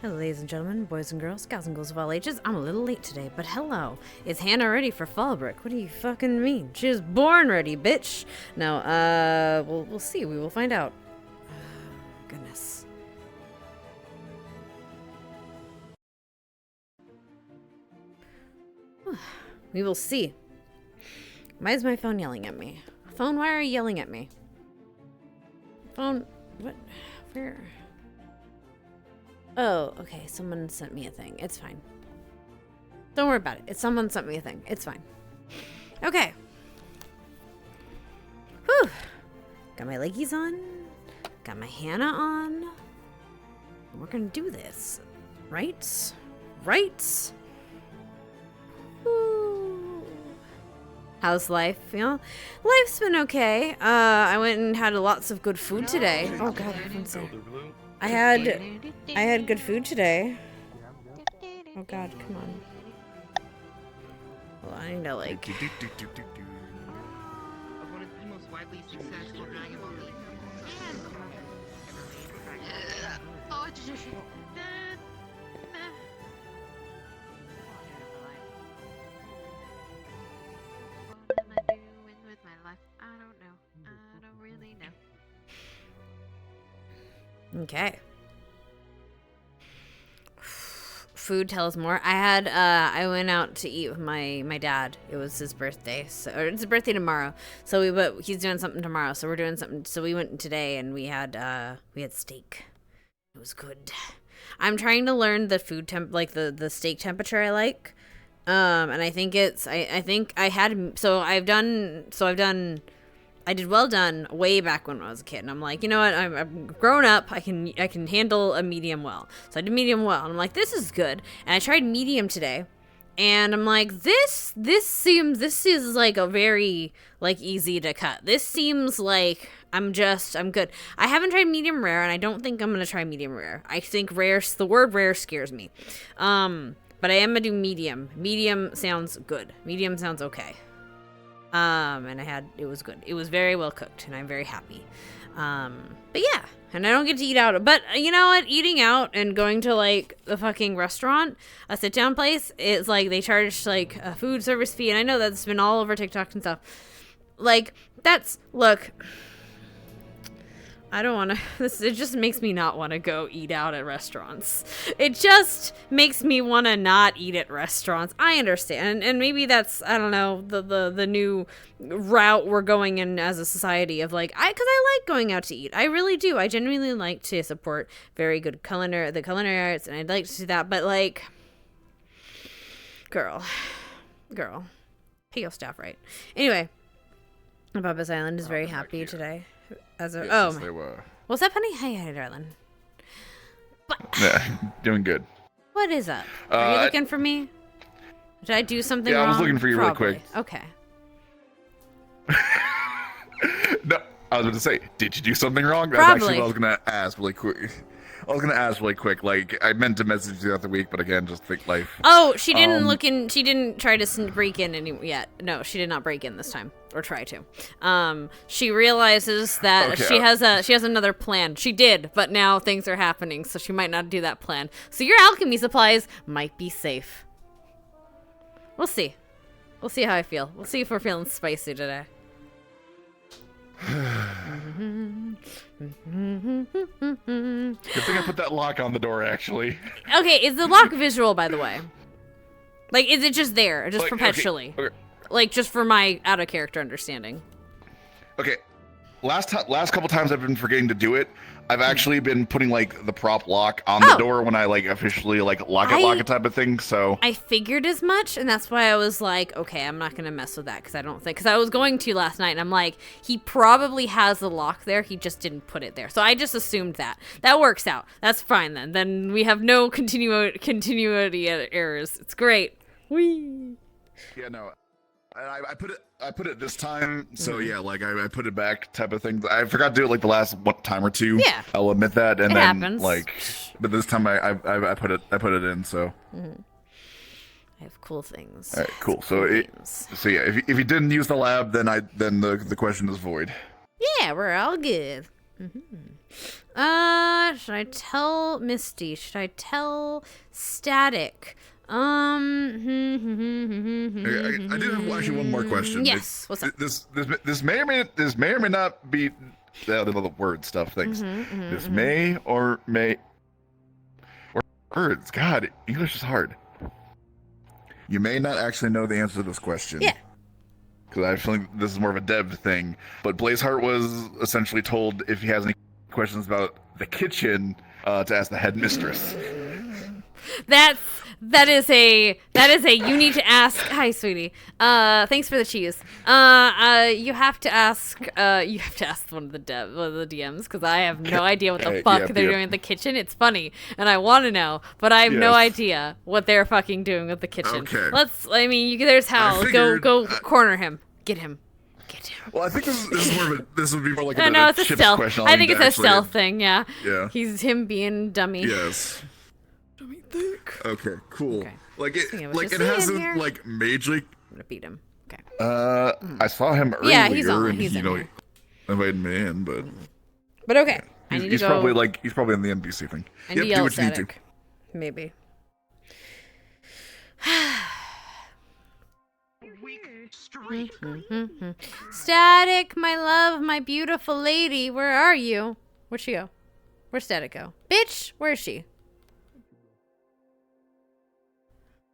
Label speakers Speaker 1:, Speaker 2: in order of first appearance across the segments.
Speaker 1: Hello, ladies and gentlemen, boys and girls, gals and ghouls of all ages. I'm a little late today, but hello. Is Hannah ready for Fallbrook? What do you fucking mean? She was born ready, bitch. No, we'll see. We will find out. Goodness. We will see. Why is my phone yelling at me? Phone, why are you yelling at me? Phone, what? Where? Oh, okay. Someone sent me a thing. It's fine. Don't worry about it. Someone sent me a thing. It's fine. Okay. Whew. Got my leggies on. Got my Hannah on. We're gonna do this. Right? Right? Woo. How's life? You know? Life's been okay. I went and had lots of good food today. Oh god, I had good food today. Oh god, come on. Well, I need to like.
Speaker 2: One of the most widely successful Dragon Ball Z Oh, it's just. What am I doing with my life? I don't know. I don't really know.
Speaker 1: Okay. Food tells more. I went out to eat with my dad. It was his birthday, or it's his birthday tomorrow. But he's doing something tomorrow, so we're doing something. So we went today and we had steak. It was good. I'm trying to learn the food temp, like the steak temperature I like. And I think I did well done way back when I was a kid, and I'm like, you know what? I'm grown up. I can handle a medium well. So I did medium well, and I'm like, this is good. And I tried medium today, and I'm like, this is like a very like easy to cut. This seems like I'm good. I haven't tried medium rare, and I don't think I'm gonna try medium rare. I think the word rare scares me. But I am gonna do medium. Medium sounds good. Medium sounds okay. And it was good. It was very well cooked, and I'm very happy. But yeah, and I don't get to eat out. But you know what? Eating out and going to like the fucking restaurant, a sit down place, it's like they charge like a food service fee. And I know that's been all over TikTok and stuff. Like look, I don't want to, it just makes me not want to go eat out at restaurants. It just makes me want to not eat at restaurants. I understand. And maybe that's, I don't know, the new route we're going in as a society of like, because I like going out to eat. I really do. I genuinely like to support very good the culinary arts, and I'd like to do that. But like, girl, pay your staff right. Anyway, Papa's Island is very happy today. They were. What's up, honey? Hi, darling.
Speaker 3: Yeah, doing good.
Speaker 1: What is up? Are you looking for me? Did I do something wrong?
Speaker 3: Yeah, I was looking for you
Speaker 1: Probably.
Speaker 3: really quick.
Speaker 1: Okay.
Speaker 3: No, I was about to say, did you do something wrong?
Speaker 1: Probably.
Speaker 3: That's actually what I was going to ask really quick. Like, I meant to message you throughout the week, but again, just think life.
Speaker 1: Oh, she didn't she didn't try to break in yet. No, she did not break in this time. Or try to. She realizes that she has another plan. She did, but now things are happening, so she might not do that plan. So your alchemy supplies might be safe. We'll see. We'll see how I feel. We'll see if we're feeling spicy today.
Speaker 3: Good thing I put that lock on the door, actually.
Speaker 1: Okay, is the lock visual, by the way? Like, is it just there, just
Speaker 3: like,
Speaker 1: perpetually?
Speaker 3: Okay.
Speaker 1: Like, just for my out-of-character understanding.
Speaker 3: Okay, last couple times I've been forgetting to do it. I've actually been putting like the prop lock on the door when I like officially like lock it type of thing. So
Speaker 1: I figured as much, and that's why I was like, okay, I'm not gonna mess with that because I was going to last night, and I'm like, he probably has the lock there. He just didn't put it there, so I just assumed that works out. That's fine then. Then we have no continuity errors. It's great. Whee.
Speaker 3: Yeah, no. I put it this time, so yeah, like I put it back type of thing. I forgot to do it like the last time or two.
Speaker 1: Yeah,
Speaker 3: I'll admit that, and
Speaker 1: it
Speaker 3: then
Speaker 1: happens.
Speaker 3: Like, but this time I put it in. So
Speaker 1: I have cool things.
Speaker 3: All right, cool. So so yeah, if you didn't use the lab, then the question is void.
Speaker 1: Yeah, we're all good. Should I tell Misty? Should I tell Static?
Speaker 3: I did have actually one more question.
Speaker 1: Yes. What's up?
Speaker 3: This may or may not be the word stuff things. This may or words. God, English is hard. You may not actually know the answer to this question.
Speaker 1: Yeah.
Speaker 3: Because I feel like this is more of a Deb thing. But Blazeheart was essentially told if he has any questions about the kitchen to ask the headmistress.
Speaker 1: That is a you need to ask. Hi, sweetie. Thanks for the cheese. You have to ask one of the DMs because I have no idea what the fuck they're doing in the kitchen. It's funny and I want to know, but I have no idea what they're fucking doing with the kitchen.
Speaker 3: Okay.
Speaker 1: There's Hal. Go corner him. Get him.
Speaker 3: Well, I think this would be more like
Speaker 1: it's a stealth
Speaker 3: question.
Speaker 1: I think it's a stealth thing. Yeah.
Speaker 3: Yeah.
Speaker 1: He's him being dummy.
Speaker 3: Yes. Okay, cool.
Speaker 1: Okay.
Speaker 3: It hasn't majorly.
Speaker 1: I'm gonna beat him. Okay.
Speaker 3: I saw him earlier.
Speaker 1: Yeah, he's on.
Speaker 3: And
Speaker 1: He's in here.
Speaker 3: invited me in,
Speaker 1: but okay. I need to go.
Speaker 3: He's probably in the NBC thing.
Speaker 1: I need to yell Static. Maybe. Static, my love, my beautiful lady, where are you? Where'd she go? Where'd Static go? Bitch, where is she?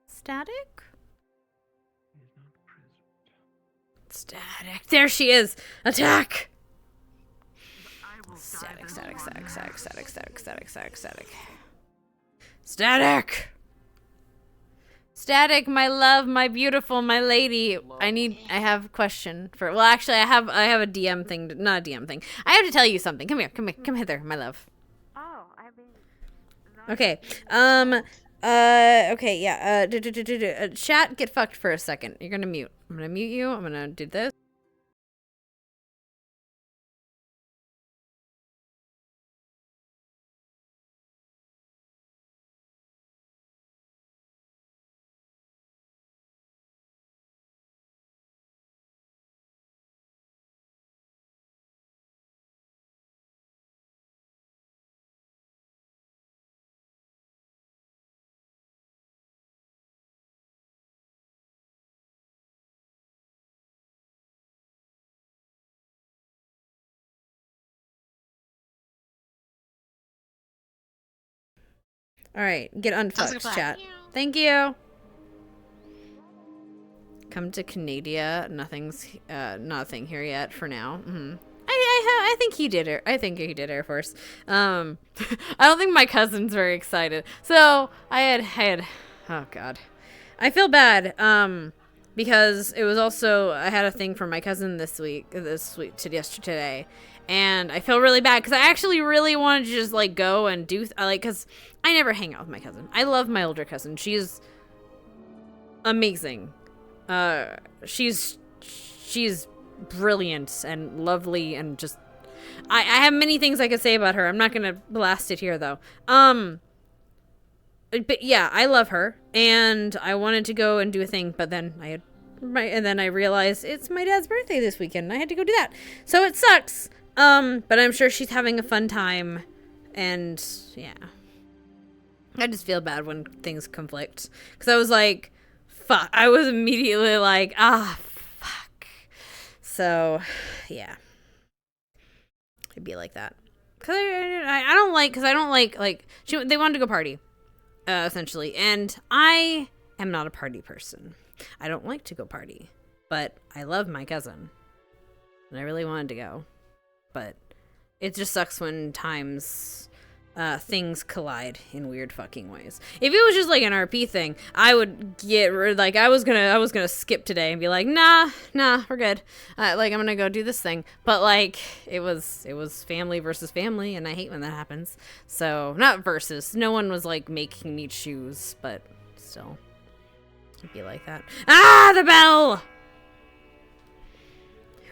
Speaker 1: Static? Static. There she is. Attack. Static. Static, my love, my beautiful, my lady. I have a question for. Well, actually, I have a DM thing. Not a DM thing. I have to tell you something. Come hither, my love.
Speaker 2: Oh, I mean.
Speaker 1: Okay. Okay, yeah. Chat, get fucked for a second. You're gonna mute. I'm gonna mute you. I'm gonna do this. All right, get unfucked, chat. Thank you. Come to Canada. Nothing here yet for now. I think he did it. I think he did Air Force. I don't think my cousin's very excited. So I had. Oh God, I feel bad. Because it was also I had a thing for my cousin yesterday. And I feel really bad because I actually really wanted to just go and do because I never hang out with my cousin. I love my older cousin. She's amazing. She's brilliant and lovely and just I have many things I could say about her. I'm not gonna blast it here though. But yeah, I love her and I wanted to go and do a thing, but then I realized it's my dad's birthday this weekend and I had to go do that. So it sucks. But I'm sure she's having a fun time, and yeah. I just feel bad when things conflict. Because I was like, fuck. I was immediately like, fuck. So, yeah. It'd be like that. Because I don't like, they wanted to go party, essentially. And I am not a party person. I don't like to go party. But I love my cousin. And I really wanted to go. But it just sucks when things collide in weird fucking ways. If it was just an RP thing, I would get I was gonna skip today and be like, nah, we're good. I'm gonna go do this thing. But it was family versus family, and I hate when that happens. So not versus. No one was making me choose, but still, it'd be like that. The bell.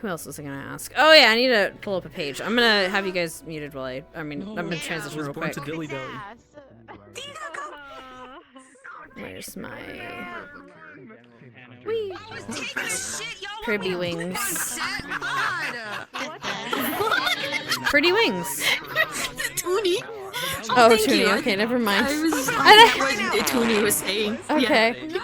Speaker 1: Who else was I gonna ask? Oh yeah, I need to pull up a page. I'm gonna have you guys muted while I'm gonna transition real quick. Where's my Kirby wings? Pretty wings.
Speaker 4: Toonie.
Speaker 1: Oh,
Speaker 4: thank
Speaker 1: Toonie.
Speaker 4: you.
Speaker 1: Okay, never mind.
Speaker 4: I was like, what Toonie was saying.
Speaker 1: Okay.
Speaker 4: Yeah.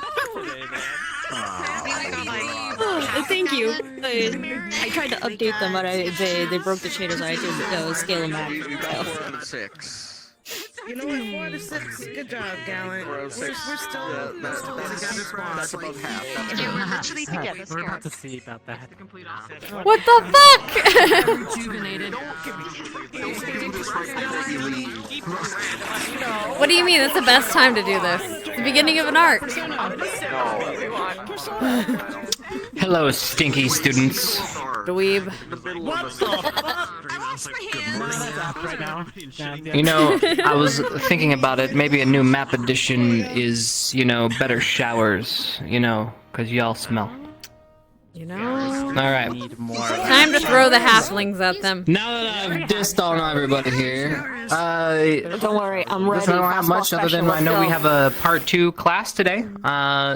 Speaker 4: Thank you. I tried to update them, but they broke the shaders. So I had to scale them back.
Speaker 5: You know what? 4 out of 6. Good job, Gallant. We're still together.
Speaker 3: That's above half.
Speaker 6: We're about to see about that.
Speaker 1: What the fuck?
Speaker 4: Rejuvenated.
Speaker 1: What do you mean? It's the best time to do this. It's the beginning of an arc.
Speaker 7: Hello, stinky students.
Speaker 1: Dweeb.
Speaker 5: What the fuck?
Speaker 6: Right now.
Speaker 7: You know, I was thinking about it. Maybe a new map edition is, you know, better showers. You know, because y'all smell.
Speaker 1: You know?
Speaker 7: All right.
Speaker 6: Need more.
Speaker 1: Time to throw the halflings at them.
Speaker 7: Now that I've dissed on everybody here,
Speaker 4: Don't worry, I'm ready.
Speaker 7: listen, I don't have much other than I know we have a part 2 class today.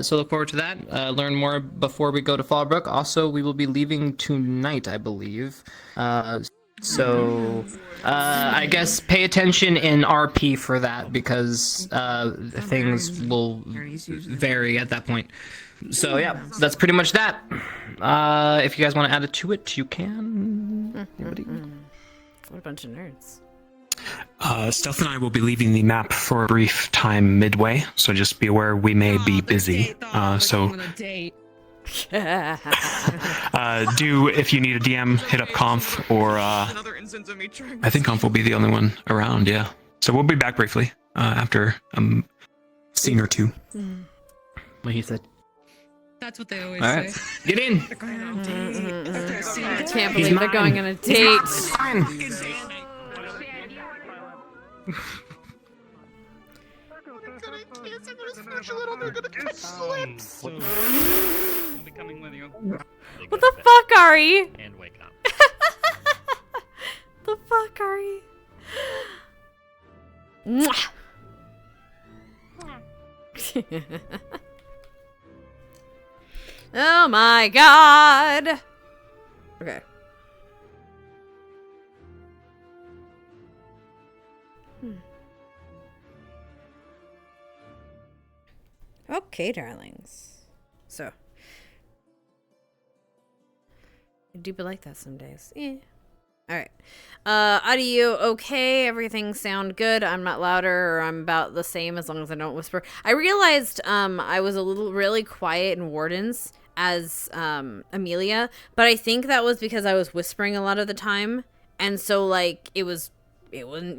Speaker 7: So look forward to that. Learn more before we go to Fallbrook. Also, we will be leaving tonight, I believe. So I guess pay attention in RP for that because things will vary at that point. So yeah, that's pretty much that. If you guys want to add to it, you can. Anybody?
Speaker 1: What a bunch of nerds.
Speaker 8: Stealth and I will be leaving the map for a brief time midway, so just be aware we may be busy. Do, if you need a DM, hit up Conf, or I think Conf will be the only one around, yeah. So we'll be back briefly after a scene or two.
Speaker 7: What he said.
Speaker 9: That's what they always
Speaker 7: All right,
Speaker 9: say.
Speaker 7: get in.
Speaker 1: I can't believe they're going on a date.
Speaker 6: I'll be coming with you.
Speaker 1: What the fuck, Ari?
Speaker 6: And wake up.
Speaker 1: The fuck, Ari? Mwah. Oh my god. Okay. Okay, darlings. So. I do be like that some days. Yeah. Alright. Audio okay. Everything sound good. I'm not louder or I'm about the same as long as I don't whisper. I realized I was a little really quiet in Wardens as Amelia, but I think that was because I was whispering a lot of the time. And so like it wasn't,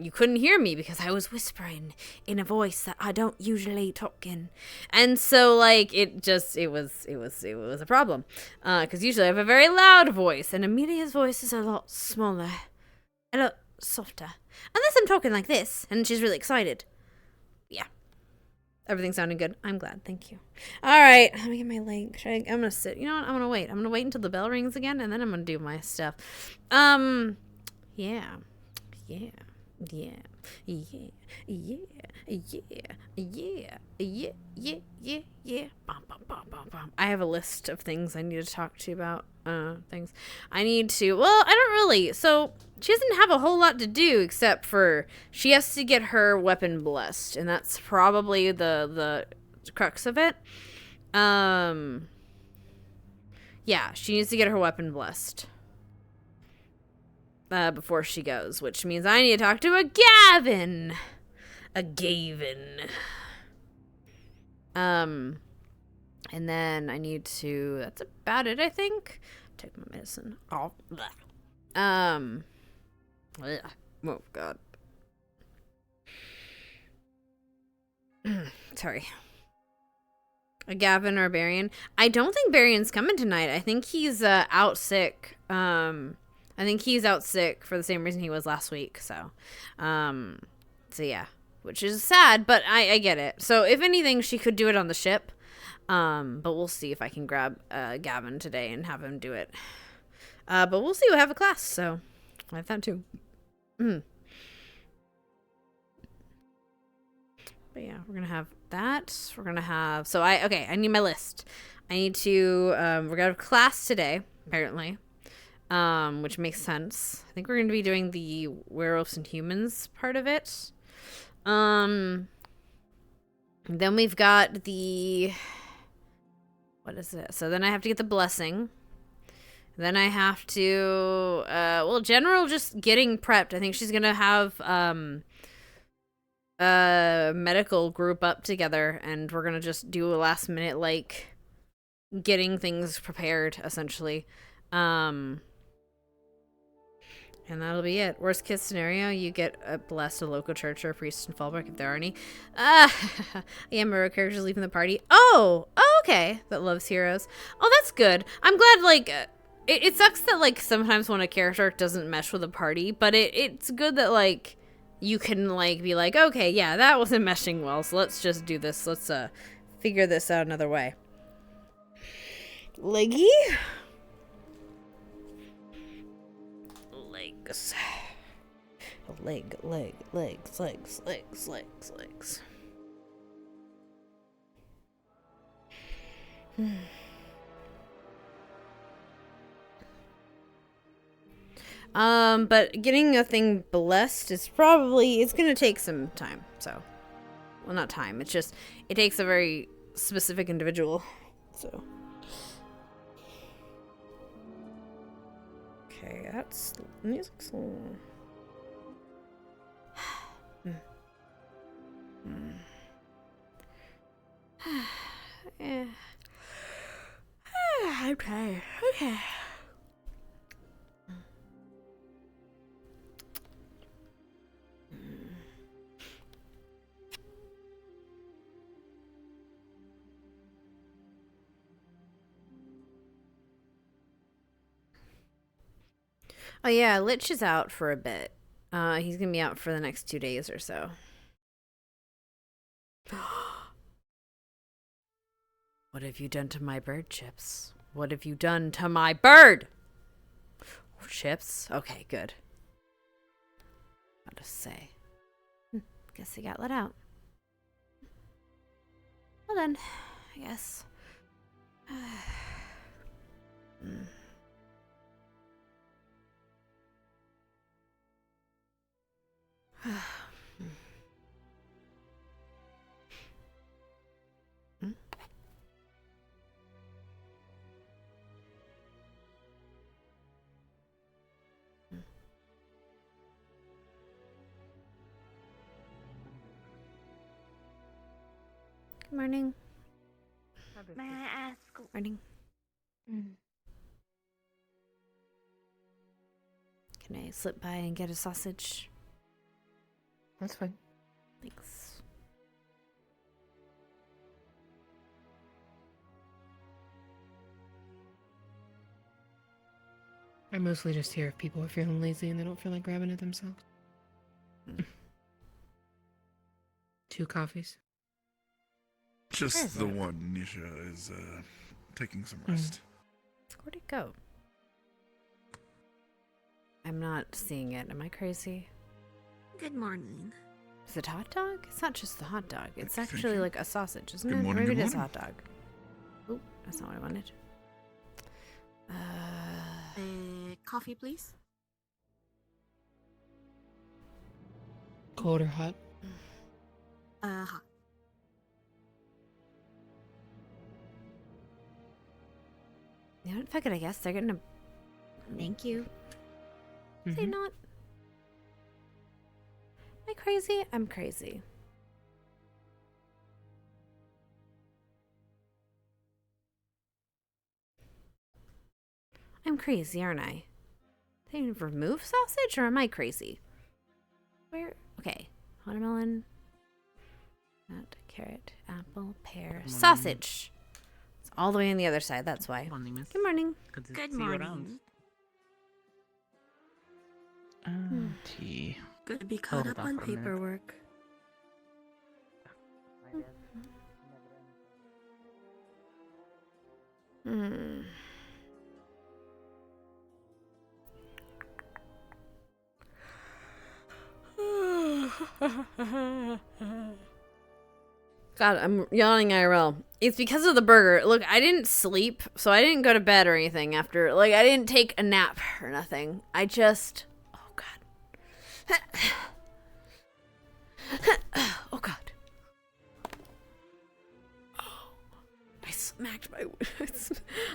Speaker 1: you couldn't hear me because I was whispering in a voice that I don't usually talk in. And so like it was a problem. Cuz usually I have a very loud voice and Amelia's voice is a lot smaller, a lot softer. Unless I'm talking like this and she's really excited. Yeah. Everything sounded good. I'm glad. Thank you. All right. Let me get my link. I'm going to sit. You know what? I'm going to wait. I'm going to wait until the bell rings again and then I'm going to do my stuff. Yeah. Yeah, yeah, yeah, yeah, yeah, yeah, yeah, yeah. Bum, bum, bum, bum, bum. I have a list of things I need to talk to you about. Things I need to. Well, I don't really. So she doesn't have a whole lot to do except for she has to get her weapon blessed, and that's probably the crux of it. Yeah, she needs to get her weapon blessed. Before she goes, which means I need to talk to a Gavin. A Gavin. And then I need to, that's about it, I think. Take my medicine. Oh, bleh. Oh, God. Sorry. A Gavin or a Barian. I don't think Barian's coming tonight. I think he's out sick. I think he's out sick for the same reason he was last week. So yeah, which is sad, but I get it. So if anything, she could do it on the ship. But we'll see if I can grab Gavin today and have him do it. But we'll see. We'll have a class, so I have that too. But yeah, we're gonna have that. We're gonna have. So I need my list. I need to. We're gonna have class today, apparently. which makes sense. I think we're going to be doing the werewolves and humans part of it. Then we've got the... What is it? So then I have to get the blessing. Then I have to... well, General just getting prepped. I think she's going to have a medical group up together, and we're going to just do a last minute, like, getting things prepared, essentially. And that'll be it. Worst case scenario, you get blessed a local church or a priest in Fallbrook if there are any. Yeah, Muro characters leaving the party. Oh, okay. That loves heroes. Oh, that's good. I'm glad, like, it sucks that, like, sometimes when a character doesn't mesh with a party, but it's good that, like, you can, like, be like, okay, yeah, that wasn't meshing well, so let's just do this. Let's, figure this out another way. Leggy? Legs. Legs. But getting a thing blessed is probably, it's gonna take some time, so. Well, not time, it takes a very specific individual, so. Okay, that's music's. Yeah. I'm tired. Okay. Oh yeah, Lich is out for a bit. He's gonna be out for the next 2 days or so. What have you done to my bird, Chips? What have you done to my bird? Chips? Okay, good. What to say? Guess he got let out. Well then, I guess. Good morning.
Speaker 2: May I ask?
Speaker 1: Morning.
Speaker 2: Mm.
Speaker 1: Can I slip by and get a sausage?
Speaker 7: That's fine.
Speaker 1: Thanks.
Speaker 9: I mostly just hear if people are feeling lazy and they don't feel like grabbing it themselves. 2 coffees.
Speaker 3: Just the one. Nisha is taking some rest.
Speaker 1: Where'd it go? I'm not seeing it. Am I crazy?
Speaker 2: Good morning.
Speaker 1: Is it hot dog? It's not just the hot dog. It's
Speaker 3: Thank
Speaker 1: actually
Speaker 3: you.
Speaker 1: like a sausage, isn't
Speaker 3: Good
Speaker 1: it?
Speaker 3: morning,
Speaker 1: Maybe
Speaker 3: good
Speaker 1: it is
Speaker 3: morning.
Speaker 1: hot dog. Oh, that's not what I wanted.
Speaker 2: Coffee, please.
Speaker 9: Cold or hot?
Speaker 2: Hot.
Speaker 1: You know what? Fuck it, I guess. They're gonna...
Speaker 2: Thank you.
Speaker 1: They not... Am I crazy? I'm crazy. I'm crazy, aren't I? They remove sausage, or am I crazy? Where? Okay. Watermelon. Nut, carrot, apple, pear, sausage. It's all the way on the other side, that's why.
Speaker 6: Good morning, miss.
Speaker 1: Good morning.
Speaker 6: Good to
Speaker 2: Good
Speaker 6: see you around.
Speaker 2: morning.
Speaker 7: Tea.
Speaker 2: Good to be caught
Speaker 6: Hold
Speaker 2: up
Speaker 6: on
Speaker 2: on
Speaker 6: for a minute.
Speaker 2: paperwork.
Speaker 1: Hmm. God, I'm yawning IRL. It's because of the burger. Look, I didn't sleep, so I didn't go to bed or anything after. Like, I didn't take a nap or nothing. I just... Oh, God. Oh, God. Oh, I smacked my...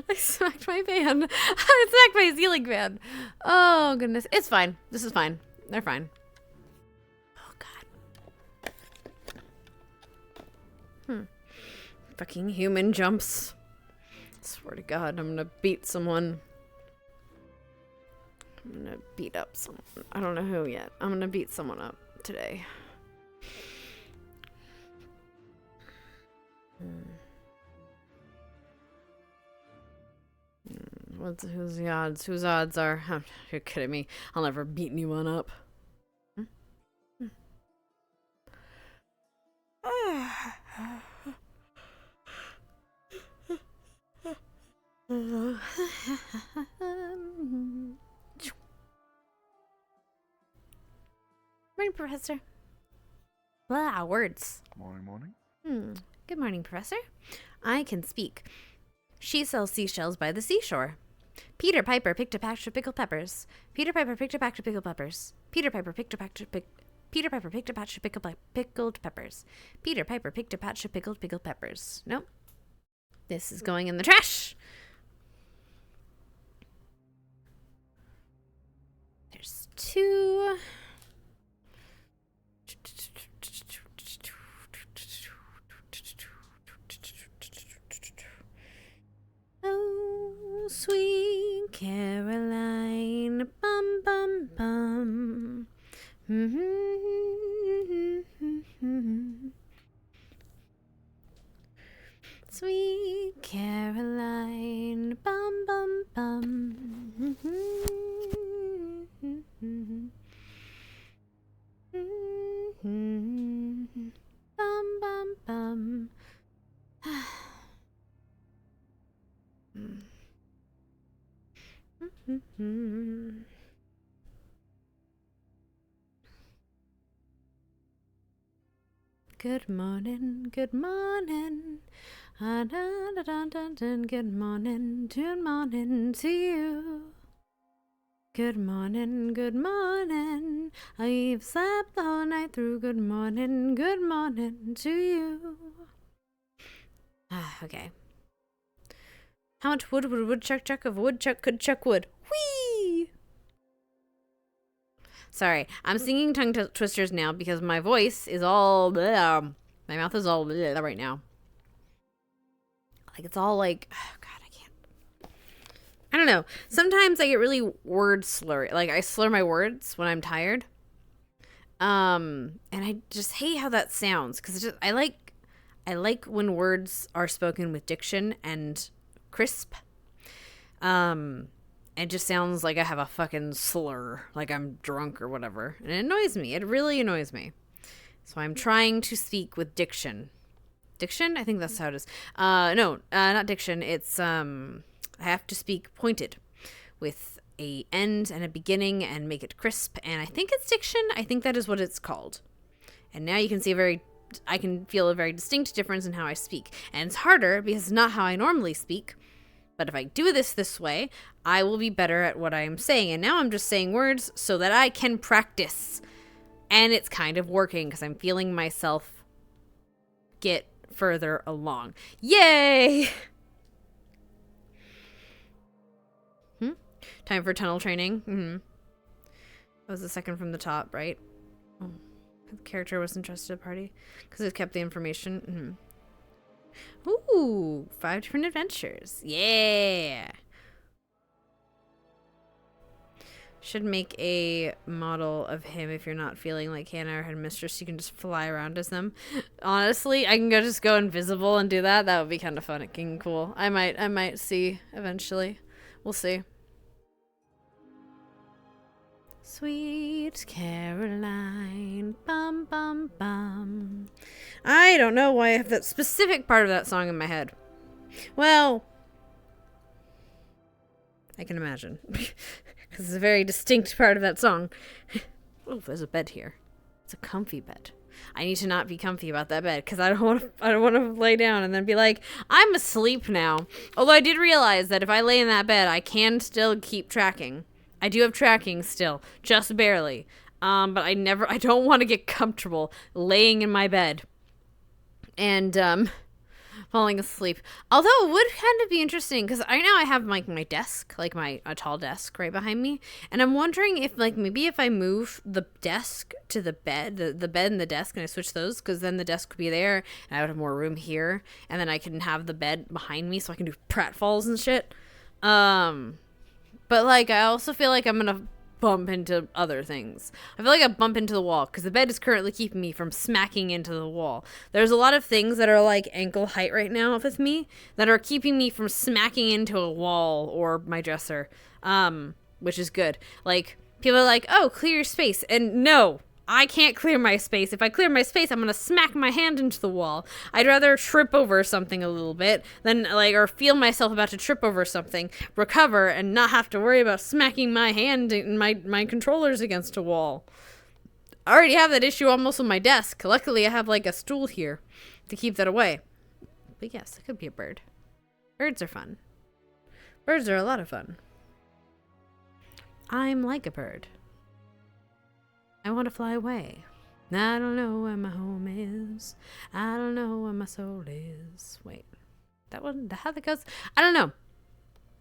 Speaker 1: I smacked my fan. I smacked my ceiling fan. Oh, goodness. It's fine. This is fine. They're fine. Oh, God. Fucking human jumps. Swear to God, I'm gonna beat someone. I'm gonna beat up someone. I don't know who yet. I'm gonna beat someone up today. Who's the odds? Whose odds are? You're kidding me. I'll never beat anyone up. Morning, Professor. Wow, words.
Speaker 3: Morning.
Speaker 1: Good morning, Professor. I can speak. She sells seashells by the seashore. Peter Piper picked a patch of pickled peppers. Peter Piper picked a patch of pickled peppers. Peter Piper picked a patch of Peter Piper picked a patch of pickled peppers. Peter Piper picked a patch of pickled peppers. Nope. This is going in the trash. There's 2. Oh, sweet Caroline, bum bum bum. Sweet Caroline, bum bum bum. Bum bum bum. Good morning, good morning. Good morning, good morning to you. Good morning, good morning. I've slept the whole night through. Good morning to you. Okay. How much wood would a woodchuck chuck if a woodchuck could chuck wood? Whee! Sorry, I'm singing tongue twisters now because my voice is all bleh. My mouth is all bleh right now. Like, it's all like, oh God, I can't. I don't know. Sometimes I get really word slurry. Like, I slur my words when I'm tired. And I just hate how that sounds because I like when words are spoken with diction and crisp. It just sounds like I have a fucking slur, like I'm drunk or whatever. And it annoys me. It really annoys me. So I'm trying to speak with diction. Diction? I think that's how it is. No, not diction. It's, I have to speak pointed with a end and a beginning and make it crisp. And I think it's diction. I think that is what it's called. And now you can see I can feel a very distinct difference in how I speak. And it's harder because it's not how I normally speak. But if I do this way, I will be better at what I am saying. And now I'm just saying words so that I can practice. And it's kind of working because I'm feeling myself get further along. Yay! Time for tunnel training. That was the second from the top, right? Oh, the character was interested party because it kept the information. Ooh, 5 different adventures. Yeah. Should make a model of him if you're not feeling like Hannah or Headmistress. You can just fly around as them. Honestly, I can just go invisible and do that. That would be kind of fun and cool. I might see eventually. We'll see. Sweet Caroline, bum bum bum. I don't know why I have that specific part of that song in my head. Well, I can imagine. Because it's a very distinct part of that song. Oh, there's a bed here. It's a comfy bed. I need to not be comfy about that bed because I don't want to lay down and then be like, I'm asleep now. Although I did realize that if I lay in that bed, I can still keep tracking. I do have tracking still, just barely. But I don't want to get comfortable laying in my bed and falling asleep. Although it would kind of be interesting because right now I have like my desk, like a tall desk right behind me, and I'm wondering if like maybe if I move the desk to the bed, the bed and the desk, and I switch those, because then the desk could be there and I would have more room here, and then I can have the bed behind me so I can do pratfalls and shit. But like I also feel like I'm gonna bump into other things. I feel like I bump into the wall because the bed is currently keeping me from smacking into the wall. There's a lot of things that are like ankle height right now with me that are keeping me from smacking into a wall or my dresser, which is good. Like, people are like, oh, clear your space. And no, I can't clear my space. If I clear my space, I'm gonna smack my hand into the wall. I'd rather trip over something a little bit than like, or feel myself about to trip over something, recover, and not have to worry about smacking my hand and my controllers against a wall. I already have that issue almost with my desk. Luckily, I have like a stool here to keep that away. But yes, it could be a bird. Birds are fun. Birds are a lot of fun. I'm like a bird. I want to fly away. I don't know where my home is. I don't know where my soul is. Wait, that one, how that goes? I don't know.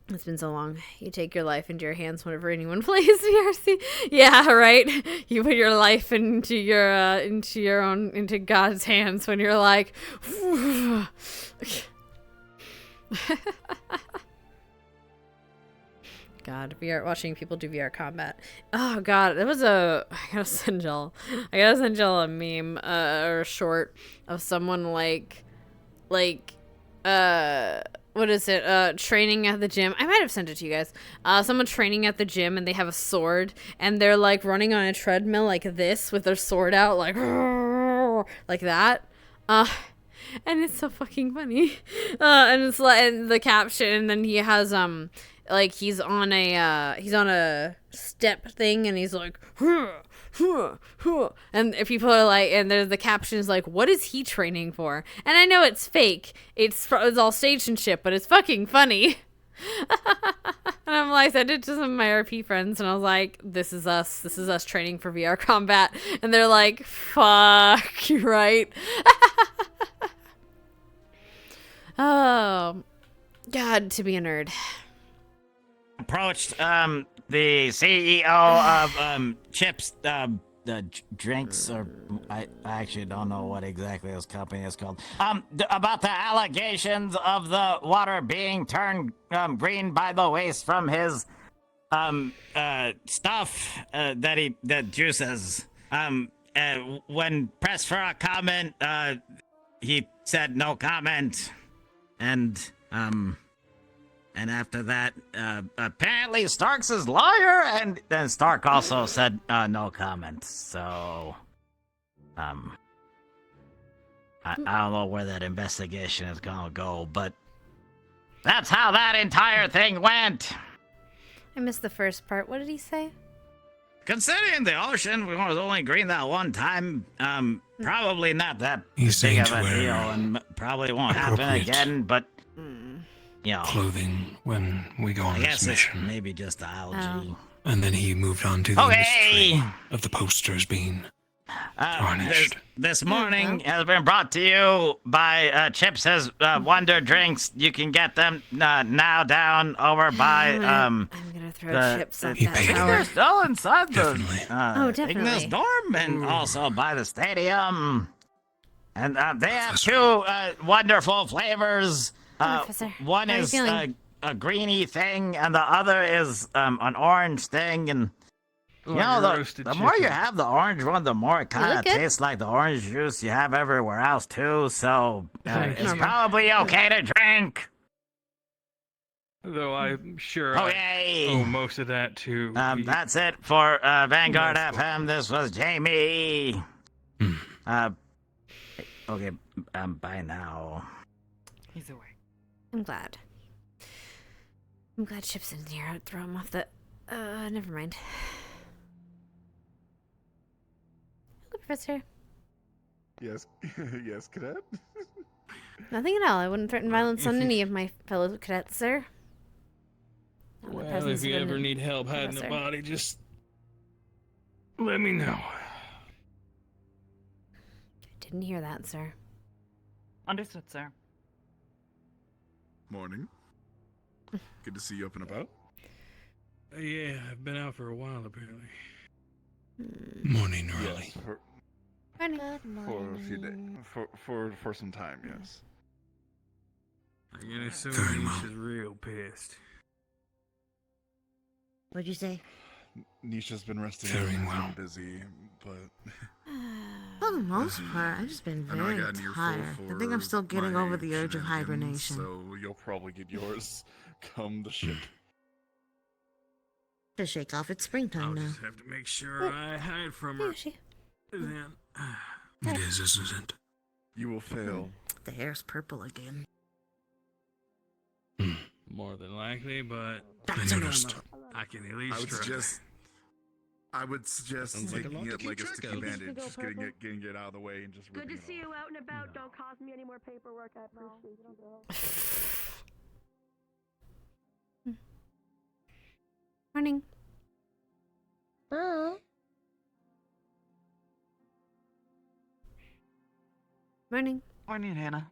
Speaker 1: It's been so long. You take your life into your hands whenever anyone plays VRC. Yeah, right. You put your life into into God's hands when you're like. God, watching people do VR combat. Oh God, I gotta send y'all a meme or a short of someone like what is it? Training at the gym. I might have sent it to you guys. Someone training at the gym and they have a sword and they're like running on a treadmill like this with their sword out like that. And it's so fucking funny. And it's like, and the caption, and then he has like he's on a step thing and he's like and if people are like, and there's the caption is like, what is he training for? And I know it's fake, it's all staged and shit, but it's fucking funny. And I'm like, I sent it to some of my RP friends and I was like, this is us training for VR combat, and they're like, fuck, you right. Oh God, to be a nerd.
Speaker 10: Approached the CEO of Chips Drinks, or I actually don't know what exactly this company is called. About the allegations of the water being turned green by the waste from his stuff that juices. When pressed for a comment, he said no comment, and after that, apparently Stark's his lawyer, and then Stark also said no comment. So, I don't know where that investigation is gonna go, but that's how that entire thing went.
Speaker 1: I missed the first part. What did he say?
Speaker 10: Considering the ocean was only green that one time, probably not that big of a deal, and probably won't happen again, but, you know.
Speaker 8: Clothing when we go on this mission.
Speaker 10: Maybe just algae.
Speaker 1: Oh.
Speaker 8: And then he moved on to the mystery of the posters being tarnished.
Speaker 10: This morning has been brought to you by Chips' Wonder Drinks. You can get them now down over by
Speaker 1: I'm gonna throw chips at that tower.
Speaker 10: They're still inside the
Speaker 1: definitely.
Speaker 10: Ignis dorm, and also by the stadium. And they have two wonderful flavors. One is a greeny thing, and the other is an orange thing. And you know, the more you have the orange one, the more it kind of tastes like the orange juice you have everywhere else too. So it's probably okay to drink.
Speaker 6: Though I'm sure
Speaker 10: I
Speaker 6: owe most of that to...
Speaker 10: that's it for Vanguard FM. This was Jamie. Okay, bye now.
Speaker 9: Either way.
Speaker 1: I'm glad Chip's in here. I'd throw him off the... never mind. Hello, Professor.
Speaker 11: Yes, yes, cadet.
Speaker 1: Nothing at all. I wouldn't threaten violence on any of my fellow cadets, sir.
Speaker 6: Well, if you ever need help hiding a body, just let me know.
Speaker 1: Didn't hear that, sir.
Speaker 12: Understood, sir.
Speaker 11: Morning. Good to see you up and about.
Speaker 6: Yeah, I've been out for a while apparently.
Speaker 8: Morning early.
Speaker 11: Yes, for a few days. For some time, yes.
Speaker 6: I can assume Nisha's real pissed.
Speaker 5: What'd you say?
Speaker 11: Nisha's been resting
Speaker 8: Very
Speaker 11: and
Speaker 8: well.
Speaker 11: busy, but
Speaker 5: For the most part, I've just been
Speaker 11: I know I
Speaker 5: very
Speaker 11: got an earful
Speaker 5: tired. I think I'm
Speaker 11: for
Speaker 5: still getting
Speaker 11: my
Speaker 5: over the urge of
Speaker 11: shenanigans,
Speaker 5: hibernation.
Speaker 11: So you'll probably get yours come the ship.
Speaker 5: To shake off, it's springtime
Speaker 6: I'll
Speaker 5: now.
Speaker 6: just have to make sure I hide from her. Then
Speaker 8: It is, isn't it?
Speaker 11: You will fail.
Speaker 5: The hair's purple again.
Speaker 6: more than likely, but
Speaker 8: I noticed.
Speaker 6: I can at least try.
Speaker 11: I would suggest
Speaker 8: Sounds like a lot
Speaker 11: taking
Speaker 8: to
Speaker 11: it
Speaker 8: keep
Speaker 11: like a
Speaker 8: track
Speaker 11: sticky
Speaker 8: of.
Speaker 11: bandage, just getting it out of the way and just
Speaker 13: Good
Speaker 11: ripping
Speaker 13: to
Speaker 11: it
Speaker 13: see
Speaker 11: off.
Speaker 13: you out and about. Don't cause me any more paperwork. I appreciate you.
Speaker 1: Morning. Morning.
Speaker 12: Morning, Hannah.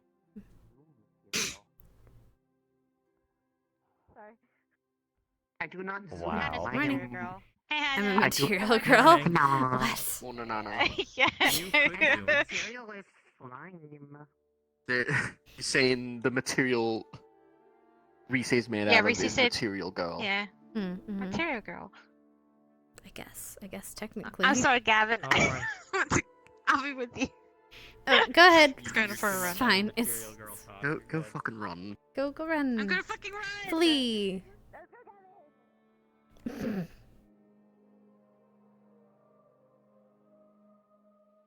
Speaker 13: Sorry.
Speaker 12: I do not.
Speaker 2: Wow.
Speaker 1: Morning.
Speaker 2: Girl. Hey,
Speaker 1: I'm a
Speaker 2: Hannah.
Speaker 1: material girl.
Speaker 12: No.
Speaker 1: What?
Speaker 12: Oh, no.
Speaker 2: Yeah.
Speaker 12: Material is slime.
Speaker 14: You're saying the material Reese is made
Speaker 2: Yeah,
Speaker 14: out
Speaker 2: Reese
Speaker 14: of is
Speaker 2: said-
Speaker 14: material girl.
Speaker 2: Yeah.
Speaker 1: Mm-hmm.
Speaker 2: Material girl.
Speaker 1: I guess technically.
Speaker 2: I'm sorry, Gavin.
Speaker 6: Alright.
Speaker 2: I'll be with you.
Speaker 1: Oh, go ahead.
Speaker 2: He's going for a run.
Speaker 1: It's fine. It's
Speaker 14: Go fucking run.
Speaker 1: go run.
Speaker 2: I'm gonna fucking run.
Speaker 1: Flee.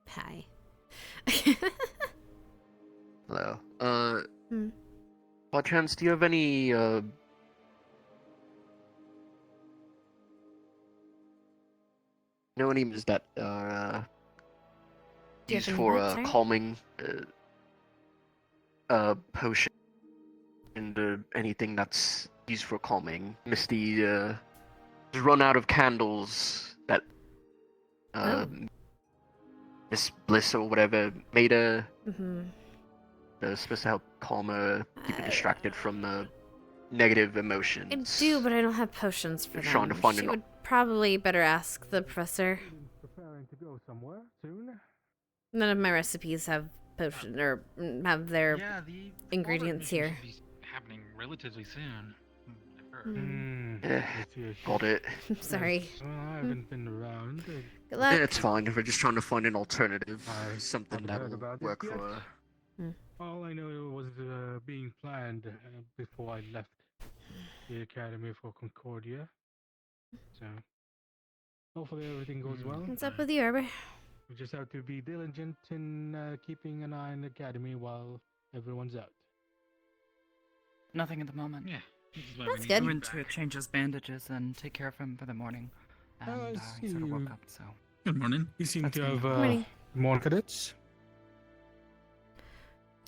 Speaker 1: Hi.
Speaker 14: Hello.
Speaker 1: Hmm.
Speaker 14: By chance, do you have any any names that are
Speaker 1: Do you
Speaker 14: used
Speaker 1: have any
Speaker 14: for
Speaker 1: what, sorry?
Speaker 14: calming potion and anything that's used for calming? Misty just run out of candles that Miss Bliss or whatever made her.
Speaker 1: Mm-hmm.
Speaker 14: They're supposed to help calm her, keep her distracted from the negative emotions.
Speaker 1: I do, but I don't have potions for
Speaker 14: You're
Speaker 1: them.
Speaker 14: trying to find
Speaker 1: She
Speaker 14: an-
Speaker 1: would probably better ask the professor.
Speaker 6: Preparing to go somewhere soon.
Speaker 1: None of my recipes have potion or have their
Speaker 15: Yeah, the
Speaker 1: ingredients
Speaker 15: fall
Speaker 1: here.
Speaker 15: should be happening relatively soon. I've heard.
Speaker 14: Got it.
Speaker 1: I'm sorry.
Speaker 6: Well, I haven't been around.
Speaker 1: Good luck.
Speaker 14: Yeah, it's fine. We're just trying to find an alternative,
Speaker 6: I
Speaker 14: something
Speaker 6: haven't
Speaker 14: that
Speaker 6: heard
Speaker 14: will
Speaker 6: about
Speaker 14: work
Speaker 6: this
Speaker 14: for
Speaker 6: yet.
Speaker 14: her.
Speaker 6: All I know was being planned before I left the academy for Concordia. So hopefully everything goes well.
Speaker 1: What's up with you, Arbor?
Speaker 6: We just have to be diligent in keeping an eye on the academy while everyone's out.
Speaker 12: Nothing at the moment.
Speaker 15: Yeah.
Speaker 1: That's good.
Speaker 12: I went to change his bandages and take care of him for the morning. And he sort of woke up, so.
Speaker 8: Good morning.
Speaker 6: You seem
Speaker 12: That's
Speaker 6: to have
Speaker 1: Morning.
Speaker 6: more cadets.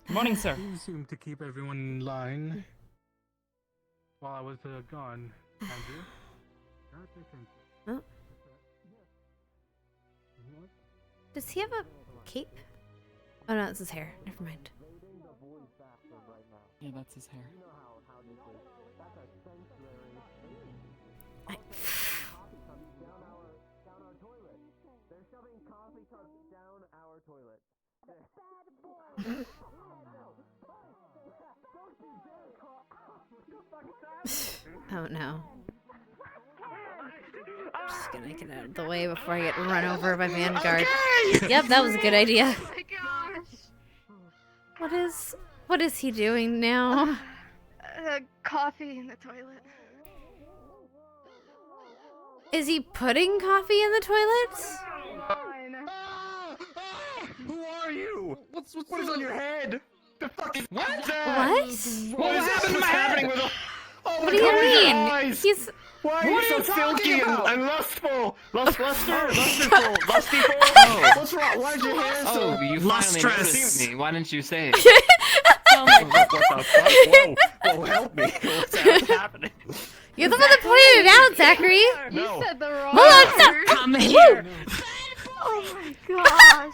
Speaker 12: Morning, sir.
Speaker 6: You seem to keep everyone in line while I was gone, Andrew.
Speaker 1: Oh. Does he have a cape? Oh no, it's his hair. Never mind.
Speaker 12: Yeah, that's his hair.
Speaker 1: Oh no. I'm just gonna get out of the way before I get run over by Vanguard. Yep, that was a good idea.
Speaker 2: Oh my gosh.
Speaker 1: What is he doing now?
Speaker 2: Coffee in the toilet.
Speaker 1: Is he putting coffee in the toilet?
Speaker 2: Fine.
Speaker 11: Who are you? What is on your head? The fucking
Speaker 8: What?
Speaker 1: What?
Speaker 8: What is happening to my head?
Speaker 16: Oh
Speaker 1: What do you mean? He's.
Speaker 16: Why are you
Speaker 7: What are
Speaker 16: so
Speaker 7: you talking
Speaker 16: silky
Speaker 7: about?
Speaker 16: and lustful? Lustful? Lustiful? Oh, what's wrong? Why is your hair so...
Speaker 7: Oh, you finally noticed me. Why didn't you say it?
Speaker 16: Oh my god, what the fuck? Whoa, help me. What's happening?
Speaker 1: You're the one that pointed it out, Zachary.
Speaker 16: No.
Speaker 2: You said the wrong
Speaker 1: Hold on, stop.
Speaker 2: word.
Speaker 7: Come here.
Speaker 2: Oh my gosh.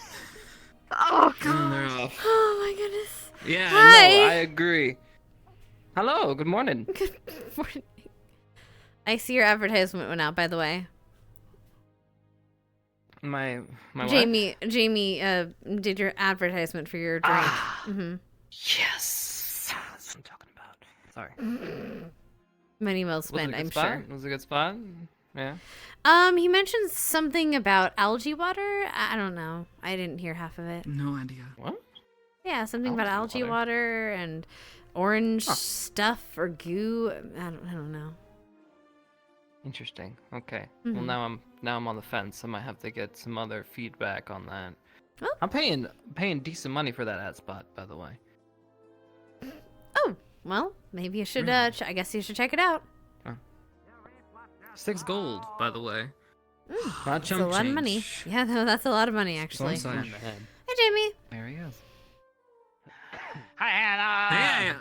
Speaker 2: Oh god.
Speaker 1: Oh my goodness.
Speaker 7: Yeah,
Speaker 1: Hi.
Speaker 7: no, I agree. Hello, good morning.
Speaker 1: Good morning. I see your advertisement went out, by the way.
Speaker 7: My what?
Speaker 1: Jamie did your advertisement for your drink. Mm-hmm.
Speaker 7: Yes. That's what I'm talking about. Sorry.
Speaker 1: Money well
Speaker 7: Was it a
Speaker 1: spent,
Speaker 7: good
Speaker 1: I'm
Speaker 7: spot?
Speaker 1: sure.
Speaker 7: Was it a good spot? Yeah.
Speaker 1: He mentioned something about algae water. I don't know. I didn't hear half of it.
Speaker 12: No idea.
Speaker 7: What?
Speaker 1: Yeah, something about algae water and orange stuff or goo. I don't know.
Speaker 7: Interesting. Okay. Well,
Speaker 1: Mhm.
Speaker 7: now I'm on the fence. I might have to get some other feedback on that.
Speaker 1: Oh.
Speaker 7: I'm paying decent money for that ad spot, by the way.
Speaker 1: Oh, well, maybe you should. I guess you should check it out.
Speaker 7: 6 gold, by the way. Not
Speaker 1: That's a
Speaker 7: chump
Speaker 1: lot of
Speaker 7: change.
Speaker 1: money. Yeah, no, that's a lot of money actually.
Speaker 7: Just one sign.
Speaker 1: Hey, Jamie.
Speaker 12: There he is.
Speaker 10: Hi, Hannah.
Speaker 7: Hey,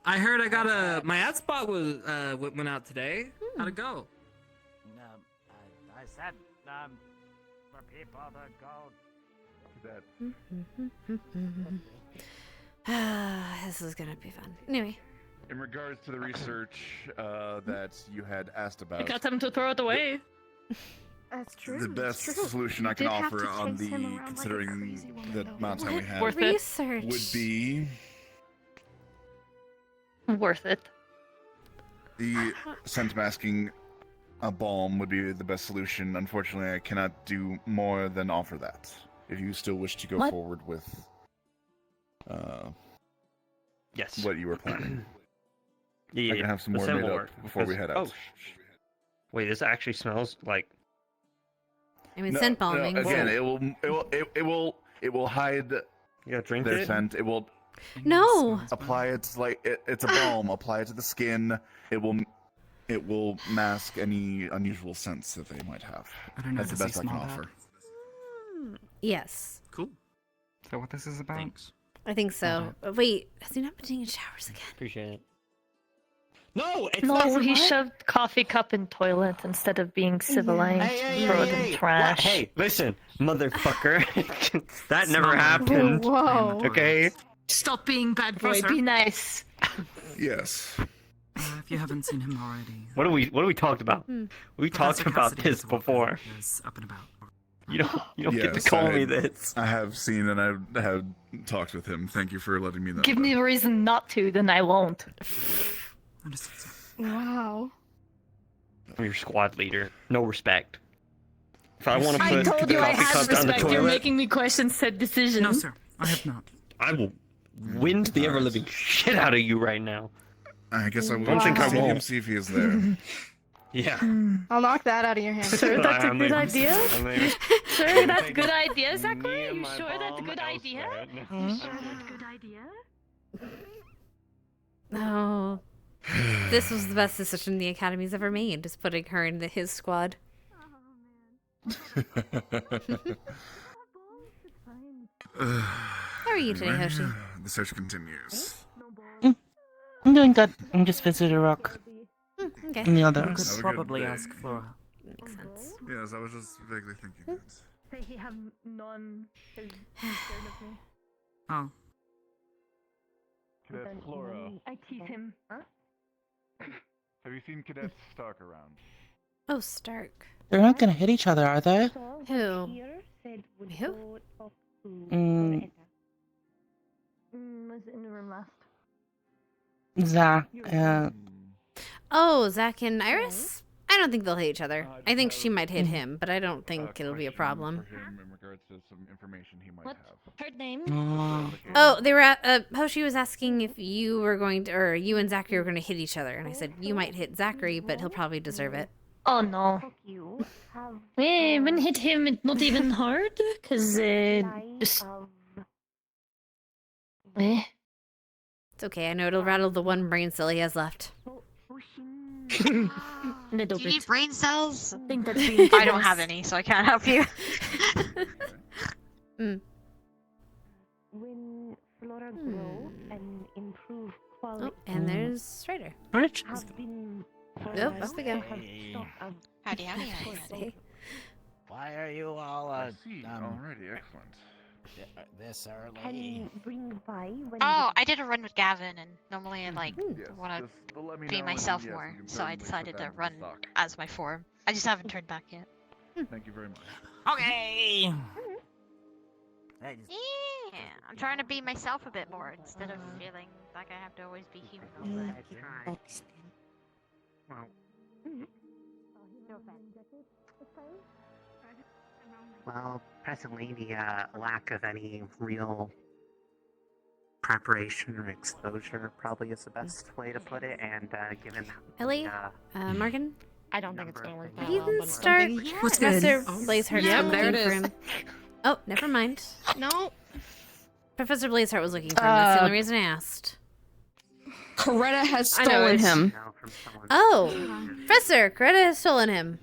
Speaker 7: I heard I got my ad spot was went out today. How'd it go?
Speaker 10: I said, for people to go.
Speaker 1: This is gonna be fun. Anyway.
Speaker 3: In regards to the research that you had asked about,
Speaker 4: I got them to throw it away.
Speaker 2: That's true.
Speaker 3: the best
Speaker 2: It's true.
Speaker 3: solution
Speaker 2: You
Speaker 3: I can
Speaker 2: did have
Speaker 3: offer
Speaker 2: to
Speaker 3: on
Speaker 2: chase him
Speaker 3: the
Speaker 2: around like a
Speaker 3: considering
Speaker 2: crazy one,
Speaker 3: the
Speaker 2: though.
Speaker 3: amount of time we have
Speaker 4: Worth it.
Speaker 1: Research.
Speaker 3: would be
Speaker 4: Worth it.
Speaker 3: the scent masking balm would be the best solution. Unfortunately, I cannot do more than offer that. If you still wish to go
Speaker 4: What?
Speaker 3: forward with
Speaker 16: Yes.
Speaker 3: what you were planning.
Speaker 16: Yeah,
Speaker 3: I can have some
Speaker 16: the
Speaker 3: more
Speaker 16: scent
Speaker 3: made
Speaker 16: will
Speaker 3: up
Speaker 16: work,
Speaker 3: before we
Speaker 16: because-
Speaker 3: head out.
Speaker 16: Oh, wait, this actually smells like...
Speaker 1: I mean, scent bombing.
Speaker 3: Again, it will hide
Speaker 16: You gotta drink
Speaker 3: their
Speaker 16: it?
Speaker 3: scent. It will
Speaker 1: No.
Speaker 3: apply it like it's a balm. Apply it to the skin. It will mask any unusual scents that they might have.
Speaker 12: I don't know,
Speaker 3: That's the
Speaker 12: does he
Speaker 3: best I can
Speaker 12: smell
Speaker 3: offer.
Speaker 1: Yes.
Speaker 8: Cool.
Speaker 12: Is that what this is about?
Speaker 8: Thanks.
Speaker 1: I think so. Wait, has he not been taking showers again?
Speaker 16: Appreciate it. No, it's
Speaker 4: No,
Speaker 16: not.
Speaker 4: he
Speaker 16: what?
Speaker 4: shoved coffee cup in toilet instead of being civilized. Throw it in trash.
Speaker 16: Hey, listen, motherfucker. That never
Speaker 4: Small.
Speaker 16: happened.
Speaker 2: Whoa.
Speaker 16: Okay?
Speaker 4: Stop being bad boy. Be nice.
Speaker 3: Yes.
Speaker 12: If you haven't seen him already.
Speaker 16: What do we talked about? We talked
Speaker 12: Professor
Speaker 16: about
Speaker 12: Cassidy
Speaker 16: this
Speaker 12: is a welcome.
Speaker 16: before.
Speaker 12: He is up and about.
Speaker 16: You don't get to
Speaker 3: Yes,
Speaker 16: call
Speaker 3: I-
Speaker 16: me this.
Speaker 3: I have seen and I have talked with him. Thank you for letting me know.
Speaker 4: Give me a reason not to, then I won't.
Speaker 2: Wow.
Speaker 16: I'm your squad leader. No respect. If I want to
Speaker 4: I
Speaker 16: put
Speaker 4: told
Speaker 16: the
Speaker 4: you I
Speaker 16: coffee
Speaker 4: had
Speaker 16: cup down the
Speaker 4: respect. You're
Speaker 16: toilet,
Speaker 4: making me question said decision.
Speaker 12: No, sir. I have not.
Speaker 16: I will wind the ever living shit out of you right now.
Speaker 3: I guess I will
Speaker 16: Don't think I
Speaker 3: see him,
Speaker 16: won't.
Speaker 3: see if he is there.
Speaker 16: Yeah.
Speaker 2: I'll knock that out of your hand.
Speaker 4: Sure, that's a
Speaker 16: I'm
Speaker 4: good
Speaker 16: leaving.
Speaker 4: idea.
Speaker 16: I'm leaving.
Speaker 4: Sure, that's a good idea,
Speaker 16: Me
Speaker 4: Zachary?
Speaker 16: and
Speaker 4: You
Speaker 16: my
Speaker 4: sure that's a
Speaker 16: bomb
Speaker 4: good idea?
Speaker 16: elsewhere.
Speaker 4: You sure that's a good idea?
Speaker 1: No. This was the best decision the Academy's ever made, is putting her in his squad. How are you today, Hoshi?
Speaker 3: The search continues.
Speaker 5: I'm doing good. I'm just visiting Rock.
Speaker 1: Okay.
Speaker 5: And the
Speaker 3: Have
Speaker 5: others.
Speaker 3: a good
Speaker 12: Probably
Speaker 3: day.
Speaker 12: ask Flora.
Speaker 1: Makes sense.
Speaker 3: Yes, I was just vaguely thinking that.
Speaker 13: Say he have none is scared of me.
Speaker 12: Oh.
Speaker 11: Cadet Flora,
Speaker 13: I tease him. Huh?
Speaker 11: have you seen Cadet Stark around?
Speaker 1: Oh, Stark.
Speaker 5: They're not gonna hit each other, are they?
Speaker 1: Who? Who?
Speaker 5: Mm,
Speaker 13: Was in the room last.
Speaker 5: Zach.
Speaker 1: Oh, Zach and Iris? I don't think they'll hit each other. I think she might hit him, but I don't think it'll be a problem.
Speaker 11: For him in regards to some information he might
Speaker 4: What's
Speaker 11: have.
Speaker 4: her name?
Speaker 1: Oh, they were at, Hoshi was asking if you were going to, or you and Zachary were going to hit each other, and I said you might hit Zachary, but he'll probably deserve it.
Speaker 4: Oh no. We wouldn't hit him, it's not even hard, cause just...
Speaker 1: It's okay, I know it'll rattle the one brain cell he has left.
Speaker 4: Little
Speaker 2: Do you need
Speaker 4: bit.
Speaker 2: brain cells?
Speaker 4: I think that's being
Speaker 2: I don't have any, so I can't help you.
Speaker 17: When flora grow and improve quality.
Speaker 1: Oh, and there's Strider.
Speaker 17: Have been
Speaker 1: Nope, off we go.
Speaker 2: Howdy.
Speaker 10: Why are you all
Speaker 11: Alrighty, excellent.
Speaker 10: this early?
Speaker 17: Can you bring by when
Speaker 2: Oh, I did a run with Gavin, and normally I
Speaker 11: Yes,
Speaker 2: want
Speaker 11: just let me
Speaker 2: to be
Speaker 11: know,
Speaker 2: myself
Speaker 11: and yes,
Speaker 2: more,
Speaker 11: you can
Speaker 2: so I
Speaker 11: certainly put
Speaker 2: decided
Speaker 11: that
Speaker 2: to
Speaker 11: in
Speaker 2: run
Speaker 11: stock.
Speaker 2: as my form. I just haven't turned back yet.
Speaker 11: Thank you very much.
Speaker 10: Okay.
Speaker 2: Yeah, I'm trying to be myself a bit more instead of feeling like I have to always be human all the time.
Speaker 18: Well, presently the lack of any real preparation or exposure probably is the best way to put it, and given
Speaker 1: Ellie, Morgan?
Speaker 9: I don't think it's gonna work that
Speaker 1: You
Speaker 9: well.
Speaker 1: can
Speaker 9: but
Speaker 1: start
Speaker 9: What's
Speaker 1: Professor
Speaker 9: good?
Speaker 1: Blazeheart
Speaker 9: Yep,
Speaker 1: was
Speaker 9: there
Speaker 1: looking
Speaker 9: it
Speaker 1: for
Speaker 9: is.
Speaker 1: him. Oh, never mind.
Speaker 9: No.
Speaker 1: Professor Blazeheart was looking for him. That's the only reason I asked.
Speaker 5: Coretta has
Speaker 9: I know
Speaker 5: stolen
Speaker 9: it.
Speaker 5: him.
Speaker 1: Oh, Professor, Coretta has stolen him.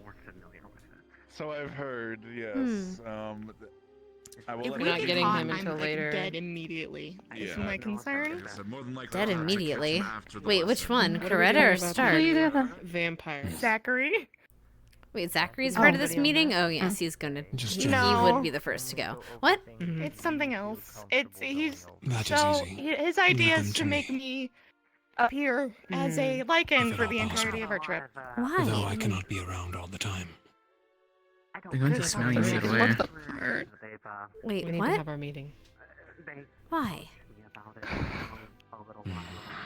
Speaker 11: So I've heard, yes. I will
Speaker 9: If
Speaker 11: let
Speaker 9: we're
Speaker 11: you
Speaker 9: not
Speaker 11: know.
Speaker 9: getting him
Speaker 5: I'm,
Speaker 9: until
Speaker 5: like,
Speaker 9: later.
Speaker 5: dead immediately.
Speaker 11: Yeah,
Speaker 5: Is my concern.
Speaker 1: Dead immediately. Wait, which one?
Speaker 9: What are we
Speaker 1: Coretta
Speaker 9: doing
Speaker 1: or
Speaker 9: about
Speaker 1: Stark?
Speaker 9: the Vampire.
Speaker 5: Zachary.
Speaker 1: Wait, Zachary's part of this
Speaker 9: Nobody on
Speaker 1: meeting?
Speaker 9: that.
Speaker 1: Oh, yes, he's gonna. He
Speaker 5: No.
Speaker 1: would be the first to go. What?
Speaker 5: It's something else. He's
Speaker 8: That is
Speaker 5: so
Speaker 8: easy.
Speaker 5: his idea
Speaker 8: them
Speaker 5: is
Speaker 8: to
Speaker 5: to
Speaker 8: me.
Speaker 5: make me appear as a lichen for the entirety of our trip.
Speaker 8: Though
Speaker 1: Why?
Speaker 8: I cannot be around all the time.
Speaker 18: They're
Speaker 7: going to smell you right away.
Speaker 1: Wait,
Speaker 9: We need
Speaker 1: what?
Speaker 9: to have our meeting.
Speaker 1: Why?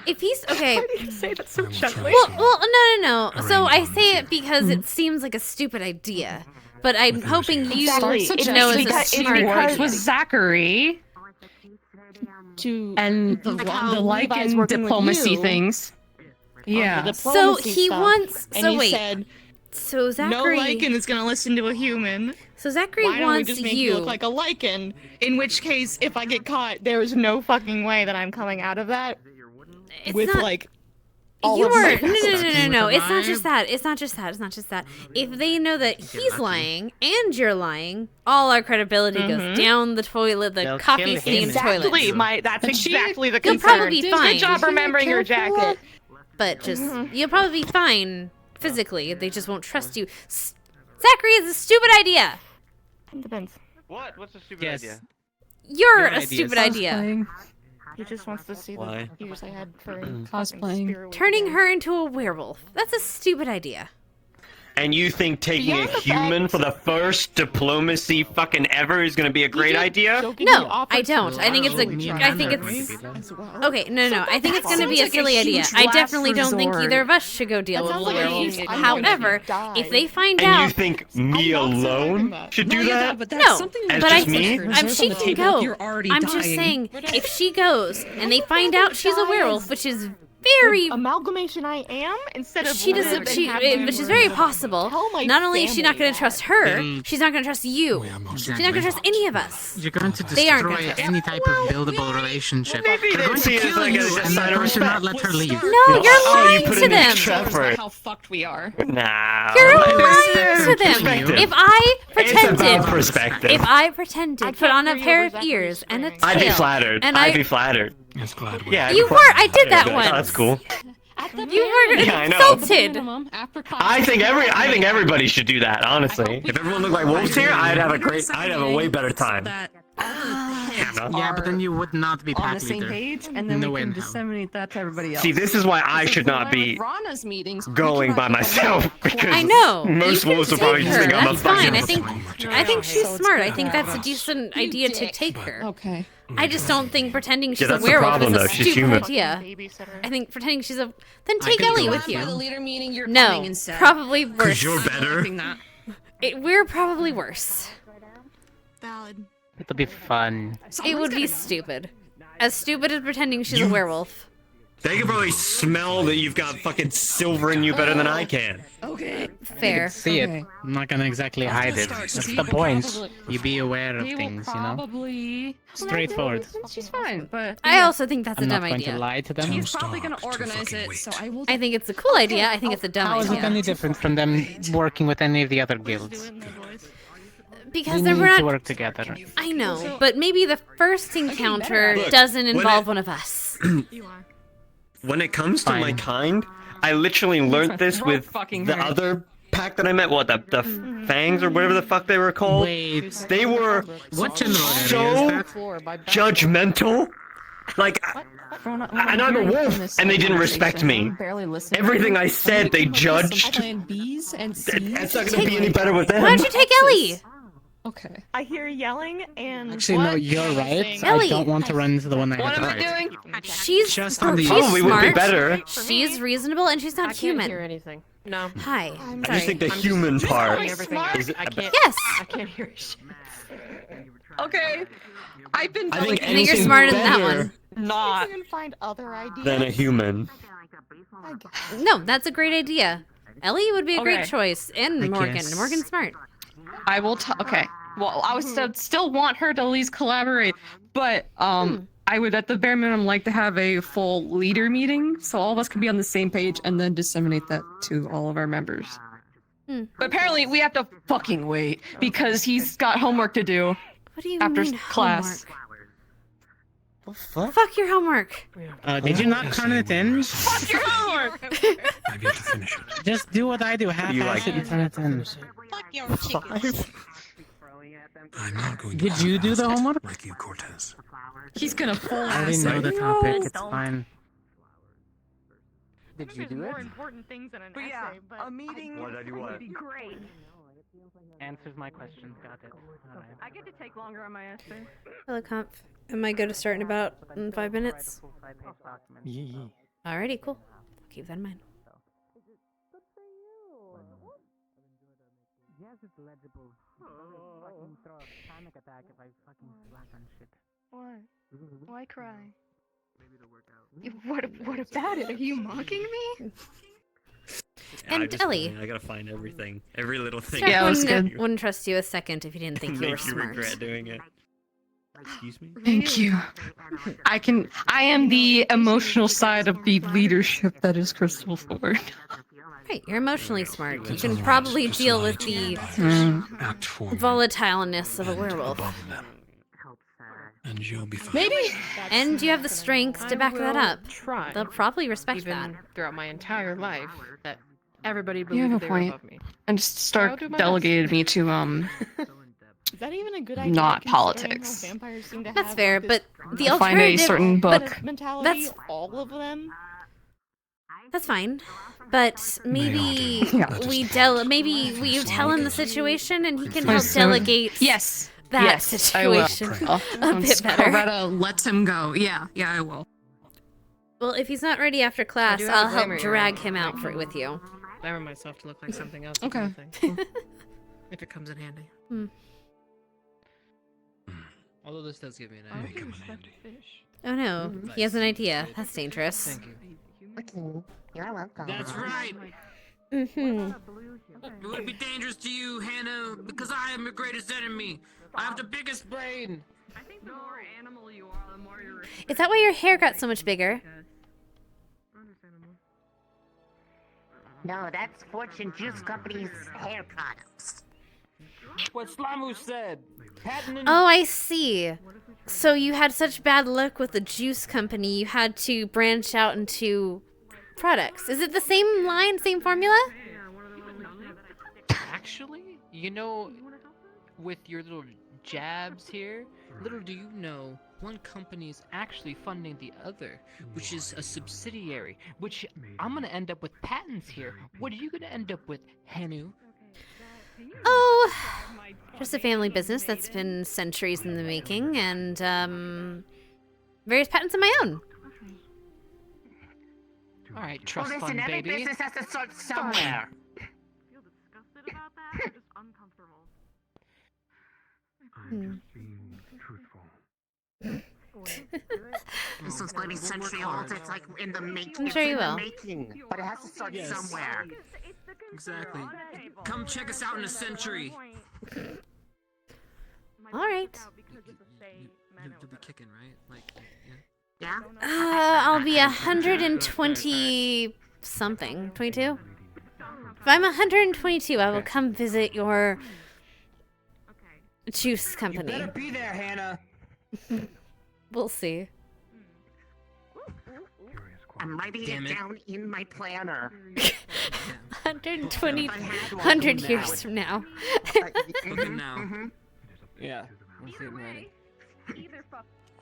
Speaker 1: If he's okay.
Speaker 5: Why do you say that so
Speaker 8: I will
Speaker 5: gently?
Speaker 8: try
Speaker 1: Well,
Speaker 8: to
Speaker 1: no. So
Speaker 8: arrange
Speaker 1: I
Speaker 8: one
Speaker 1: say
Speaker 8: with
Speaker 1: it because it seems like a stupid idea, but I'm
Speaker 8: With
Speaker 1: hoping
Speaker 8: Lucy.
Speaker 1: you
Speaker 5: Exactly.
Speaker 1: know it's a
Speaker 5: It's
Speaker 1: smart
Speaker 5: because
Speaker 1: idea.
Speaker 5: with
Speaker 9: Zachary and the
Speaker 5: Like how
Speaker 9: the
Speaker 5: Levi's
Speaker 9: lichen
Speaker 5: working with
Speaker 9: diplomacy
Speaker 5: you.
Speaker 9: things. Yeah.
Speaker 1: So he wants.
Speaker 5: And
Speaker 1: So
Speaker 5: you
Speaker 1: wait.
Speaker 5: said
Speaker 1: So
Speaker 5: no
Speaker 1: Zachary.
Speaker 5: lichen is gonna listen to a human.
Speaker 1: So Zachary
Speaker 5: Why don't we
Speaker 1: wants
Speaker 5: just make
Speaker 1: you.
Speaker 5: you look like a lichen? In which case, if I get caught, there is no fucking way that I'm coming out of that
Speaker 1: It's
Speaker 5: with
Speaker 1: not-
Speaker 5: like all
Speaker 1: You
Speaker 5: of
Speaker 1: are
Speaker 5: my
Speaker 1: no.
Speaker 5: faculties.
Speaker 1: It's not just that. It's not just that. It's not just that. If they know that he's lying and you're lying, all our credibility goes down the toilet, the
Speaker 7: They'll
Speaker 1: coffee
Speaker 7: kill him.
Speaker 1: stained
Speaker 5: Exactly,
Speaker 1: toilet.
Speaker 5: that's
Speaker 9: But she-
Speaker 5: exactly the
Speaker 1: You'll
Speaker 5: concern.
Speaker 1: probably be fine.
Speaker 5: Good job remembering your jacket.
Speaker 1: But just you'll probably be fine physically. They just won't trust you. Zachary is a stupid idea.
Speaker 5: Depends.
Speaker 16: What? What's a stupid
Speaker 7: Yes.
Speaker 16: idea?
Speaker 1: You're
Speaker 7: Your
Speaker 1: a
Speaker 7: ideas.
Speaker 1: stupid idea.
Speaker 5: He just wants to see
Speaker 8: Why?
Speaker 5: the years I had for
Speaker 9: Cosplaying.
Speaker 1: Turning her into a werewolf. That's a stupid idea.
Speaker 16: And you think taking
Speaker 5: Beyond
Speaker 16: a
Speaker 5: the
Speaker 16: human
Speaker 5: fact-
Speaker 16: for the first diplomacy fucking ever is gonna be a great
Speaker 5: did
Speaker 16: idea?
Speaker 5: jokingly
Speaker 1: No,
Speaker 5: offer
Speaker 1: I
Speaker 5: to
Speaker 1: don't. I think it's a.
Speaker 5: me
Speaker 1: I think
Speaker 5: and
Speaker 1: it's.
Speaker 5: Henry as well.
Speaker 1: Okay, no. I think it's going to be
Speaker 9: sounds
Speaker 1: a
Speaker 9: like a
Speaker 1: silly idea.
Speaker 9: huge
Speaker 1: I
Speaker 9: last
Speaker 1: definitely don't think
Speaker 9: resort.
Speaker 1: either of us should go deal
Speaker 5: That
Speaker 1: with
Speaker 5: sounds like a
Speaker 1: werewolves.
Speaker 5: huge-
Speaker 1: However,
Speaker 5: die.
Speaker 1: if they find
Speaker 16: And you
Speaker 1: out,
Speaker 16: think me
Speaker 5: I'm not supporting
Speaker 16: alone
Speaker 5: that.
Speaker 16: should
Speaker 9: No,
Speaker 16: do
Speaker 9: yeah,
Speaker 16: that?
Speaker 9: but that's
Speaker 1: no,
Speaker 9: something
Speaker 16: As
Speaker 1: but
Speaker 16: just
Speaker 1: I
Speaker 16: me?
Speaker 1: think she can go.
Speaker 9: You're already
Speaker 1: I'm
Speaker 9: dying.
Speaker 1: just saying, if she goes and they find out she's a werewolf, which is very,
Speaker 5: Amalgamation I am instead of
Speaker 1: she
Speaker 5: live
Speaker 1: doesn't,
Speaker 5: and have my
Speaker 1: which is
Speaker 5: word.
Speaker 1: very possible.
Speaker 5: Tell my
Speaker 1: Not only is she not
Speaker 5: family
Speaker 1: going to
Speaker 5: that.
Speaker 1: trust her,
Speaker 7: Then-
Speaker 1: she's not going to trust you.
Speaker 8: Oh, yeah, most
Speaker 1: She's not going to trust any of us.
Speaker 7: You're going to
Speaker 1: They aren't
Speaker 7: destroy
Speaker 1: gonna-
Speaker 7: any type of buildable relationship.
Speaker 16: maybe
Speaker 7: They're
Speaker 16: they
Speaker 7: going
Speaker 16: see
Speaker 7: to
Speaker 16: it as
Speaker 7: kill
Speaker 16: like
Speaker 7: you
Speaker 16: a
Speaker 7: and
Speaker 16: sign
Speaker 7: they're
Speaker 16: of
Speaker 7: going to not
Speaker 16: respect.
Speaker 7: let her leave.
Speaker 1: No,
Speaker 16: Oh,
Speaker 1: you're
Speaker 16: you
Speaker 1: lying
Speaker 16: put
Speaker 1: to
Speaker 16: in
Speaker 1: them.
Speaker 16: extra effort.
Speaker 5: How fucked we are.
Speaker 16: Nah.
Speaker 1: You're
Speaker 16: What?
Speaker 1: lying to them.
Speaker 16: Perspective.
Speaker 1: If I
Speaker 16: It's about
Speaker 1: pretended,
Speaker 16: perspective.
Speaker 1: if I pretended,
Speaker 5: I
Speaker 1: put on a
Speaker 5: can't
Speaker 1: pair
Speaker 5: hear
Speaker 1: of
Speaker 5: Zachary's
Speaker 1: ears and a tail,
Speaker 16: I'd be flattered.
Speaker 1: and
Speaker 16: I'd be flattered.
Speaker 8: Yes, glad we
Speaker 16: Yeah. I'd
Speaker 1: You
Speaker 16: be
Speaker 1: were. I did
Speaker 16: flattered.
Speaker 1: that
Speaker 16: I'd be like,
Speaker 1: once.
Speaker 16: Oh, that's cool.
Speaker 1: You were
Speaker 16: Yeah, I know.
Speaker 1: insulted.
Speaker 16: I think everybody should do that. Honestly, if everyone looked like wolves here, I'd have a way better time.
Speaker 7: Yeah, but then you would not be
Speaker 19: on
Speaker 7: Pat
Speaker 19: the same
Speaker 7: either.
Speaker 19: page, and then
Speaker 7: No
Speaker 19: we
Speaker 7: way
Speaker 19: can
Speaker 7: in hell.
Speaker 19: disseminate that to everybody else.
Speaker 16: See, this is why I should not be
Speaker 19: Rana's meetings.
Speaker 16: going by myself because
Speaker 1: I know.
Speaker 16: most
Speaker 1: You can
Speaker 16: wolves will probably
Speaker 1: take
Speaker 16: just think
Speaker 1: her.
Speaker 16: I'm a
Speaker 1: That's fine.
Speaker 16: fucking.
Speaker 1: I think she's
Speaker 19: So it's
Speaker 1: smart.
Speaker 19: good
Speaker 1: I think
Speaker 19: to have
Speaker 1: that's a
Speaker 19: us.
Speaker 1: decent idea to take her.
Speaker 19: Okay.
Speaker 1: I just don't think pretending she's
Speaker 16: that's
Speaker 1: a
Speaker 16: the
Speaker 1: werewolf
Speaker 16: problem,
Speaker 1: is a
Speaker 16: though. She's
Speaker 1: stupid
Speaker 16: human.
Speaker 1: idea. I think pretending she's a then take
Speaker 7: could
Speaker 1: Ellie
Speaker 7: go
Speaker 1: with
Speaker 7: with
Speaker 19: By the
Speaker 1: you.
Speaker 19: leader meeting, you're
Speaker 1: No,
Speaker 19: coming instead.
Speaker 1: probably worse.
Speaker 16: Because you're better.
Speaker 1: We're probably worse.
Speaker 4: Valid.
Speaker 7: It'll be fun.
Speaker 1: It would be stupid. As stupid as pretending she's a werewolf.
Speaker 16: They can probably smell that you've got fucking silver in you better than I can.
Speaker 4: Okay.
Speaker 1: Fair.
Speaker 20: See it. I'm not gonna exactly hide it. That's the point. You be aware of things, you know?
Speaker 9: Probably.
Speaker 20: Straightforward.
Speaker 9: She's fine, but
Speaker 1: I also think that's a
Speaker 20: I'm
Speaker 1: dumb
Speaker 20: not going
Speaker 1: idea.
Speaker 20: to lie to them.
Speaker 9: he's probably gonna organize it. So I will.
Speaker 1: I think it's a cool idea. I think it's a dumb
Speaker 20: How is it
Speaker 1: idea.
Speaker 20: any different from them working with any of the other guilds?
Speaker 1: Because
Speaker 20: we
Speaker 1: they're
Speaker 20: need
Speaker 1: not.
Speaker 20: to work together.
Speaker 1: I know, but maybe the first encounter
Speaker 16: Look,
Speaker 1: doesn't
Speaker 16: when
Speaker 1: involve
Speaker 16: it-
Speaker 1: one of us.
Speaker 16: When it comes to my
Speaker 20: Fine.
Speaker 16: kind, I literally learned this
Speaker 9: throat
Speaker 16: with
Speaker 9: fucking
Speaker 16: the
Speaker 9: hurt.
Speaker 16: other pack that I met. What, the fangs or whatever the fuck they were called?
Speaker 20: Wait,
Speaker 16: They were
Speaker 20: what general area is
Speaker 16: so
Speaker 20: that?
Speaker 16: judgmental. Like, and I'm a wolf, and they didn't respect me. Everything I said, they judged.
Speaker 9: Plan B's and C's.
Speaker 16: It's not gonna be any better with them.
Speaker 1: Why don't you take Ellie?
Speaker 9: Okay.
Speaker 5: I hear yelling and.
Speaker 20: Actually, no, you're right.
Speaker 1: Ellie.
Speaker 20: I don't want to run into the one I
Speaker 9: What
Speaker 20: had
Speaker 9: am I
Speaker 20: right.
Speaker 9: doing?
Speaker 1: She's
Speaker 20: Just on the-
Speaker 1: she's
Speaker 16: Probably would be
Speaker 1: smart.
Speaker 16: better.
Speaker 1: She's reasonable, and she's not
Speaker 19: I can't
Speaker 1: human.
Speaker 19: hear anything. No.
Speaker 1: Hi.
Speaker 16: I just think the human part
Speaker 19: Everything.
Speaker 16: is.
Speaker 19: I can't.
Speaker 1: Yes.
Speaker 19: I can't hear shit.
Speaker 9: Okay. I've been.
Speaker 16: I think
Speaker 1: I think you're
Speaker 16: anything
Speaker 1: smarter than that
Speaker 16: better
Speaker 1: one.
Speaker 9: Not.
Speaker 5: And find other ideas.
Speaker 16: than a human.
Speaker 1: No, that's a great idea. Ellie would be a great
Speaker 9: Okay.
Speaker 1: choice, and
Speaker 20: I
Speaker 1: Morgan.
Speaker 20: guess.
Speaker 1: Morgan's smart.
Speaker 9: I will. Okay. Well, I would still want her to at least collaborate, but I would at the bare minimum like to have a full leader meeting so all of us can be on the same page and then disseminate that to all of our members. But apparently we have to fucking wait because he's got homework to do
Speaker 1: What do you
Speaker 9: after
Speaker 1: mean
Speaker 9: class.
Speaker 1: homework? Fuck your homework.
Speaker 20: Did you not turn it in?
Speaker 9: Fuck your homework!
Speaker 8: I've yet to finish it.
Speaker 20: Just do what I do. Half-ass it and turn it in.
Speaker 8: I'm not going
Speaker 20: Did
Speaker 8: to
Speaker 20: you do the homework?
Speaker 8: like you, Cortez.
Speaker 9: He's gonna full
Speaker 20: I already
Speaker 9: ass
Speaker 20: know
Speaker 9: it.
Speaker 20: the topic. It's fine. Did you
Speaker 5: There's
Speaker 20: do
Speaker 5: more
Speaker 20: it?
Speaker 5: important things than an
Speaker 13: But yeah,
Speaker 5: essay, but
Speaker 13: a meeting
Speaker 16: What, I do what?
Speaker 13: would be great.
Speaker 20: Answers my questions. Got it. Alright.
Speaker 13: I get to take longer on my essay.
Speaker 1: Hello, Comp. Am I good to start in about 5 minutes?
Speaker 20: Yeah.
Speaker 1: Alrighty, cool. Keep that in mind.
Speaker 20: Yes, it's legible. Fucking throw a panic attack if I fucking slack on shit.
Speaker 13: What? Why cry? What about it? Are you mocking me?
Speaker 1: And Ellie.
Speaker 16: I gotta find everything, every little thing.
Speaker 1: Steph
Speaker 9: Yeah, it was
Speaker 1: wouldn't trust you a second if you didn't think you were
Speaker 16: Make you
Speaker 1: smart.
Speaker 16: regret doing it. Excuse me?
Speaker 9: Thank you. I am the emotional side of the leadership that is Crystal Ford.
Speaker 1: Right, you're emotionally smart. You can probably deal with the
Speaker 8: Act 4.
Speaker 1: volatileness of a werewolf.
Speaker 8: Above them. And you'll be fine.
Speaker 9: Maybe.
Speaker 1: And you have the strength to back that up.
Speaker 19: Try.
Speaker 1: They'll probably respect
Speaker 19: Even
Speaker 1: that.
Speaker 19: throughout my entire life, that everybody
Speaker 9: You have
Speaker 19: believed
Speaker 9: a
Speaker 19: they were
Speaker 9: point.
Speaker 19: above me.
Speaker 9: And just
Speaker 19: I'll
Speaker 9: Stark
Speaker 19: do my
Speaker 9: delegated me to
Speaker 5: is that even a good idea?
Speaker 9: not
Speaker 5: considering how
Speaker 9: politics.
Speaker 5: vampires seem to
Speaker 1: That's
Speaker 5: have,
Speaker 1: fair,
Speaker 5: like,
Speaker 1: but
Speaker 5: this
Speaker 1: the
Speaker 9: I'll find a
Speaker 1: alternative.
Speaker 9: certain
Speaker 1: but
Speaker 9: book.
Speaker 5: mentality.
Speaker 1: That's-
Speaker 5: All of them.
Speaker 1: That's fine. But maybe maybe you tell him the situation and he can help delegate
Speaker 9: Yes.
Speaker 1: that
Speaker 9: yes,
Speaker 1: situation
Speaker 9: I will.
Speaker 1: a bit better.
Speaker 9: Coretta lets him go. Yeah, I will.
Speaker 1: Well, if he's not ready after class,
Speaker 19: do have
Speaker 1: I'll
Speaker 19: a
Speaker 1: help
Speaker 19: glamour
Speaker 1: drag
Speaker 19: earring.
Speaker 1: him out with you.
Speaker 19: Glamour myself to look like something else.
Speaker 9: Okay.
Speaker 19: If it comes in handy.
Speaker 20: Although this does give me an
Speaker 13: I
Speaker 20: idea.
Speaker 13: don't respect fish.
Speaker 1: Oh no, he has an idea. That's dangerous.
Speaker 20: Thank you.
Speaker 18: You're welcome.
Speaker 20: That's right.
Speaker 1: Mm-hmm.
Speaker 20: It would be dangerous to you, Hannah, because I am your greatest enemy. I have the biggest brain.
Speaker 13: I think the more animal you are, the more you're.
Speaker 1: Is that why your hair got so much bigger?
Speaker 18: No, that's Fortune Juice Company's hair products.
Speaker 20: What Slamu said. Patent and
Speaker 1: Oh, I see. So you had such bad luck with the juice company, you had to branch out into products. Is it the same line, same formula?
Speaker 20: Actually, you know, with your little jabs here, little do you know, one company is actually funding the other, which is a subsidiary, which I'm gonna end up with patents here. What are you gonna end up with, Hanu?
Speaker 1: Oh, just a family business that's been centuries in the making, and various patents of my own.
Speaker 20: Alright, trust
Speaker 18: Well,
Speaker 20: fund,
Speaker 18: listen, every
Speaker 20: baby.
Speaker 18: business has to start somewhere.
Speaker 13: Feel disgusted about that? Or just uncomfortable?
Speaker 6: I'm just being truthful.
Speaker 18: This one's going to be century old. It's like in the making.
Speaker 1: I'm sure you will.
Speaker 18: Making, but it has to start somewhere.
Speaker 20: Exactly. Come check us out in a century.
Speaker 1: All right.
Speaker 20: You'll be kicking, right? Like,
Speaker 18: yeah.
Speaker 1: I'll be 120 something. 22? If I'm 122, I will come visit your juice company.
Speaker 16: You better be there, Hannah.
Speaker 1: We'll see.
Speaker 18: I'm writing it down in my planner.
Speaker 1: 120, 100 years from now.
Speaker 20: Look now.
Speaker 16: Yeah.
Speaker 20: I'm getting ready. You're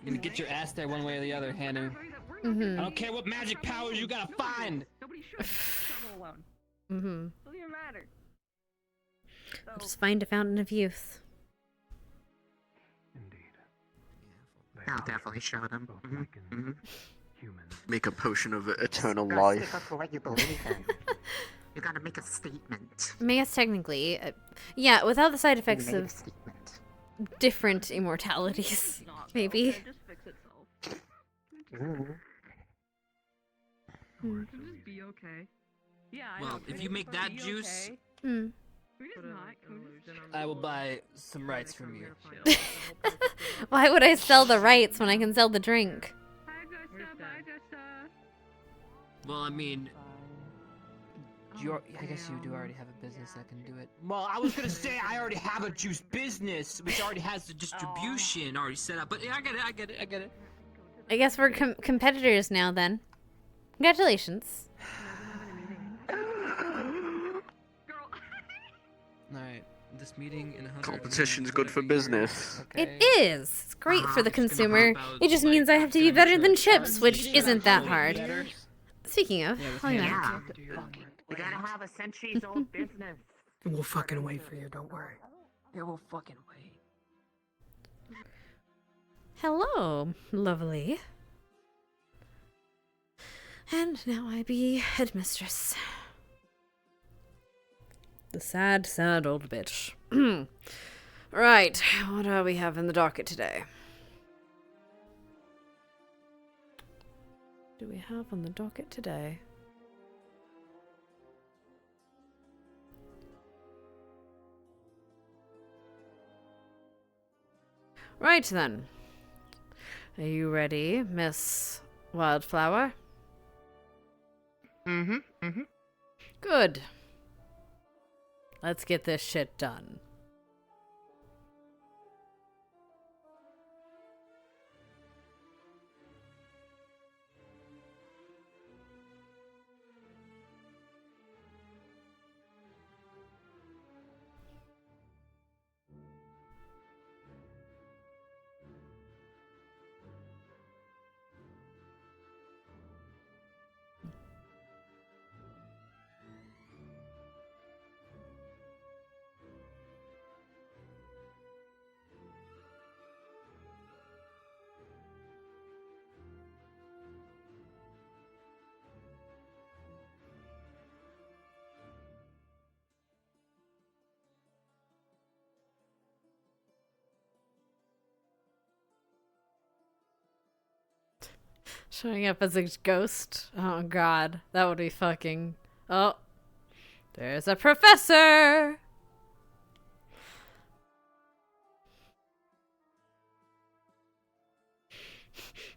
Speaker 20: gonna get your ass there one way or the other, Hannah.
Speaker 1: Mm-hmm.
Speaker 16: I don't care what magic powers you gotta find.
Speaker 1: Mm-hmm.
Speaker 13: Doesn't even matter.
Speaker 1: I'll just find a fountain of youth.
Speaker 18: I'll definitely show them.
Speaker 14: Make a potion of eternal
Speaker 18: Gotta
Speaker 14: life.
Speaker 18: stick up for what you believe in. You gotta make a statement.
Speaker 1: I mean, yes, technically. Yeah, without the side effects
Speaker 18: Made a
Speaker 1: of
Speaker 18: statement.
Speaker 1: different immortalities, maybe.
Speaker 13: Just fix itself.
Speaker 1: Mm.
Speaker 13: It'll just be okay. Yeah.
Speaker 20: Well, if you make that juice,
Speaker 1: Hmm.
Speaker 20: I will buy some rights from you.
Speaker 1: Why would I sell the rights when I can sell the drink?
Speaker 20: Well, I mean, I guess you do already have a business that can do it.
Speaker 16: Well, I was gonna say I already have a juice business,
Speaker 20: Which already has the distribution already set up. But yeah, I get it.
Speaker 1: I guess we're competitors now then. Congratulations.
Speaker 20: Alright, this meeting in 100.
Speaker 14: Competition's good for business.
Speaker 1: It is. It's great for the consumer. It just means I have to be better than Chips, which isn't that hard. Speaking of, I'll be back.
Speaker 18: We gotta have a centuries old business.
Speaker 19: We'll fucking wait for you, don't worry.
Speaker 20: Yeah, we'll fucking wait.
Speaker 1: Hello, lovely. And now I be headmistress. The sad, sad old bitch. Right, what do we have in the docket today? Do we have on the docket today? Right then. Are you ready, Miss Wildflower? Good. Let's get this shit done. Showing up as a ghost? Oh god, that would be fucking... Oh, there's a professor!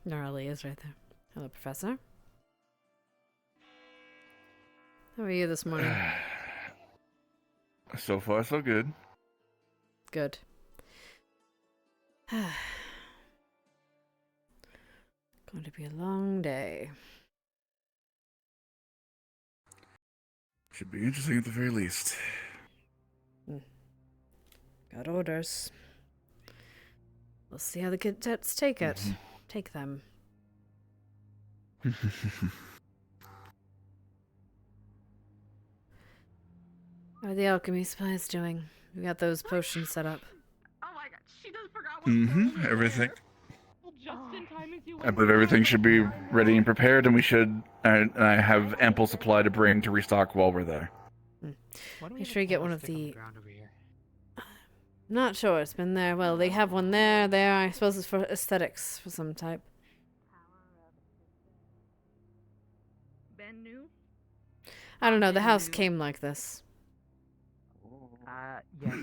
Speaker 1: Gnarly is right there. Hello, professor. How are you this morning?
Speaker 11: So far, so good.
Speaker 1: Good. Going to be a long day.
Speaker 11: Should be interesting at the very least.
Speaker 1: Got orders. We'll see how the cadets take it. Take them. How are the alchemy supplies doing? We got those potions set up.
Speaker 13: Oh my god, she just forgot what
Speaker 11: Everything.
Speaker 13: just in time as you
Speaker 11: I believe everything should be ready and prepared, and we should. And I have ample supply to bring to restock while we're there.
Speaker 1: Make sure you get one of the... Not sure. It's been there. Well, they have one there. There. I suppose it's for aesthetics for some type.
Speaker 5: Ben new?
Speaker 1: I don't know. The house came like this.
Speaker 21: Yeah.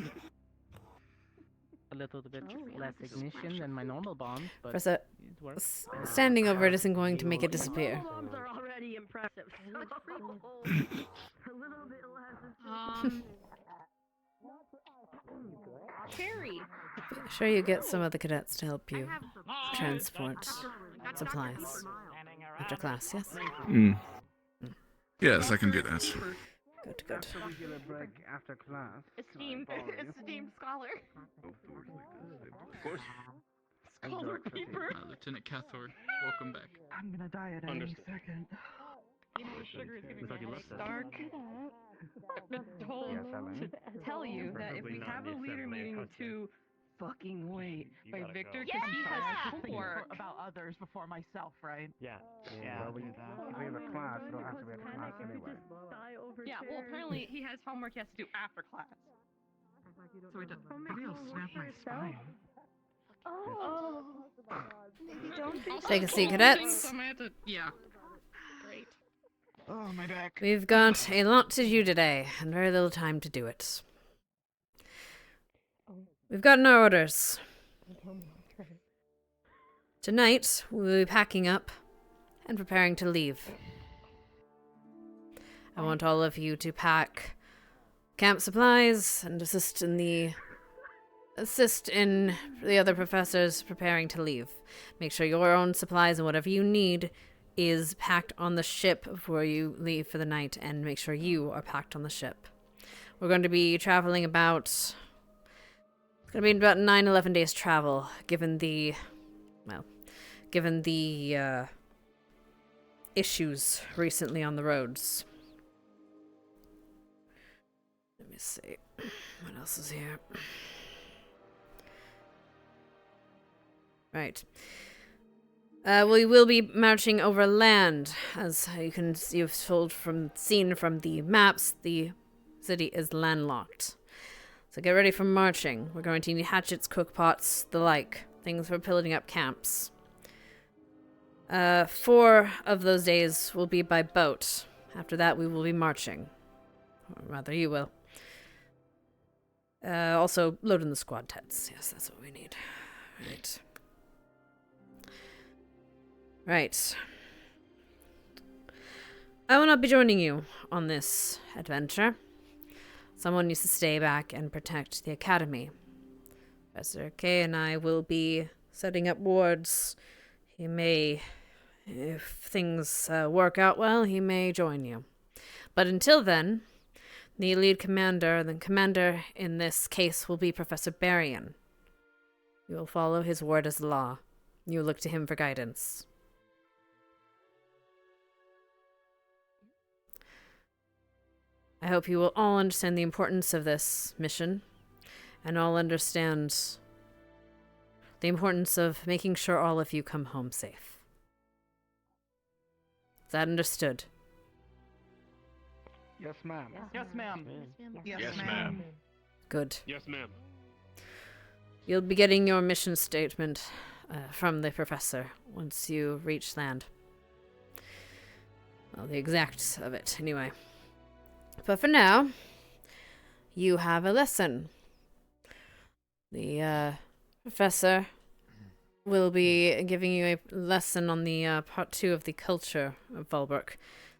Speaker 21: A little bit less ignition than my normal bombs, but
Speaker 1: Professor,
Speaker 21: it works.
Speaker 1: standing over it isn't going to make it disappear.
Speaker 17: Bombs are already impressive. A little bit less.
Speaker 5: Cherry.
Speaker 1: Sure, you get some of the cadets to help you transport supplies after class. Yes.
Speaker 11: Yes, I can do that.
Speaker 1: Good, good.
Speaker 21: After class.
Speaker 5: Esteemed scholar.
Speaker 11: Of course.
Speaker 5: Scholar paper.
Speaker 20: Lieutenant Cathor, welcome back.
Speaker 12: I'm gonna die at any second.
Speaker 5: You know, sugar is giving
Speaker 12: Thought you
Speaker 5: me
Speaker 12: left that.
Speaker 5: dark. I've been told
Speaker 12: Yes, Ellen.
Speaker 5: to tell you that if we have a leader meeting to fucking wait by Victor, because he has homework
Speaker 12: About others before myself, right?
Speaker 18: Yeah.
Speaker 21: Well, we have a class. We don't have to be at class anyway.
Speaker 5: Yeah, well, apparently he has homework he has to do after class.
Speaker 12: So he does. Maybe I'll snap my spine.
Speaker 5: Oh. Maybe don't
Speaker 1: Take a seat, cadets.
Speaker 5: Yeah. Great.
Speaker 12: Oh, my back.
Speaker 1: We've got a lot to do today, and very little time to do it. We've gotten our orders. Tonight, we'll be packing up and preparing to leave. I want all of you to pack camp supplies and assist in the other professors preparing to leave. Make sure your own supplies and whatever you need is packed on the ship before you leave for the night, and make sure you are packed on the ship. We're going to be traveling about... It's going to be about 9-11 days travel, given the issues recently on the roads. Let me see. What else is here? Right. We will be marching over land. As you've seen from the maps, the city is landlocked. So get ready for marching. We're going to need hatchets, cookpots, the like. Things for building up camps. 4 of those days will be by boat. After that, we will be marching. Or rather, you will. Also, loading the squad tents. Yes, that's what we need. Right. Right. I will not be joining you on this adventure. Someone needs to stay back and protect the academy. Professor K and I will be setting up wards. He may, if things work out well, he may join you. But until then, the lead commander, the commander in this case, will be Professor Berrien. You will follow his word as law. You will look to him for guidance. I hope you will all understand the importance of this mission, and all understand the importance of making sure all of you come home safe. Is that understood?
Speaker 12: Yes, ma'am.
Speaker 5: Yes, ma'am.
Speaker 11: Yes, ma'am.
Speaker 1: Good.
Speaker 11: Yes, ma'am.
Speaker 1: You'll be getting your mission statement from the professor once you reach land. Well, the exact of it, anyway. But for now, you have a lesson. The professor will be giving you a lesson on the part 2 of the culture of Volbrook.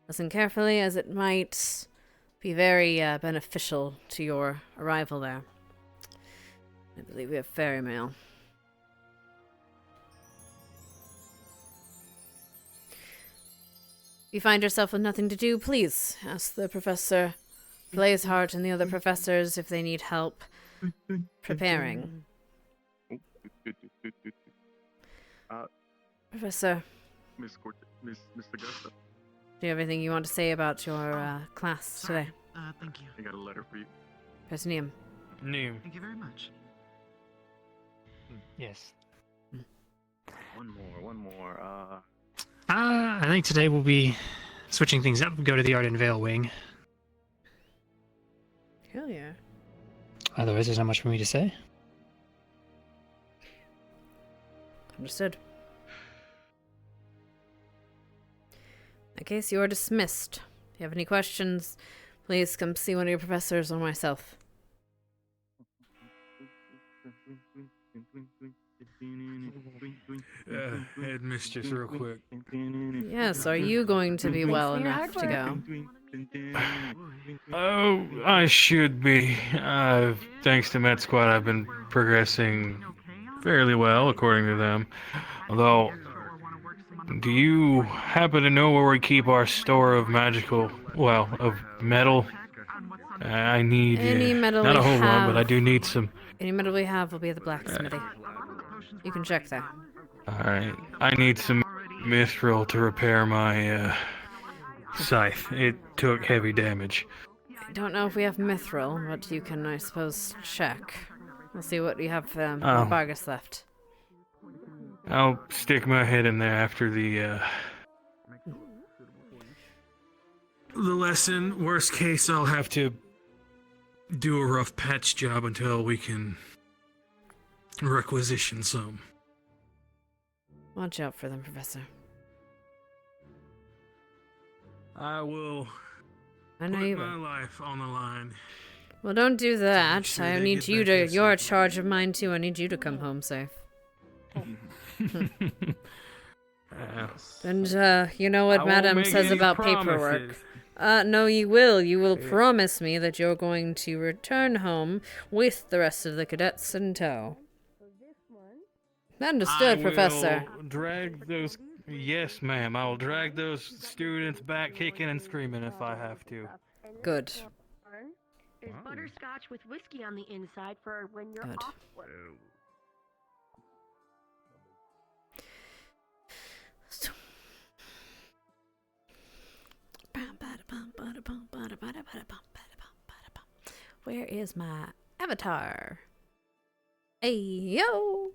Speaker 1: Listen carefully, as it might be very beneficial to your arrival there. I believe we have ferry mail. If you find yourself with nothing to do, please ask the Professor Blazeheart and the other professors if they need help preparing. Professor,
Speaker 11: Miss Augusta.
Speaker 1: do you have anything you want to say about your class today?
Speaker 15: Thank you.
Speaker 11: I got a letter for you.
Speaker 1: Professor Neum.
Speaker 8: New.
Speaker 15: Thank you very much.
Speaker 18: Yes. One more.
Speaker 8: I think today we'll be switching things up. Go to the Arden Vale wing.
Speaker 1: Hell yeah.
Speaker 8: Otherwise, there's not much for me to say.
Speaker 1: Understood. In that case, you are dismissed. If you have any questions, please come see one of your professors or myself.
Speaker 6: Headmistress, real quick.
Speaker 1: Yes, are you going to be well enough to go?
Speaker 6: Oh, I should be. Thanks to Med Squad, I've been progressing fairly well, according to them. Although, do you happen to know where we keep our store of of metal? I need
Speaker 1: Any metal
Speaker 6: not
Speaker 1: we
Speaker 6: a whole lot,
Speaker 1: have-
Speaker 6: but I do need some.
Speaker 1: Any metal we have will be at the blacksmithy. You can check there.
Speaker 6: Alright, I need some mithril to repair my scythe. It took heavy damage.
Speaker 1: I don't know if we have mithril, but you can, I suppose, check. We'll see what we have Bargus left.
Speaker 6: I'll stick my head in there after the lesson. Worst case, I'll have to do a rough patch job until we can requisition some.
Speaker 1: Watch out for them, Professor.
Speaker 6: I will
Speaker 1: I know
Speaker 6: put
Speaker 1: you
Speaker 6: my
Speaker 1: will.
Speaker 6: life on the line.
Speaker 1: Well, don't do that.
Speaker 6: sure
Speaker 1: I
Speaker 6: they
Speaker 1: need
Speaker 6: get
Speaker 1: you
Speaker 6: back
Speaker 1: to.
Speaker 6: in
Speaker 1: You're in charge of mine too. I need you to come home safe. And you know what
Speaker 6: I won't
Speaker 1: Madam
Speaker 6: make
Speaker 1: says
Speaker 6: any
Speaker 1: about
Speaker 6: promises.
Speaker 1: paperwork. No, you will. You will promise me that you're going to return home with the rest of the cadets in tow. Understood, Professor.
Speaker 6: I will drag those. Yes, ma'am. I will drag those students back, kicking and screaming if I have to.
Speaker 1: Good.
Speaker 17: There's butterscotch with whiskey on the inside for when you're
Speaker 1: Good.
Speaker 17: off work.
Speaker 1: Where is my avatar? Hey yo!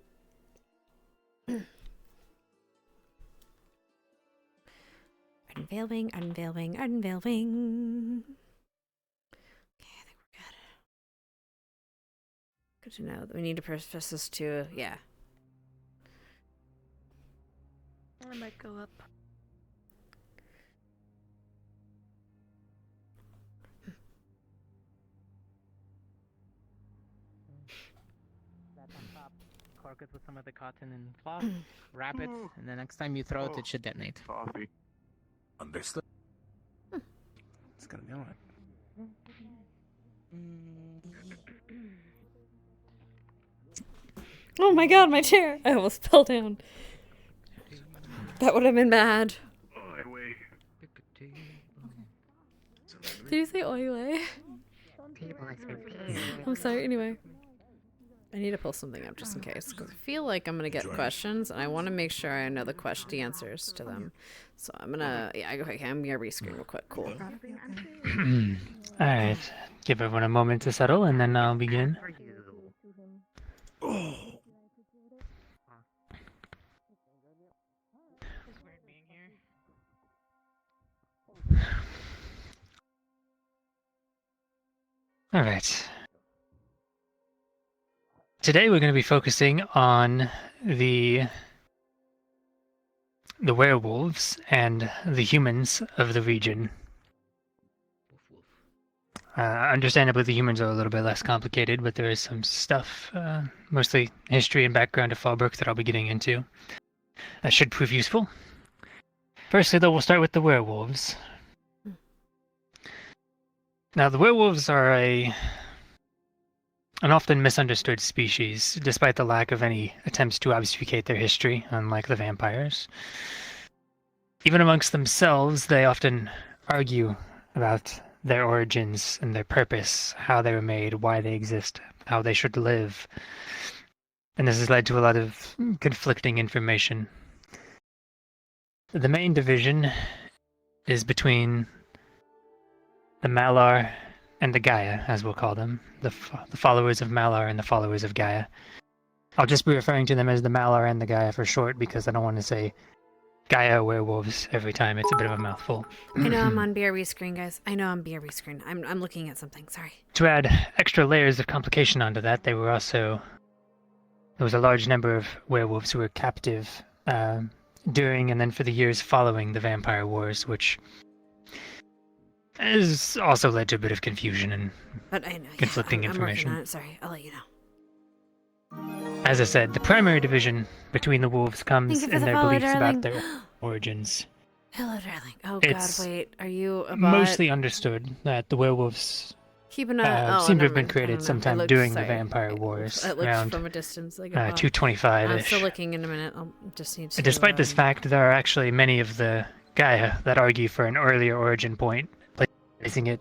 Speaker 1: Unveiling. Okay, I think we're good. Good to know that we need to profess this to, yeah.
Speaker 17: I might go up.
Speaker 20: Cork it with some of the cotton and cloth, wrap it, and the next time you throw it, it should detonate.
Speaker 11: Coffee.
Speaker 6: Understood.
Speaker 11: It's gonna be on.
Speaker 1: Oh my god, my chair! I almost fell down. That would have been bad. Did you say oily? I'm sorry, anyway. I need to pull something up just in case, because I feel like I'm going to get questions, and I want to make sure I know the answers to them. So I'm going to, yeah, okay, I'm going to rescreen real quick. Cool.
Speaker 3: Alright, give everyone a moment to settle, and then I'll begin. Alright. Today we're going to be focusing on the werewolves and the humans of the region. Understandably, the humans are a little bit less complicated, but there is some stuff, mostly history and background of Fallbrook, that I'll be getting into. That should prove useful. Firstly, though, we'll start with the werewolves. Now, the werewolves are an often misunderstood species, despite the lack of any attempts to obfuscate their history, unlike the vampires. Even amongst themselves, they often argue about their origins and their purpose, how they were made, why they exist, how they should live. And this has led to a lot of conflicting information. The main division is between the Malar and the Gaia, as we'll call them. The followers of Malar and the followers of Gaia. I'll just be referring to them as the Malar and the Gaia for short, because I don't want to say Gaia werewolves every time. It's a bit of a mouthful.
Speaker 1: I know I'm on BRB screen, guys. I know I'm BRB screen. I'm looking at something. Sorry.
Speaker 3: To add extra layers of complication onto that, they were also there was a large number of werewolves who were captive during and then for the years following the Vampire Wars, which has also led to a bit of confusion and
Speaker 1: But I know,
Speaker 3: conflicting
Speaker 1: I'm
Speaker 3: information.
Speaker 1: working on it. Sorry, I'll let you know.
Speaker 3: As I said, the primary division between the wolves comes
Speaker 1: Thank you for
Speaker 3: in
Speaker 1: the
Speaker 3: their
Speaker 1: follow,
Speaker 3: beliefs
Speaker 1: darling.
Speaker 3: about their origins.
Speaker 1: Hello, darling. Oh
Speaker 3: It's
Speaker 1: God, wait. Are you a bot?
Speaker 3: mostly understood that the werewolves
Speaker 1: Keep an eye.
Speaker 3: seem to have
Speaker 1: never
Speaker 3: been
Speaker 1: mind. I
Speaker 3: created
Speaker 1: don't know.
Speaker 3: sometime
Speaker 1: It looked-
Speaker 3: during
Speaker 1: sorry.
Speaker 3: the Vampire Wars,
Speaker 1: It looked
Speaker 3: around
Speaker 1: from a distance like a bot.
Speaker 3: 225-ish.
Speaker 1: I'm still looking in a minute. I'll just need to.
Speaker 3: Despite this fact, there are actually many of the Gaia that argue for an earlier origin point, placing it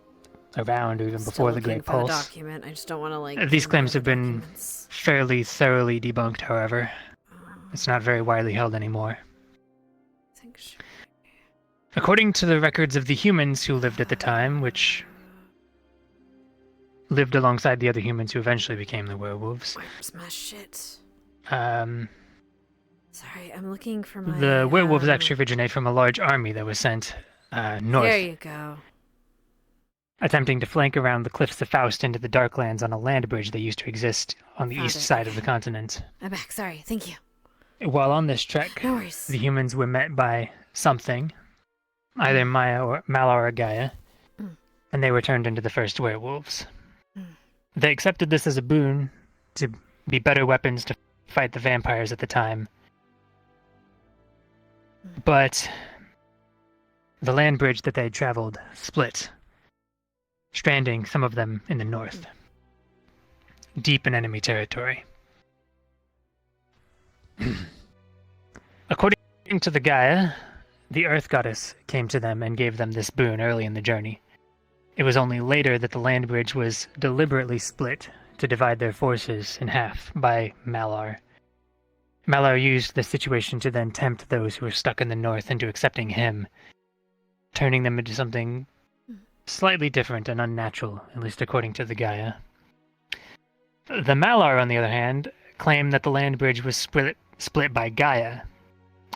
Speaker 3: around or even
Speaker 1: still
Speaker 3: before the
Speaker 1: looking
Speaker 3: Great
Speaker 1: for the
Speaker 3: Pulse.
Speaker 1: document. I just don't want to like.
Speaker 3: These claims have been fairly thoroughly debunked, however. It's not very widely held anymore. According to the records of the humans who lived at the time, which lived alongside the other humans who eventually became the werewolves,
Speaker 1: Where's my shit?
Speaker 3: um,
Speaker 1: Sorry, I'm looking for my.
Speaker 3: the werewolves actually originate from a large army that was sent north,
Speaker 1: There you go.
Speaker 3: attempting to flank around the cliffs of Faust into the Darklands on a land bridge that used to exist on the
Speaker 1: Found
Speaker 3: east
Speaker 1: it.
Speaker 3: side of the continent.
Speaker 1: I'm back. Sorry. Thank you.
Speaker 3: While on this trek,
Speaker 1: No worries.
Speaker 3: the humans were met by something, either Maya or Malar or Gaia, and they were turned into the first werewolves. They accepted this as a boon to be better weapons to fight the vampires at the time. But the land bridge that they had traveled split, stranding some of them in the north, deep in enemy territory. According to the Gaia, the Earth Goddess came to them and gave them this boon early in the journey. It was only later that the land bridge was deliberately split to divide their forces in half by Malar. Malar used the situation to then tempt those who were stuck in the north into accepting him, turning them into something slightly different and unnatural, at least according to the Gaia. The Malar, on the other hand, claim that the land bridge was split by Gaia.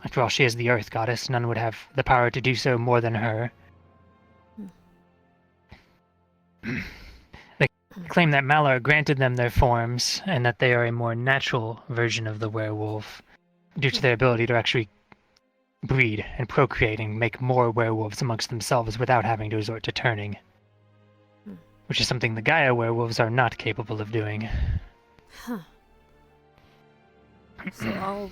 Speaker 3: After all, she is the Earth Goddess. None would have the power to do so more than her. They claim that Malar granted them their forms, and that they are a more natural version of the werewolf, due to their ability to actually breed and procreate and make more werewolves amongst themselves without having to resort to turning. Which is something the Gaia werewolves are not capable of doing.
Speaker 1: Huh. So I'll.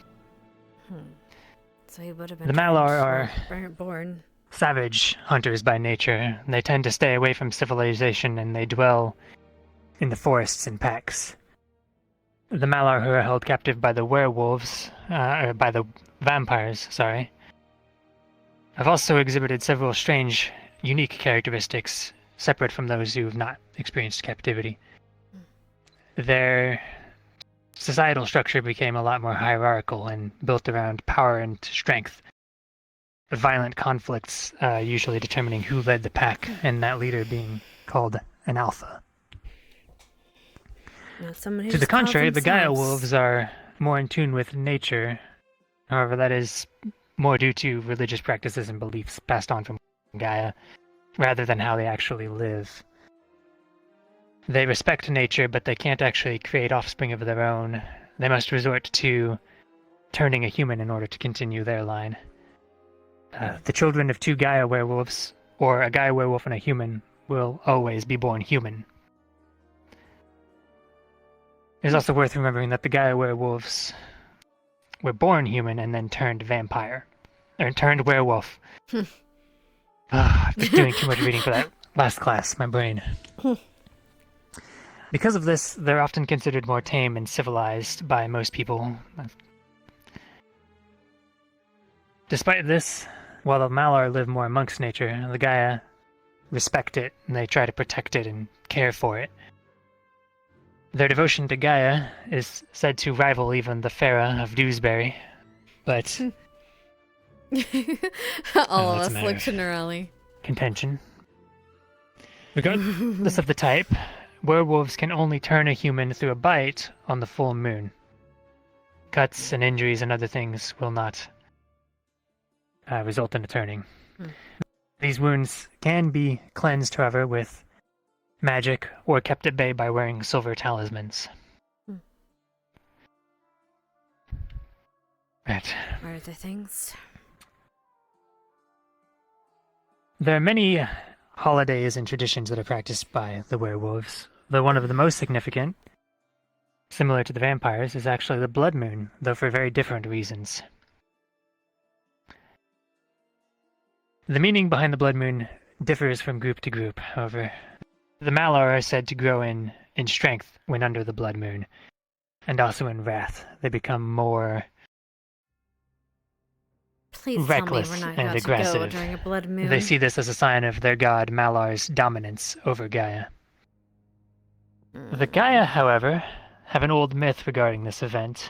Speaker 1: So he would have been.
Speaker 3: The Malar are
Speaker 1: born.
Speaker 3: savage hunters by nature. They tend to stay away from civilization and they dwell in the forests in packs. The Malar who are held captive by the werewolves, or by the vampires, sorry, have also exhibited several strange, unique characteristics separate from those who have not experienced captivity. Their societal structure became a lot more hierarchical and built around power and strength. Violent conflicts usually determining who led the pack, and that leader being called an alpha. To the contrary, the Gaia wolves are more in tune with nature. However, that is more due to religious practices and beliefs passed on from Gaia, rather than how they actually live. They respect nature, but they can't actually create offspring of their own. They must resort to turning a human in order to continue their line. The children of two Gaia werewolves, or a Gaia werewolf and a human, will always be born human. It's also worth remembering that the Gaia werewolves were born human and then turned vampire. Or turned werewolf. I've been doing too much reading for that last class, my brain. Because of this, they're often considered more tame and civilized by most people. Despite this, while the Malar live more amongst nature, the Gaia respect it, and they try to protect it and care for it. Their devotion to Gaia is said to rival even the Farah of Dewsbury, but
Speaker 1: All of
Speaker 3: that's a
Speaker 1: us
Speaker 3: matter
Speaker 1: looked
Speaker 3: of
Speaker 1: to Norelli.
Speaker 3: contention. Regardless of the type, werewolves can only turn a human through a bite on the full moon. Cuts and injuries and other things will not result in a turning. These wounds can be cleansed, however, with magic or kept at bay by wearing silver talismans. Right.
Speaker 1: Are there things?
Speaker 3: There are many holidays and traditions that are practiced by the werewolves, though one of the most significant, similar to the vampires, is actually the blood moon, though for very different reasons. The meaning behind the blood moon differs from group to group, however. The Malar are said to grow in strength when under the blood moon, and also in wrath. They become more
Speaker 1: Please
Speaker 3: reckless
Speaker 1: tell me we're not
Speaker 3: and
Speaker 1: about
Speaker 3: aggressive.
Speaker 1: to go during a blood moon.
Speaker 3: They see this as a sign of their god Malar's dominance over Gaia. The Gaia, however, have an old myth regarding this event.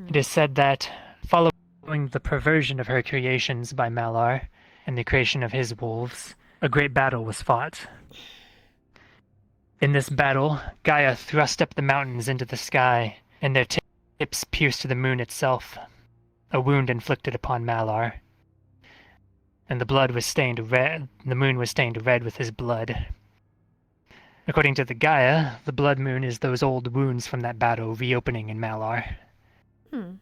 Speaker 3: It is said that, following the perversion of her creations by Malar and the creation of his wolves, a great battle was fought. In this battle, Gaia thrust up the mountains into the sky, and their tips pierced the moon itself, a wound inflicted upon Malar. And the blood was stained red. The moon was stained red with his blood. According to the Gaia, the blood moon is those old wounds from that battle reopening in Malar.
Speaker 1: It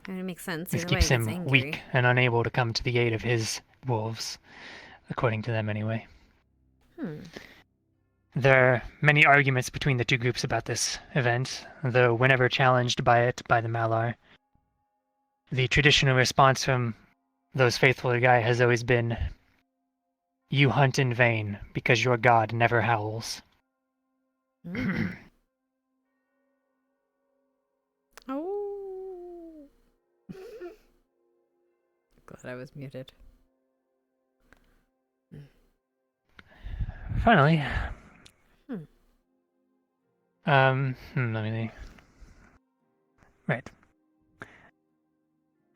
Speaker 1: makes sense.
Speaker 3: This
Speaker 1: Either
Speaker 3: keeps
Speaker 1: way, he's
Speaker 3: him
Speaker 1: angry.
Speaker 3: weak and unable to come to the aid of his wolves, according to them anyway. There are many arguments between the two groups about this event, though whenever challenged by it by the Malar, the traditional response from those faithful to Gaia has always been, "You hunt in vain, because your god never howls."
Speaker 1: Oh. Glad I was muted.
Speaker 3: Finally, let me think. Right.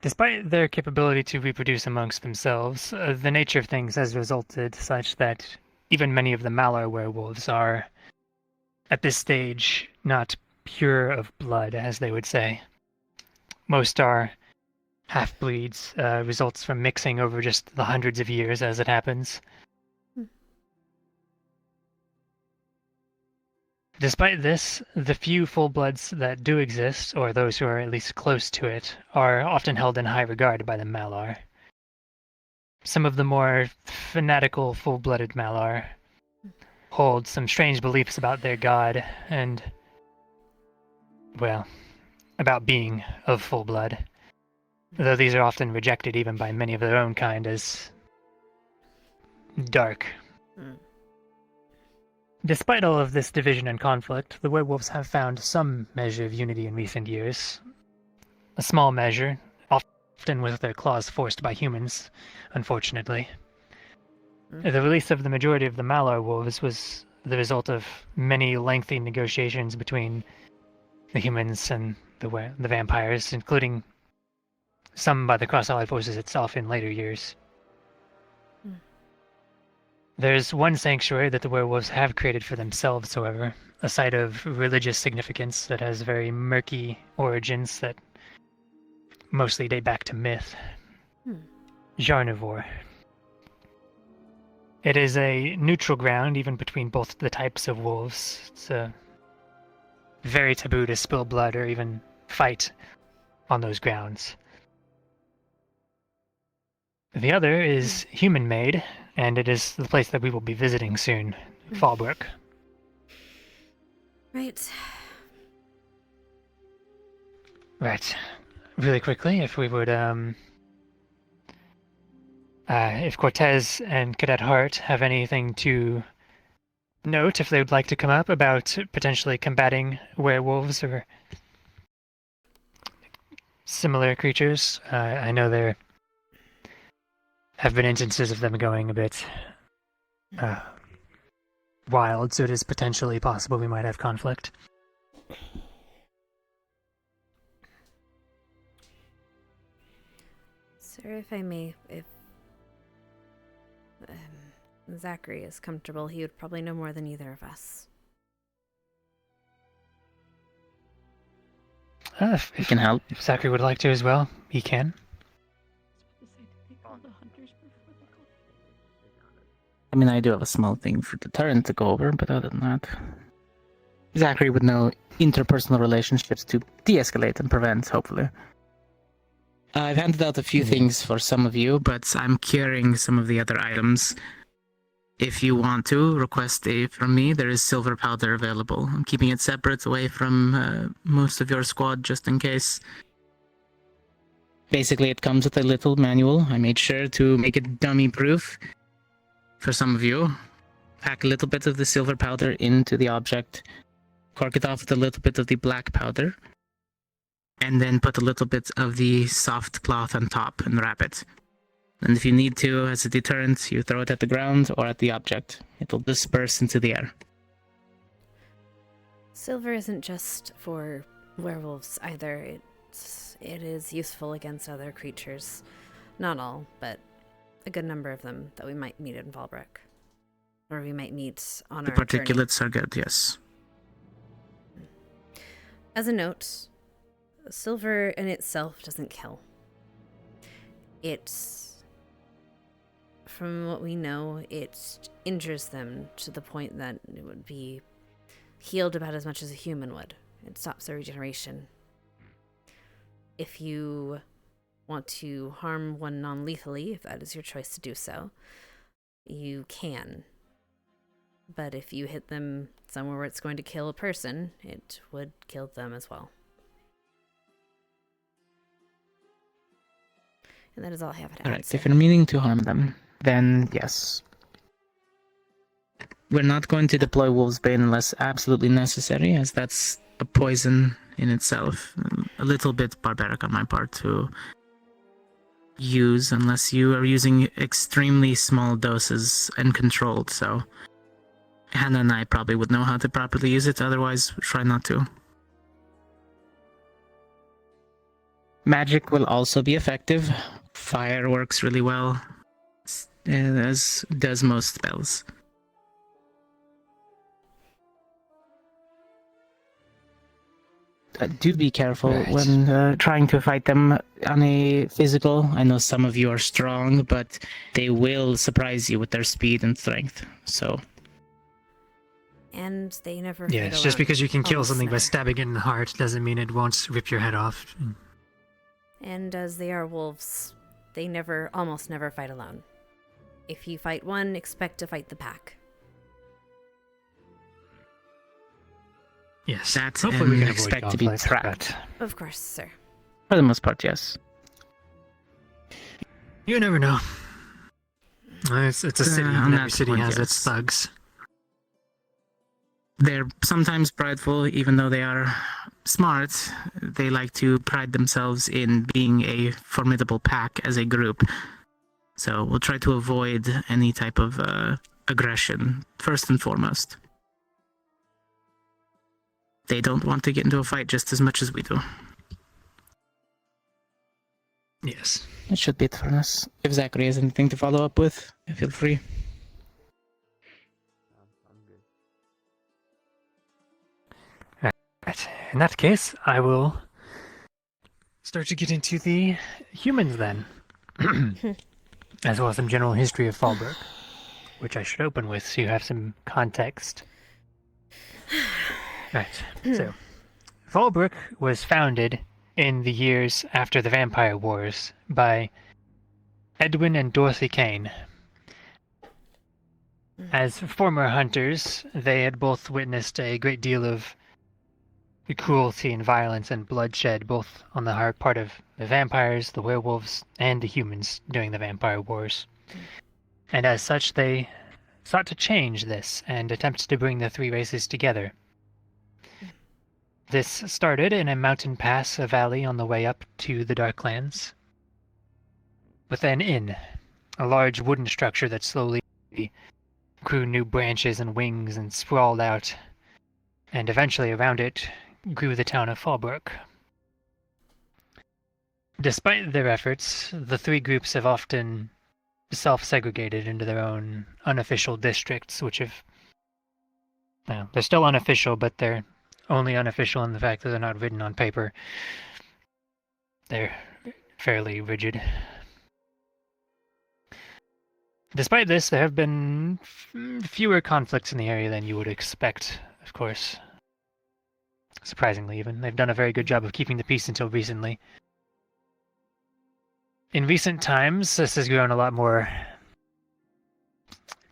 Speaker 3: Despite their capability to reproduce amongst themselves, the nature of things has resulted such that even many of the Malar werewolves are, at this stage, not pure of blood, as they would say. Most are half-breeds, results from mixing over just the hundreds of years as it happens. Despite this, the few full-bloods that do exist, or those who are at least close to it, are often held in high regard by the Malar. Some of the more fanatical full-blooded Malar hold some strange beliefs about their god and, well, about being of full blood, though these are often rejected even by many of their own kind as dark. Despite all of this division and conflict, the werewolves have found some measure of unity in recent years. A small measure, often with their claws forced by humans, unfortunately. The release of the majority of the Malar wolves was the result of many lengthy negotiations between the humans and the vampires, including some by the Cross-Allied Forces itself in later years. There's one sanctuary that the werewolves have created for themselves, however, a site of religious significance that has very murky origins that mostly date back to myth. Jarnivore. It is a neutral ground even between both the types of wolves. It's very taboo to spill blood or even fight on those grounds. The other is human-made, and it is the place that we will be visiting soon, Fallbrook.
Speaker 1: Right.
Speaker 3: Right. Really quickly, if we would, if Cortez and Cadet Hart have anything to note, if they would like to come up about potentially combating werewolves or similar creatures. I know there have been instances of them going a bit wild, so it is potentially possible we might have conflict.
Speaker 1: Sir, if I may, if Zachary is comfortable, he would probably know more than either of us.
Speaker 3: If he can help. If Zachary would like to as well, he can.
Speaker 10: I mean, I do have a small thing for the Terran to go over, but other than that...
Speaker 7: Zachary would know interpersonal relationships to de-escalate and prevent, hopefully. I've handed out a few things for some of you, but I'm carrying some of the other items. If you want to request from me, there is silver powder available. I'm keeping it separate away from most of your squad just in case. Basically, it comes with a little manual. I made sure to make it dummy-proof for some of you. Pack a little bit of the silver powder into the object. Cork it off with a little bit of the black powder. And then put a little bit of the soft cloth on top and wrap it. And if you need to, as a deterrent, you throw it at the ground or at the object. It'll disperse into the air.
Speaker 1: Silver isn't just for werewolves either. It is useful against other creatures. Not all, but a good number of them that we might meet in Fallbrook. Or we might meet on
Speaker 7: The
Speaker 1: our journey.
Speaker 7: particulates are good, yes.
Speaker 1: As a note, silver in itself doesn't kill. From what we know, it injures them to the point that it would be healed about as much as a human would. It stops their regeneration. If you want to harm one non-lethally, if that is your choice to do so, you can. But if you hit them somewhere where it's going to kill a person, it would kill them as well. And that is all I have to add.
Speaker 7: Alright, if you're meaning to harm them, then yes. We're not going to deploy Wolf's Bane unless absolutely necessary, as that's a poison in itself. A little bit barbaric on my part to use, unless you are using extremely small doses and controlled, so Hannah and I probably would know how to properly use it, otherwise try not to. Magic will also be effective. Fire works really well, as does most spells. Do be careful when trying to fight them on a physical. I know some of you are strong, but they will surprise you with their speed and strength, so...
Speaker 1: And they never
Speaker 3: Yes,
Speaker 1: fight
Speaker 3: just
Speaker 1: alone.
Speaker 3: because you can kill
Speaker 1: Almost
Speaker 3: something by
Speaker 1: never.
Speaker 3: stabbing it in the heart doesn't mean it won't rip your head off.
Speaker 1: And as they are wolves, they almost never fight alone. If you fight one, expect to fight the pack.
Speaker 3: Yes,
Speaker 7: that
Speaker 3: hopefully
Speaker 7: and
Speaker 3: we can avoid
Speaker 7: expect to be
Speaker 3: conflict,
Speaker 7: trapped.
Speaker 1: Of course, sir.
Speaker 7: For the most part, yes.
Speaker 3: You never know. It's a city,
Speaker 7: on
Speaker 3: and
Speaker 7: that
Speaker 3: every city
Speaker 7: point,
Speaker 3: has its
Speaker 7: yes.
Speaker 3: thugs.
Speaker 7: They're sometimes prideful, even though they are smart. They like to pride themselves in being a formidable pack as a group. So we'll try to avoid any type of aggression, first and foremost. They don't want to get into a fight just as much as we do.
Speaker 3: Yes.
Speaker 7: That should be it for us. If Zachary has anything to follow up with, feel free.
Speaker 3: Right. In that case, I will start to get into the humans then. As well as some general history of Fallbrook, which I should open with so you have some context. Right, so Fallbrook was founded in the years after the Vampire Wars by Edwin and Dorothy Kane. As former hunters, they had both witnessed a great deal of cruelty and violence and bloodshed, both on the part of the vampires, the werewolves, and the humans during the Vampire Wars. And as such, they sought to change this and attempt to bring the three races together. This started in a mountain pass, a valley on the way up to the Darklands, with an inn, a large wooden structure that slowly grew new branches and wings and sprawled out, and eventually around it grew the town of Fallbrook. Despite their efforts, the three groups have often self-segregated into their own unofficial districts, which have... Well, they're still unofficial, but they're only unofficial in the fact that they're not written on paper. They're fairly rigid. Despite this, there have been fewer conflicts in the area than you would expect, of course. Surprisingly, even. They've done a very good job of keeping the peace until recently. In recent times, this has grown a lot more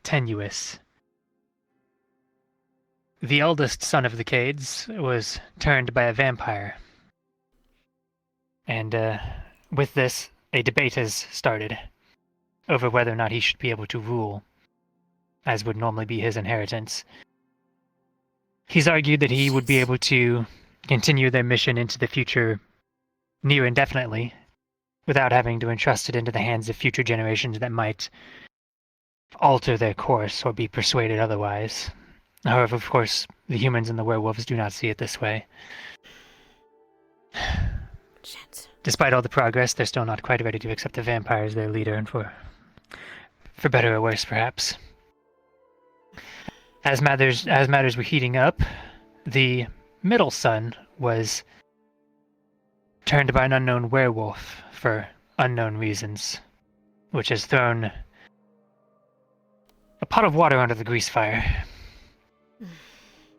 Speaker 3: tenuous. The eldest son of the Cades was turned by a vampire. And with this, a debate has started over whether or not he should be able to rule, as would normally be his inheritance. He's argued that he would be able to continue their mission into the future near indefinitely, without having to entrust it into the hands of future generations that might alter their course or be persuaded otherwise. However, of course, the humans and the werewolves do not see it this way. Despite all the progress, they're still not quite ready to accept the vampire as their leader, and for better or worse, perhaps. As matters were heating up, the middle son was turned by an unknown werewolf for unknown reasons, which has thrown a pot of water under the grease fire.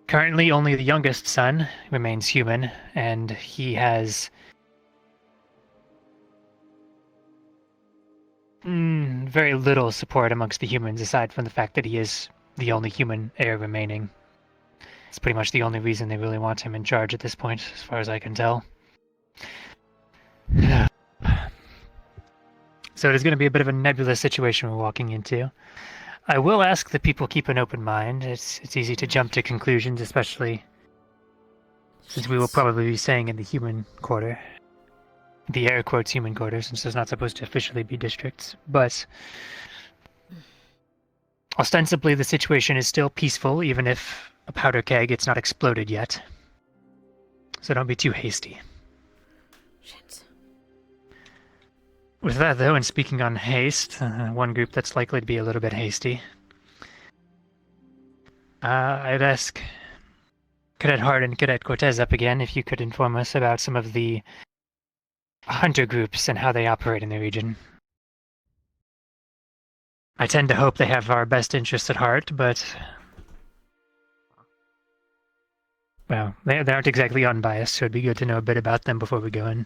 Speaker 3: Currently, only the youngest son remains human, and he has very little support amongst the humans, aside from the fact that he is the only human heir remaining. It's pretty much the only reason they really want him in charge at this point, as far as I can tell. So it is going to be a bit of a nebulous situation we're walking into. I will ask that people keep an open mind. It's easy to jump to conclusions, especially since we will probably be staying in the human quarter. The air quotes human quarter, since there's not supposed to officially be districts. But ostensibly the situation is still peaceful, even if a powder keg it's not exploded yet. So don't be too hasty. With that, though, and speaking on haste, one group that's likely to be a little bit hasty, I'd ask Cadet Hart and Cadet Cortez up again if you could inform us about some of the hunter groups and how they operate in the region. I tend to hope they have our best interests at heart, but well, they aren't exactly unbiased, so it'd be good to know a bit about them before we go in.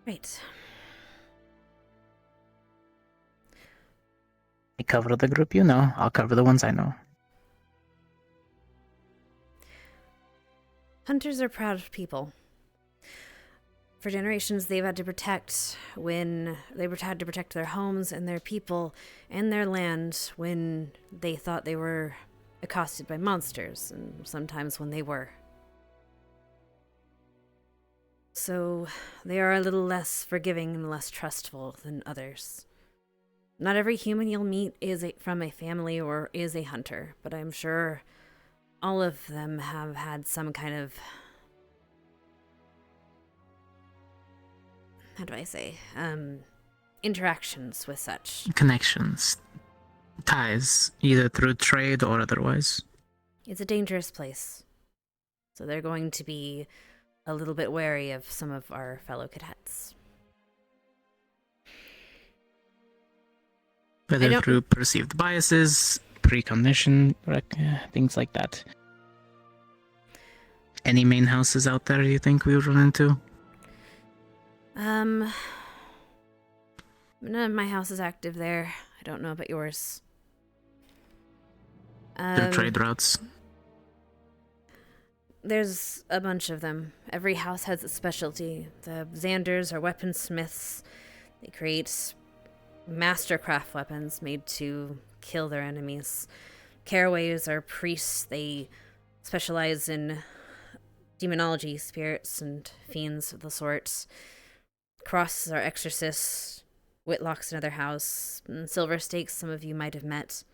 Speaker 1: Right.
Speaker 7: I cover the group you know. I'll cover the ones I know.
Speaker 1: Hunters are proud people. For generations, they've had to protect their homes and their people and their land when they thought they were accosted by monsters, and sometimes when they were. So they are a little less forgiving and less trustful than others. Not every human you'll meet is from a family or is a hunter, but I'm sure all of them have had some kind of, how do I say, interactions with such.
Speaker 7: Connections. Ties, either through trade or otherwise.
Speaker 1: It's a dangerous place, so they're going to be a little bit wary of some of our fellow cadets.
Speaker 7: Whether through perceived biases, precondition, things like that. Any main houses out there you think we would run into?
Speaker 1: None of my house is active there. I don't know about yours.
Speaker 7: Through trade routes?
Speaker 1: There's a bunch of them. Every house has its specialty. The Xanders are weaponsmiths. They create mastercraft weapons made to kill their enemies. Caraways are priests. They specialize in demonology, spirits, and fiends of the sorts. Crosses are exorcists. Whitlock's another house. And Silver Stakes, some of you might have met.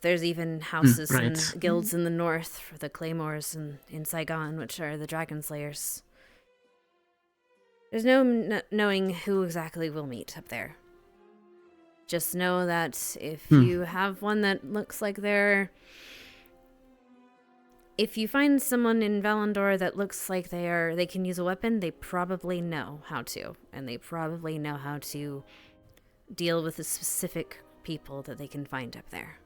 Speaker 1: There's even houses and guilds in the north for the Claymores and in Saigon, which are the Dragon Slayers. There's no knowing who exactly we'll meet up there. Just know that if you have one that looks like they're if you find someone in Valandor that looks like they can use a weapon, they probably know how to, and they probably know how to deal with the specific people that they can find up there.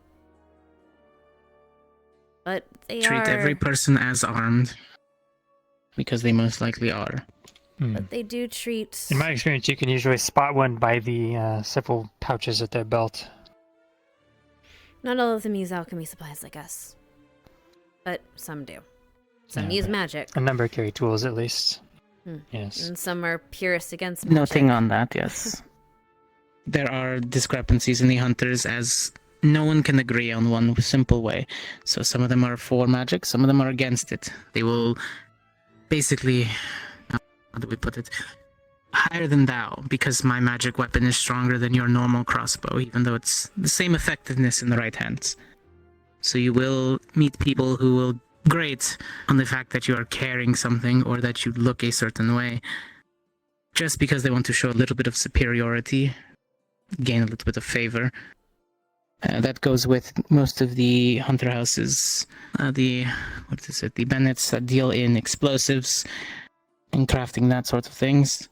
Speaker 1: But they
Speaker 7: Treat every person as armed, because they most likely are.
Speaker 1: But they do treat...
Speaker 3: In my experience, you can usually spot one by the several pouches at their belt.
Speaker 1: Not all of them use alchemy supplies like us. But some do. Some use magic.
Speaker 3: A number carry tools, at least. Yes.
Speaker 1: And some are purists against magic.
Speaker 7: Noting on that, yes. There are discrepancies in the hunters, as no one can agree on one simple way. So some of them are for magic, some of them are against it. They will basically, how do we put it? Higher than thou, because my magic weapon is stronger than your normal crossbow, even though it's the same effectiveness in the right hands. So you will meet people who will grate on the fact that you are carrying something or that you look a certain way, just because they want to show a little bit of superiority, gain a little bit of favor. That goes with most of the hunter houses, the Bennetts that deal in explosives and crafting, that sort of things.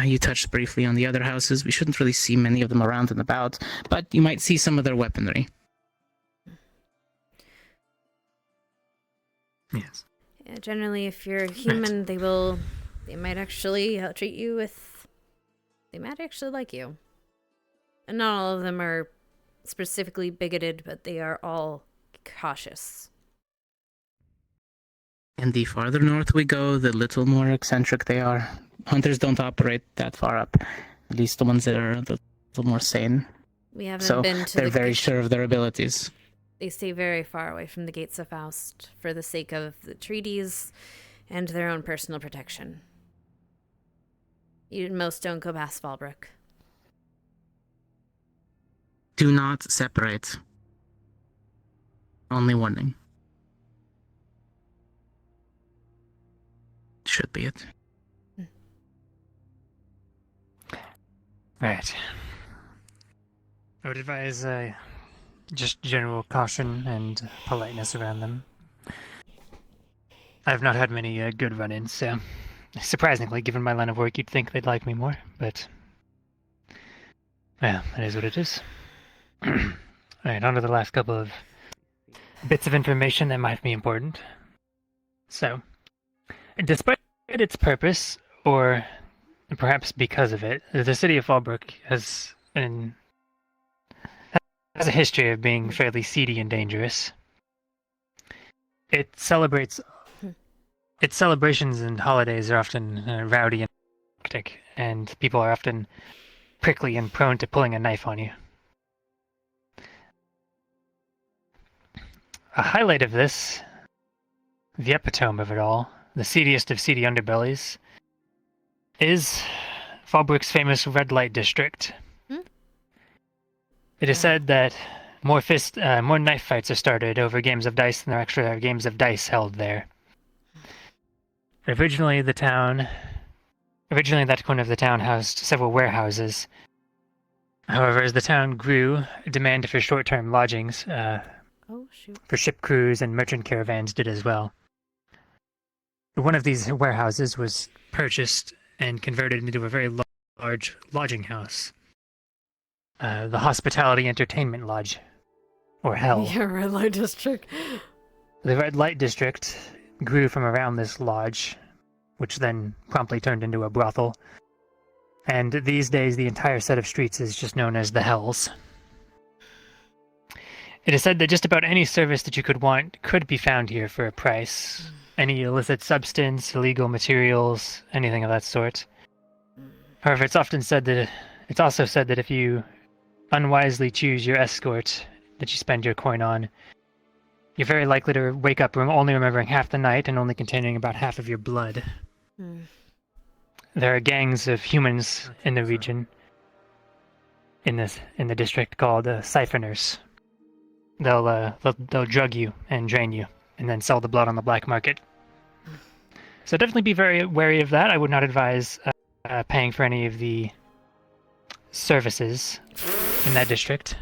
Speaker 7: You touched briefly on the other houses. We shouldn't really see many of them around and about, but you might see some of their weaponry. Yes.
Speaker 1: Yeah, generally, if you're human, they might actually treat you with... They might actually like you. And not all of them are specifically bigoted, but they are all cautious.
Speaker 7: And the farther north we go, the little more eccentric they are. Hunters don't operate that far up. At least the ones that are a little more sane.
Speaker 1: We haven't been to
Speaker 7: they're very sure of their abilities.
Speaker 1: They stay very far away from the gates of Faust for the sake of the treaties and their own personal protection. Most don't go past Fallbrook.
Speaker 7: Do not separate. Only warning. Should be it.
Speaker 3: Right. I would advise just general caution and politeness around them. I've not had many good run-ins, so surprisingly, given my line of work, you'd think they'd like me more, but well, that is what it is. Alright, on to the last couple of bits of information that might be important. So, despite its purpose, or perhaps because of it, the city of Fallbrook has a history of being fairly seedy and dangerous. Its celebrations and holidays are often rowdy and hectic, and people are often prickly and prone to pulling a knife on you. A highlight of this, the epitome of it all, the seediest of seedy underbellies, is Fallbrook's famous red light district. It is said that more knife fights are started over games of dice than there actually are games of dice held there. Originally, that corner of the town housed several warehouses. However, as the town grew, demand for short-term lodgings for ship crews and merchant caravans did as well. One of these warehouses was purchased and converted into a very large lodging house. The Hospitality Entertainment Lodge, or Hell.
Speaker 1: Yeah, Red Light District.
Speaker 3: The Red Light District grew from around this lodge, which then promptly turned into a brothel. And these days, the entire set of streets is just known as the Hells. It is said that just about any service that you could want could be found here for a price. Any illicit substance, illegal materials, anything of that sort. However, it's also said that if you unwisely choose your escort that you spend your coin on, you're very likely to wake up only remembering half the night and only containing about half of your blood. There are gangs of humans in the region, in the district, called siphoners. They'll drug you and drain you, and then sell the blood on the black market. So definitely be very wary of that. I would not advise paying for any of the services in that district.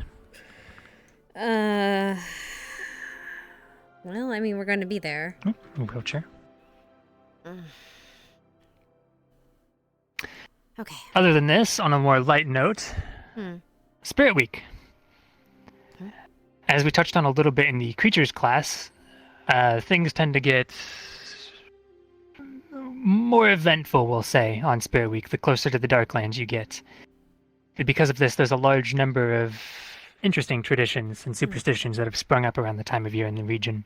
Speaker 1: Well, I mean, we're going to be there.
Speaker 3: Oh, a wheelchair.
Speaker 1: Okay.
Speaker 3: Other than this, on a more light note, Spirit Week. As we touched on a little bit in the creatures class, things tend to get more eventful, we'll say, on Spirit Week, the closer to the Darklands you get. And because of this, there's a large number of interesting traditions and superstitions that have sprung up around the time of year in the region.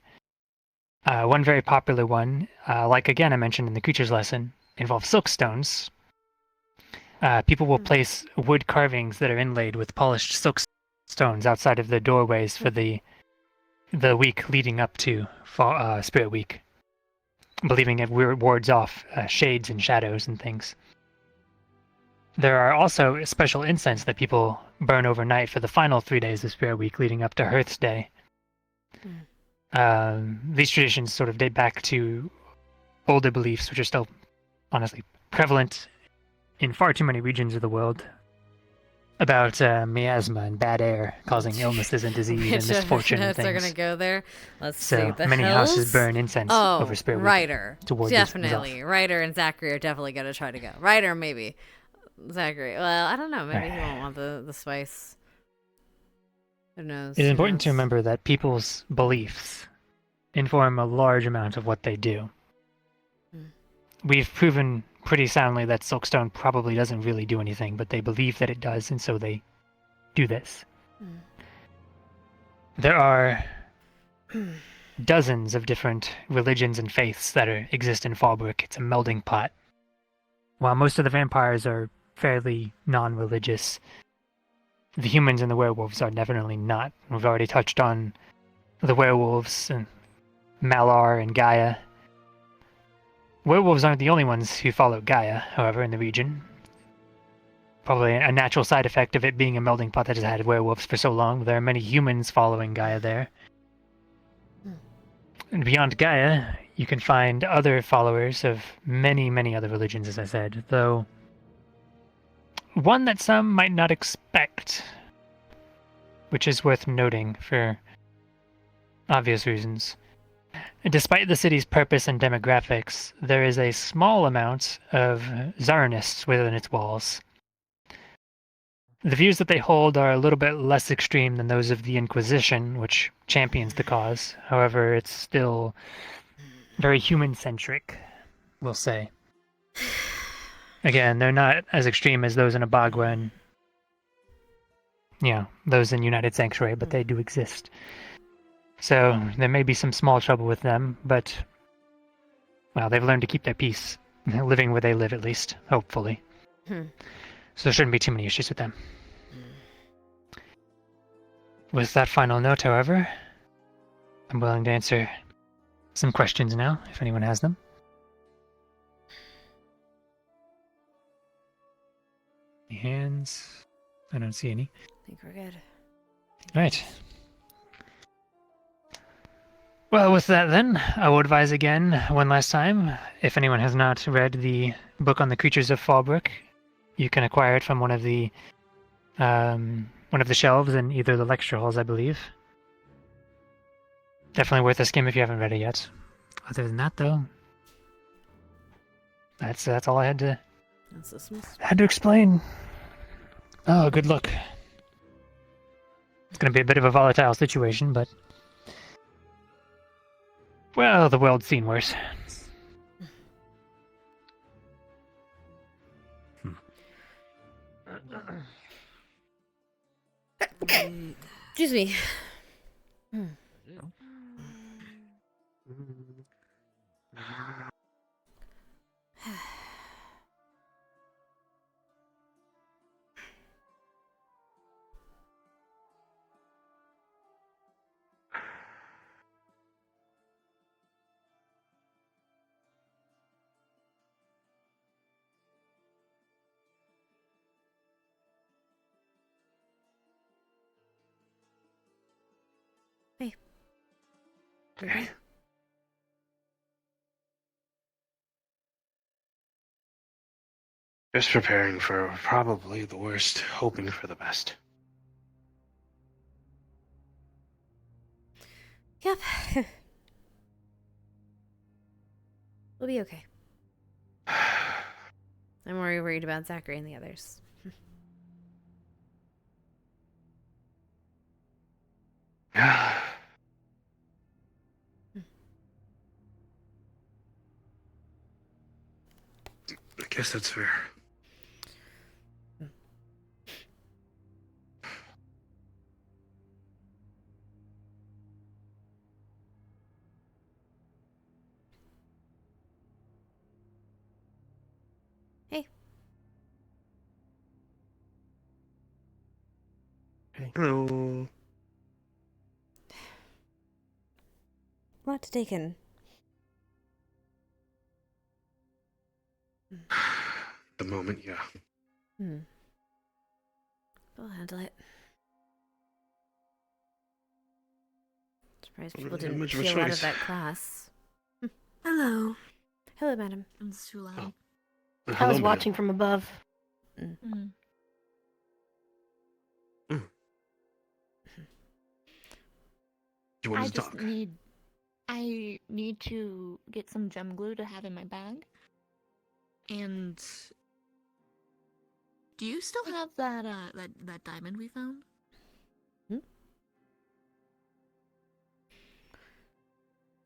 Speaker 3: One very popular one, like again I mentioned in the creatures lesson, involves silkstones. People will place wood carvings that are inlaid with polished silk stones outside of the doorways for the week leading up to Spirit Week, believing it wards off shades and shadows and things. There are also special incense that people burn overnight for the final 3 days of Spirit Week leading up to Hearth's Day. These traditions sort of date back to older beliefs, which are still, honestly, prevalent in far too many regions of the world, about miasma and bad air causing illnesses and disease and misfortune and things.
Speaker 1: They're going to go there. Let's
Speaker 3: so
Speaker 1: see. The
Speaker 3: many
Speaker 1: hills?
Speaker 3: houses burn incense over Spirit Week.
Speaker 1: Ryder.
Speaker 3: Towards
Speaker 1: Definitely. Ryder and Zachary are definitely going to try to go. Ryder, maybe. Zachary. Well, I don't know. Maybe he won't want the spice. Who knows?
Speaker 3: It is important to remember that people's beliefs inform a large amount of what they do. We've proven pretty soundly that Silkstone probably doesn't really do anything, but they believe that it does, and so they do this. There are dozens of different religions and faiths that exist in Fallbrook. It's a melding pot. While most of the vampires are fairly non-religious, the humans and the werewolves are definitely not. We've already touched on the werewolves and Malar and Gaia. Werewolves aren't the only ones who follow Gaia, however, in the region. Probably a natural side effect of it being a melding pot that has had werewolves for so long. There are many humans following Gaia there. And beyond Gaia, you can find other followers of many, many other religions, as I said, though one that some might not expect, which is worth noting for obvious reasons. Despite the city's purpose and demographics, there is a small amount of Zarnists within its walls. The views that they hold are a little bit less extreme than those of the Inquisition, which champions the cause. However, it's still very human-centric, we'll say. Again, they're not as extreme as those in Abagua and, those in United Sanctuary, but they do exist. So there may be some small trouble with them, but, well, they've learned to keep their peace, living where they live at least, hopefully. So there shouldn't be too many issues with them. With that final note, however, I'm willing to answer some questions now, if anyone has them. Any hands? I don't see any.
Speaker 1: I think we're good.
Speaker 3: Right. Well, with that then, I will advise again, one last time, if anyone has not read the book on the creatures of Fallbrook, you can acquire it from one of the shelves in either the lecture halls, I believe. Definitely worth a skim if you haven't read it yet. Other than that, though, that's all I had to explain. Oh, good luck. It's going to be a bit of a volatile situation, but well, the world's seen worse.
Speaker 1: Excuse me.
Speaker 3: Okay.
Speaker 11: Just preparing for probably the worst, hoping for the best.
Speaker 1: Yep. We'll be okay. I'm more worried about Zachary and the others.
Speaker 8: I guess that's fair.
Speaker 1: Hey.
Speaker 16: Hello.
Speaker 1: A lot to take in.
Speaker 8: The moment, yeah.
Speaker 1: I'll handle it. Surprised people
Speaker 8: Don't have
Speaker 1: didn't
Speaker 8: much of a
Speaker 1: feel out
Speaker 8: choice.
Speaker 1: of that class.
Speaker 19: Hello.
Speaker 1: Hello, madam.
Speaker 10: It's too loud.
Speaker 19: I was watching from above.
Speaker 10: Mm.
Speaker 8: You want
Speaker 10: I
Speaker 8: to
Speaker 10: just
Speaker 8: talk?
Speaker 10: I need to get some gem glue to have in my bag. And do you still have that that diamond we found?
Speaker 1: I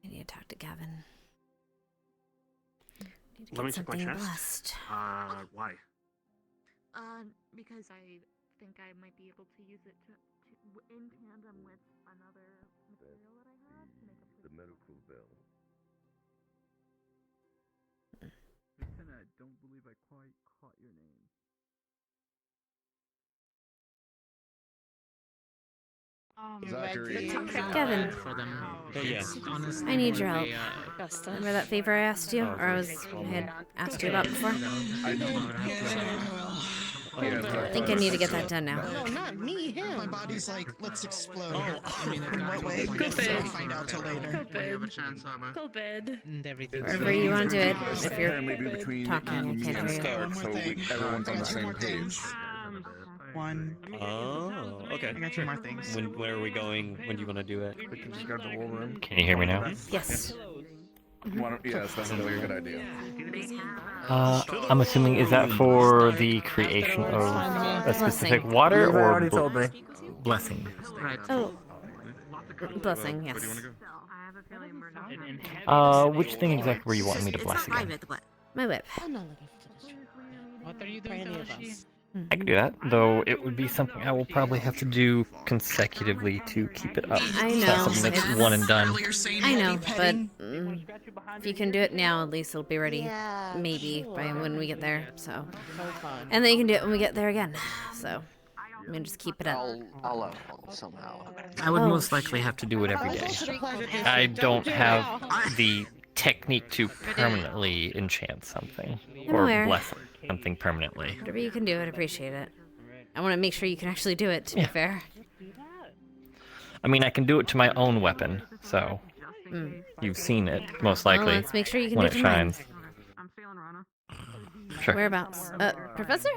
Speaker 1: need to talk to Gavin. Need to
Speaker 8: Let me
Speaker 1: get
Speaker 8: check my
Speaker 1: something
Speaker 8: chest.
Speaker 1: blessed.
Speaker 8: Why?
Speaker 10: Because I think I might be able to use it to in tandem with another material that I have to make a
Speaker 11: The medical bill.
Speaker 12: Lieutenant, I don't believe I quite caught your name.
Speaker 11: Zachary.
Speaker 1: Gavin.
Speaker 20: Yeah.
Speaker 1: I need your help. Remember that favor I asked you? Or I had asked you about before? I think I need to get that done now.
Speaker 22: No, not me, him. My body's like, let's explode.
Speaker 20: I mean,
Speaker 22: In what way?
Speaker 20: Go
Speaker 22: We'll find out till later.
Speaker 5: Go bed.
Speaker 20: And everything.
Speaker 1: Wherever you want to do it. If you're
Speaker 11: Maybe between
Speaker 1: talking, I
Speaker 11: me
Speaker 1: can't
Speaker 11: and
Speaker 1: hear you.
Speaker 11: Stark, so everyone's on the same page.
Speaker 22: One.
Speaker 23: Oh, okay.
Speaker 22: I got 2 more things.
Speaker 23: Where are we going? When do you want to do it?
Speaker 11: We can just grab the whole room.
Speaker 23: Can you hear me now?
Speaker 1: Yes.
Speaker 11: Yes, that sounds like a good idea.
Speaker 23: I'm assuming, is that for the creation of a specific water
Speaker 7: You've
Speaker 23: or
Speaker 7: already told me.
Speaker 23: blessing?
Speaker 1: Oh. Blessing, yes.
Speaker 23: Which thing exactly were you wanting me to bless again?
Speaker 1: My whip.
Speaker 20: What are you doing, Toshi?
Speaker 23: I can do that, though it would be something I will probably have to do consecutively to keep it up.
Speaker 1: I
Speaker 23: It's
Speaker 1: know.
Speaker 23: not something that's one and done.
Speaker 1: I know, but if you can do it now, at least it'll be ready maybe by when we get there. So, and then you can do it when we get there again. So, I mean, just keep it up.
Speaker 14: I'll somehow.
Speaker 23: I would most likely have to do it every day. I don't have the technique to permanently enchant something
Speaker 1: I'm
Speaker 23: or
Speaker 1: aware.
Speaker 23: bless something permanently.
Speaker 1: Whatever you can do, I'd appreciate it. I want to make sure you can actually do it, to be fair.
Speaker 23: I mean, I can do it to my own weapon, so you've seen it most likely.
Speaker 1: Well, let's make sure you can
Speaker 23: when
Speaker 1: do
Speaker 23: it
Speaker 1: it to mine.
Speaker 23: shines. Sure.
Speaker 1: Whereabouts? Professor?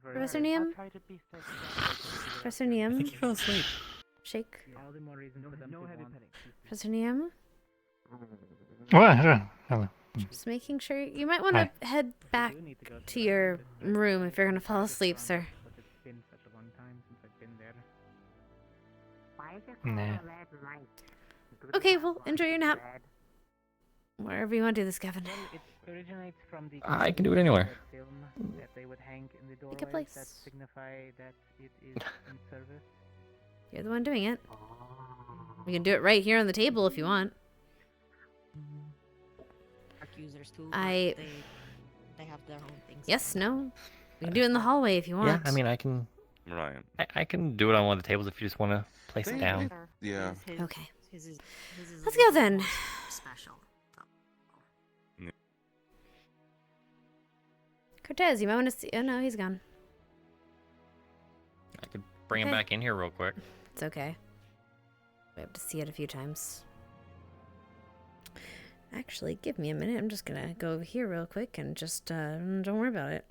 Speaker 1: Professor Niam? Professor Niam?
Speaker 23: I think he fell asleep.
Speaker 1: Shake.
Speaker 12: All the more reason for them to want.
Speaker 1: Professor Niam?
Speaker 3: What? Hello.
Speaker 1: Just making sure. You might want to head back to your room if you're going to fall asleep, sir.
Speaker 12: It's been such a long time since I've been there.
Speaker 23: Nah.
Speaker 1: Okay, well, enjoy your nap. Wherever you want to do this, Gavin.
Speaker 12: It originates from the
Speaker 23: I can do it anywhere.
Speaker 12: film that they would hang in the doorway
Speaker 1: Pick a place.
Speaker 12: that signify that it is in service.
Speaker 1: You're the one doing it. We can do it right here on the table if you want.
Speaker 10: Accusers too.
Speaker 1: I...
Speaker 10: They have their own things.
Speaker 1: Yes, no. We can do it in the hallway if you want.
Speaker 23: Yeah, I mean, I can.
Speaker 11: Ryan.
Speaker 23: I can do it on one of the tables if you just want to place it down.
Speaker 11: Yeah.
Speaker 1: Okay. Let's go then.
Speaker 10: Special.
Speaker 1: Cortez, you might want to see... Oh, no, he's gone.
Speaker 23: I could bring him
Speaker 1: Okay.
Speaker 23: back in here real quick.
Speaker 1: It's okay. We have to see it a few times. Actually, give me a minute. I'm just gonna go over here real quick and just, don't worry about it.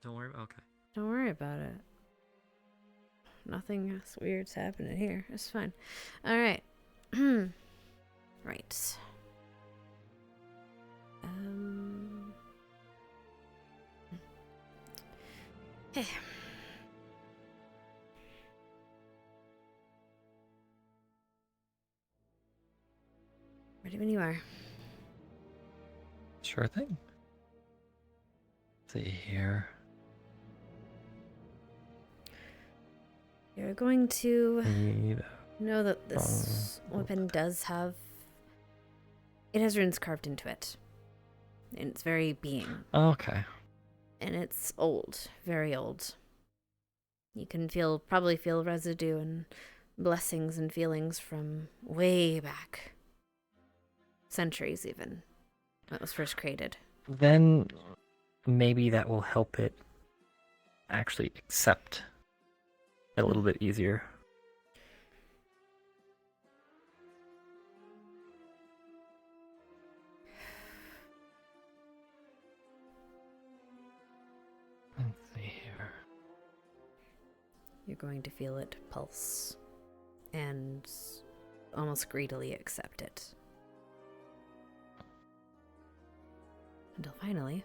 Speaker 23: Don't worry. Okay.
Speaker 1: Don't worry about it. Nothing weird's happening here. It's fine. Alright. Right. Hey. Ready when you are.
Speaker 23: Sure thing. Let's see here.
Speaker 1: You're going to
Speaker 23: Need
Speaker 1: know that this weapon does have... It has runes carved into it. And it's very being.
Speaker 23: Okay.
Speaker 1: And it's old. Very old. You can probably feel residue and blessings and feelings from way back. Centuries even. When it was first created.
Speaker 23: Then maybe that will help it actually accept a little bit easier. Let's see here.
Speaker 1: You're going to feel it pulse and almost greedily accept it. Until finally...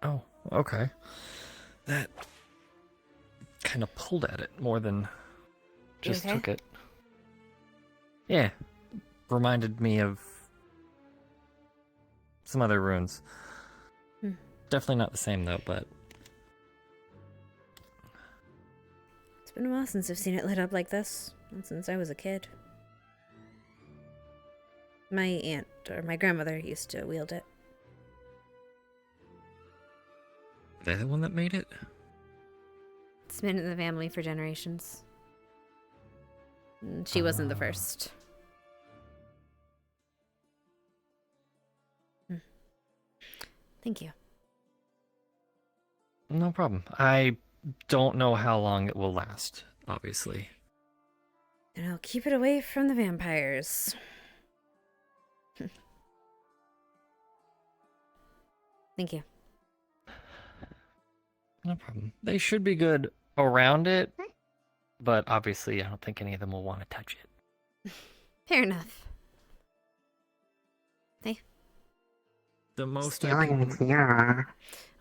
Speaker 23: Oh, okay. That kind of pulled at it more than just
Speaker 1: okay?
Speaker 23: took it. Yeah. Reminded me of some other runes. Definitely not the same though, but
Speaker 1: It's been a while since I've seen it lit up like this. Not since I was a kid. My aunt, or my grandmother, used to wield it.
Speaker 23: they're the one that made it?
Speaker 1: It's been in the family for generations. And she wasn't the first. Thank you.
Speaker 23: No problem. I don't know how long it will last, obviously.
Speaker 1: And I'll keep it away from the vampires. Thank you.
Speaker 23: No problem. They should be good around it, but obviously I don't think any of them will want to touch it.
Speaker 1: Fair enough. Hey.
Speaker 23: The most
Speaker 18: Stealing here.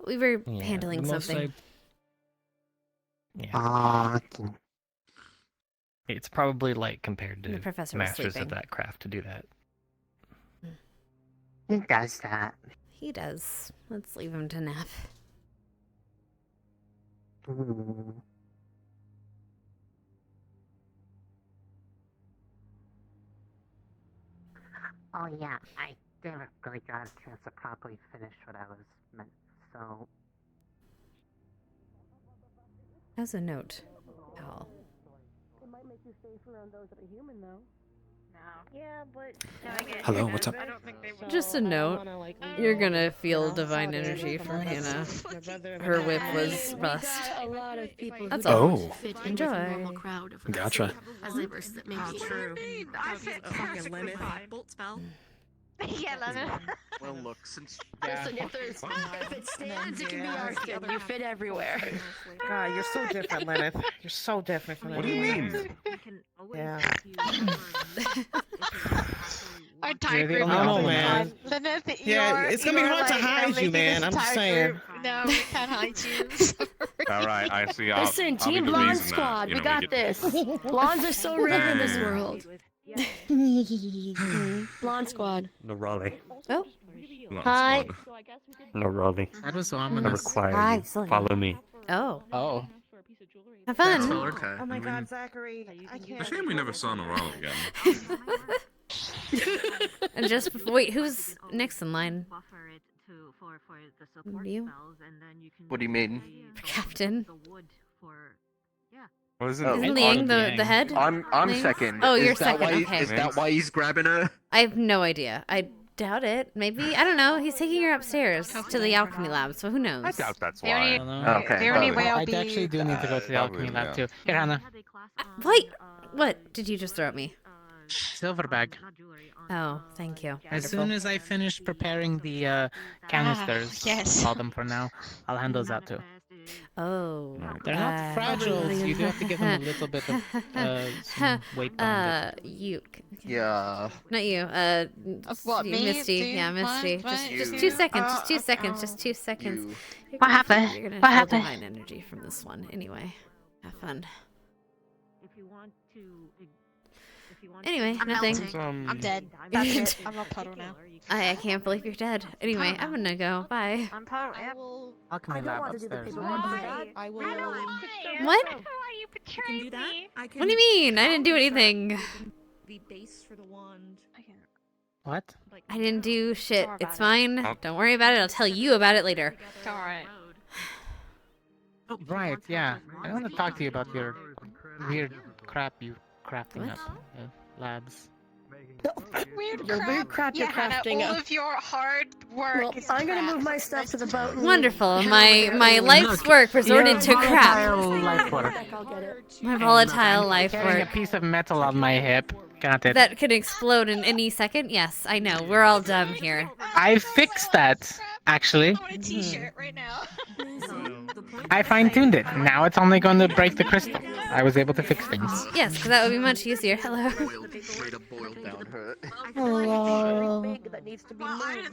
Speaker 1: We were
Speaker 23: Yeah,
Speaker 1: handling
Speaker 23: the most
Speaker 1: something.
Speaker 23: Yeah. It's probably light compared
Speaker 1: The
Speaker 23: to
Speaker 1: professor was
Speaker 23: masters
Speaker 1: sleeping.
Speaker 23: of that craft to do that.
Speaker 18: He does that.
Speaker 1: He does. Let's leave him to nap.
Speaker 18: Oh yeah, I never really got a chance to properly finish what I was meant. So
Speaker 1: As a note, Hal.
Speaker 13: It might make you safe around those that are human, though. No. Yeah, but
Speaker 8: Hello, what's up?
Speaker 1: Just a note. You're gonna feel divine energy from Hannah. Her whip was rust.
Speaker 19: A lot of people
Speaker 1: That's
Speaker 19: who
Speaker 1: all.
Speaker 19: don't fit in with the
Speaker 1: Enjoy.
Speaker 19: normal crowd of
Speaker 8: Gotcha.
Speaker 19: as they verse that maybe
Speaker 5: True. I fit perfectly fine.
Speaker 10: Bolt spell.
Speaker 17: Yeah, Lana.
Speaker 14: Well, look, since
Speaker 19: Listen, if it stands, it can be Arkin. You fit everywhere.
Speaker 2: God, you're so different, Lenneth. You're so different from
Speaker 11: What do you
Speaker 2: everyone
Speaker 11: mean?
Speaker 2: else. Yeah.
Speaker 17: Our
Speaker 2: You're
Speaker 17: tiger.
Speaker 2: the only one, man.
Speaker 17: Lynette,
Speaker 2: Yeah, it's gonna be hard to hide you, man. I'm just saying.
Speaker 17: No, we can't hide you.
Speaker 11: All right, I see. I'll
Speaker 19: Listen,
Speaker 11: I'll be
Speaker 19: Team
Speaker 11: the
Speaker 19: Blonde
Speaker 11: reason that,
Speaker 19: Squad,
Speaker 11: you
Speaker 19: we
Speaker 11: know,
Speaker 19: got
Speaker 11: get-
Speaker 19: this. Blondes are so rare in this world. Blonde Squad.
Speaker 23: No Raleigh.
Speaker 1: Oh.
Speaker 11: Blonde
Speaker 19: Hi.
Speaker 11: Squad.
Speaker 23: No Raleigh.
Speaker 12: That was so
Speaker 23: I
Speaker 12: ominous.
Speaker 23: require
Speaker 19: Hi,
Speaker 23: you.
Speaker 19: Celia.
Speaker 23: Follow me.
Speaker 1: Oh.
Speaker 12: Oh.
Speaker 1: Have fun.
Speaker 11: Okay.
Speaker 2: Oh my
Speaker 11: I mean,
Speaker 2: God, Zachary, I
Speaker 11: it's a
Speaker 2: can't.
Speaker 11: shame we never saw Norrell again.
Speaker 1: And just before, wait, who's next in line? You?
Speaker 14: What do you mean?
Speaker 1: Captain.
Speaker 11: What is it?
Speaker 1: Isn't Liang the head?
Speaker 14: I'm
Speaker 1: Liang?
Speaker 14: second.
Speaker 1: Oh,
Speaker 14: Is
Speaker 1: you're
Speaker 14: that
Speaker 1: second.
Speaker 14: why-
Speaker 1: Okay.
Speaker 14: Is that why he's grabbing her?
Speaker 1: I have no idea. I doubt it. Maybe. I don't know. He's taking her upstairs to the alchemy lab, so who knows?
Speaker 11: I doubt that's
Speaker 17: The
Speaker 11: why.
Speaker 17: only,
Speaker 14: Okay.
Speaker 17: the only way
Speaker 12: I
Speaker 17: I'll be.
Speaker 12: actually do need to go to the alchemy
Speaker 11: probably,
Speaker 12: lab
Speaker 11: yeah.
Speaker 12: too. Here, Hannah.
Speaker 1: Wait. What did you just throw at me?
Speaker 12: Silver bag.
Speaker 1: Oh, thank you.
Speaker 12: As
Speaker 1: Wonderful.
Speaker 12: soon as I finish preparing the canisters,
Speaker 17: yes.
Speaker 12: call them for now, I'll hand those out too.
Speaker 1: Oh.
Speaker 7: They're not fragile, so you do have to give them a little bit of some weight behind it.
Speaker 1: You.
Speaker 14: Yeah.
Speaker 1: Not you.
Speaker 19: What, me?
Speaker 1: Misty.
Speaker 19: Do
Speaker 1: Yeah, Misty.
Speaker 19: what?
Speaker 1: Just
Speaker 19: You.
Speaker 1: 2 seconds. Just 2 seconds. Just 2 seconds.
Speaker 14: You.
Speaker 1: You're
Speaker 19: What
Speaker 1: gonna
Speaker 19: happened?
Speaker 1: You're gonna
Speaker 19: What
Speaker 1: feel
Speaker 19: happened?
Speaker 1: divine energy from this one. Anyway, have fun.
Speaker 17: If you want to.
Speaker 1: Anyway,
Speaker 19: I'm
Speaker 1: nothing.
Speaker 19: melting. I'm dead. That's it. I'm not puddle now.
Speaker 1: I can't believe you're dead. Anyway, I'm gonna go. Bye.
Speaker 19: I'm puddle. I will.
Speaker 22: Alchemy lab upstairs.
Speaker 19: I will.
Speaker 1: What?
Speaker 19: You betrayed me.
Speaker 1: What do you mean? I didn't do anything.
Speaker 17: The base for the wand.
Speaker 3: What?
Speaker 1: I didn't do shit.
Speaker 19: Don't worry
Speaker 1: It's
Speaker 19: about
Speaker 1: fine. Don't worry about it. I'll tell you about it later.
Speaker 19: It's alright.
Speaker 3: Right, yeah. I want to talk to you about your weird crap you crafting up labs.
Speaker 19: Weird
Speaker 13: Your weird crap you're crafting.
Speaker 19: all of your hard work
Speaker 13: Well,
Speaker 19: is
Speaker 13: I'm gonna
Speaker 19: crap.
Speaker 13: move my stuff to the boat. and
Speaker 1: Wonderful. My life's work resorted to crap.
Speaker 3: Life work.
Speaker 13: I'll get it.
Speaker 1: My volatile life
Speaker 3: Carrying a
Speaker 1: work.
Speaker 3: piece of metal on my hip. Got it.
Speaker 1: That could explode in any second? Yes, I know. We're all dumb here.
Speaker 3: I fixed that, actually.
Speaker 19: I want a t-shirt right now.
Speaker 3: I fine-tuned it. Now it's only going to break the crystal. I was able to fix things.
Speaker 1: Yes, because that would be much easier. Hello.
Speaker 14: Straight up boiled down hurt.
Speaker 3: Hello.
Speaker 13: That needs to be moved.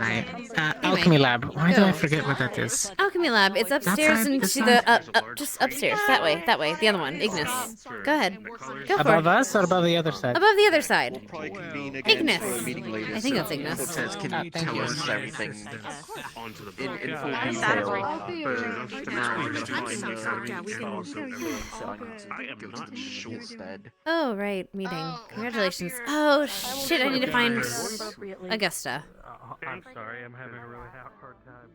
Speaker 3: Alchemy lab. Why do I forget what that is?
Speaker 1: Alchemy lab. It's upstairs
Speaker 3: Outside,
Speaker 1: into
Speaker 3: this
Speaker 1: the just upstairs. That way. That way. The other one. Ignis. Go ahead. Go for
Speaker 3: Above
Speaker 1: it.
Speaker 3: us or above the other side?
Speaker 1: Above the other side.
Speaker 14: Probably convene again
Speaker 1: Ignis.
Speaker 14: for a meeting later.
Speaker 1: I think
Speaker 14: so
Speaker 1: that's Ignis.
Speaker 14: Cortez can
Speaker 3: thank
Speaker 14: tell
Speaker 3: you.
Speaker 14: us everything in full
Speaker 19: That's
Speaker 14: detail.
Speaker 19: admirable.
Speaker 14: For now, we're gonna find
Speaker 1: Oh, right. Meeting. Congratulations. Oh, shit. I need to find Augusta.
Speaker 6: I'm sorry, I'm having a really hard time.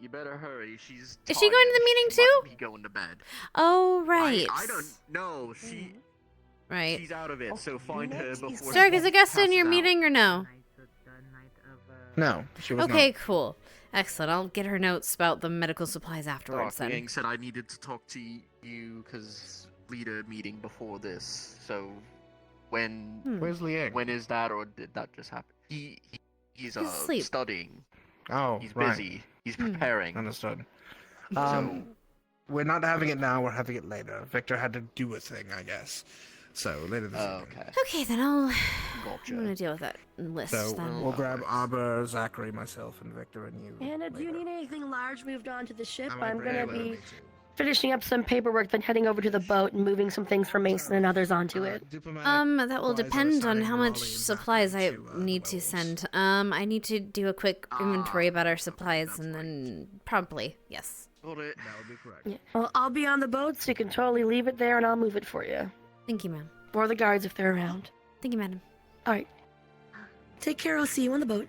Speaker 14: You better hurry. She's.
Speaker 1: Is she going to the meeting
Speaker 14: She might
Speaker 1: too?
Speaker 14: be going to bed.
Speaker 1: Oh, right.
Speaker 14: I don't know.
Speaker 1: Right.
Speaker 14: She's out of it. So find her before.
Speaker 1: Stark, is
Speaker 14: she
Speaker 1: Augusta in
Speaker 14: passes
Speaker 1: your
Speaker 14: out.
Speaker 1: meeting or no?
Speaker 7: No, she was
Speaker 1: Okay, cool. Excellent. I'll get her notes about the medical supplies afterwards
Speaker 14: Dark
Speaker 1: then.
Speaker 14: Yang said I needed to talk to you because leader meeting before this. So when
Speaker 7: Where's Liang?
Speaker 14: when is that, or did that just happen? He's
Speaker 1: He's asleep.
Speaker 14: studying.
Speaker 7: Oh,
Speaker 14: He's
Speaker 7: right.
Speaker 14: busy. He's preparing.
Speaker 7: Understood.
Speaker 14: So
Speaker 22: We're not having it now, we're having it later. Victor had to do a thing, I guess. So, later this evening.
Speaker 14: okay.
Speaker 1: Okay, then I'm
Speaker 14: Gotcha.
Speaker 1: gonna deal with that list
Speaker 22: So,
Speaker 1: then.
Speaker 22: we'll grab Arbor, Zachary, myself, and Victor, and you.
Speaker 13: Anna, do you need anything large moved onto the ship?
Speaker 22: I might
Speaker 13: I'm
Speaker 22: bring
Speaker 13: gonna
Speaker 22: it with
Speaker 13: be
Speaker 22: me, too.
Speaker 13: finishing up some paperwork, then heading over to the boat and moving some things from Mason and others onto it.
Speaker 1: That will depend on how much supplies I need to send. I need to do a quick inventory about our supplies and then promptly, yes.
Speaker 14: Got it.
Speaker 22: That would be correct.
Speaker 13: Yeah. Well, I'll be on the boat, so you can totally leave it there and I'll move it for you.
Speaker 1: Thank you, ma'am.
Speaker 13: Or the guards if they're around.
Speaker 1: Thank you, madam.
Speaker 13: Alright. Take care, I'll see you on the boat.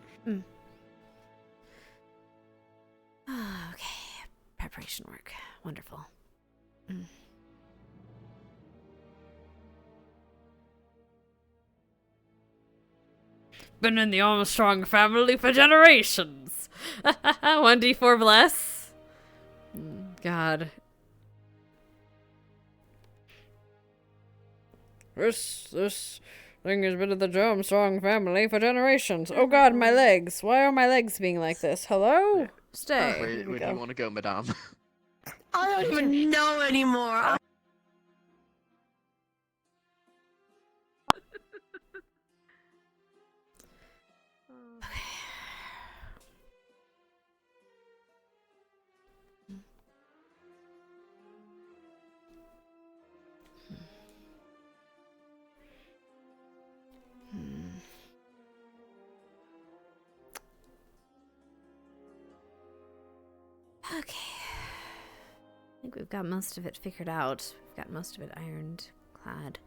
Speaker 1: Okay. Preparation work. Wonderful. Been in the Armstrong family for generations. 1d4 bless. God. This thing has been in the Armstrong family for generations. Oh God, my legs. Why are my legs being like this? Hello? Stay.
Speaker 14: Where do you want to go, madame?
Speaker 13: I don't even know anymore.
Speaker 1: Okay. I think we've got most of it figured out. We've got most of it ironed, clad.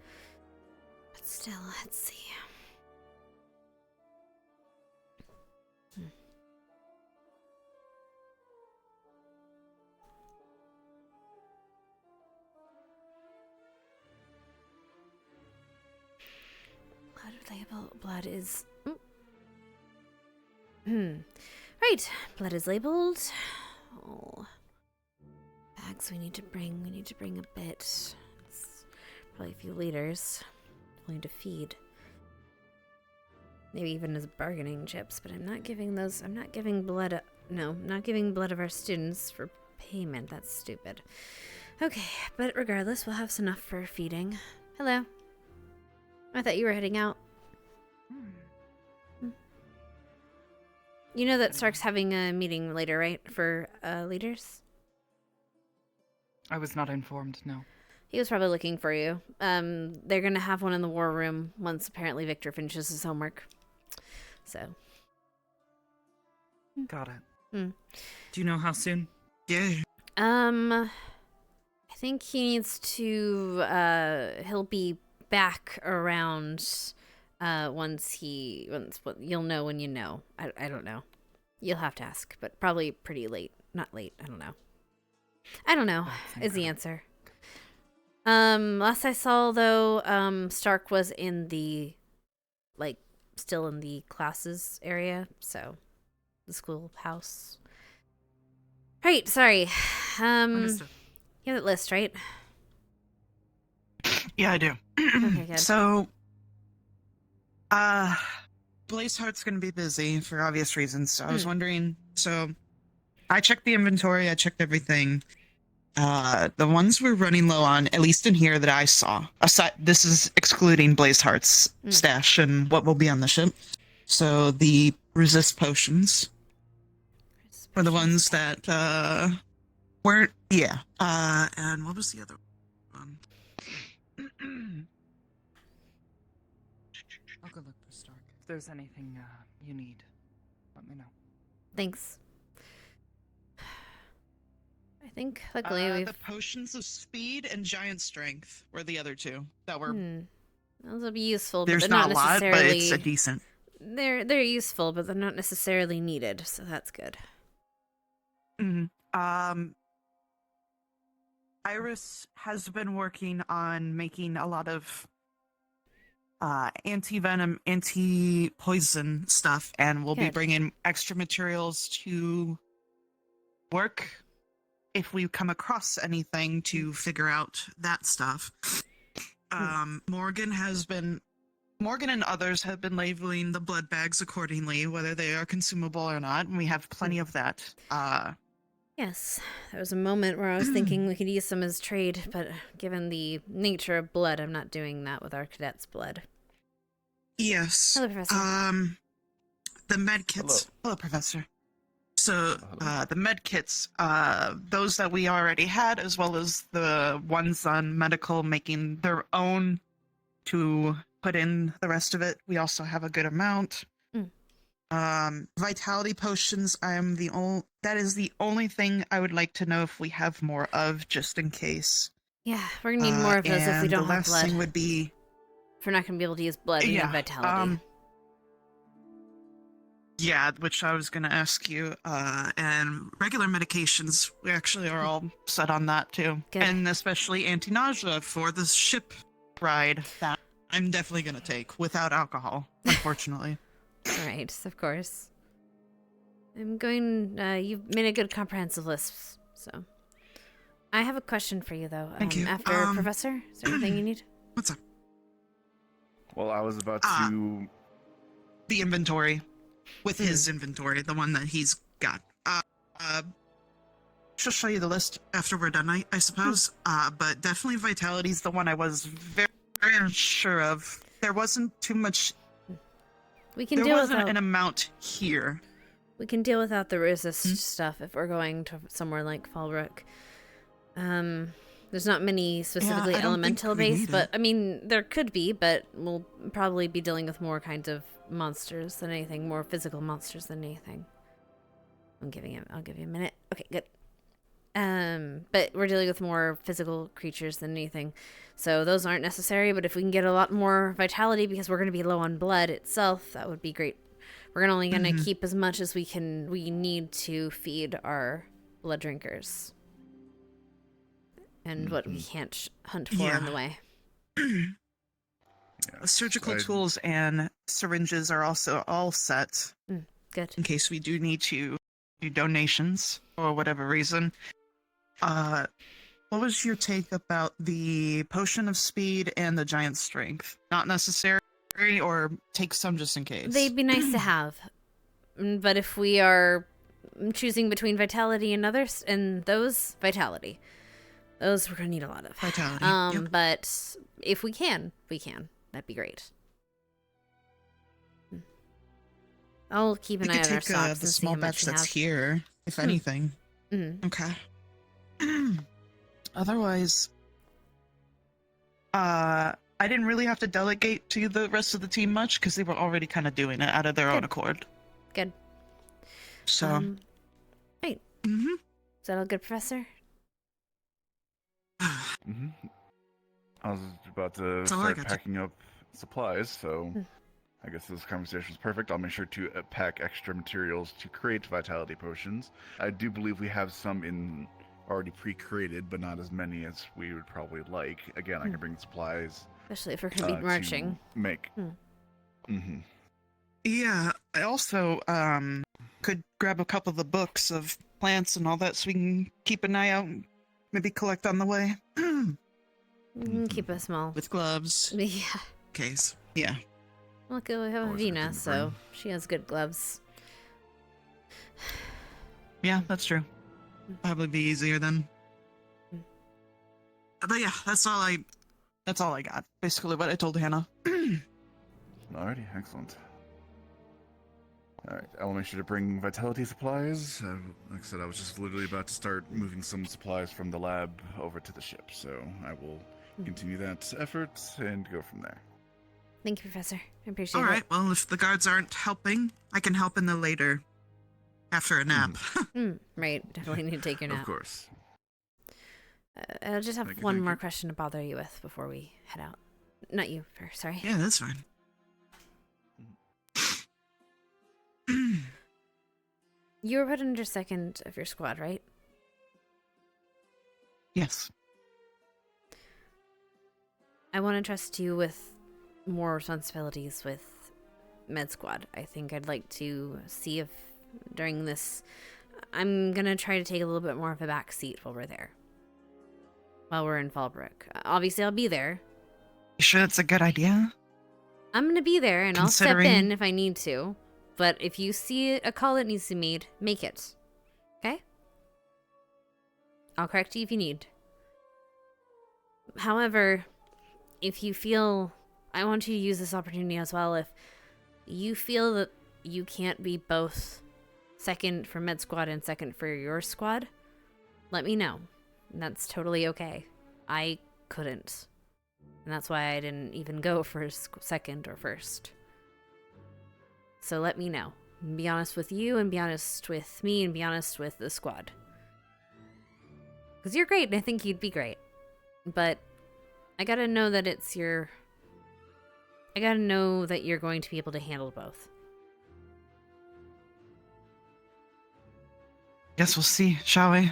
Speaker 1: But still, let's see. Blood label. Blood is. Right. Blood is labeled. Oh. Bags we need to bring. We need to bring a bit. It's probably a few liters. We'll need to feed. Maybe even as bargaining chips, but I'm not giving those. I'm not giving blood. No, I'm not giving blood of our students for payment. That's stupid. Okay, but regardless, we'll have enough for feeding. Hello. I thought you were heading out. You know that Stark's having a meeting later, right? For leaders?
Speaker 12: I was not informed, no.
Speaker 1: He was probably looking for you. They're gonna have one in the war room once apparently Victor finishes his homework. So.
Speaker 12: Got it.
Speaker 1: Hmm.
Speaker 12: Do you know how soon?
Speaker 22: Yeah.
Speaker 1: I think he needs to, he'll be back around, you'll know when you know. I don't know. You'll have to ask, but probably pretty late. Not late, I don't know. I don't know, is the answer. Last I saw, though, Stark was in the, like, still in the classes area, so, the schoolhouse. Right, sorry.
Speaker 22: Understood.
Speaker 1: You have that list, right?
Speaker 22: Yeah, I do.
Speaker 1: Okay, good.
Speaker 22: So, Blazeheart's gonna be busy for obvious reasons, so I was wondering, so, I checked the inventory, I checked everything. The ones we're running low on, at least in here that I saw, aside, this is excluding Blazeheart's stash and what will be on the ship. So, the resist potions were the ones that, weren't, yeah. And what was the other one?
Speaker 12: I'll go look for Stark. If there's anything you need, let me know.
Speaker 1: Thanks. I think, luckily, we've...
Speaker 22: The potions of speed and giant strength were the other two that were...
Speaker 1: Those will be useful, but
Speaker 22: There's
Speaker 1: they're
Speaker 22: not
Speaker 1: not
Speaker 22: a lot,
Speaker 1: necessarily...
Speaker 22: but it's a decent.
Speaker 1: They're useful, but they're not necessarily needed, so that's good.
Speaker 22: Iris has been working on making a lot of anti-venom, anti-poison stuff, and we'll be bringing extra materials to work if we come across anything to figure out that stuff. Morgan and others have been labeling the blood bags accordingly, whether they are consumable or not, and we have plenty of that.
Speaker 1: Yes, there was a moment where I was thinking we could use some as trade, but given the nature of blood, I'm not doing that with our cadets' blood.
Speaker 22: Yes.
Speaker 1: Hello, Professor.
Speaker 22: The med kits. Hello, Professor. So, the med kits, those that we already had, as well as the ones on medical making their own to put in the rest of it. We also have a good amount. Vitality potions, that is the only thing I would like to know if we have more of, just in case.
Speaker 1: Yeah, we're gonna need more of those if we don't have blood.
Speaker 22: The last thing would be...
Speaker 1: If we're not gonna be able to use blood, we need vitality.
Speaker 22: Yeah, which I was gonna ask you. And regular medications, we actually are all set on that too.
Speaker 1: Good.
Speaker 22: And especially anti-nausea for the ship ride that I'm definitely gonna take without alcohol, unfortunately.
Speaker 1: Right, of course. I'm going, you've made a good comprehensive list, so. I have a question for you, though.
Speaker 22: Thank you.
Speaker 1: After Professor, is there anything you need?
Speaker 22: What's up?
Speaker 11: Well, I was about to...
Speaker 22: The inventory. With his inventory, the one that he's got. She'll show you the list after we're done, I suppose. But definitely Vitality's the one I was very, very unsure of. There wasn't too much...
Speaker 1: We can
Speaker 22: there
Speaker 1: deal
Speaker 22: wasn't
Speaker 1: without...
Speaker 22: an amount here.
Speaker 1: We can deal without the resist stuff if we're going to somewhere like Fallbrook. There's not many specifically elemental based, but I mean there could be, but we'll probably be dealing with more kinds of monsters than anything, more physical monsters than anything. I'll give you a minute. Okay, good. But we're dealing with more physical creatures than anything. So those aren't necessary, but if we can get a lot more vitality because we're going to be low on blood itself, that would be great. We're only going to keep as much as we need to feed our blood drinkers. And what we can't hunt for on the way.
Speaker 22: Surgical tools and syringes are also all set.
Speaker 1: Good.
Speaker 22: In case we do need to do donations for whatever reason. What was your take about the potion of speed and the giant strength? Not necessary, or take some just in case?
Speaker 1: They'd be nice to have. But if we are I'm choosing between vitality and others, and those vitality. Those we're gonna need a lot of.
Speaker 22: Vitality. Yep.
Speaker 1: But if we can. That'd be great. I'll keep an
Speaker 22: We
Speaker 1: eye
Speaker 22: could
Speaker 1: on our
Speaker 22: take
Speaker 1: stocks
Speaker 22: the
Speaker 1: and see
Speaker 22: small
Speaker 1: how much
Speaker 22: batch
Speaker 1: we
Speaker 22: that's
Speaker 1: have.
Speaker 22: here, if anything.
Speaker 1: Mm-hmm.
Speaker 22: Okay. Otherwise, I didn't really have to delegate to the rest of the team much because they were already kind of doing it out of their own accord.
Speaker 1: Good.
Speaker 22: So.
Speaker 1: Right.
Speaker 22: Mm-hmm.
Speaker 1: Is that all good, Professor?
Speaker 11: Mm-hmm. I was about to
Speaker 22: That's all I
Speaker 11: start
Speaker 22: got.
Speaker 11: packing up supplies, so I guess this conversation is perfect. I'll make sure to pack extra materials to create vitality potions. I do believe we have some in already pre-created, but not as many as we would probably like. Again, I can bring supplies.
Speaker 1: Especially if we're going to be marching.
Speaker 11: Make. Mm-hmm.
Speaker 22: Yeah, I also could grab a couple of the books of plants and all that so we can keep an eye out, maybe collect on the way.
Speaker 1: Keep us small.
Speaker 22: With gloves.
Speaker 1: Yeah.
Speaker 22: Case. Yeah.
Speaker 1: Look, we have Avina, so she has good gloves.
Speaker 22: Yeah, that's true. Probably be easier then. But yeah, that's all I got. Basically what I told Hannah.
Speaker 11: Alrighty, excellent. Alright, I will make sure to bring vitality supplies. Like I said, I was just literally about to start moving some supplies from the lab over to the ship, so I will continue that effort and go from there.
Speaker 1: Thank you, Professor. I appreciate it.
Speaker 22: Alright, well, if the guards aren't helping, I can help in the later. After a nap.
Speaker 1: Right, definitely need to take your nap.
Speaker 11: Of course.
Speaker 1: I'll just have
Speaker 11: Thank you,
Speaker 1: one
Speaker 11: thank
Speaker 1: more
Speaker 11: you.
Speaker 1: question to bother you with before we head out. Not you, first, sorry.
Speaker 22: Yeah, that's fine.
Speaker 1: You were put under second of your squad, right?
Speaker 22: Yes.
Speaker 1: I want to trust you with more responsibilities with Med Squad. I think I'd like to see if during this, I'm going to try to take a little bit more of a back seat while we're there. While we're in Fallbrook. Obviously, I'll be there.
Speaker 22: You sure that's a good idea?
Speaker 1: I'm going to be there, and I'll step
Speaker 22: Considering-
Speaker 1: in if I need to. But if you see a call that needs to be made, make it. Okay? I'll correct you if you need. However, if you feel... I want you to use this opportunity as well. If you feel that you can't be both second for Med Squad and second for your squad, let me know. That's totally okay. I couldn't. And that's why I didn't even go for second or first. So let me know. Be honest with you, and be honest with me, and be honest with the squad. Because you're great, and I think you'd be great. But I gotta know that it's your... I gotta know that you're going to be able to handle both.
Speaker 22: Guess we'll see, shall we?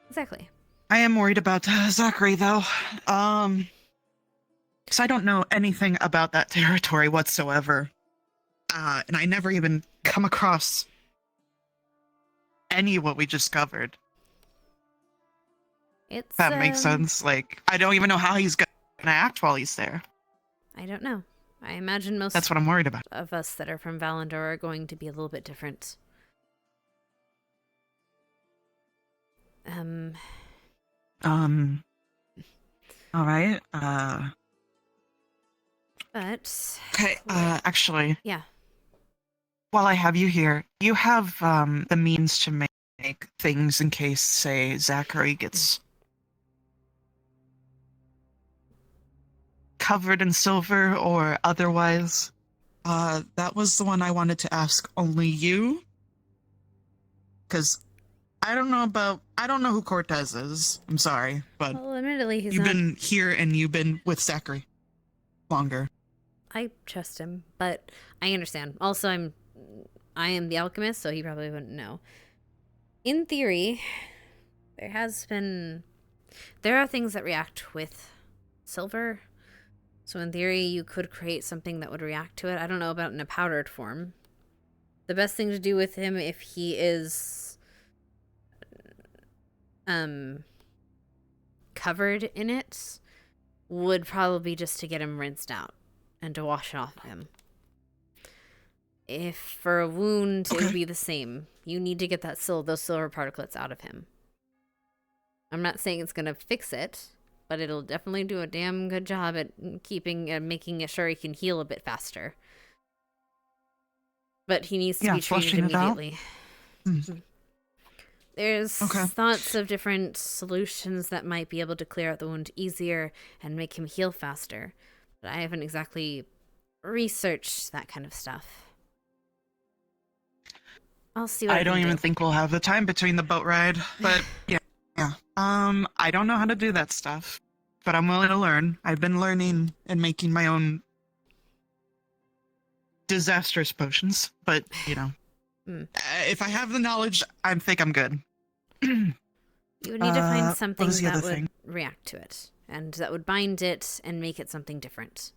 Speaker 1: Exactly.
Speaker 22: I am worried about Zachary, though. Because I don't know anything about that territory whatsoever. And I never even come across any of what we just covered.
Speaker 1: It's,
Speaker 22: that makes sense. Like, I don't even know how he's gonna act while he's there.
Speaker 1: I don't know. I imagine most
Speaker 22: That's what I'm worried about.
Speaker 1: of us that are from Valandor are going to be a little bit different.
Speaker 22: All right.
Speaker 1: But...
Speaker 22: Okay, actually...
Speaker 1: Yeah.
Speaker 22: While I have you here, you have, the means to make things in case, say, Zachary gets... covered in silver or otherwise. That was the one I wanted to ask only you. Because I don't know who Cortez is. I'm sorry, but
Speaker 1: well, admittedly, he's
Speaker 22: you've
Speaker 1: not...
Speaker 22: been here and you've been with Zachary longer.
Speaker 1: I trust him, but I understand. Also, I am the alchemist, so he probably wouldn't know. In theory, there are things that react with silver. So in theory, you could create something that would react to it. I don't know about in a powdered form. The best thing to do with him if he is covered in it would probably be just to get him rinsed out and to wash it off of him. If for a wound, it would be the same. You need to get those silver particles out of him. I'm not saying it's gonna fix it, but it'll definitely do a damn good job at making sure he can heal a bit faster. But he needs to be treated immediately. There's thoughts of different solutions that might be able to clear out the wound easier and make him heal faster. But I haven't exactly researched that kind of stuff. I'll see what I
Speaker 22: don't
Speaker 1: can
Speaker 22: even
Speaker 1: do.
Speaker 22: think we'll have the time between the boat ride, but yeah. I don't know how to do that stuff, but I'm willing to learn. I've been learning and making my own disastrous potions, but if I have the knowledge, I think I'm good.
Speaker 1: You would need to find something that would
Speaker 22: thing?
Speaker 1: react to it, and that would bind it and make it something different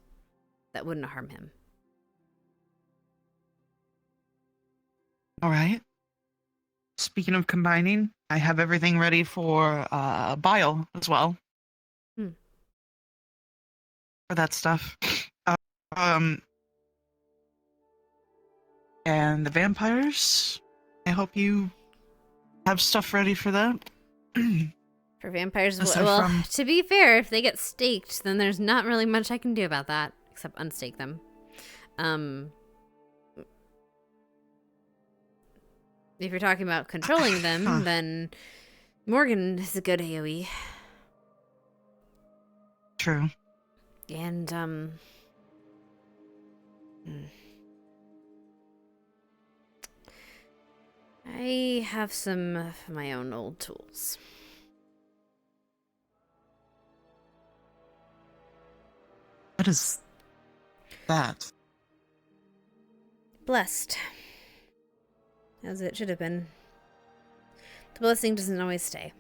Speaker 1: that wouldn't harm him.
Speaker 22: All right. Speaking of combining, I have everything ready for bile as well. For that stuff. And the vampires, I hope you have stuff ready for that.
Speaker 1: For vampires,
Speaker 22: Aside
Speaker 1: well,
Speaker 22: from-
Speaker 1: to be fair, if they get staked, then there's not really much I can do about that, except unstake them. If you're talking about controlling them, then Morgan is a good AoE.
Speaker 22: True.
Speaker 1: And, I have some of my own old tools.
Speaker 22: What is that?
Speaker 1: Blessed. As it should have been. The blessing doesn't always stay.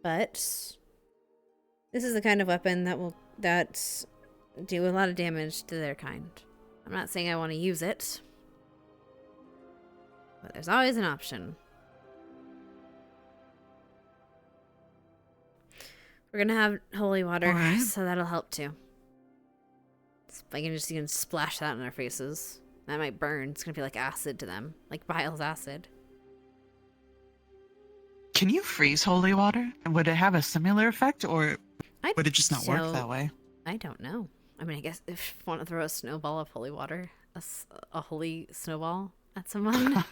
Speaker 1: But this is the kind of weapon that will do a lot of damage to their kind. I'm not saying I want to use it, but there's always an option. We're gonna have holy water, so that'll help too. I can just splash that in their faces. That might burn. It's gonna be like acid to them, like bile's acid.
Speaker 22: Can you freeze holy water? And would it have a similar effect, or would it just not work that way?
Speaker 1: I don't know. I mean, I guess if you want to throw a snowball of holy water, a holy snowball at someone.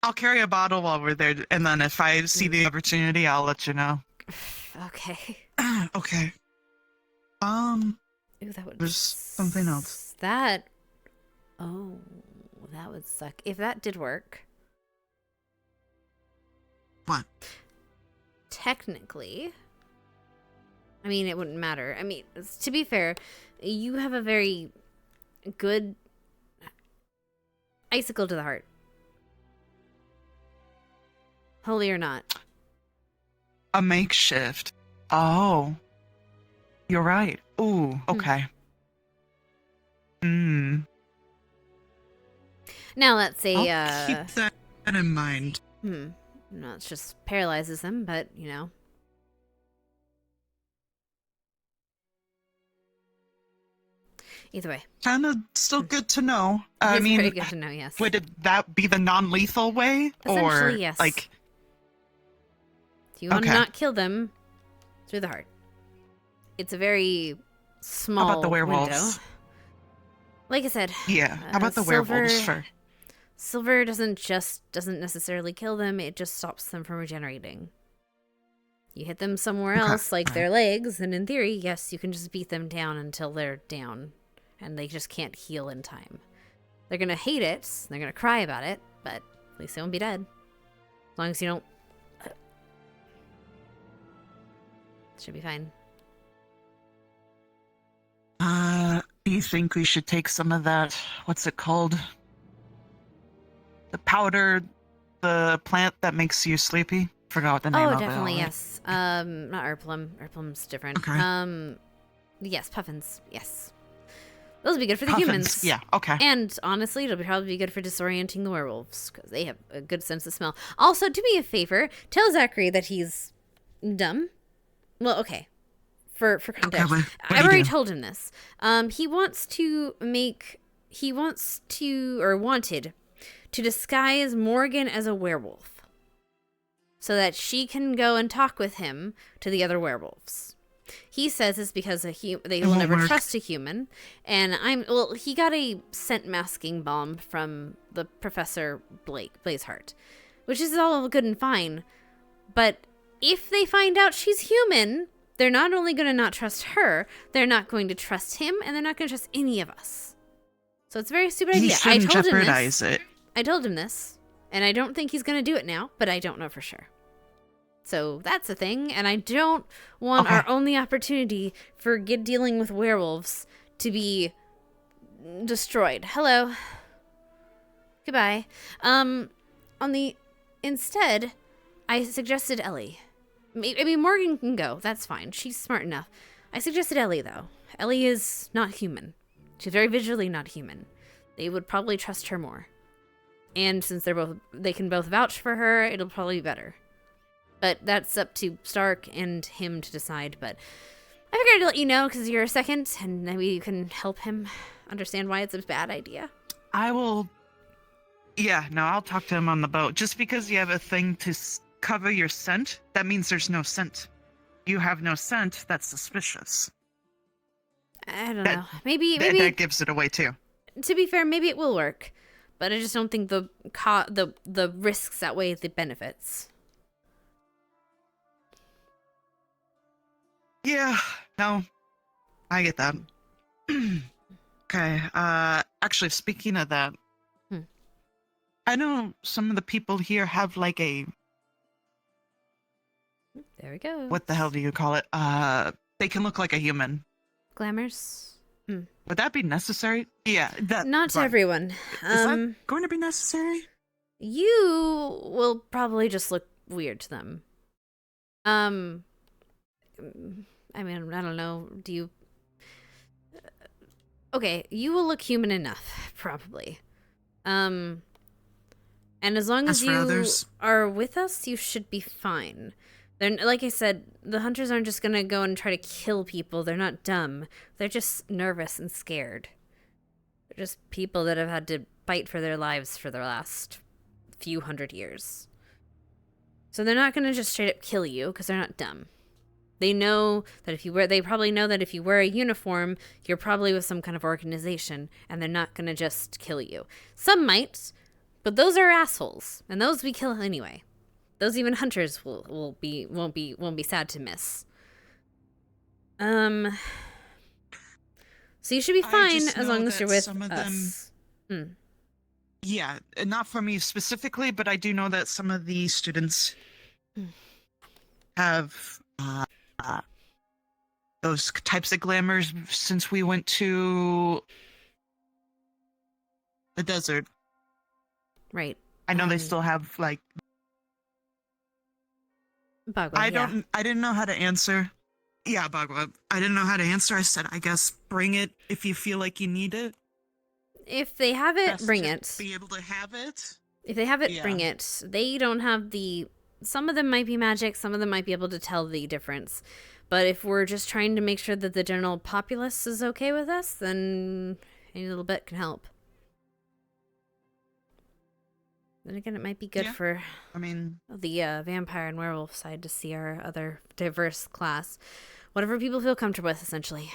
Speaker 22: I'll carry a bottle while we're there, and then if I see the opportunity, I'll let you know.
Speaker 1: Okay.
Speaker 22: Okay.
Speaker 1: Ooh, that would.
Speaker 22: There's something else.
Speaker 1: That would suck. If that did work.
Speaker 22: What?
Speaker 1: Technically. I mean, it wouldn't matter. I mean, to be fair, you have a very good icicle to the heart. Holy or not.
Speaker 22: A makeshift. Oh. You're right. Ooh, okay.
Speaker 1: Now let's say
Speaker 22: I'll keep that in mind.
Speaker 1: No, it just paralyzes them, but you know. Either way.
Speaker 22: Kind of still good to know.
Speaker 1: It
Speaker 22: I
Speaker 1: is
Speaker 22: mean,
Speaker 1: very good to know, yes.
Speaker 22: Would that be the non-lethal way? Or,
Speaker 1: Essentially, yes.
Speaker 22: like...
Speaker 1: If you want to not kill them, through the heart. It's a very small
Speaker 22: How about the werewolves?
Speaker 1: window. Like I said.
Speaker 22: Yeah, how about the werewolves first?
Speaker 1: Silver doesn't necessarily kill them, it just stops them from regenerating. You hit them somewhere else, like their legs, and in theory, yes, you can just beat them down until they're down. And they just can't heal in time. They're gonna hate it, they're gonna cry about it, but at least they won't be dead. As long as you don't... Should be fine.
Speaker 22: Do you think we should take some of that, what's it called? The powder, the plant that makes you sleepy? Forgot what the name of it.
Speaker 1: Oh, definitely, yes. Not Erplum. Erplum's different.
Speaker 22: Okay.
Speaker 1: Yes, puffins. Yes. Those would be good for the
Speaker 22: Puffins,
Speaker 1: humans.
Speaker 22: yeah, okay.
Speaker 1: And honestly, it'll probably be good for disorienting the werewolves, because they have a good sense of smell. Also, do me a favor, tell Zachary that he's dumb. Well, okay. For context.
Speaker 22: Okay, what
Speaker 1: I've already told him this. He wants to make he wants to, or wanted, to disguise Morgan as a werewolf so that she can go and talk with him to the other werewolves. He says it's because they will never trust a human, and he got a scent masking bomb from the Professor Blazeheart, which is all good and fine, but if they find out she's human, they're not only going to not trust her, they're not going to trust him, and they're not going to trust any of us. So it's a very stupid idea. I told him this, and I don't think he's going to do it now, but I don't know for sure. So that's a thing, and I don't want our only opportunity for dealing with werewolves to be destroyed. Hello. Goodbye. Instead, I suggested Ellie. I mean, Morgan can go. That's fine. She's smart enough. I suggested Ellie, though. Ellie is not human. She's very visually not human. They would probably trust her more. And since they can both vouch for her, it'll probably be better. But that's up to Stark and him to decide. But I figured I'd let you know because you're a second, and maybe you can help him understand why it's a bad idea.
Speaker 22: I will. Yeah, no, I'll talk to him on the boat. Just because you have a thing to cover your scent, that means there's no scent. You have no scent, that's suspicious.
Speaker 1: I don't know. Maybe
Speaker 22: that gives it away too.
Speaker 1: To be fair, maybe it will work, but I just don't think the risks outweigh the benefits.
Speaker 22: Yeah, no, I get that. Okay, actually, speaking of that, I know some of the people here have like a...
Speaker 1: There we go.
Speaker 22: What the hell do you call it? They can look like a human.
Speaker 1: Glamours?
Speaker 22: Would that be necessary? Yeah,
Speaker 1: not to everyone.
Speaker 22: Is that going to be necessary?
Speaker 1: You will probably just look weird to them. I mean, I don't know. Do you... Okay, you will look human enough, probably. And as long as you are with us, you should be fine. They're, like I said, the hunters aren't just gonna go and try to kill people. They're not dumb. They're just nervous and scared. They're just people that have had to fight for their lives for the last few hundred years. So they're not gonna just straight up kill you, because they're not dumb. They know that they probably know that if you wear a uniform, you're probably with some kind of organization, and they're not gonna just kill you. Some might, but those are assholes, and those we kill anyway. Those even hunters won't be sad to miss. So you should be fine as long as you're with us.
Speaker 22: Yeah, not for me specifically, but I do know that some of the students have those types of glamours since we went to the desert.
Speaker 1: Right.
Speaker 22: I know they still have like...
Speaker 1: Bagua,
Speaker 22: I didn't know how to answer. Yeah, Bagua. I didn't know how to answer. I said, I guess bring it if you feel like you need it.
Speaker 1: If they have it,
Speaker 22: Best
Speaker 1: bring
Speaker 22: to
Speaker 1: it.
Speaker 22: Be able to have it.
Speaker 1: If they have it, bring it. They don't have the... Some of them might be magic, some of them might be able to tell the difference. But if we're just trying to make sure that the general populace is okay with us, then any little bit can help. Then again, it might be good for the vampire and werewolf side to see our other diverse class. Whatever people feel comfortable with, essentially.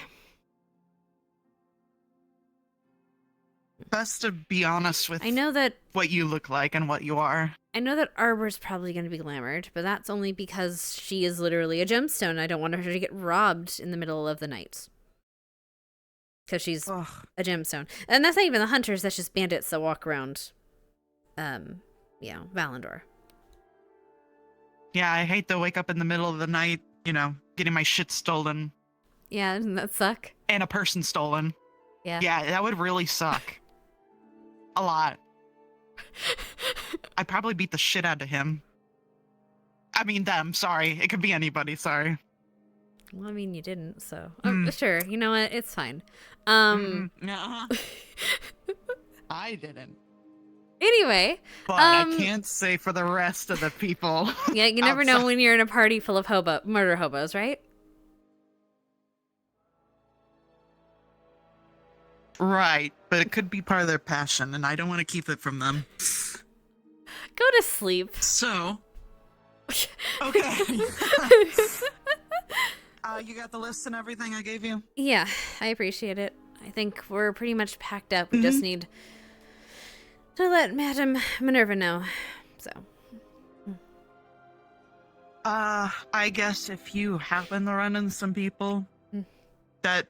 Speaker 22: Best to be honest with
Speaker 1: I know that
Speaker 22: what you look like and what you are.
Speaker 1: I know that Arbor's probably going to be glamored, but that's only because she is literally a gemstone. I don't want her to get robbed in the middle of the night. Because she's a gemstone. And that's not even the hunters, that's just bandits that walk around, Valandor.
Speaker 22: Yeah, I hate to wake up in the middle of the night, getting my shit stolen.
Speaker 1: Yeah, doesn't that suck?
Speaker 22: And a person stolen.
Speaker 1: Yeah.
Speaker 22: Yeah, that would really suck. A lot. I'd probably beat the shit out of him. I mean them, sorry. It could be anybody, sorry.
Speaker 1: Well, I mean, you didn't, so... Oh, sure, you know what? It's fine.
Speaker 22: No. I didn't.
Speaker 1: Anyway.
Speaker 22: But I can't say for the rest of the people.
Speaker 1: Yeah, you never know when you're in a party full of murder hobos, right?
Speaker 22: Right, but it could be part of their passion, and I don't want to keep it from them.
Speaker 1: Go to sleep.
Speaker 22: So, okay. You got the list and everything I gave you?
Speaker 1: Yeah, I appreciate it. I think we're pretty much packed up. We just need to let Madam Minerva know. So.
Speaker 22: I guess if you happen to run into some people that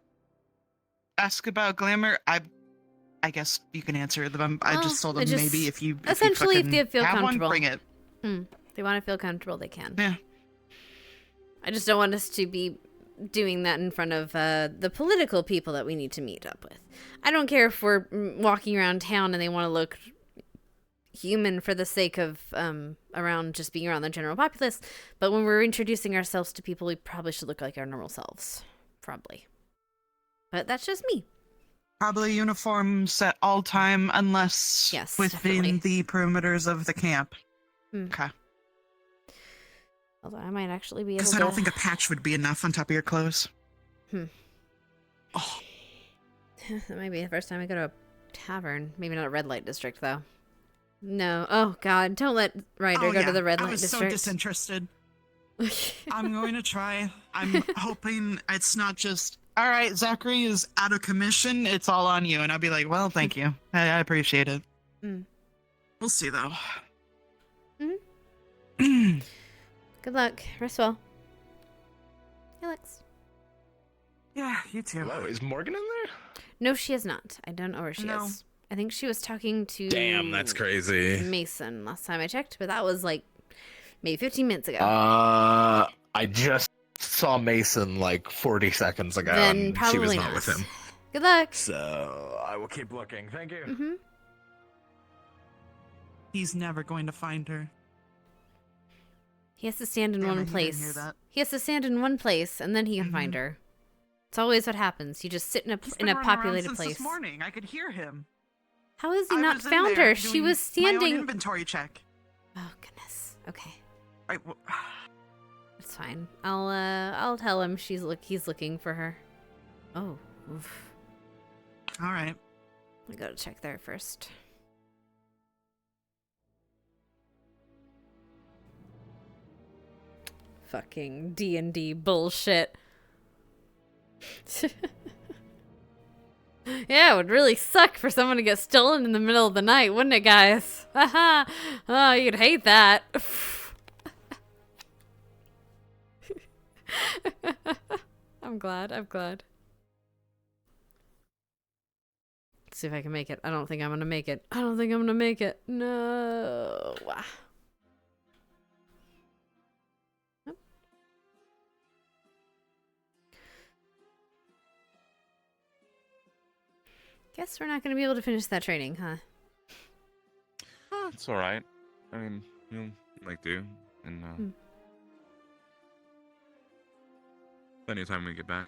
Speaker 22: ask about glamour, I guess you can answer them. I just told them maybe if you
Speaker 1: essentially if they feel
Speaker 22: have
Speaker 1: comfortable,
Speaker 22: one, bring it.
Speaker 1: They want to feel comfortable, they can.
Speaker 22: Yeah.
Speaker 1: I just don't want us to be doing that in front of the political people that we need to meet up with. I don't care if we're walking around town and they want to look human for the sake of around just being around the general populace, but when we're introducing ourselves to people, we probably should look like our normal selves. Probably. But that's just me.
Speaker 22: Probably uniforms at all time, unless within the perimeters of the camp. Okay.
Speaker 1: Although I might actually be able
Speaker 22: Because
Speaker 1: to...
Speaker 22: I don't think a patch would be enough on top of your clothes.
Speaker 1: Oh. That might be the first time I go to a tavern. Maybe not a red light district, though. No. Oh, God. Don't let Ryder go to the red light district.
Speaker 22: I was so disinterested. I'm going to try. I'm hoping it's not just, all right, Zachary is out of commission. It's all on you. And I'll be like, well, thank you. I appreciate it. We'll see, though.
Speaker 1: Good luck. Rest well. Hey, Lex.
Speaker 22: Yeah, you too.
Speaker 4: Hello, is Morgan in there?
Speaker 1: No, she is not. I don't know where she is. I think she was talking to...
Speaker 4: Damn, that's crazy.
Speaker 1: Mason last time I checked, but that was like maybe 15 minutes ago.
Speaker 4: I just saw Mason like 40 seconds ago,
Speaker 1: Then
Speaker 4: and she was
Speaker 1: probably
Speaker 4: not with him.
Speaker 1: Good luck.
Speaker 4: So I will keep looking. Thank you.
Speaker 22: He's never going to find her.
Speaker 1: He has to stand in one
Speaker 22: I didn't
Speaker 1: place.
Speaker 22: hear that.
Speaker 1: He has to stand in one place, and then he can find her. It's always what happens. You just sit in a
Speaker 22: He's
Speaker 1: in
Speaker 22: been
Speaker 1: a
Speaker 22: running around
Speaker 1: populated
Speaker 22: since
Speaker 1: place.
Speaker 22: This morning, I could hear him.
Speaker 1: How has he
Speaker 22: I
Speaker 1: not
Speaker 22: was in
Speaker 1: found
Speaker 22: there
Speaker 1: her? She
Speaker 22: doing
Speaker 1: was standing.
Speaker 22: my own inventory check.
Speaker 1: Oh goodness. Okay.
Speaker 22: Well,
Speaker 1: It's fine. I'll tell him he's looking for her. Oh. Oof.
Speaker 22: All right.
Speaker 1: I gotta check there first. Fucking D&D bullshit. Yeah, it would really suck for someone to get stolen in the middle of the night, wouldn't it, guys? Haha. Oh, you'd hate that. I'm glad. Let's see if I can make it. I don't think I'm gonna make it. No. Guess we're not gonna be able to finish that training, huh?
Speaker 9: It's alright. I mean, you like do. And, plenty of time when we get back.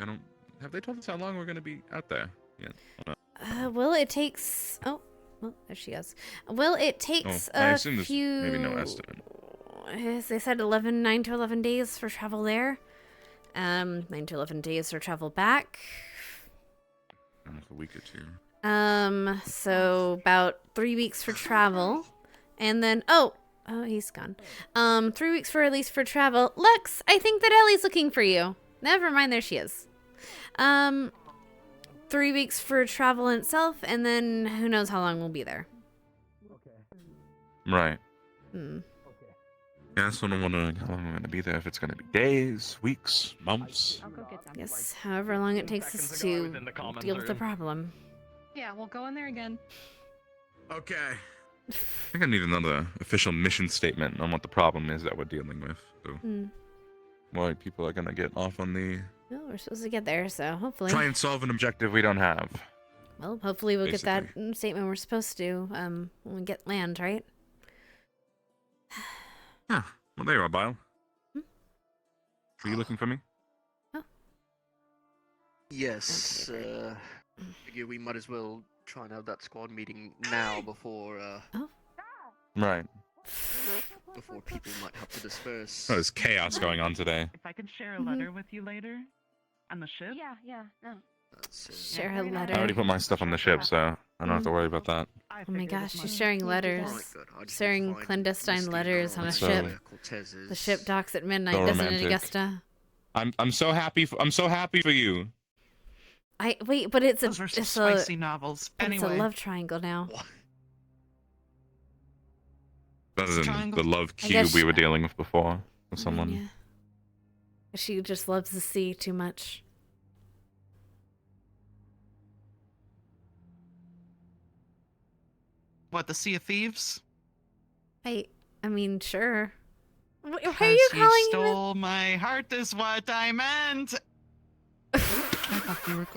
Speaker 9: Have they told us how long we're gonna be out there? Yeah.
Speaker 1: Well, it takes... Oh, well, there she is. Well, it takes
Speaker 9: I
Speaker 1: a
Speaker 9: assume there's
Speaker 1: few...
Speaker 9: maybe no estimate.
Speaker 1: They said 9 to 11 days for travel there. 9 to 11 days for travel back.
Speaker 9: A week or two.
Speaker 1: So about 3 weeks for travel. And then... Oh, he's gone. 3 weeks at least for travel. Lex, I think that Ellie's looking for you. Never mind, there she is. 3 weeks for travel in itself, and then who knows how long we'll be there.
Speaker 9: Right.
Speaker 1: Hmm.
Speaker 9: Yeah, that's what I'm wondering how long I'm gonna be there. If it's gonna be days, weeks, months.
Speaker 19: I'll go get some.
Speaker 1: Yes, however long it takes us to deal with the problem.
Speaker 5: Yeah, we'll go in there again.
Speaker 9: Okay. I think I need another official mission statement on what the problem is that we're dealing with. So, why people are gonna get off on the
Speaker 1: Well, we're supposed to get there, so hopefully.
Speaker 9: try and solve an objective we don't have.
Speaker 1: Well, hopefully we'll get that statement we're supposed to when we get land, right?
Speaker 9: Yeah. Well, there you are, Bile. Are you looking for me?
Speaker 14: Yes. Figure we might as well try and have that squad meeting now before.
Speaker 9: Right.
Speaker 14: Before people might have to disperse.
Speaker 9: Oh, there's chaos going on today.
Speaker 22: If I could share a letter with you later on the ship.
Speaker 19: Yeah, no.
Speaker 1: Share a letter.
Speaker 9: I already put my stuff on the ship, so I don't have to worry about that.
Speaker 1: Oh my gosh, she's sharing letters. Sharing clandestine letters on a
Speaker 9: So-
Speaker 1: ship. The ship docks at midnight,
Speaker 9: So
Speaker 1: doesn't it,
Speaker 9: romantic.
Speaker 1: Augusta?
Speaker 9: I'm so happy. I'm so happy for you.
Speaker 1: Wait, but it's
Speaker 22: Those were some spicy novels.
Speaker 1: It's a
Speaker 22: Anyway.
Speaker 1: love triangle now.
Speaker 9: Better than
Speaker 22: triangle.
Speaker 9: the love
Speaker 1: I
Speaker 9: cube
Speaker 1: guess-
Speaker 9: we were dealing with before with someone.
Speaker 1: Yeah. She just loves the sea too much.
Speaker 22: What, the Sea of Thieves?
Speaker 1: I mean, sure. Why are
Speaker 22: Because
Speaker 1: you calling him?
Speaker 22: stole my heart is what I meant. I thought you were.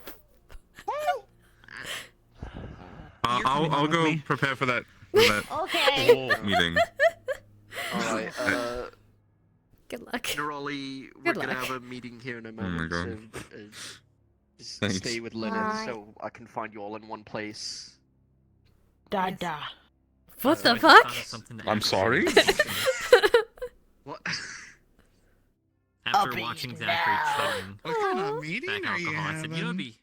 Speaker 9: I'll go prepare for that
Speaker 10: Okay.
Speaker 9: meeting.
Speaker 14: Alright,
Speaker 1: Good luck.
Speaker 14: Neroli, we're
Speaker 1: Good
Speaker 14: gonna
Speaker 1: luck.
Speaker 14: have a meeting here in a
Speaker 9: my
Speaker 14: moment,
Speaker 9: God.
Speaker 14: so just
Speaker 9: Thanks.
Speaker 14: stay with Lenneth
Speaker 10: Alright.
Speaker 14: so I can find you all in one place.
Speaker 13: Dada.
Speaker 1: What
Speaker 23: So
Speaker 1: the
Speaker 23: I just
Speaker 1: fuck?
Speaker 23: thought of something to
Speaker 9: I'm
Speaker 23: add.
Speaker 9: sorry.
Speaker 14: What?
Speaker 23: After watching Zachary chugging
Speaker 22: What kind of meeting
Speaker 23: back
Speaker 22: are you
Speaker 23: alcohol, I said, you know, it'd be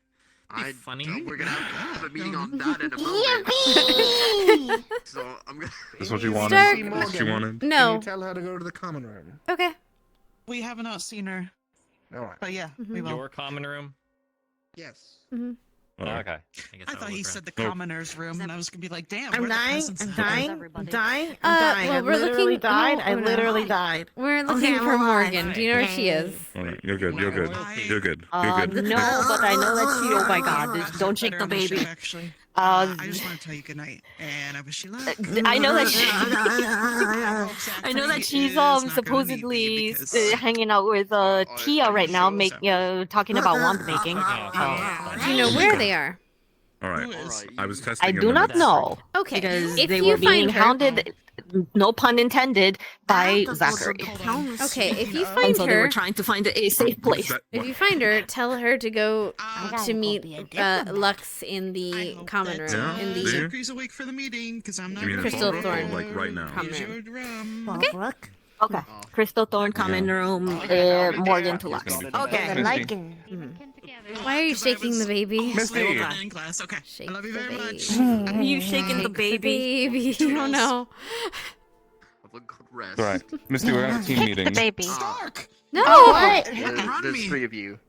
Speaker 14: I
Speaker 23: funny.
Speaker 14: We're gonna have a meeting on that in a moment. So I'm gonna.
Speaker 9: That's what you wanted.
Speaker 1: Stark-
Speaker 9: That's what you wanted.
Speaker 1: No.
Speaker 15: Can you tell her to go to the common room?
Speaker 1: Okay.
Speaker 22: We have not seen her,
Speaker 15: All right.
Speaker 22: but yeah, we will.
Speaker 23: Your common room?
Speaker 15: Yes.
Speaker 1: Mhm.
Speaker 23: Okay.
Speaker 22: I thought he said the
Speaker 9: Nope.
Speaker 22: commoner's room, and I was gonna be like, damn,
Speaker 13: I'm
Speaker 22: where the
Speaker 13: dying.
Speaker 22: presents
Speaker 13: I'm
Speaker 22: at?
Speaker 13: dying. I'm
Speaker 10: everybody?
Speaker 13: dying.
Speaker 1: Uh,
Speaker 13: I'm dying.
Speaker 1: well,
Speaker 13: I
Speaker 1: we're
Speaker 13: literally
Speaker 1: looking-
Speaker 13: died.
Speaker 1: no,
Speaker 13: I
Speaker 1: no.
Speaker 13: literally died.
Speaker 1: We're looking
Speaker 13: Okay, I'm
Speaker 1: for
Speaker 13: alive.
Speaker 1: Morgan. Do you know where she is?
Speaker 9: All right, you're good. You're good. You're good. You're good.
Speaker 19: No, but I know that she. Oh my God! Don't shake
Speaker 22: Better
Speaker 19: the
Speaker 22: on ship,
Speaker 19: baby.
Speaker 22: Actually,
Speaker 19: Uh,
Speaker 22: I just want to tell you goodnight, and I wish you luck.
Speaker 19: I know that she.
Speaker 22: I
Speaker 19: I know that she's supposedly
Speaker 22: because- Oh,
Speaker 19: hanging out with Tia right now, talking about wand making.
Speaker 1: Do you know where they are?
Speaker 9: All right.
Speaker 22: Who is?
Speaker 9: I was testing.
Speaker 19: I
Speaker 9: him
Speaker 19: do
Speaker 9: in
Speaker 19: not
Speaker 9: the-
Speaker 19: know
Speaker 1: Okay.
Speaker 19: because
Speaker 1: if
Speaker 19: they
Speaker 1: you
Speaker 19: were being
Speaker 1: find her,
Speaker 19: hounded, no pun intended, by Zachary.
Speaker 1: Okay, if you
Speaker 22: And
Speaker 1: find
Speaker 19: And so they
Speaker 1: her,
Speaker 19: were trying to find a safe place.
Speaker 9: That-
Speaker 1: if you find her, tell her to go
Speaker 10: gotta
Speaker 1: to
Speaker 10: go
Speaker 1: meet
Speaker 10: be a diplomat.
Speaker 1: Lux in the
Speaker 22: I hope
Speaker 1: common
Speaker 22: that,
Speaker 1: room.
Speaker 9: Yeah,
Speaker 1: In
Speaker 9: do
Speaker 1: the
Speaker 9: you?
Speaker 22: Zachary's awake for the meeting because I'm not.
Speaker 9: You mean
Speaker 22: gonna
Speaker 9: in
Speaker 1: Crystal
Speaker 22: be
Speaker 1: Thorn.
Speaker 22: able to
Speaker 9: like right now?
Speaker 1: Common
Speaker 22: use
Speaker 1: room.
Speaker 22: your drum.
Speaker 1: Okay.
Speaker 13: Look.
Speaker 19: Okay, Crystal Thorn common room, Morgan to Lux.
Speaker 10: Okay.
Speaker 9: Misty.
Speaker 10: Liking.
Speaker 1: Why are you
Speaker 22: 'Cause I
Speaker 1: shaking
Speaker 22: was
Speaker 1: the baby?
Speaker 22: mostly
Speaker 9: Misty.
Speaker 22: over in class. Okay.
Speaker 1: Shake
Speaker 22: I love you
Speaker 1: the
Speaker 22: very
Speaker 1: baby.
Speaker 22: much.
Speaker 19: You shaking the
Speaker 1: Shake
Speaker 19: baby?
Speaker 1: baby. Oh no.
Speaker 14: Have a good rest.
Speaker 9: All right, Misty, we're at a team meeting.
Speaker 10: Baby.
Speaker 22: Stark.
Speaker 1: No.
Speaker 10: What?
Speaker 22: You can run
Speaker 14: There's
Speaker 22: me.
Speaker 14: 3 of you.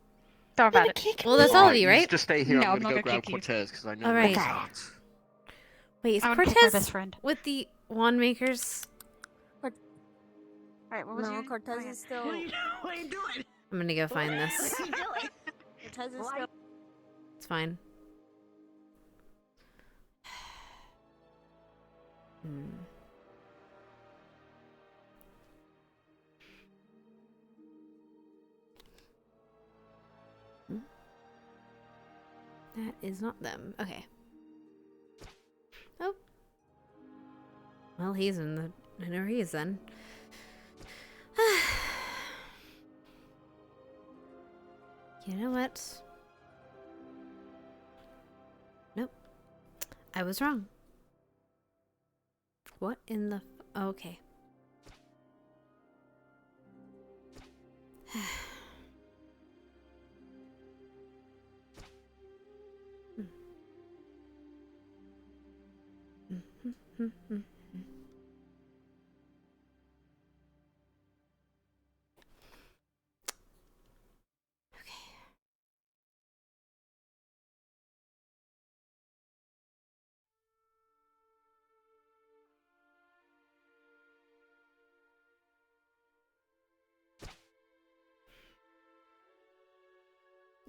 Speaker 10: Don't about it.
Speaker 1: Well, that's all of you,
Speaker 14: You
Speaker 1: right?
Speaker 14: Just stay here.
Speaker 5: No,
Speaker 14: I'm
Speaker 5: I'm
Speaker 14: gonna
Speaker 5: not
Speaker 14: go
Speaker 5: gonna
Speaker 14: grab
Speaker 5: kick you.
Speaker 14: Cortez because I know
Speaker 1: All
Speaker 14: where
Speaker 1: right.
Speaker 14: he's at.
Speaker 1: Wait, is
Speaker 10: I would kick my
Speaker 1: Cortez
Speaker 10: best friend.
Speaker 1: with the wand makers?
Speaker 19: Alright, what was your Cortez is still.
Speaker 22: What are you doing?
Speaker 1: I'm gonna go find this.
Speaker 19: Cortez is still.
Speaker 1: It's fine. Hmm. That is not them. Okay. Oh. Well, he's in the. I know where he is then. You know what? Nope. I was wrong. What in the... Okay.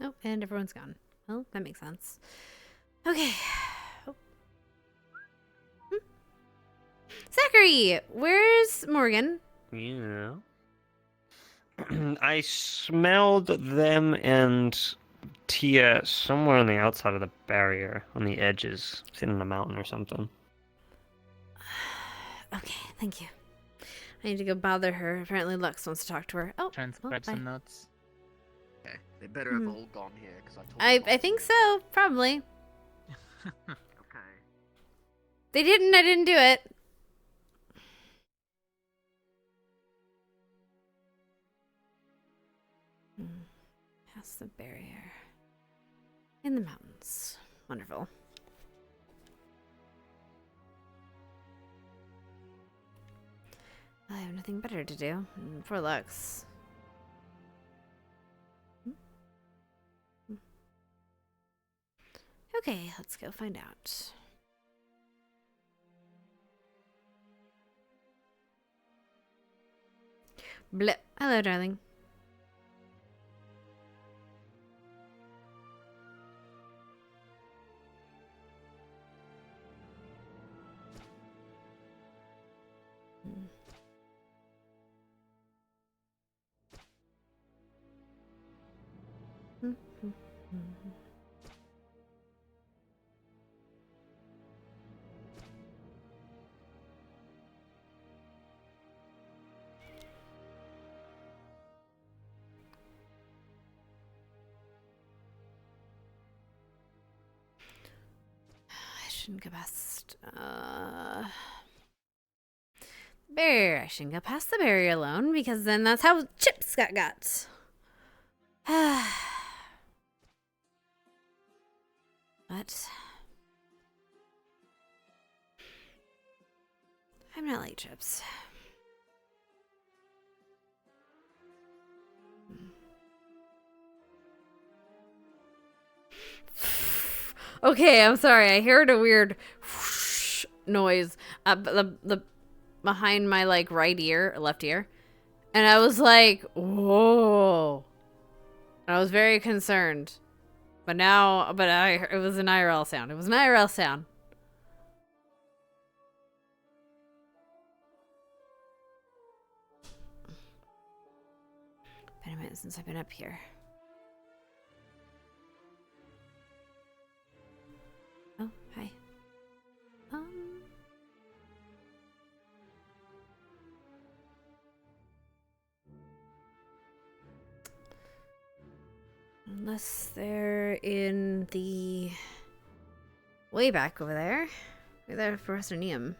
Speaker 1: Oh, and everyone's gone. Well, that makes sense. Okay. Oh. Zachary, where's Morgan?
Speaker 16: Yeah. I smelled them and Tia somewhere on the outside of the barrier, on the edges, sitting in a mountain or something.
Speaker 1: Okay, thank you. I need to go bother her. Apparently Lux wants to talk to her. Oh,
Speaker 20: Transcribe
Speaker 1: well,
Speaker 20: some
Speaker 1: bye.
Speaker 20: notes.
Speaker 14: Okay, they better have
Speaker 1: Mhm.
Speaker 14: all gone here because I told
Speaker 1: I think so, probably.
Speaker 14: Okay.
Speaker 1: They didn't, I didn't do it. Past the barrier. In the mountains. Wonderful. I have nothing better to do. Poor Lux. Okay, let's go find out. Blip. Hello, darling. I shouldn't go past barrier. I shouldn't go past the barrier alone because then that's how Chips got. But I'm not like Chips. Okay, I'm sorry. I heard a weird whoosh noise the behind my like right ear, left ear, and I was like, "Whoa!" And I was very concerned. But now, it was an IRL sound. It was an IRL sound. Been a minute since I've been up here. Oh, hi. Unless they're in the way back over there. Maybe they're Professor Neum.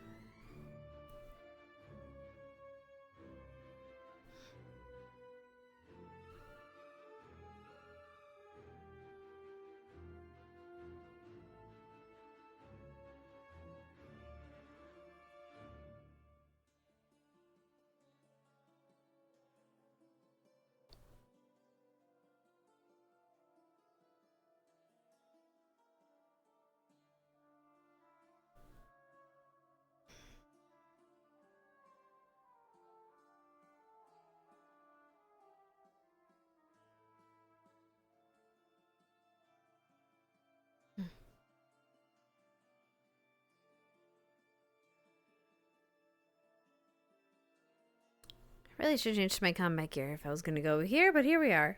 Speaker 1: I really should change my combat gear if I was going to go here, but here we are.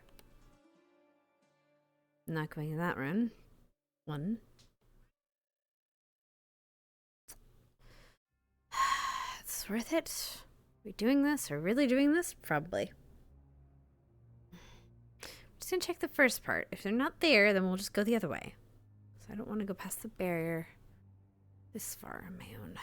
Speaker 1: Not going in that room. One. It's worth it. Are we doing this? Are we really doing this? Probably. I'm just going to check the first part. If they're not there, then we'll just go the other way. So I don't want to go past the barrier this far on my own.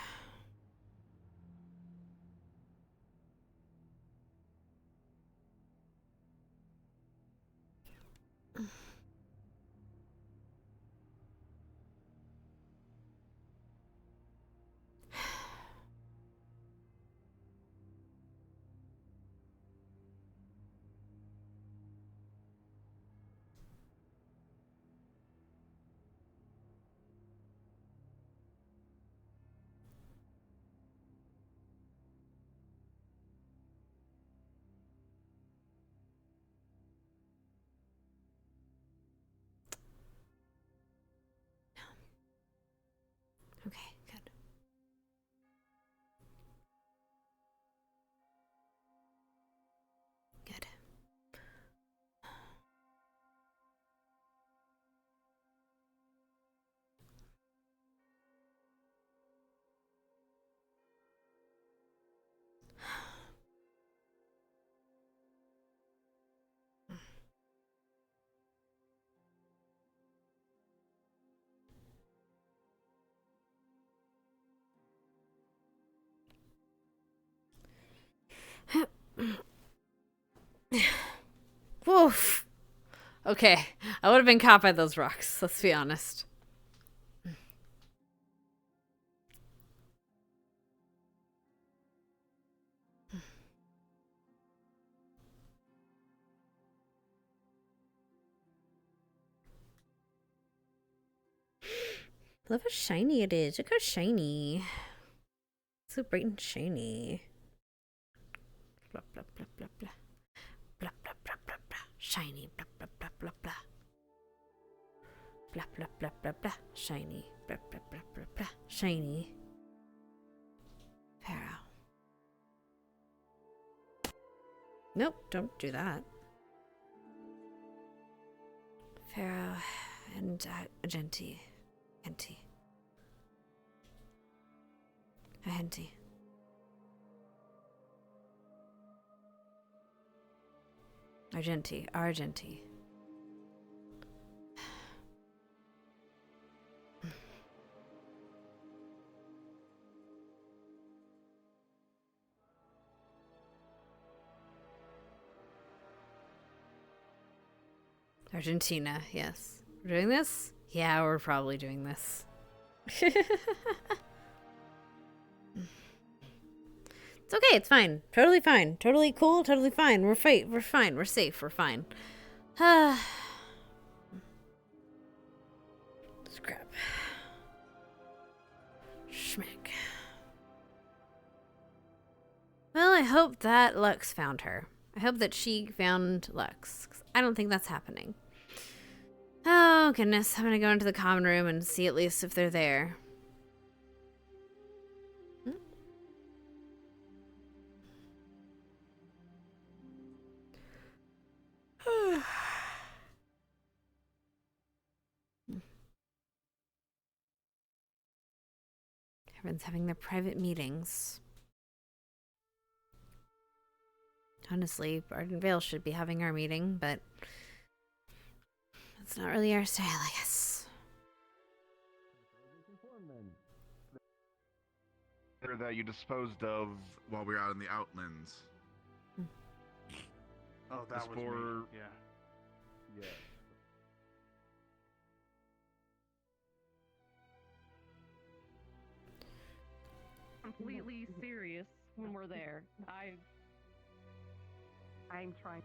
Speaker 1: Okay, good. Good. Woof. Okay, I would have been caught by those rocks, let's be honest. Look how shiny it is. Look how shiny. So bright and shiny. Blah, blah, blah, blah, blah. Blah, blah, blah, blah, blah. Shiny. Blah, blah, blah, blah, blah. Blah, blah, blah, blah, blah. Shiny. Blah, blah, blah, blah, blah. Shiny. Pharaoh. Nope, don't do that. Pharaoh and Agenti. Henty. A Henty. Argenti. Argentina, yes. We're doing this? Yeah, we're probably doing this. It's okay, it's fine. Totally fine. Totally cool, totally fine. We're fine, we're safe, we're fine. Scrap. Schmick. Well, I hope that Lux found her. I hope that she found Lux. 'Cause I don't think that's happening. Oh, goodness. I'm going to go into the common room and see at least if they're there. Everyone's having their private meetings. Honestly, Arden Vale should be having our meeting, but it's not really our style, I guess.
Speaker 11: That you disposed of while we were out in the outlands.
Speaker 15: Oh, that was
Speaker 11: for...
Speaker 15: me. Yeah.
Speaker 5: Completely serious when we're there. I'm trying.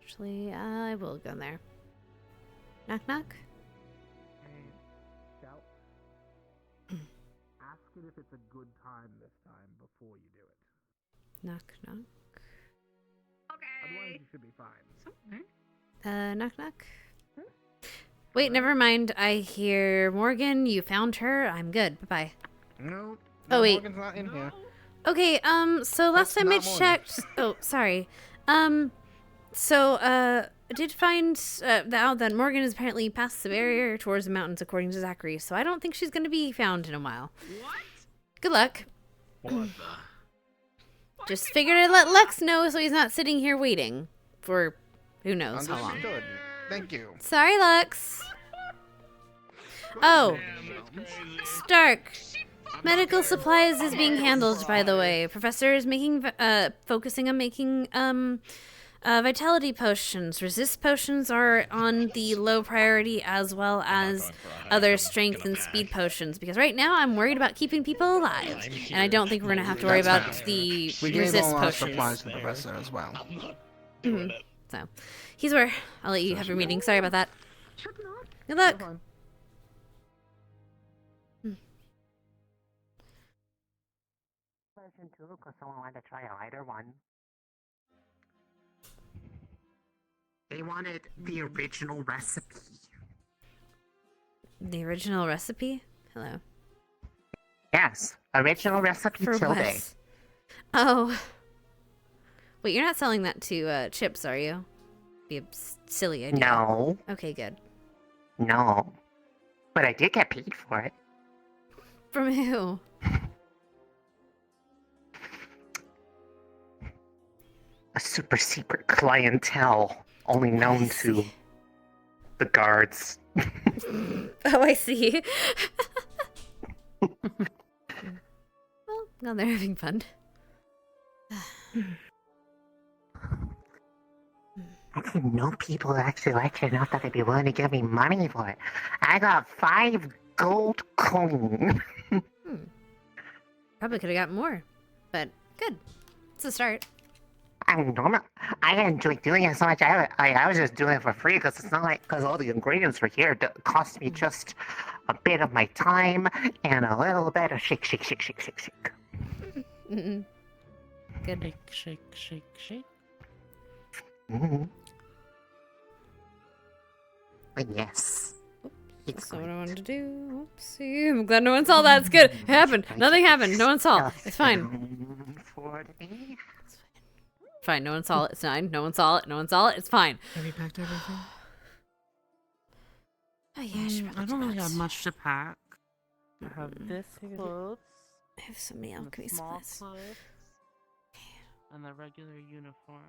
Speaker 1: Actually, I will go in there. Knock, knock.
Speaker 15: Hey, Scout. Ask it if it's a good time this time before you do it.
Speaker 1: Knock, knock.
Speaker 15: Otherwise, you should be fine.
Speaker 1: Knock, knock. Wait, never mind. I hear Morgan. You found her. I'm good. Bye-bye.
Speaker 15: No.
Speaker 1: Oh, wait.
Speaker 15: Morgan's not in here.
Speaker 1: Okay, so last time I checked... Oh, sorry. I did find out that Morgan is apparently past the barrier towards the mountains, according to Zachary, so I don't think she's going to be found in a while. What? Good luck.
Speaker 9: What the?
Speaker 1: Just figured I'd let Lex know so he's not sitting here waiting for who knows how long.
Speaker 15: Understood. Thank you.
Speaker 1: Sorry, Lex. Oh, Stark. Medical supplies is being handled, by the way. Professor is focusing on making vitality potions. Resist potions are on the low priority, as well as other strength and speed potions. Because right now I'm worried about keeping people alive, and I don't think we're gonna have to worry about the
Speaker 15: We gave
Speaker 1: resist
Speaker 15: all our
Speaker 1: potions.
Speaker 15: supplies to the professor as well.
Speaker 1: So, he's where I'll let you have your meeting. Sorry about that. Good luck.
Speaker 8: Version 2, because someone wanted to try a lighter one. They wanted the original recipe.
Speaker 1: The original recipe? Hello.
Speaker 8: Yes, original recipe
Speaker 1: For
Speaker 8: tilde.
Speaker 1: what? Oh. Wait, you're not selling that to Chips, are you? Be a silly idea.
Speaker 8: No.
Speaker 1: Okay, good.
Speaker 8: No. But I did get paid for it.
Speaker 1: From who?
Speaker 8: A super secret clientele only known to the guards.
Speaker 1: Oh, I see. Well, now they're having fun.
Speaker 8: I didn't know people actually liked it enough that they'd be willing to give me money for it. I got 5 gold coins.
Speaker 1: Probably could have got more, but good. It's a start.
Speaker 8: I enjoy doing it so much. I was just doing it for free because it's not like because all the ingredients are here. It cost me just a bit of my time and a little bit of shake.
Speaker 1: Mm-mm. Good.
Speaker 23: Shake.
Speaker 8: Mm-hmm. Yes.
Speaker 1: That's not what I wanted to do. Oopsie. I'm glad no one saw that. It's good. It happened. Nothing happened. No one saw. It's fine. Fine. No one saw it. It's fine. No one saw it. No one saw it. It's fine.
Speaker 12: Have you packed everything?
Speaker 1: Oh, yeah,
Speaker 12: I don't really have much to pack.
Speaker 5: I have this clothes.
Speaker 1: I have some alchemy
Speaker 5: small
Speaker 1: supplies.
Speaker 5: clothes. And the regular uniform.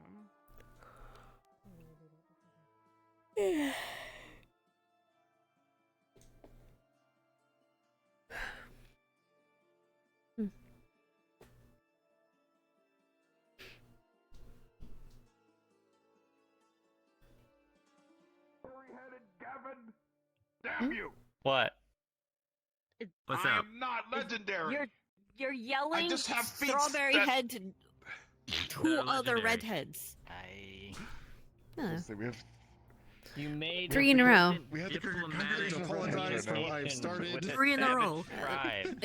Speaker 2: Damn you!
Speaker 23: What?
Speaker 2: What's up? I'm not legendary.
Speaker 19: You're yelling
Speaker 2: I just have feet
Speaker 19: strawberry
Speaker 2: that-
Speaker 19: head to two other
Speaker 23: legendary.
Speaker 19: redheads.
Speaker 11: So we have
Speaker 23: You made
Speaker 1: 3 in a row.
Speaker 23: We had to apologize for why I started.
Speaker 19: 3 in a row.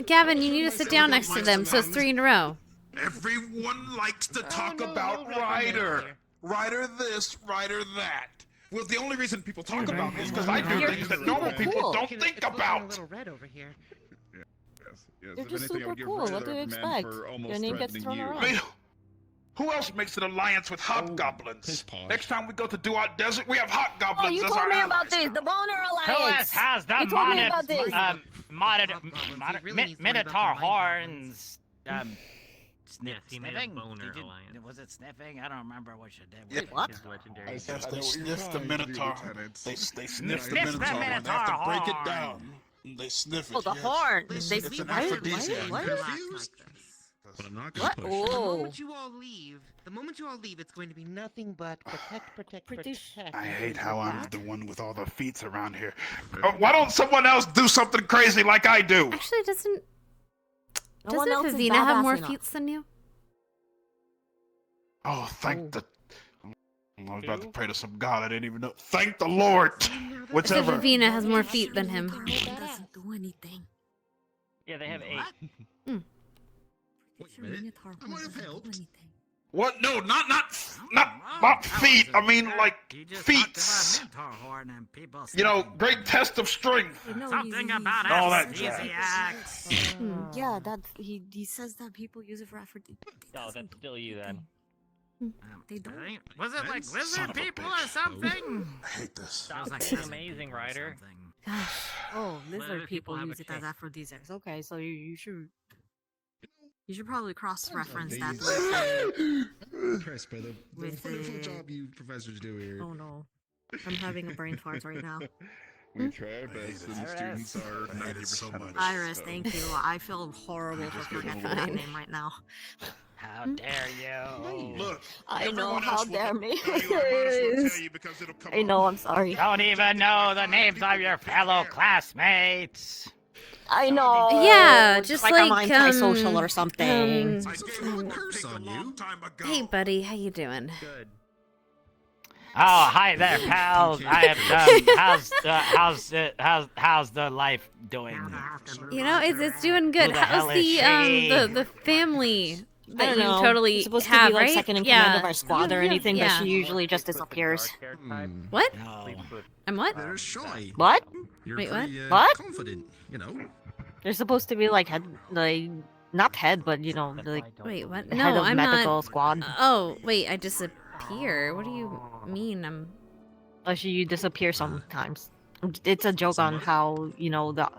Speaker 1: Gavin, you need to sit down next to them, so it's 3 in a row.
Speaker 2: Everyone likes to talk about Ryder. Ryder this, Ryder that. Well, the only reason people talk about me is because I do things that normal people don't think about.
Speaker 12: A little red over here.
Speaker 11: Yes,
Speaker 13: You're
Speaker 11: if
Speaker 13: just
Speaker 11: anything, I
Speaker 13: super
Speaker 11: would give
Speaker 13: cool.
Speaker 11: Ryder
Speaker 13: What do you
Speaker 11: a reprimand
Speaker 13: expect?
Speaker 11: for almost
Speaker 13: Your name gets
Speaker 11: threatening
Speaker 13: thrown
Speaker 11: you.
Speaker 13: around.
Speaker 2: I mean, who else makes an alliance with hobgoblins? Next time we go to Duat Desert, we have hobgoblins
Speaker 19: Oh, you
Speaker 2: as
Speaker 19: told
Speaker 2: our
Speaker 19: me
Speaker 2: allies.
Speaker 19: about this, the Boner
Speaker 18: Who
Speaker 19: Alliance.
Speaker 18: has the
Speaker 19: You told me about this.
Speaker 18: Minotaur horns?
Speaker 21: Sniffing?
Speaker 18: Boner
Speaker 21: Did you-
Speaker 18: alliance.
Speaker 21: Was it sniffing? I don't remember what you did.
Speaker 2: Yeah.
Speaker 21: What?
Speaker 2: I guess they sniff the Minotaur. They sniff the
Speaker 21: Sniff the
Speaker 2: Minotaur. They have to
Speaker 21: Minotaur
Speaker 2: break it
Speaker 21: horn.
Speaker 2: down. They sniff it.
Speaker 19: Oh, the
Speaker 2: yes.
Speaker 19: horn.
Speaker 2: It's
Speaker 19: They
Speaker 2: an
Speaker 19: what?
Speaker 2: aphrodisiac.
Speaker 19: What?
Speaker 2: But I'm not
Speaker 19: What?
Speaker 2: gonna push.
Speaker 19: Oh.
Speaker 12: The moment you all leave, it's going to be nothing but protect.
Speaker 2: I hate how I'm the one with all the feats around here. Why don't someone else do something crazy like I do?
Speaker 1: Actually,
Speaker 19: one
Speaker 1: doesn't
Speaker 19: else is
Speaker 1: Vivina have
Speaker 19: badass
Speaker 1: more
Speaker 19: enough.
Speaker 1: feats than you?
Speaker 2: Oh, thank the... I was about to pray to some god I didn't even know. Thank the Lord!
Speaker 1: I said
Speaker 2: Whichever.
Speaker 1: Vivina has more feet than him.
Speaker 19: Doesn't do anything.
Speaker 18: Yeah, they have 8.
Speaker 21: I might have helped.
Speaker 2: What? No, not feet. I mean, like, feats. You know, great test of strength.
Speaker 21: Something about
Speaker 2: All that
Speaker 21: aphrodisiacs.
Speaker 19: Yeah, that he says that people use it for aphrodisiac.
Speaker 23: Oh, that's still you then.
Speaker 19: They don't.
Speaker 21: Was it like
Speaker 2: Son
Speaker 21: lizard
Speaker 2: of a
Speaker 21: people
Speaker 2: bitch.
Speaker 21: or something?
Speaker 2: I hate this.
Speaker 23: Sounds
Speaker 21: like
Speaker 23: like amazing, Ryder.
Speaker 19: Oh,
Speaker 21: Lizard
Speaker 19: lizard people
Speaker 21: have
Speaker 19: use
Speaker 21: a
Speaker 19: it as
Speaker 21: king.
Speaker 19: aphrodisiacs. Okay, so you should probably cross-reference that
Speaker 24: Impressed by the
Speaker 19: with
Speaker 24: wonderful
Speaker 19: the-
Speaker 24: job you professors do here.
Speaker 19: Oh no, I'm having a brain fart right now.
Speaker 11: We try our best, and the students are 90%.
Speaker 19: Iris, thank you. I feel horrible for forgetting that name right now.
Speaker 18: How dare you?
Speaker 2: Look,
Speaker 19: I know,
Speaker 2: everyone
Speaker 19: how
Speaker 2: else will
Speaker 19: dare me.
Speaker 2: tell you, I might as well tell you because it'll come
Speaker 19: I know, I'm sorry.
Speaker 18: Don't even know the names of your fellow classmates.
Speaker 19: I know.
Speaker 1: Yeah, just
Speaker 19: like
Speaker 1: like,
Speaker 19: I'm antisocial or something.
Speaker 1: Hey, buddy, how you doing?
Speaker 18: Good. Oh, hi there, pals. How's the life doing?
Speaker 1: You know, it's doing good.
Speaker 18: Who the
Speaker 1: How's
Speaker 18: hell is she?
Speaker 1: the family
Speaker 19: I
Speaker 1: that
Speaker 19: don't
Speaker 1: you
Speaker 19: know.
Speaker 1: totally
Speaker 19: She's supposed
Speaker 1: have,
Speaker 19: to be like
Speaker 1: right?
Speaker 19: second in
Speaker 1: yeah.
Speaker 19: command of our squad or
Speaker 1: Yeah,
Speaker 19: anything,
Speaker 1: yeah.
Speaker 19: but she usually just disappears.
Speaker 1: What?
Speaker 18: No.
Speaker 1: I'm what?
Speaker 24: They're shy.
Speaker 19: What?
Speaker 24: You're
Speaker 1: Wait, what?
Speaker 24: pretty,
Speaker 19: What?
Speaker 24: confident, you know.
Speaker 19: They're supposed to be like head, like not head, but you know, like
Speaker 1: Wait, what?
Speaker 19: head
Speaker 1: No,
Speaker 19: of
Speaker 1: I'm
Speaker 19: medical
Speaker 1: not.
Speaker 19: squad.
Speaker 1: Oh, wait, I disappear. What do you mean?
Speaker 19: She disappears sometimes. It's a joke on how you know the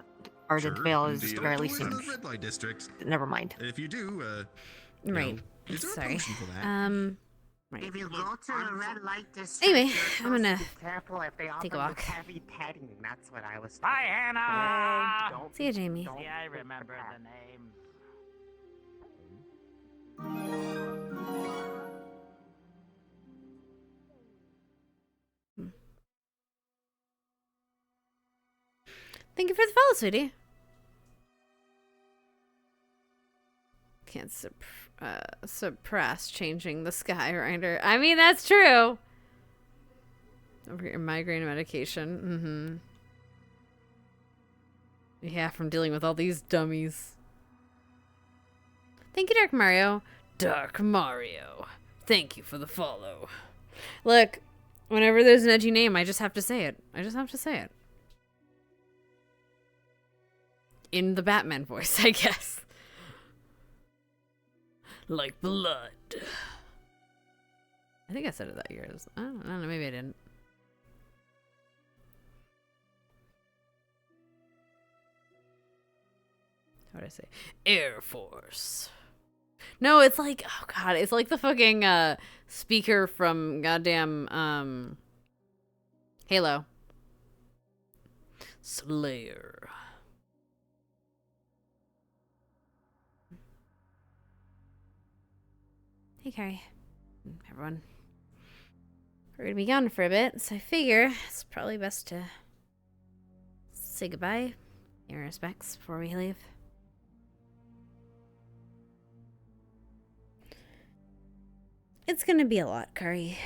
Speaker 19: Ardent Vale is
Speaker 24: Indeed.
Speaker 19: rarely
Speaker 24: Don't go into
Speaker 19: seen.
Speaker 24: the red light district.
Speaker 19: Never mind.
Speaker 24: If you do, you
Speaker 1: Right.
Speaker 24: know, is there a
Speaker 1: Sorry.
Speaker 24: potion for that?
Speaker 1: Right.
Speaker 8: If you go to the red light district,
Speaker 1: Anyway,
Speaker 8: you're
Speaker 1: I'm
Speaker 8: supposed
Speaker 1: gonna
Speaker 8: to be careful if they
Speaker 1: take a
Speaker 8: offer you
Speaker 1: walk.
Speaker 8: heavy petting. That's what I was.
Speaker 18: Bye, Hannah.
Speaker 8: Don't
Speaker 1: See you, Jamie.
Speaker 18: See, I remember the names.
Speaker 1: Thank you for the follow, sweetie. Can't suppress changing the sky rider. I mean, that's true. Over your migraine medication. Yeah, from dealing with all these dummies. Thank you, Dark Mario. Dark Mario. Thank you for the follow. Look, whenever there's an edgy name, I just have to say it. I just have to say it. In the Batman voice, I guess. Like blood. I think I said it that year. I don't know, maybe I didn't. What did I say? Air Force. No, it's like, oh god, it's like the fucking speaker from goddamn Halo. Slayer. Hey, Carrie. Everyone. We're gonna be gone for a bit, so I figure it's probably best to say goodbye. Your respects before we leave. It's gonna be a lot, Curry.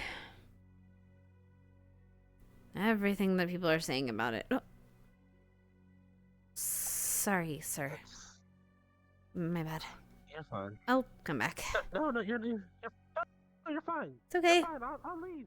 Speaker 1: Everything that people are saying about it. Oh. Sorry, sir. My bad.
Speaker 3: You're fine.
Speaker 1: I'll come back.
Speaker 3: No, you're fine.
Speaker 1: It's okay.
Speaker 3: You're fine. I'll leave.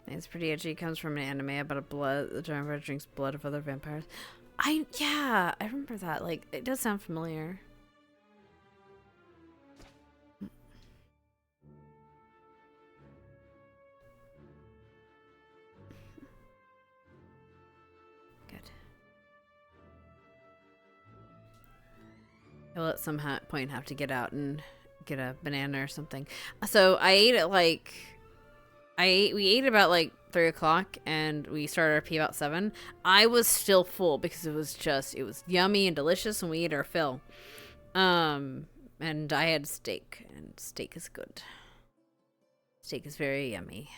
Speaker 1: It's pretty edgy. It comes from an anime about the giant red drinks blood of other vampires. Yeah, I remember that. Like, it does sound familiar. Good. I'll at some point have to get out and get a banana or something. So I ate at like... we ate about like 3 o'clock and we started our pee about 7. I was still full because it was yummy and delicious when we ate our fill. And I had steak, and steak is good. Steak is very yummy.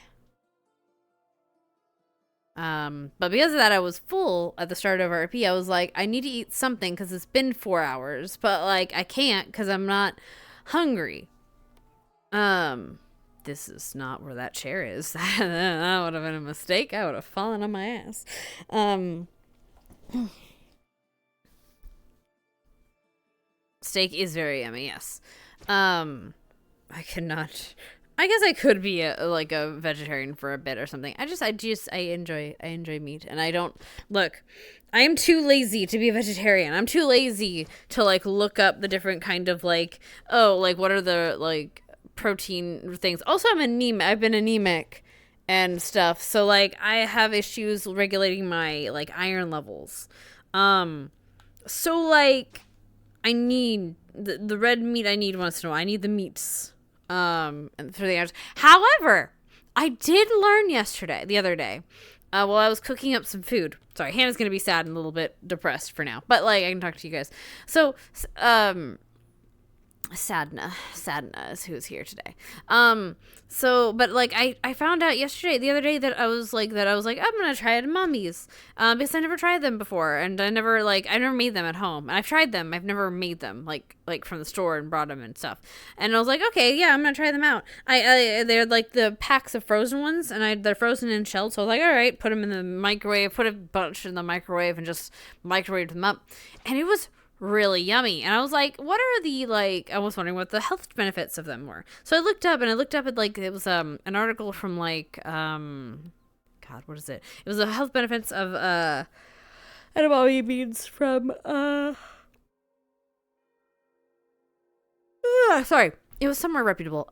Speaker 1: But because of that, I was full at the start of our pee. I was like, I need to eat something because it's been 4 hours, but like I can't because I'm not hungry. This is not where that chair is. That would have been a mistake. I would have fallen on my ass. Steak is very yummy, yes. I guess I could be a vegetarian for a bit or something. I enjoy meat, and I don't look. I am too lazy to be a vegetarian. I'm too lazy to like look up the different kind of like, oh, like what are the like protein things. Also, I'm anemic. I've been anemic and stuff, so like I have issues regulating my like iron levels. So like I need the red meat. I need once in a while. I need the meats and for the hours. However, I did learn the other day while I was cooking up some food. Sorry, Hannah's gonna be sad and a little bit depressed for now, but like I can talk to you guys. So Sadna is who's here today. So, but like I found out the other day that I was like, I'm gonna try it at Mommy's, because I never tried them before, and I never made them at home. And I've tried them, I've never made them like from the store and brought them and stuff. And I was like, okay, yeah, I'm gonna try them out. They're like the packs of frozen ones, and they're frozen and shelled. So I was like, all right, put them in the microwave, put a bunch in the microwave, and just microwave them up, and it was really yummy. And I was like, what are the I was wondering what the health benefits of them were. So I looked up at like, it was an article from like God, what is it? It was the health benefits of edamame beans from sorry, it was somewhere reputable.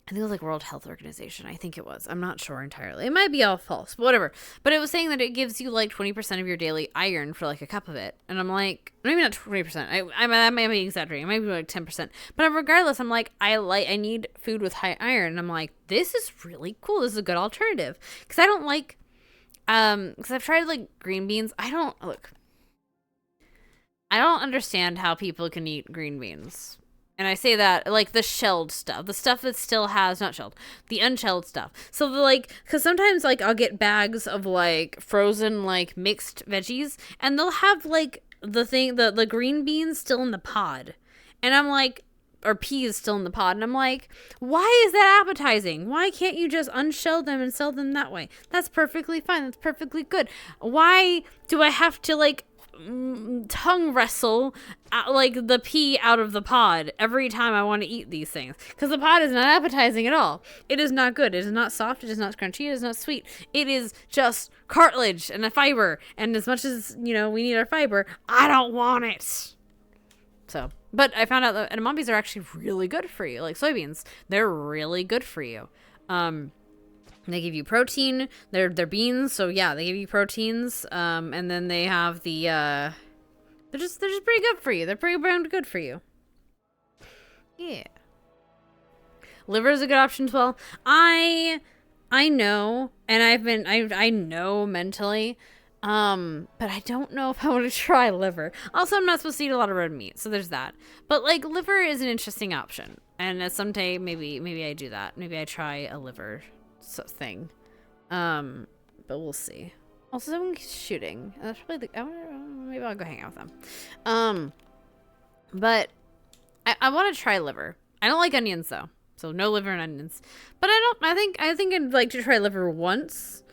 Speaker 1: I think it was like World Health Organization. I think it was. I'm not sure entirely. It might be all false, but whatever. But it was saying that it gives you like 20% of your daily iron for like a cup of it. And I'm like, maybe not 20%. I might be exaggerating. Maybe like 10%. But regardless, I'm like, I need food with high iron. And I'm like, this is really cool. This is a good alternative. Because I don't like, because I've tried like green beans. I don't understand how people can eat green beans. And I say that, like, the shelled stuff. The stuff that still has, not shelled, the unshelled stuff. So, like, because sometimes, like, I'll get bags of, like, frozen, like, mixed veggies. And they'll have, like, the green beans still in the pod. And I'm like, or peas still in the pod. And I'm like, why is that appetizing? Why can't you just unshell them and sell them that way? That's perfectly fine. That's perfectly good. Why do I have to, like, tongue wrestle like the pea out of the pod every time I want to eat these things? Because the pod is not appetizing at all. It is not good. It is not soft. It is not crunchy. It is not sweet. It is just cartilage and a fiber. And as much as, we need our fiber, I don't want it. So, but I found out that edamames are actually really good for you. Like soybeans, they're really good for you. They give you protein. They're beans, so yeah, they give you proteins. And then they have the they're just pretty good for you. They're pretty damn good for you. Yeah. Liver is a good option as well. I know, and I know mentally, but I don't know if I want to try liver. Also, I'm not supposed to eat a lot of red meat, so there's that. But like liver is an interesting option, and someday maybe I do that. Maybe I try a liver thing, but we'll see. Also, someone's shooting. That's probably maybe I'll go hang out with them. But I want to try liver. I don't like onions though, so no liver and onions. But I think I'd like to try liver once,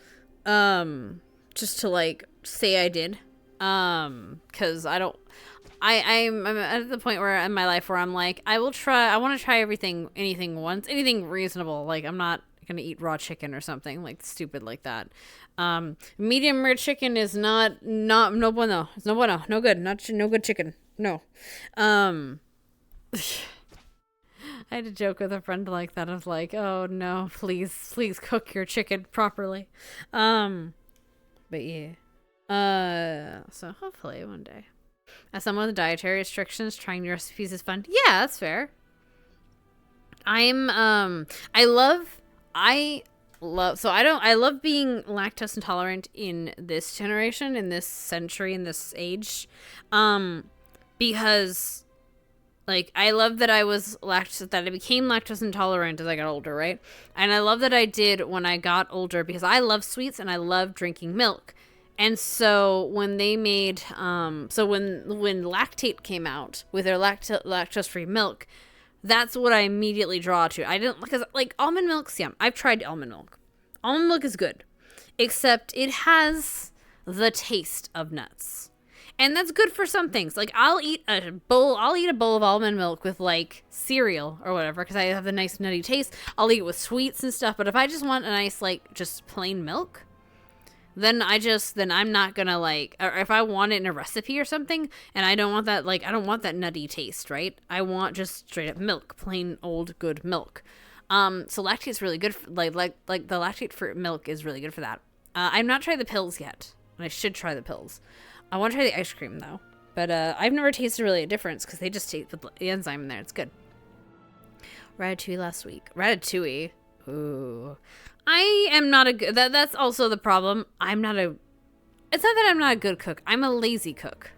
Speaker 1: just to like say I did, because I'm at the point where in my life where I'm like, I want to try anything once, anything reasonable. Like I'm not gonna eat raw chicken or something like stupid like that. Medium rare chicken is no bueno. It's no bueno. No good. No good chicken. No. I had a joke with a friend like that. I was like, oh no, please cook your chicken properly. But yeah. So hopefully one day. As someone with dietary restrictions, trying new recipes is fun. Yeah, that's fair. I love being lactose intolerant in this generation, in this century, in this age, because like I love that I became lactose intolerant as I got older, right? And I love that I did when I got older because I love sweets and I love drinking milk. And so when they made when Lactate came out with their lactose-free milk, that's what I immediately draw to. I didn't, because like almond milk's yum. I've tried almond milk. Almond milk is good, except it has the taste of nuts, and that's good for some things. Like I'll eat a bowl of almond milk with like cereal or whatever because I have the nice nutty taste. I'll eat it with sweets and stuff. But if I just want a nice like just plain milk, then I'm not gonna like, or if I want it in a recipe or something and I don't want that, like, I don't want that nutty taste, right? I want just straight up milk, plain old good milk. So Lactate's really good for, like the Lactate for milk is really good for that. I've not tried the pills yet, and I should try the pills. I want to try the ice cream though, but I've never tasted really a difference because they just taste with the enzyme in there. It's good. Ratatouille last week. Ratatouille. Ooh. I am not a good... That's also the problem. It's not that I'm not a good cook. I'm a lazy cook.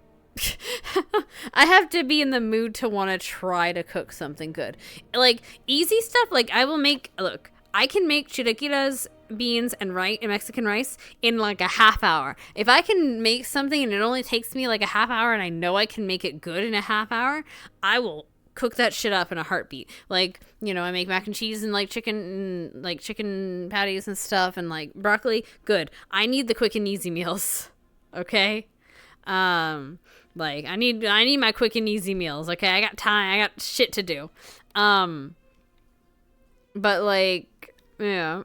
Speaker 1: I have to be in the mood to want to try to cook something good. Like, easy stuff, like, I will make, look, I can make chilaquiles, beans, and Mexican rice in like a half hour. If I can make something and it only takes me like a half hour and I know I can make it good in a half hour, I will cook that shit up in a heartbeat. Like, you know, I make mac and cheese and like chicken patties and stuff and like broccoli. Good. I need the quick and easy meals. Okay? Like I need my quick and easy meals. Okay? I got time. I got shit to do. But like, yeah.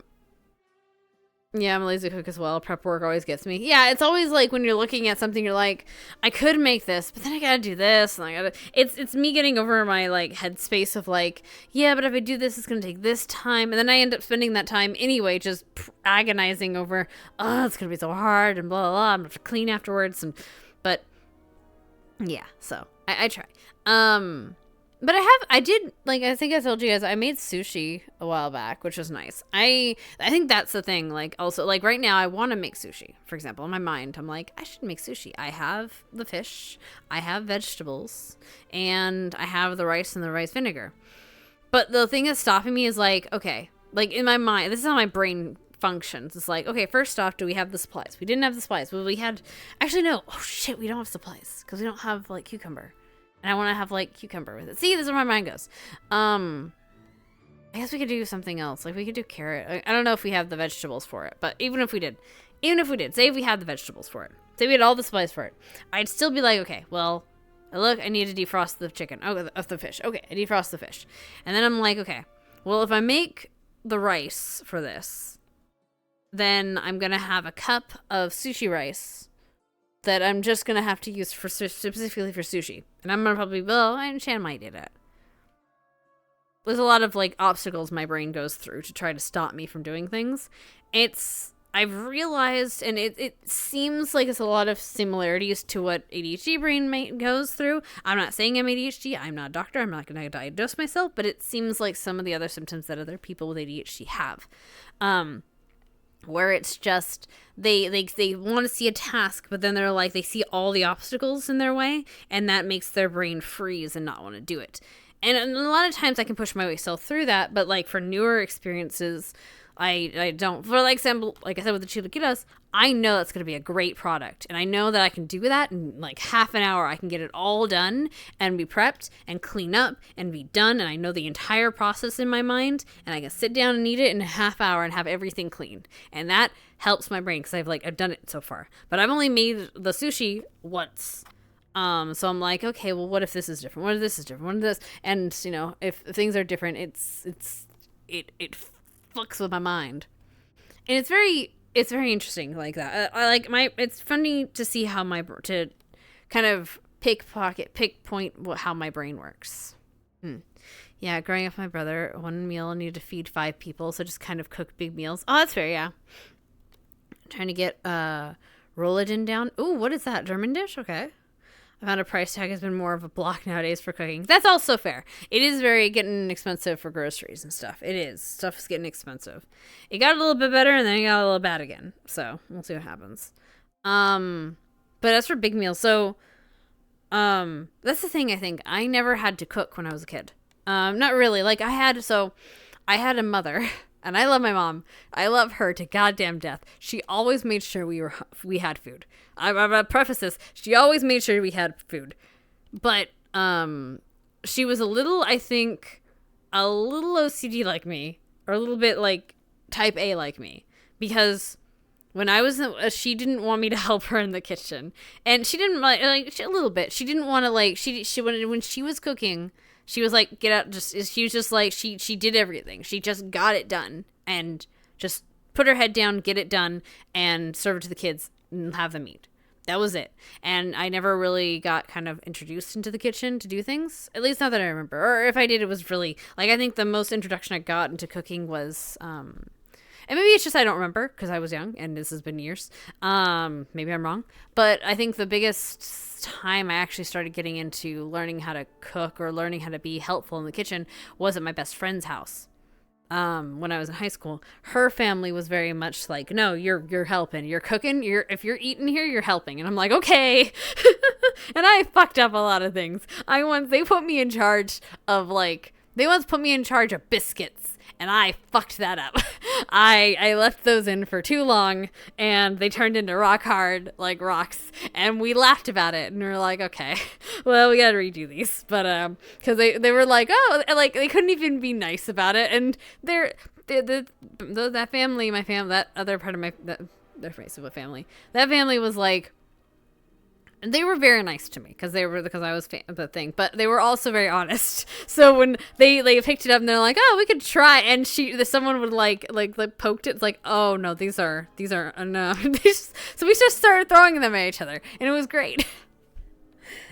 Speaker 1: Yeah, I'm a lazy cook as well. Prep work always gets me. Yeah, it's always like when you're looking at something, you're like, I could make this, but then I gotta do this, and I gotta. It's me getting over my like headspace of like, yeah, but if I do this, it's gonna take this time, and then I end up spending that time anyway, just agonizing over, oh, it's gonna be so hard, and blah blah blah. I'm gonna have to clean afterwards, but yeah, so I try. But I did, like, I think I told you guys, I made sushi a while back, which was nice. I think that's the thing, like, also, like, right now, I want to make sushi, for example. In my mind, I'm like, I should make sushi. I have the fish, I have vegetables, and I have the rice and the rice vinegar. But the thing that's stopping me is, like, okay, like, in my mind, this is how my brain functions. It's like, okay, first off, do we have the supplies? We didn't have the supplies. Well, we had, actually, no. Oh, shit, we don't have supplies, because we don't have, like, cucumber. And I want to have, like, cucumber with it. See, this is where my mind goes. I guess we could do something else. Like, we could do carrot. I don't know if we have the vegetables for it. But even if we did, say if we had the vegetables for it. Say we had all the supplies for it. I'd still be like, okay, well, look, I need to defrost the chicken. Oh, of the fish. Okay, I defrost the fish. And then I'm like, okay, well, if I make the rice for this, then I'm going to have a cup of sushi rice that I'm just going to have to use specifically for sushi. And I'm going to probably, well, and Shan might do that. There's a lot of, like, obstacles my brain goes through to try to stop me from doing things. I've realized, and it seems like it's a lot of similarities to what ADHD brain goes through. I'm not saying I'm ADHD. I'm not a doctor. I'm not going to diagnose myself. But it seems like some of the other symptoms that other people with ADHD have. Where it's just they want to see a task, but then they're like, they see all the obstacles in their way, and that makes their brain freeze and not want to do it. And a lot of times I can push myself through that, but like for newer experiences, I don't. For like example, like I said with the chilaquiles, I know that's going to be a great product, and I know that I can do that in like half an hour. I can get it all done and be prepped and clean up and be done, and I know the entire process in my mind, and I can sit down and eat it in a half hour and have everything clean, and that helps my brain because I've done it so far. But I've only made the sushi once. So I'm like, okay, well, what if this is different? What if this is different? What if this? And you know, if things are different, it fucks with my mind, and it's very interesting like that. It's funny to see how to kind of pinpoint how my brain works. Yeah, growing up with my brother, one meal needed to feed 5 people, so just kind of cook big meals. Oh, that's fair, yeah. Trying to get Rolladen down. Ooh, what is that? German dish? Okay. I found a price tag has been more of a block nowadays for cooking. That's also fair. It is getting expensive for groceries and stuff. It is. Stuff is getting expensive. It got a little bit better and then it got a little bad again. So we'll see what happens. But as for big meals, so that's the thing I think. I never had to cook when I was a kid. Not really. Like I had a mother. And I love my mom. I love her to goddamn death. She always made sure we had food. I'm gonna preface this. She always made sure we had food. But she was a little OCD like me, or a little bit like type A like me, because when I was she didn't want me to help her in the kitchen, and she didn't a little bit. She didn't want to when she was cooking. She was like, get out, she was just like, she did everything. She just got it done and just put her head down, get it done, and serve it to the kids and have them eat. That was it. And I never really got kind of introduced into the kitchen to do things, at least not that I remember. Or if I did, it was really, like, I think the most introduction I got into cooking was, and maybe it's just I don't remember because I was young and this has been years. Maybe I'm wrong. But I think the biggest time I actually started getting into learning how to cook or learning how to be helpful in the kitchen was at my best friend's house. When I was in high school, her family was very much like, no, you're helping, you're cooking, if you're eating here, you're helping. And I'm like, okay. And I fucked up a lot of things. They put me in charge of they once put me in charge of biscuits, and I fucked that up. I left those in for too long, and they turned into rock hard, like rocks, and we laughed about it, and we were like, okay, well, we gotta redo these. But, because they were like, oh, like, they couldn't even be nice about it, and that family, that other part of their family, that family was like, they were very nice to me because I was the thing, but they were also very honest. So when they picked it up and they're like, "Oh, we could try," and someone would like poked it, it's like, "Oh no, these are no." So we just started throwing them at each other, and it was great.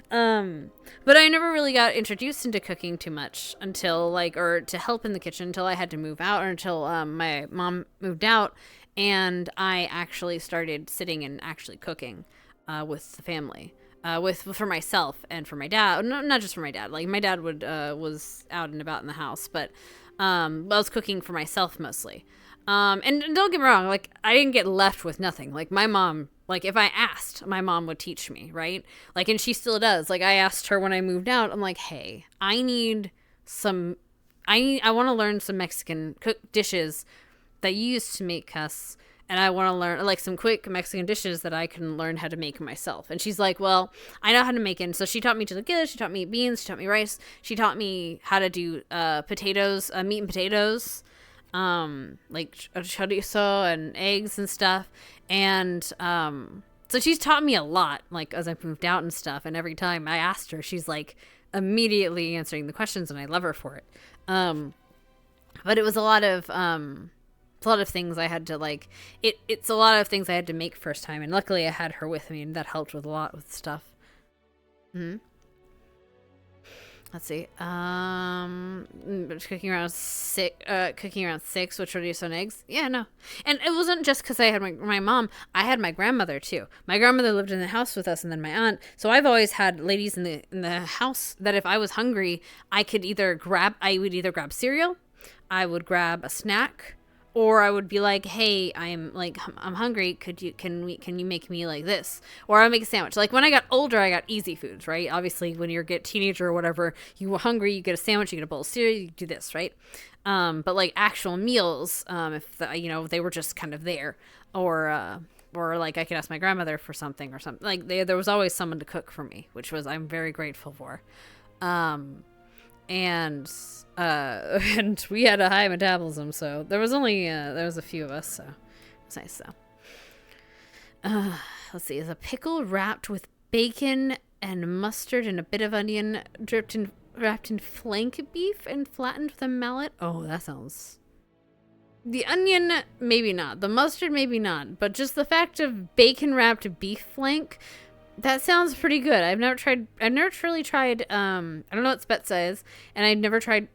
Speaker 1: But I never really got introduced into cooking too much until or to help in the kitchen until I had to move out, or until my mom moved out, and I actually started sitting and actually cooking. With the family, for myself and for my dad. No, not just for my dad. Like my dad was out and about in the house, but I was cooking for myself mostly. And don't get me wrong, like I didn't get left with nothing. Like my mom, like if I asked, my mom would teach me, right? Like, and she still does. Like I asked her when I moved out, I'm like, hey, I want to learn some Mexican dishes that you used to make us. And I want to learn like some quick Mexican dishes that I can learn how to make myself. And she's like, well, I know how to make it. So she taught me tortillas, she taught me beans, she taught me rice, she taught me how to do potatoes, meat and potatoes, like chorizo and eggs and stuff. And so she's taught me a lot, like as I moved out and stuff. And every time I asked her, she's like immediately answering the questions, and I love her for it. But it was a lot of things I had to it's a lot of things I had to make first time, and luckily I had her with me, and that helped with a lot with stuff. Let's see. Cooking around 6 with chorizo and eggs. Yeah, no. And it wasn't just because I had my mom. I had my grandmother too. My grandmother lived in the house with us, and then my aunt. So I've always had ladies in the house that if I was hungry, I would either grab cereal, I would grab a snack, or I would be like, hey, I'm hungry. Can you make me like this? Or I'll make a sandwich. Like when I got older, I got easy foods, right? Obviously, when you're a teenager or whatever, you were hungry, you get a sandwich, you get a bowl of cereal, you do this, right? But like actual meals, if they were just kind of there, or like I could ask my grandmother for something or something. Like there was always someone to cook for me, which I'm very grateful for. And we had a high metabolism, so there was a few of us, so it's nice though. Let's see, is a pickle wrapped with bacon and mustard and a bit of onion wrapped in flank beef and flattened with a mallet. Oh, that sounds. The onion, maybe not. The mustard, maybe not. But just the fact of bacon wrapped beef flank. That sounds pretty good. I've never really tried, I don't know what spezza is, and I've never tried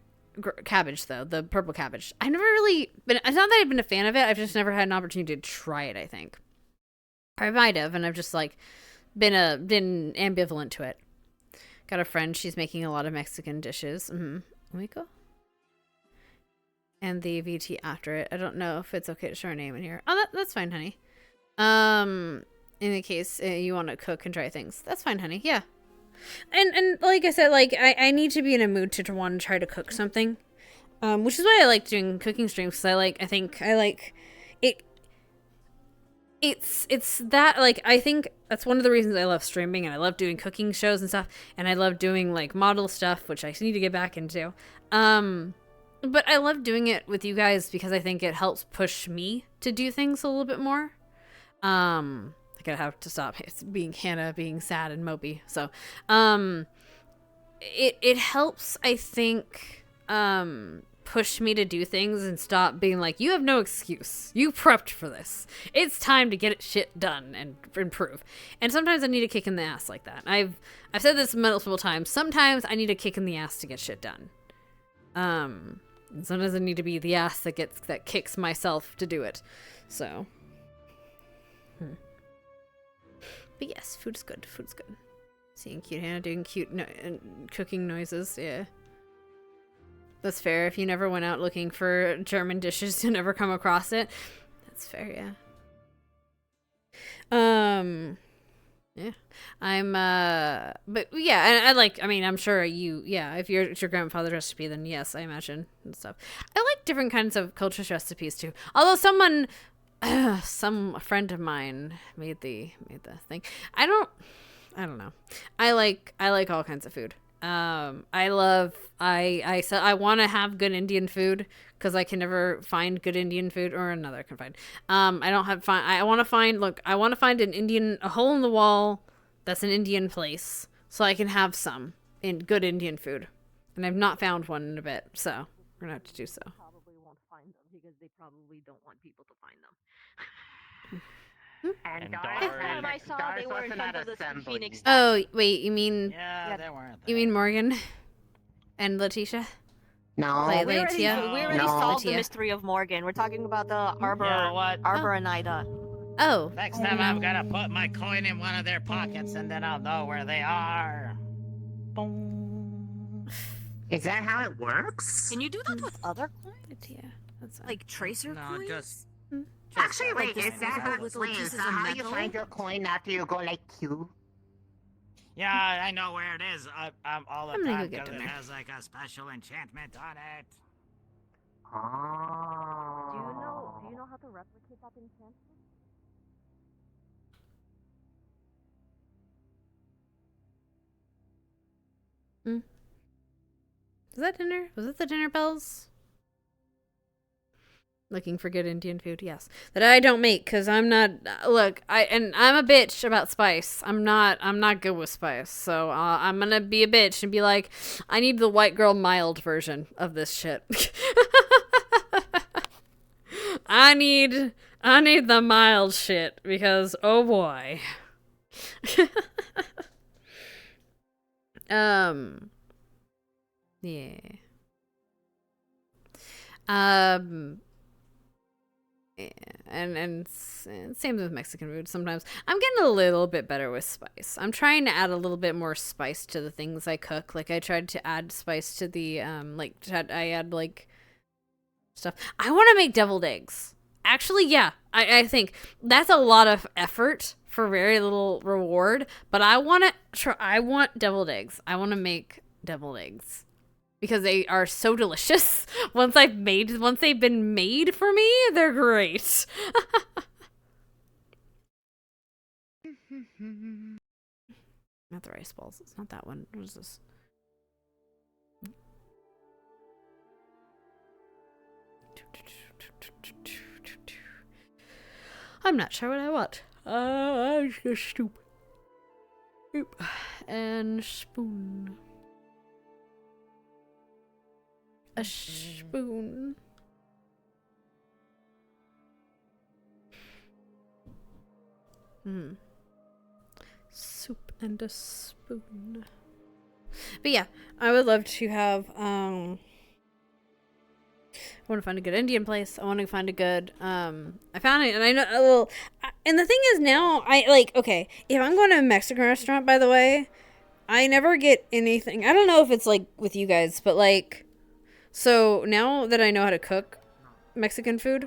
Speaker 1: cabbage, though, the purple cabbage. I've never really been, it's not that I've been a fan of it, I've just never had an opportunity to try it, I think. I might have, and I've just, been ambivalent to it. Got a friend, she's making a lot of Mexican dishes. Umiko? And the VT after it. I don't know if it's okay to show her name in here. Oh, that's fine, honey. In the case you want to cook and try things, that's fine, honey. Yeah. And like I said, I need to be in a mood to want to try to cook something, which is why I like doing cooking streams, because I think it. It's that I think that's one of the reasons I love streaming, and I love doing cooking shows and stuff, and I love doing model stuff, which I need to get back into. But I love doing it with you guys because I think it helps push me to do things a little bit more. I gotta have to stop being Hannah, being sad and mopey. So, it helps, I think, push me to do things and stop being like, you have no excuse. You prepped for this. It's time to get shit done and improve. And sometimes I need a kick in the ass like that. I've said this multiple times. Sometimes I need a kick in the ass to get shit done. Sometimes I need to be the ass that kicks myself to do it. So. But yes, food's good. Food's good. Seeing cute Hannah doing cute cooking noises, yeah. That's fair. If you never went out looking for German dishes, you never come across it. That's fair, yeah. Yeah, but yeah, and I mean, I'm sure if it's your grandfather's recipe, then yes, I imagine and stuff. I like different kinds of culture's recipes too. Although some friend of mine made the thing. I don't know. I like all kinds of food. I want to have good Indian food because I can never find good Indian food, or another can find. I want to find a hole in the wall that's an Indian place so I can have some good Indian food, and I've not found one in a bit, so we're gonna have to do so.
Speaker 19: Probably won't find them because they probably don't want people to find them.
Speaker 8: And
Speaker 19: Last time I saw, they were in front of the Phoenix.
Speaker 1: Oh wait, you mean
Speaker 18: they weren't.
Speaker 1: you mean Morgan and Letitia?
Speaker 8: No,
Speaker 19: We already solved the
Speaker 1: Latia.
Speaker 19: mystery of Morgan. We're talking about the Arbor,
Speaker 18: You know what?
Speaker 19: Arbor and Ida.
Speaker 1: Oh.
Speaker 18: Next time I'm gonna put my coin in one of their pockets and then I'll know where they are.
Speaker 8: Is that how it works?
Speaker 19: Can you do that with other coins?
Speaker 1: Yeah, that's
Speaker 19: like tracer coins.
Speaker 18: Just
Speaker 8: Actually,
Speaker 19: like
Speaker 8: wait, is that
Speaker 19: pieces of
Speaker 8: how you
Speaker 19: metal?
Speaker 8: find your coin after you go like Q?
Speaker 18: yeah, I know where it is. I'm all the
Speaker 1: I'm gonna
Speaker 18: time
Speaker 1: go get
Speaker 18: because it
Speaker 1: dinner.
Speaker 18: has like a special enchantment on it.
Speaker 8: Oh.
Speaker 13: Do you know how to replicate that enchantment?
Speaker 1: Was that dinner? Was it the dinner bells? Looking for good Indian food, yes. That I don't make, because I'm not. Look, I'm a bitch about spice. I'm not good with spice, so I'm gonna be a bitch and be like, I need the white girl mild version of this shit. I need the mild shit because oh boy. Yeah. Yeah, and same with Mexican food. Sometimes I'm getting a little bit better with spice. I'm trying to add a little bit more spice to the things I cook. Like I tried to add spice to the I add like stuff. I want to make deviled eggs. Actually, yeah, I think that's a lot of effort for very little reward. But I want to try. I want deviled eggs. I want to make deviled eggs. Because they are so delicious. Once they've been made for me, they're great. Not the rice balls. It's not that one. What is this? I'm not sure what I want. I'm just stupid. And spoon. A spoon. Soup and a spoon. But yeah, I would love to have I want to find a good Indian place. I want to find a good I found it, and I know and the thing is now okay, if I'm going to a Mexican restaurant, by the way, I never get anything. I don't know if it's like with you guys, but like so now that I know how to cook Mexican food,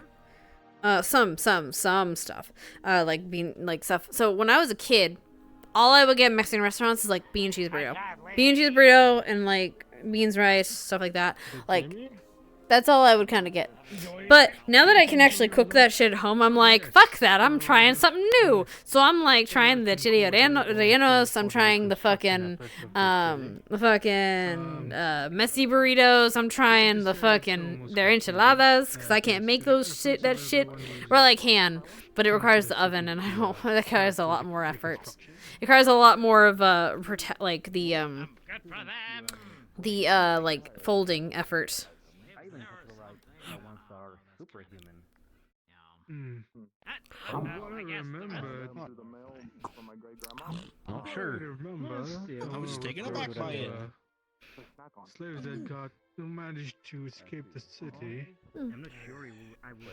Speaker 1: some stuff, like bean like stuff. So when I was a kid, all I would get in Mexican restaurants is like bean cheese burrito, and like beans, rice, stuff like that. Like that's all I would kind of get. But now that I can actually cook that shit at home, I'm like, fuck that. I'm trying something new. So I'm like trying the chili rellenos. I'm trying the fucking messy burritos. I'm trying their enchiladas because I can't make that shit. Well, I can, but it requires the oven, and it requires a lot more effort. It requires a lot more of like folding effort.
Speaker 15: I'm sure.
Speaker 2: I was taken aback by it.
Speaker 15: Slaves that got who managed to escape the city.
Speaker 3: I'm not sure I will.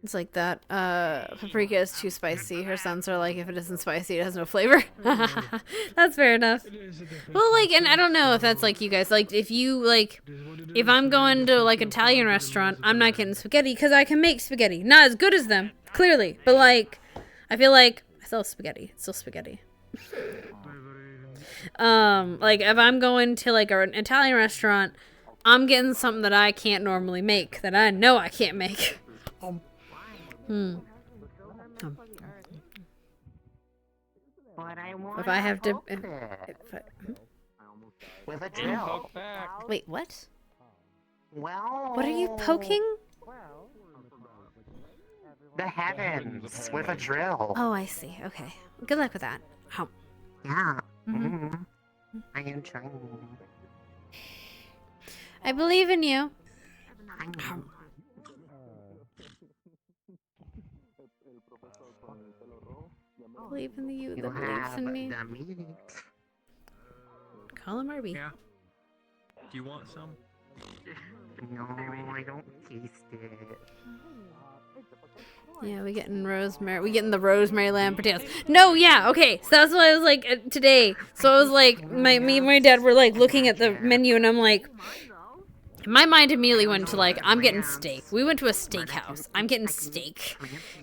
Speaker 1: It's like that. Paprika is too spicy. Her sons are like, if it isn't spicy, it has no flavor. That's fair enough. Well, like, and I don't know if that's like you guys. Like, if I'm going to like Italian restaurant, I'm not getting spaghetti because I can make spaghetti. Not as good as them, clearly, but like, I feel like still spaghetti. It's still spaghetti. Like if I'm going to like an Italian restaurant, I'm getting something that I can't normally make, that I know I can't make. If I have to,
Speaker 8: with a drill.
Speaker 1: Wait, what?
Speaker 8: Well,
Speaker 1: What are you poking?
Speaker 8: the heavens with a drill.
Speaker 1: Oh, I see. Okay. Good luck with that. Oh.
Speaker 8: Yeah. I am trying.
Speaker 1: I believe in you. I believe in you that believes in me. Call him Arby.
Speaker 3: Yeah. Do you want some?
Speaker 8: No, I don't taste it.
Speaker 1: Yeah, we getting rosemary. We getting the rosemary lamb potatoes. No, yeah, okay. So that's what I was like today. So I was like, me and my dad were like looking at the menu, and I'm like, my mind immediately went to like, I'm getting steak. We went to a steakhouse. I'm getting steak,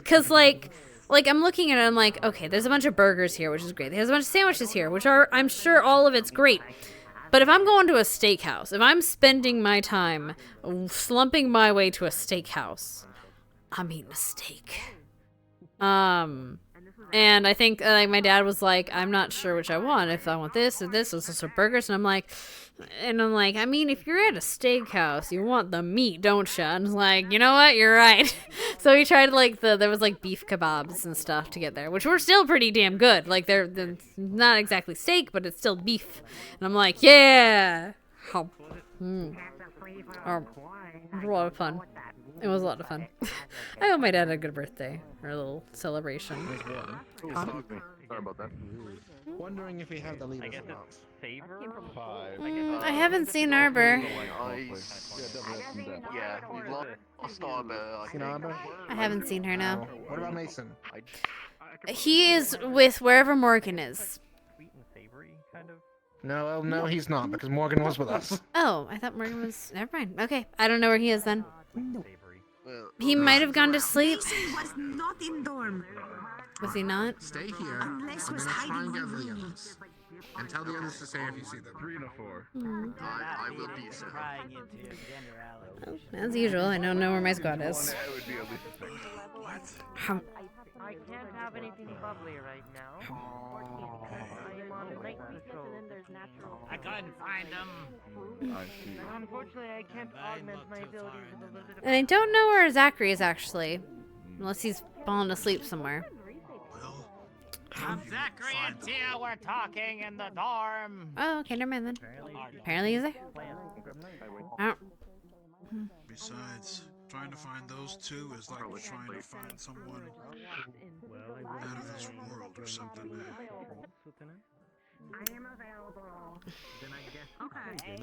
Speaker 1: cause like I'm looking at it. I'm like, okay, there's a bunch of burgers here, which is great. There's a bunch of sandwiches here, which are, I'm sure all of it's great. But if I'm going to a steakhouse, if I'm spending my time slumping my way to a steakhouse, I'm eating a steak. And I think like my dad was like, I'm not sure which I want. If I want this or this, or also burgers. And I'm like, I mean, if you're at a steakhouse, you want the meat, don't you? And it's like, you know what? You're right. So we tried like there was like beef kebabs and stuff to get there, which were still pretty damn good. Like they're not exactly steak, but it's still beef. And I'm like, yeah. Oh, it was a lot of fun. It was a lot of fun. I hope my dad had a good birthday or a little celebration.
Speaker 4: Sorry about that. Wondering if we have the leaders or not.
Speaker 1: I haven't seen Arbor.
Speaker 14: Yeah, we lost Arbor.
Speaker 4: Seen Arbor?
Speaker 1: I haven't seen her now.
Speaker 4: What about Mason?
Speaker 1: He is with wherever Morgan is.
Speaker 4: No, he's not, because Morgan was with us.
Speaker 1: Oh, I thought Morgan was... Never mind. Okay, I don't know where he is then. He might have gone to sleep.
Speaker 6: Was not in dorm.
Speaker 1: Was he not?
Speaker 6: Stay here.
Speaker 4: Unless was hiding from the others. And tell the others to say if you see them.
Speaker 11: 3 and a 4.
Speaker 14: I will be so.
Speaker 1: As usual, I don't know where my squad is.
Speaker 5: I can't have anything bubbly right now. I'm on night weekends and then there's natural.
Speaker 18: I couldn't find them.
Speaker 5: Unfortunately, I can't augment my abilities with a little bit of.
Speaker 1: And I don't know where Zachary is actually. Unless he's fallen asleep somewhere.
Speaker 18: Zachary and Tia were talking in the dorm.
Speaker 1: Oh, okay, never mind then. Apparently he's there. Oh.
Speaker 2: Besides, trying to find those two is like trying to find someone out of this world or something.
Speaker 6: I am available.
Speaker 3: Then I guess.
Speaker 6: Okay.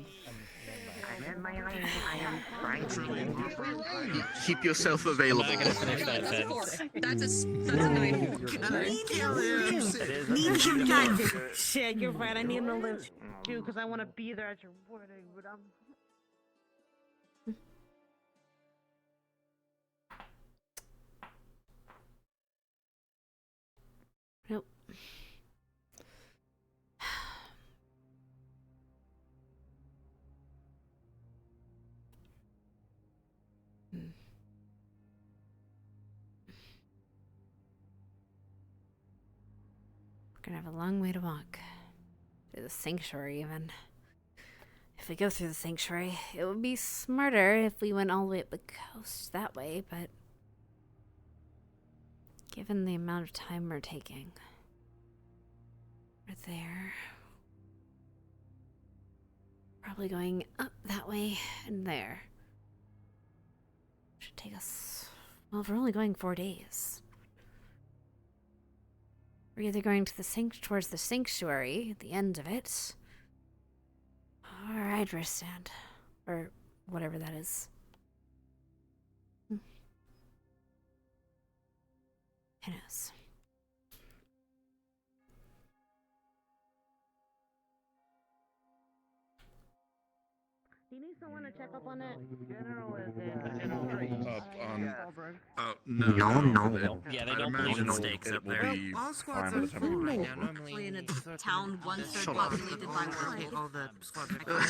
Speaker 8: I'm in my lane. I am trying.
Speaker 14: Keep yourself available.
Speaker 6: That's a knife. Need him done.
Speaker 13: Shit, you're right. I need him to live too, because I want to be there at your wedding, but I'm.
Speaker 1: Nope. We're gonna have a long way to walk. To the sanctuary, even. If we go through the sanctuary, it would be smarter if we went all the way up the coast that way, but given the amount of time we're taking, we're there. Probably going up that way and there. Should take us, well, if we're only going 4 days. We're either going to towards the sanctuary at the end of it, or Hydra stand, or whatever that is. Who knows?
Speaker 13: Do you need someone to check up on it?
Speaker 5: General is in.
Speaker 11: Oh,
Speaker 8: No.
Speaker 23: Yeah, they
Speaker 11: I'd
Speaker 23: don't believe in
Speaker 11: imagine
Speaker 23: steaks
Speaker 11: it
Speaker 23: up
Speaker 11: will
Speaker 23: there.
Speaker 11: be
Speaker 6: All
Speaker 11: fine
Speaker 6: squads
Speaker 11: by
Speaker 6: are
Speaker 11: the time we
Speaker 6: full
Speaker 11: reach
Speaker 6: right now. Normally in a town one-third populated by all the squads are full.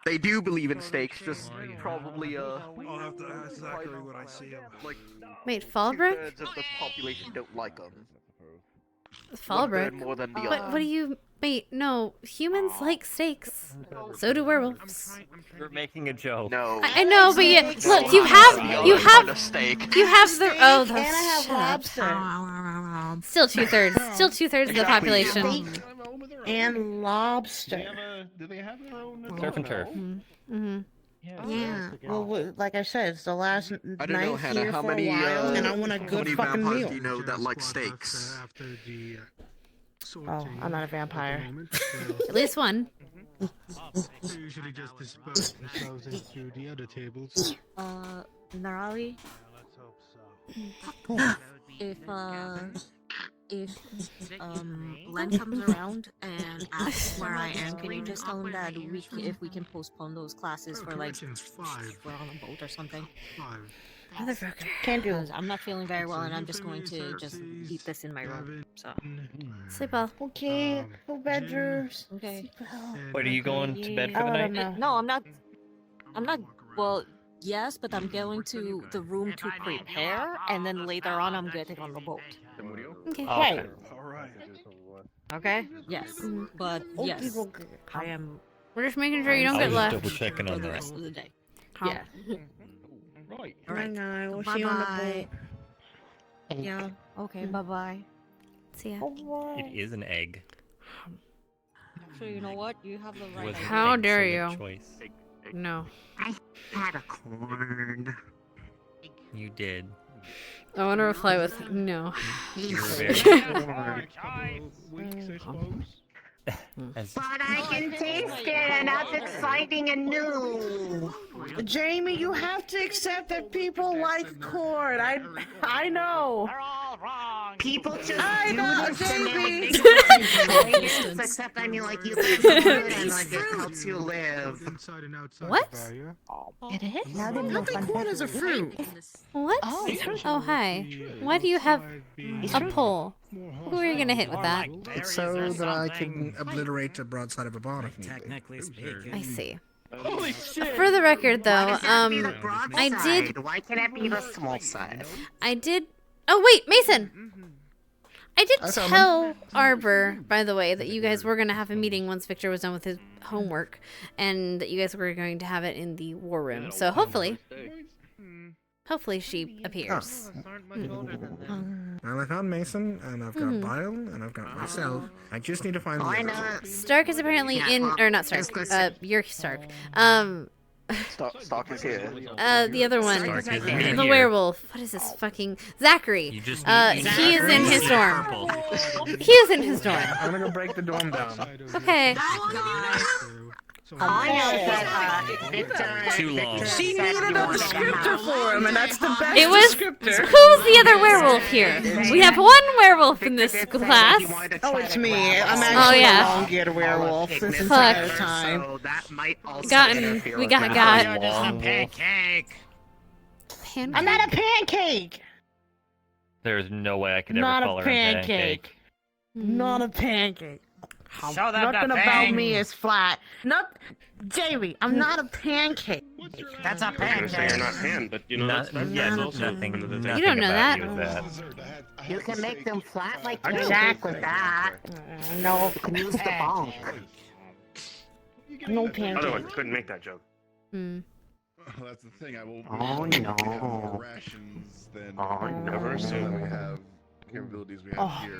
Speaker 14: They do believe in steaks, just probably
Speaker 2: I'll have to ask Zachary when I see him.
Speaker 14: like
Speaker 1: Wait,
Speaker 14: 2/3
Speaker 1: Fallbrook?
Speaker 14: of the population don't like them.
Speaker 1: Fallbrook?
Speaker 14: more than the
Speaker 1: What
Speaker 14: other.
Speaker 1: do you... Wait, no. Humans like steaks. So do werewolves.
Speaker 23: You're making a joke.
Speaker 14: No.
Speaker 1: I know, but you...
Speaker 14: No,
Speaker 1: Look, you
Speaker 14: I'm
Speaker 1: have...
Speaker 14: the
Speaker 1: You
Speaker 14: other kind
Speaker 1: have...
Speaker 14: of steak.
Speaker 1: You have the... Oh,
Speaker 7: And I have
Speaker 1: shut up.
Speaker 7: lobster.
Speaker 1: Still 2/3. Still 2/3 of the population.
Speaker 7: Steak and lobster.
Speaker 4: Do they have their own?
Speaker 23: Surf and turf.
Speaker 1: Mm-hmm.
Speaker 7: Yeah. Well, like I said, it's the last
Speaker 14: I don't
Speaker 7: night
Speaker 14: know, Hannah.
Speaker 7: here
Speaker 14: How
Speaker 7: for
Speaker 14: many,
Speaker 7: a while, and I want a
Speaker 14: how
Speaker 7: good
Speaker 14: many
Speaker 7: fucking
Speaker 14: vampires
Speaker 7: meal.
Speaker 14: do you know that like steaks?
Speaker 7: Oh, I'm not a vampire.
Speaker 1: At least one.
Speaker 15: They usually just disperse themselves into the other tables.
Speaker 19: Narali, if Len comes around and asks where I am, can you just tell him that if we can postpone those classes for like we're on a boat or something?
Speaker 1: Motherfucker.
Speaker 7: Can't do
Speaker 19: Because I'm not feeling very well, and I'm just going to just eat this in my room. So.
Speaker 1: Sleep well.
Speaker 7: Okay, go bedrooms.
Speaker 19: Okay.
Speaker 23: Wait, are you going to bed for the
Speaker 7: I
Speaker 23: night?
Speaker 7: don't know.
Speaker 19: No, I'm not. I'm not. Well, yes, but I'm going to the room to prepare, and then later on I'm getting on the boat.
Speaker 1: Okay.
Speaker 7: Right.
Speaker 19: Okay. Yes. But
Speaker 7: Okay,
Speaker 19: yes,
Speaker 7: okay.
Speaker 19: I am.
Speaker 1: We're just making sure you don't
Speaker 23: I
Speaker 1: get
Speaker 23: was
Speaker 1: left.
Speaker 23: double checking
Speaker 19: For
Speaker 23: on
Speaker 19: the
Speaker 23: that.
Speaker 19: rest of the day.
Speaker 1: Oh.
Speaker 19: Yeah.
Speaker 4: Right.
Speaker 19: All right.
Speaker 7: No, we'll see you on the boat.
Speaker 19: Bye-bye. Yeah. Okay. Bye bye.
Speaker 1: See ya.
Speaker 23: It is an egg.
Speaker 19: Actually, you know what? You have the right.
Speaker 23: Was an
Speaker 1: How
Speaker 23: egg,
Speaker 1: dare
Speaker 23: so
Speaker 1: you?
Speaker 23: good choice.
Speaker 1: No.
Speaker 8: I had a corn.
Speaker 23: You did.
Speaker 1: I want to reply with no.
Speaker 23: You were very
Speaker 4: Weeks, I suppose.
Speaker 23: As-
Speaker 8: But I can taste it, and that's exciting and new.
Speaker 7: Jamie, you have to accept that people like corn. I know.
Speaker 18: They're all wrong.
Speaker 8: People just
Speaker 7: I
Speaker 8: do
Speaker 7: know,
Speaker 8: this and
Speaker 7: Jamie.
Speaker 8: they like except I mean, like, you live good and, like, it helps you live.
Speaker 15: Inside and outside
Speaker 1: What?
Speaker 15: the barrier.
Speaker 19: It is.
Speaker 7: I think corn is a fruit.
Speaker 1: What? Oh, hi. Why do you have a pole? Who are you gonna hit with that?
Speaker 4: It's so that I can obliterate the broadside of a bottle.
Speaker 18: Technically speaking.
Speaker 1: I see.
Speaker 23: Holy shit!
Speaker 1: For the record, though,
Speaker 8: Why does that be the broad
Speaker 1: I did.
Speaker 8: side? Why can't it be the small side?
Speaker 1: I did. Oh wait, Mason. I did
Speaker 4: I found
Speaker 1: tell Arbor, by the way, that you guys were gonna have a meeting once Victor was done with his homework, and that you guys were going to have it in the war room. So hopefully she appears.
Speaker 4: Well, I found Mason, and I've got Bile, and I've got myself. I just need to find
Speaker 8: Why
Speaker 4: the
Speaker 8: not?
Speaker 1: Stark is apparently
Speaker 8: Yeah,
Speaker 1: in,
Speaker 8: well,
Speaker 1: or not Stark.
Speaker 8: just listen.
Speaker 1: You're Stark.
Speaker 14: Stock is here.
Speaker 1: The other one,
Speaker 23: Stark is
Speaker 1: the
Speaker 23: in here.
Speaker 1: werewolf. What is this fucking Zachary?
Speaker 23: You just
Speaker 1: He is in his dorm.
Speaker 23: Purple.
Speaker 1: He is in his dorm.
Speaker 4: I'm gonna go break the dorm down.
Speaker 1: Okay.
Speaker 8: I know that Victor.
Speaker 23: Too long.
Speaker 7: She needed a descriptor for him, and that's the best
Speaker 1: It was.
Speaker 7: descriptor.
Speaker 1: Who's the other werewolf here? We have one werewolf in this class.
Speaker 7: Oh, it's me. I'm
Speaker 1: Oh,
Speaker 7: actually
Speaker 1: yeah.
Speaker 7: a long-geared werewolf this
Speaker 1: Fuck.
Speaker 7: entire time.
Speaker 8: So that might also
Speaker 1: Gotten.
Speaker 8: interfere
Speaker 1: We
Speaker 8: with
Speaker 1: got
Speaker 8: my
Speaker 1: got.
Speaker 18: You're just a pancake.
Speaker 7: I'm not a pancake.
Speaker 23: There's no way I could ever
Speaker 7: Not
Speaker 23: call
Speaker 7: a
Speaker 23: her a
Speaker 7: pancake.
Speaker 23: pancake.
Speaker 7: Not a pancake.
Speaker 18: Show them
Speaker 7: Nothing
Speaker 18: the
Speaker 7: about me
Speaker 18: fangs.
Speaker 7: is flat. Not, Jamie. I'm not a pancake.
Speaker 18: That's a
Speaker 11: So you're
Speaker 18: pancake.
Speaker 11: not hand, but you know
Speaker 23: Not,
Speaker 11: that's
Speaker 23: yeah,
Speaker 11: also
Speaker 23: nothing.
Speaker 11: under the
Speaker 23: Nothing
Speaker 1: You don't know
Speaker 23: about
Speaker 1: that.
Speaker 23: you is that.
Speaker 8: You can make them flat like
Speaker 7: Jack
Speaker 8: with that.
Speaker 7: No,
Speaker 8: You can use the bonk.
Speaker 7: no
Speaker 11: Otherwise,
Speaker 7: pancake.
Speaker 11: couldn't make that joke.
Speaker 1: Hmm.
Speaker 11: Well, that's the thing. I will.
Speaker 8: Oh,
Speaker 11: we
Speaker 8: no.
Speaker 11: have more rations than
Speaker 8: Oh, no.
Speaker 11: ever assume we have capabilities we have
Speaker 7: Oh.
Speaker 11: here.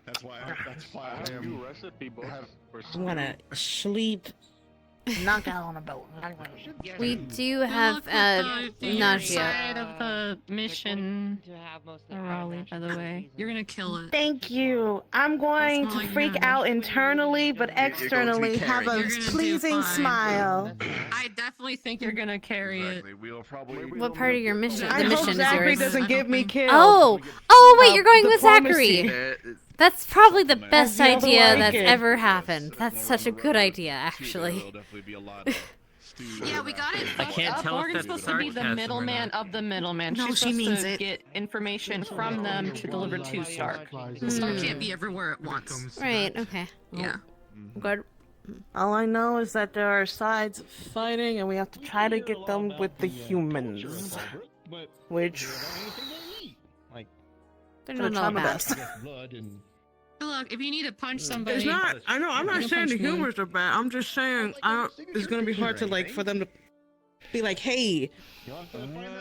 Speaker 11: That's why. I am. Recipe books
Speaker 7: I'm gonna sleep. Knock out on a boat.
Speaker 1: We do have nausea.
Speaker 5: Side of the mission, Raleigh, by the way. You're gonna kill it.
Speaker 7: Thank you. I'm going
Speaker 5: That's all
Speaker 7: to
Speaker 5: you
Speaker 7: freak
Speaker 5: have.
Speaker 7: out internally, but externally have a
Speaker 5: You're gonna do
Speaker 7: pleasing
Speaker 5: fine.
Speaker 7: smile.
Speaker 5: I definitely think you're gonna carry it.
Speaker 11: We'll probably.
Speaker 1: What part of your mission?
Speaker 7: I
Speaker 1: The
Speaker 7: hope
Speaker 1: mission is
Speaker 7: Zachary
Speaker 1: yours.
Speaker 7: doesn't get me killed.
Speaker 1: Oh, wait, you're going with
Speaker 7: Diplomacy.
Speaker 1: Zachary. That's probably the best
Speaker 7: That's the
Speaker 1: idea
Speaker 7: other
Speaker 1: that's
Speaker 7: like it.
Speaker 1: ever happened. That's such a good idea, actually.
Speaker 11: There'll definitely be a lot of stew.
Speaker 6: Yeah, we
Speaker 5: got it.
Speaker 23: I can't tell if
Speaker 5: Morgan's
Speaker 23: that's
Speaker 5: supposed to be the
Speaker 23: sarcasm or
Speaker 5: middleman
Speaker 23: not.
Speaker 5: of the middleman.
Speaker 19: No,
Speaker 5: She's
Speaker 19: she
Speaker 5: supposed
Speaker 19: means
Speaker 5: to
Speaker 19: it.
Speaker 5: get information from them to deliver to Stark.
Speaker 19: Stark can't be everywhere at once.
Speaker 1: Right, okay.
Speaker 19: Yeah.
Speaker 1: Good.
Speaker 7: All I know is that there are sides fighting, and we have to try to get them with the humans. Which
Speaker 1: They're
Speaker 7: we're
Speaker 1: not all
Speaker 7: trying our
Speaker 1: bad.
Speaker 7: best.
Speaker 19: Look, if you need to punch somebody,
Speaker 7: It's not. I know. I'm not
Speaker 19: You
Speaker 7: saying the
Speaker 19: punch me.
Speaker 7: humans are bad. I'm just saying it's gonna be hard to for them to be like, hey,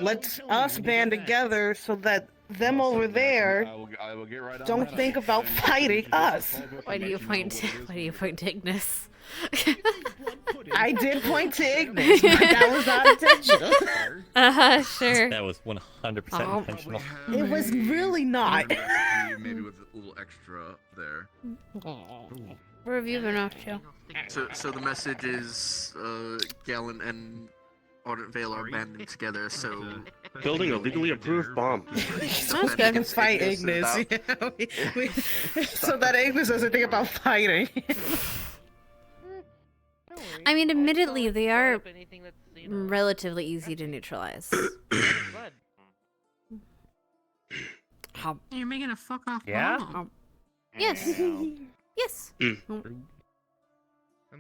Speaker 7: let's us band together so that them over there
Speaker 11: I will get right on
Speaker 7: don't
Speaker 11: that.
Speaker 7: think about fighting us.
Speaker 1: Why do you point to Ignis?
Speaker 7: I did point to Ignis, but that was not intentional.
Speaker 1: Sure.
Speaker 23: That was 100%
Speaker 1: Oh.
Speaker 23: intentional.
Speaker 7: It was really not.
Speaker 11: Maybe with a little extra there.
Speaker 1: Where have you been off to?
Speaker 14: So the message is, Galen and Ardent Vale are banding together, so...
Speaker 10: Building a legally approved bomb.
Speaker 1: Sounds good.
Speaker 7: Let's fight Ignis. So that Ignis doesn't think about fighting.
Speaker 1: I mean, admittedly, they are relatively easy to neutralize.
Speaker 19: you're making a fuck off
Speaker 23: Yeah?
Speaker 19: bomb.
Speaker 1: Yes. Yes.
Speaker 18: I'm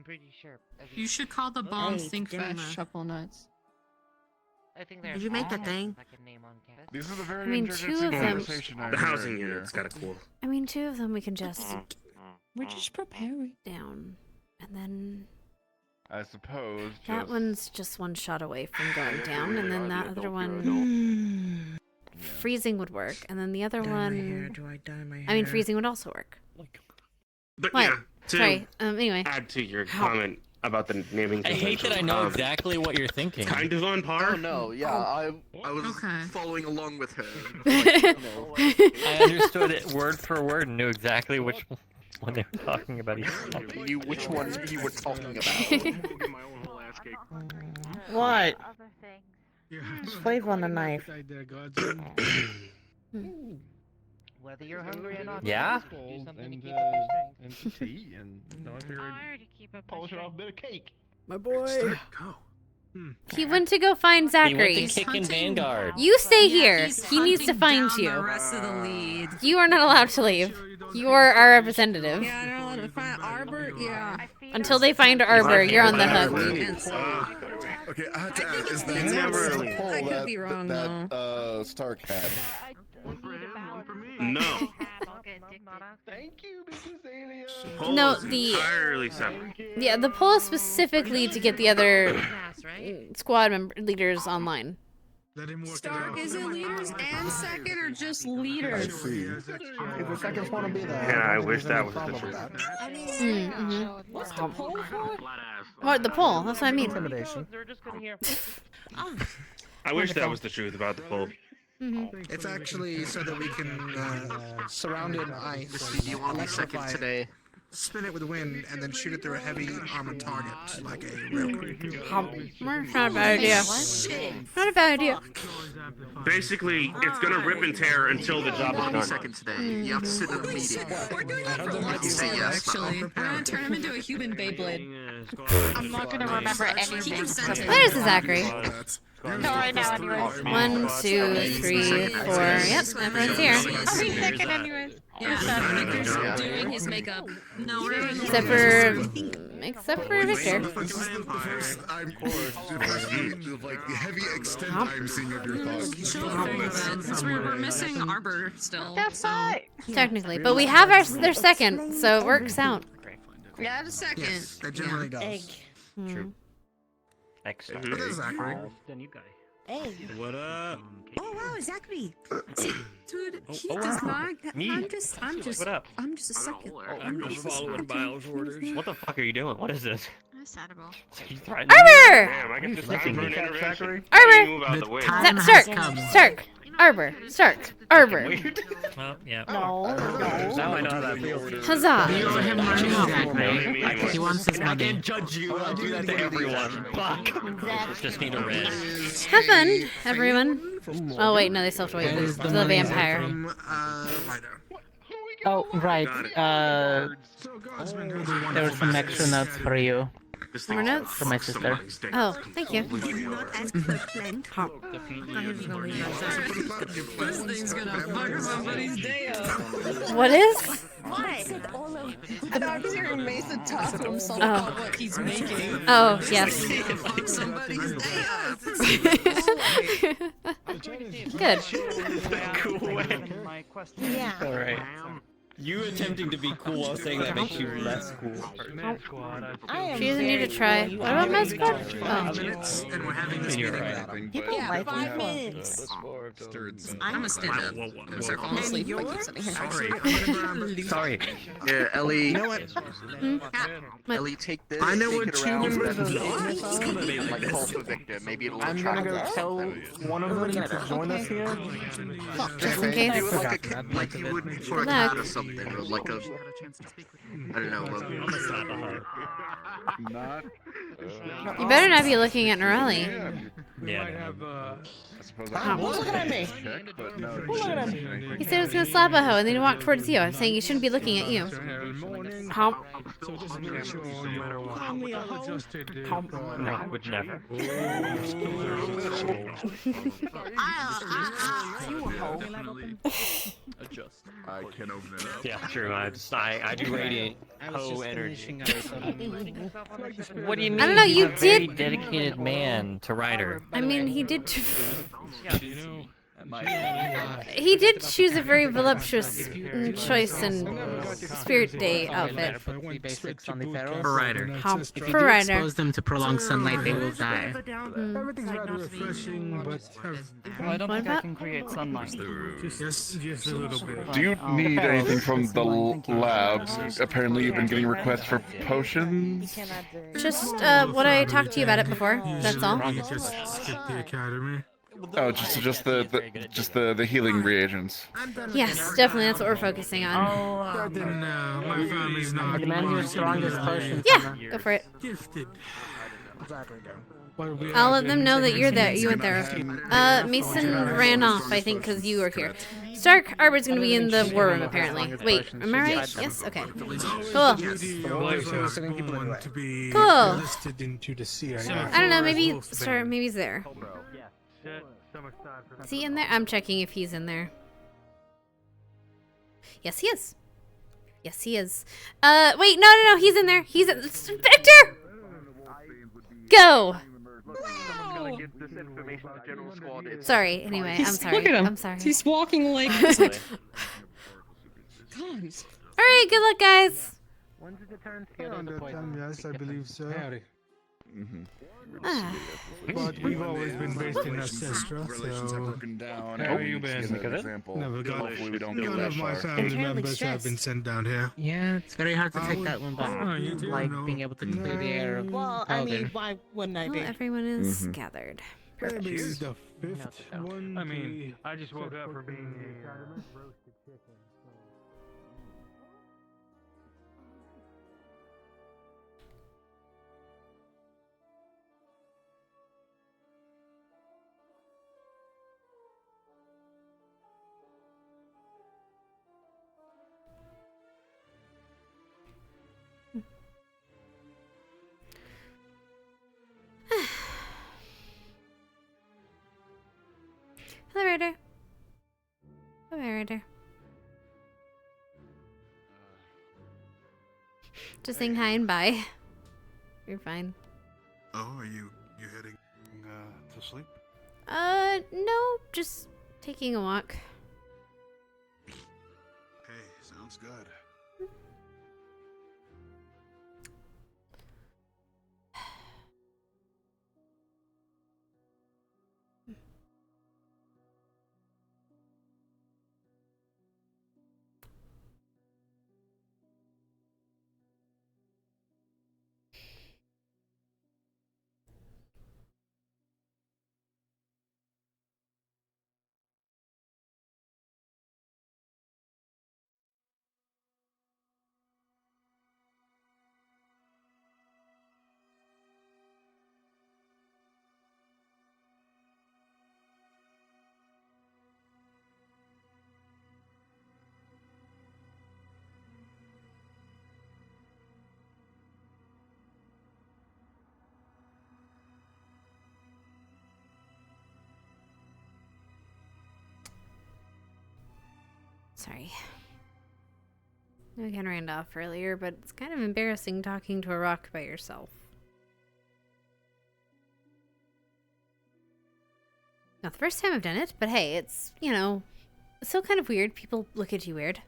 Speaker 18: pretty sure.
Speaker 19: You should call the bomb Think Fast
Speaker 5: Shuffle Nuts.
Speaker 18: I think
Speaker 19: Did you make the thing?
Speaker 11: This is a very
Speaker 1: I mean,
Speaker 11: interesting
Speaker 1: two of them.
Speaker 11: conversation.
Speaker 10: The housing unit's got a cool.
Speaker 1: I mean, two of them we can just
Speaker 5: We're just preparing.
Speaker 1: down, and then
Speaker 11: I suppose.
Speaker 1: that one's just one shot away from going down, and then that other one. Freezing would work, and then the other one.
Speaker 7: Do I dye my hair?
Speaker 1: I mean, freezing would also work.
Speaker 10: But
Speaker 1: What?
Speaker 10: yeah, to
Speaker 1: Sorry. Anyway.
Speaker 10: add to your comment about the naming
Speaker 23: I hate that I
Speaker 10: convention,
Speaker 23: know exactly what you're thinking.
Speaker 10: Kind of on par.
Speaker 14: Oh no, yeah, I was following along with her.
Speaker 23: I understood it word for word and knew exactly which one they were talking about.
Speaker 14: I knew which one you were talking about.
Speaker 7: What? Slave on the knife.
Speaker 18: Whether you're hungry or not.
Speaker 23: Yeah?
Speaker 18: Do something to keep
Speaker 24: And
Speaker 18: up your strength.
Speaker 24: some tea, and I figured polishing off a bit of cake.
Speaker 1: My boy.
Speaker 24: Go.
Speaker 1: He went to go find
Speaker 23: He went
Speaker 1: Zachary.
Speaker 23: to kick in Vanguard.
Speaker 1: You stay here.
Speaker 19: He's
Speaker 1: He needs to
Speaker 19: hunting
Speaker 1: find
Speaker 19: down
Speaker 1: you.
Speaker 19: The rest of the lead.
Speaker 1: You are not allowed to leave. You are our representative.
Speaker 19: Yeah, I don't want to find Arbor. Yeah.
Speaker 1: Until they find Arbor, you're on the hook.
Speaker 11: Okay, I have to ask, is
Speaker 19: It's
Speaker 11: that
Speaker 19: never-
Speaker 11: the
Speaker 19: I
Speaker 11: poll
Speaker 19: could
Speaker 11: that,
Speaker 19: be wrong,
Speaker 11: that Stark had?
Speaker 10: No.
Speaker 24: Thank you, Mrs. Alien.
Speaker 1: No,
Speaker 10: Poll is
Speaker 1: the
Speaker 10: entirely separate.
Speaker 1: yeah, the poll is specifically to get the other squad leaders online.
Speaker 19: Stark is it leaders and second or just leaders?
Speaker 4: If the seconds want to be there.
Speaker 10: Yeah, I wish that was the truth.
Speaker 19: What's the poll for?
Speaker 1: What the poll? That's what I mean.
Speaker 4: Intimidation.
Speaker 10: I wish that was the truth about the poll.
Speaker 4: It's actually so that we can surround it in ice,
Speaker 14: Do you want me second
Speaker 4: electrify it,
Speaker 14: today?
Speaker 4: spin it with wind, and then shoot it through a heavy armored target like a railgun.
Speaker 1: Not a bad idea. Not a bad idea.
Speaker 10: Basically, it's gonna rip and tear until the job is
Speaker 14: Want me
Speaker 10: done.
Speaker 14: second today? You have to sit in a meeting.
Speaker 19: We're doing that for
Speaker 14: You
Speaker 19: once,
Speaker 14: say
Speaker 19: though,
Speaker 14: yes.
Speaker 19: actually. We're gonna turn him into a human Beyblade.
Speaker 18: I'm not gonna remember anything.
Speaker 1: There's the Zachary.
Speaker 18: No, I know anyways.
Speaker 1: 1, 2, 3, 4. Yep, everyone's here.
Speaker 18: I'll be second anyways.
Speaker 19: Yeah, Victor's doing his makeup. No, we're doing
Speaker 1: Except for Victor.
Speaker 11: Like heavy extent I'm seeing of your thoughts.
Speaker 19: Because we're missing Arbor still.
Speaker 18: That's fine.
Speaker 1: Technically, but we have their second, so it works out.
Speaker 19: Yeah, the second.
Speaker 4: Yes, that generally does.
Speaker 23: True. Next.
Speaker 10: Mhm.
Speaker 4: What is Zachary?
Speaker 6: Hey.
Speaker 10: What up?
Speaker 6: Oh wow, Zachary. Dude, he
Speaker 23: oh,
Speaker 6: does
Speaker 23: wow.
Speaker 6: not.
Speaker 23: Me.
Speaker 6: I'm just
Speaker 23: What up?
Speaker 6: I'm just a second.
Speaker 23: I'm just following Biles' orders. What the fuck are you doing? What is this?
Speaker 6: Saddable.
Speaker 23: You threatening me?
Speaker 1: Arbor!
Speaker 10: Damn, I get this time
Speaker 23: Flipping
Speaker 10: for an
Speaker 23: me.
Speaker 10: intervention.
Speaker 1: Arbor!
Speaker 10: Move out the way.
Speaker 1: Stark! Arbor! Stark! Arbor!
Speaker 23: Well, yeah.
Speaker 7: No.
Speaker 23: Now I know how that feels.
Speaker 1: Huzzah!
Speaker 6: You owe him money, Zachary. He wants his
Speaker 23: I
Speaker 6: money.
Speaker 23: can't judge you. I do that to everyone. Fuck. Just need a red.
Speaker 1: Have fun, everyone. Oh wait, no, they still have to wait.
Speaker 6: That
Speaker 1: It's
Speaker 6: is the
Speaker 1: the
Speaker 6: money,
Speaker 1: vampire.
Speaker 4: From Ryder.
Speaker 6: Oh right. There were some extra notes for you.
Speaker 1: More notes?
Speaker 23: For my sister.
Speaker 1: Oh, thank you.
Speaker 6: Did you not ask for Flint?
Speaker 16: This thing's gonna fuck somebody's day up.
Speaker 1: What is?
Speaker 6: What?
Speaker 16: I'm hearing Mason talk to himself about what he's making.
Speaker 1: Oh, yes.
Speaker 16: Fuck somebody's day up.
Speaker 1: Good.
Speaker 23: Cool way.
Speaker 6: Yeah.
Speaker 23: All right. You attempting to be cool while saying that makes you less cool.
Speaker 1: She doesn't need to try. What about my squad? Oh.
Speaker 4: And we're having this
Speaker 23: You're
Speaker 4: meeting
Speaker 23: right.
Speaker 4: about it.
Speaker 6: People like 5 minutes.
Speaker 16: I'm gonna stand up. I'm gonna start falling asleep like you're sitting here.
Speaker 23: Sorry.
Speaker 14: Yeah, Ellie.
Speaker 11: You know what?
Speaker 14: Ellie, take this.
Speaker 11: I know
Speaker 14: take
Speaker 11: what
Speaker 14: it
Speaker 11: two
Speaker 14: around,
Speaker 11: members
Speaker 14: and
Speaker 11: of
Speaker 14: like call for Victor. Maybe it'll
Speaker 11: I'm
Speaker 14: attract
Speaker 11: gonna go tell one of them to join us here.
Speaker 1: Just in case.
Speaker 14: Do it like you would for a
Speaker 1: Good luck.
Speaker 14: cat or something, or like a, I don't know.
Speaker 11: Not.
Speaker 1: You better not be looking at Norelli.
Speaker 23: Yeah.
Speaker 7: Who's looking at me? Who's looking at me?
Speaker 1: He said he was gonna slap a hoe and then he walked towards you. I'm saying he shouldn't be looking at you. Hump.
Speaker 15: So just make sure you're adjusted.
Speaker 23: No, would never.
Speaker 11: Adjust. I can open it up.
Speaker 23: Yeah, true. I do radiate hoe energy. What do you mean?
Speaker 1: I don't know,
Speaker 23: He's
Speaker 1: you
Speaker 23: a very
Speaker 1: did-
Speaker 23: dedicated man to Ryder.
Speaker 1: I mean, he did. He did choose a very voluptuous choice and Spirit Day outfit.
Speaker 12: For
Speaker 23: Ryder.
Speaker 12: If you
Speaker 1: For
Speaker 12: do
Speaker 1: Ryder.
Speaker 12: expose them to prolonged sunlight, they will die.
Speaker 15: Everything's rather refreshing, but
Speaker 12: Well, I don't think I can create sunlight.
Speaker 15: just a little bit.
Speaker 11: Do you need anything from the labs? Apparently, you've been getting requests for potions.
Speaker 1: Just what I talked to you about it before. That's all.
Speaker 15: You just skip the academy.
Speaker 11: Oh, just the healing reagents.
Speaker 1: Yes, definitely. That's what we're focusing on.
Speaker 15: Then my family's not.
Speaker 12: Demand your strongest potion.
Speaker 1: Yeah, go for it.
Speaker 15: Gifted.
Speaker 1: I'll let them know that you're there. You went there. Mason ran off, I think, because you were here. Stark Arbor's gonna be in the war room, apparently. Wait, am I right? Yes? Okay. Cool. Cool. I don't know, maybe he's there. Is he in there? I'm checking if he's in there. Yes, he is. Yes, he is. Wait, no, he's in there. He's in. Victor! Go! Sorry, anyway, I'm sorry.
Speaker 16: Look at him.
Speaker 1: I'm sorry.
Speaker 16: He's walking like. God.
Speaker 1: Alright, good luck, guys.
Speaker 12: When's the turn
Speaker 15: Around that time, yes, I believe so.
Speaker 1: Ah.
Speaker 15: But we've always been based in Ancestra,
Speaker 11: Relations have
Speaker 15: so
Speaker 11: broken down.
Speaker 15: How are you been?
Speaker 11: Example.
Speaker 15: Never got.
Speaker 11: Hopefully we don't get
Speaker 15: None
Speaker 11: that
Speaker 15: of my
Speaker 11: far.
Speaker 15: family members have been sent down here.
Speaker 12: Yeah, it's very hard to take that one back.
Speaker 15: Oh, you do
Speaker 12: Like
Speaker 15: know.
Speaker 12: being able to clear the air of
Speaker 7: Well, I mean,
Speaker 12: powder.
Speaker 7: why wouldn't I
Speaker 1: Well,
Speaker 7: be?
Speaker 1: everyone is gathered. Perfect.
Speaker 15: Maybe the fifth one.
Speaker 3: I mean, I just woke up from being roasted chicken.
Speaker 1: Hello, Ryder. Hello, Ryder. Just saying hi and bye. You're fine.
Speaker 4: Oh, are you heading to sleep?
Speaker 1: No, just taking a walk.
Speaker 4: Hey, sounds good.
Speaker 1: Sorry. I kind of ran off earlier, but it's kind of embarrassing talking to a rock by yourself. Not the first time I've done it, but hey, it's, you know, it's still kind of weird. People look at you weird.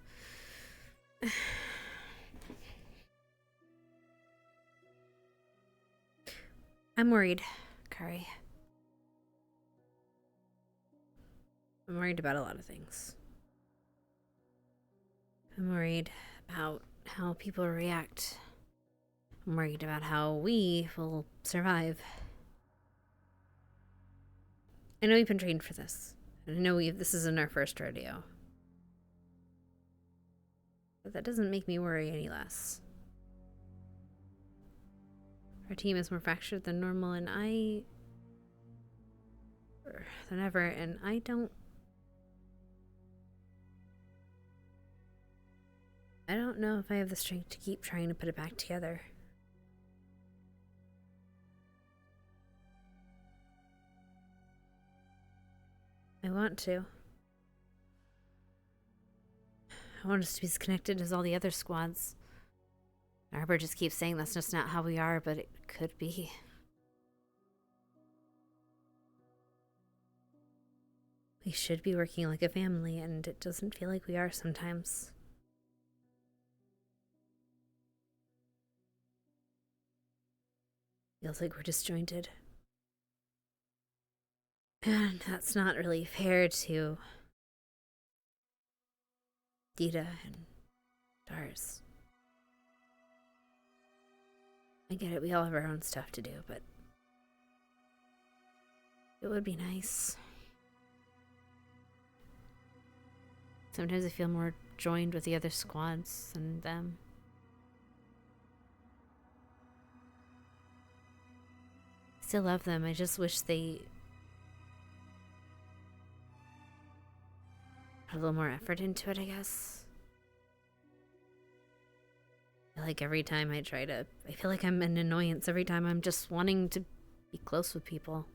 Speaker 1: I'm worried, Kari. I'm worried about a lot of things. I'm worried about how people react. I'm worried about how we will survive. I know we've been trained for this. I know this isn't our first rodeo. But that doesn't make me worry any less. Our team is more fractured than normal, and than ever, and I don't know if I have the strength to keep trying to put it back together. I want to. I want us to be as connected as all the other squads. Arbor just keeps saying that's just not how we are, but it could be. We should be working like a family, and it doesn't feel like we are sometimes. Feels like we're disjointed. And that's not really fair to Dita and Dars. I get it, we all have our own stuff to do, but it would be nice. Sometimes I feel more joined with the other squads than them. I still love them, I just wish they put a little more effort into it, I guess. I feel like every time I feel like I'm an annoyance every time I'm just wanting to be close with people.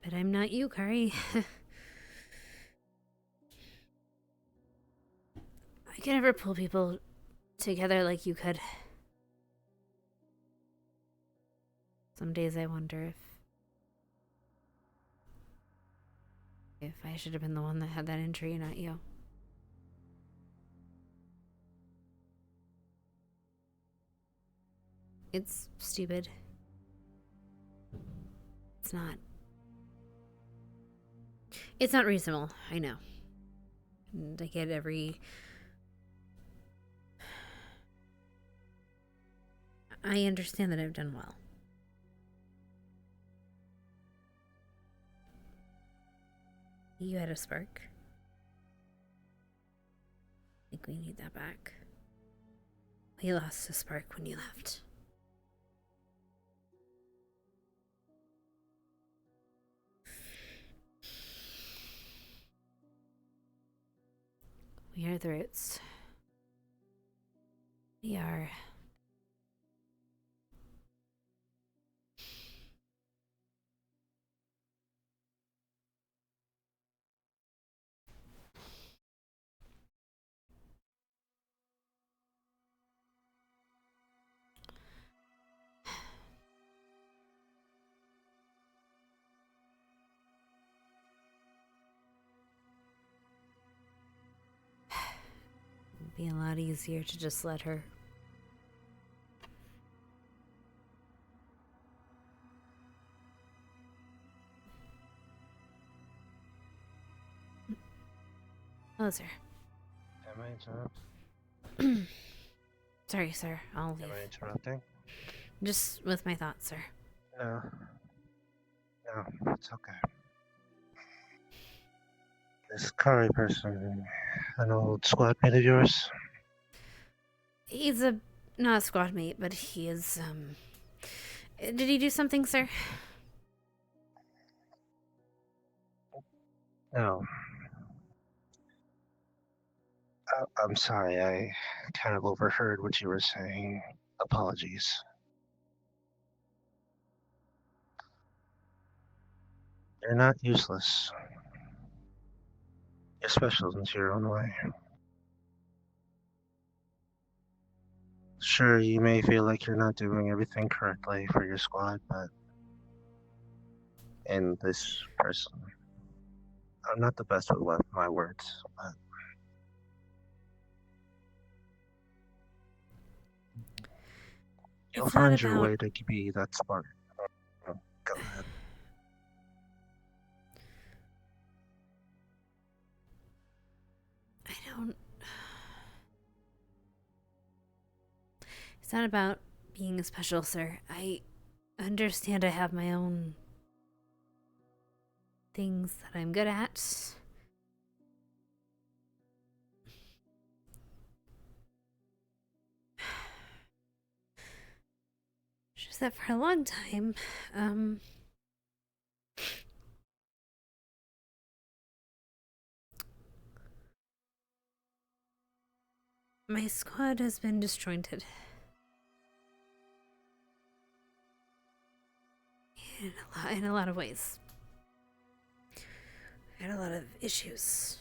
Speaker 1: But I'm not you, Kari. I can never pull people together like you could. Some days I wonder if I should have been the one that had that injury, not you. It's stupid. It's not reasonable, I know. And I get I understand that I've done well. You had a spark. I think we need that back. We lost a spark when you left. We are the roots. We are. It'd be a lot easier to just let her. Hello, sir.
Speaker 3: Am I interrupting?
Speaker 1: Sorry, sir. I'll leave.
Speaker 3: Am I interrupting?
Speaker 1: Just with my thoughts, sir.
Speaker 3: No. No, it's okay. This curry person, an old squad mate of yours?
Speaker 1: He's not a squad mate, but he is, Did he do something, sir?
Speaker 3: No. I'm sorry, I kind of overheard what you were saying. Apologies. You're not useless. You're special in your own way. Sure, you may feel like you're not doing everything correctly for your squad, but in this person, I'm not the best with my words, but you'll
Speaker 1: It's not
Speaker 3: find your
Speaker 1: about-
Speaker 3: way to be that smart. Go ahead.
Speaker 1: I don't. It's not about being special, sir. I understand I have my own things that I'm good at. Just that for a long time, my squad has been disjointed. In a lot of ways. I had a lot of issues.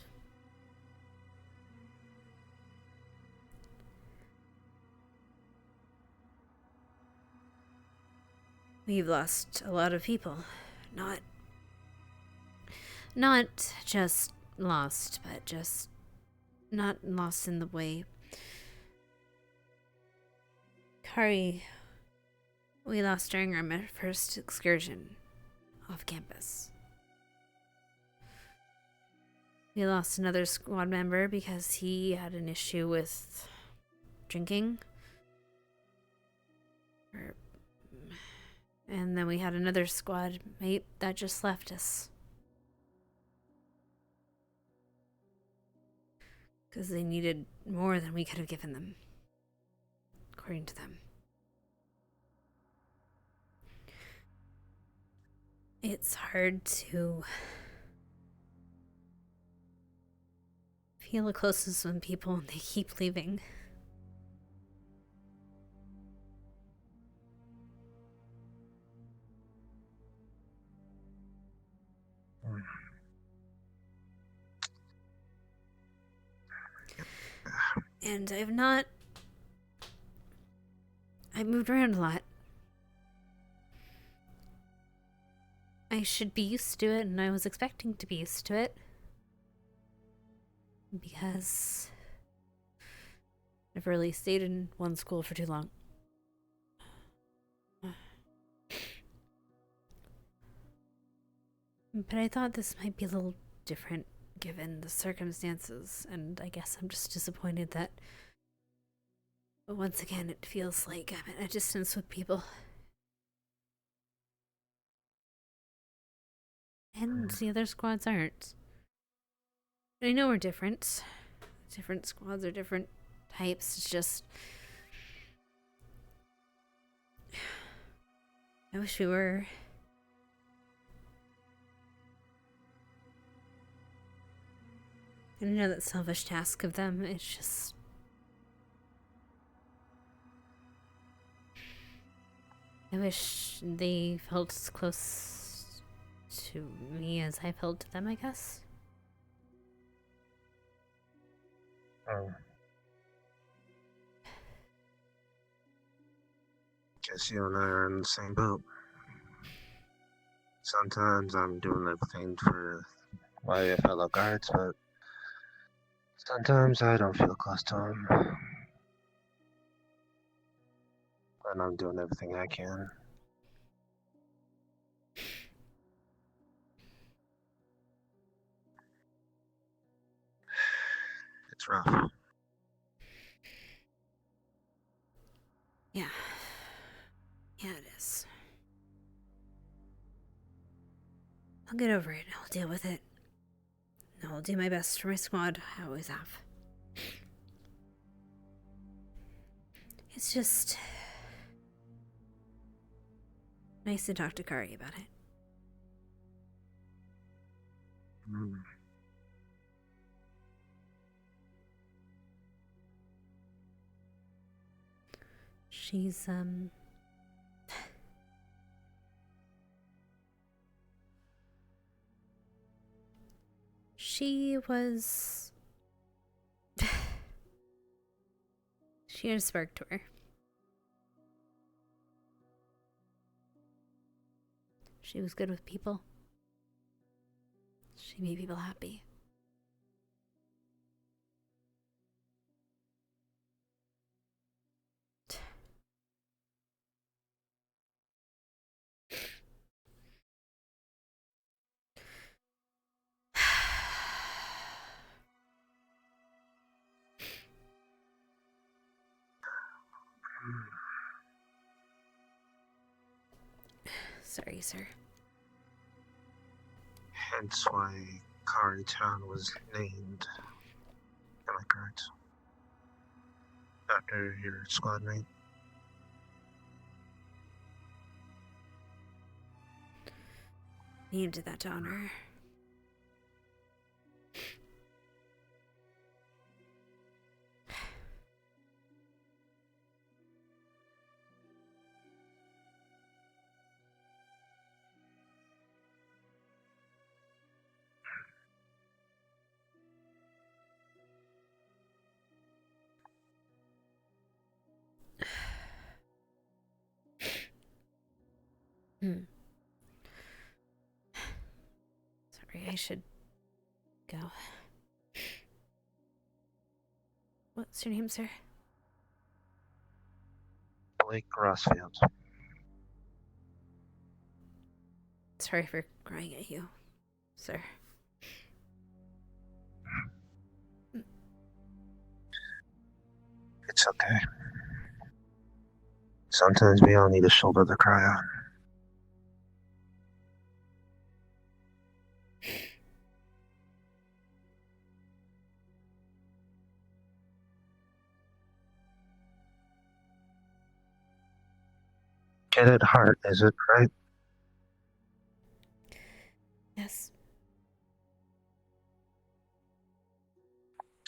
Speaker 1: We've lost a lot of people. Not just lost, but just not lost in the way. Kari, we lost during our first excursion off campus. We lost another squad member because he had an issue with drinking. And then we had another squad mate that just left us. Because they needed more than we could have given them. According to them. It's hard to feel the closest with people when they keep leaving. And I've moved around a lot. I should be used to it, and I was expecting to be used to it. Because I've really stayed in one school for too long. But I thought this might be a little different given the circumstances, and I guess I'm just disappointed that once again it feels like I'm at a distance with people. And the other squads aren't. I know we're different. Different squads are different types. It's just... I wish we were. I know that selfish task of them. It's just... I wish they felt as close to me as I felt to them, I guess.
Speaker 3: Guess you and I are in the same boat. Sometimes I'm doing everything for my fellow guards, but sometimes I don't feel close to them. And I'm doing everything I can. It's rough.
Speaker 1: Yeah. Yeah, it is. I'll get over it. I'll deal with it. I'll do my best for my squad. I always have. It's just... nice to talk to Kari about it. She's, she was... she had a spark to her. She was good with people. She made people happy. Sorry, sir.
Speaker 3: Hence why Kari Town was named. Am I correct? After your squad mate?
Speaker 1: Named that to honor her. Sorry, I should go. What's your name, sir?
Speaker 3: Blake Rossfield.
Speaker 1: Sorry for crying at you, sir.
Speaker 3: It's okay. Sometimes we all need a shoulder to cry on. Get at heart, is it, right?
Speaker 1: Yes.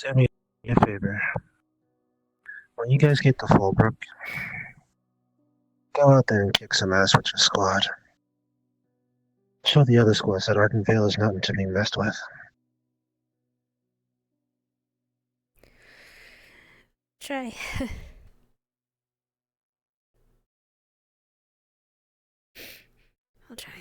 Speaker 3: Do me a favor. When you guys get to Fallbrook, go out there and kick some ass with your squad. Show the other squads that Ardenvale is nothing to be messed with.
Speaker 1: Try. I'll try.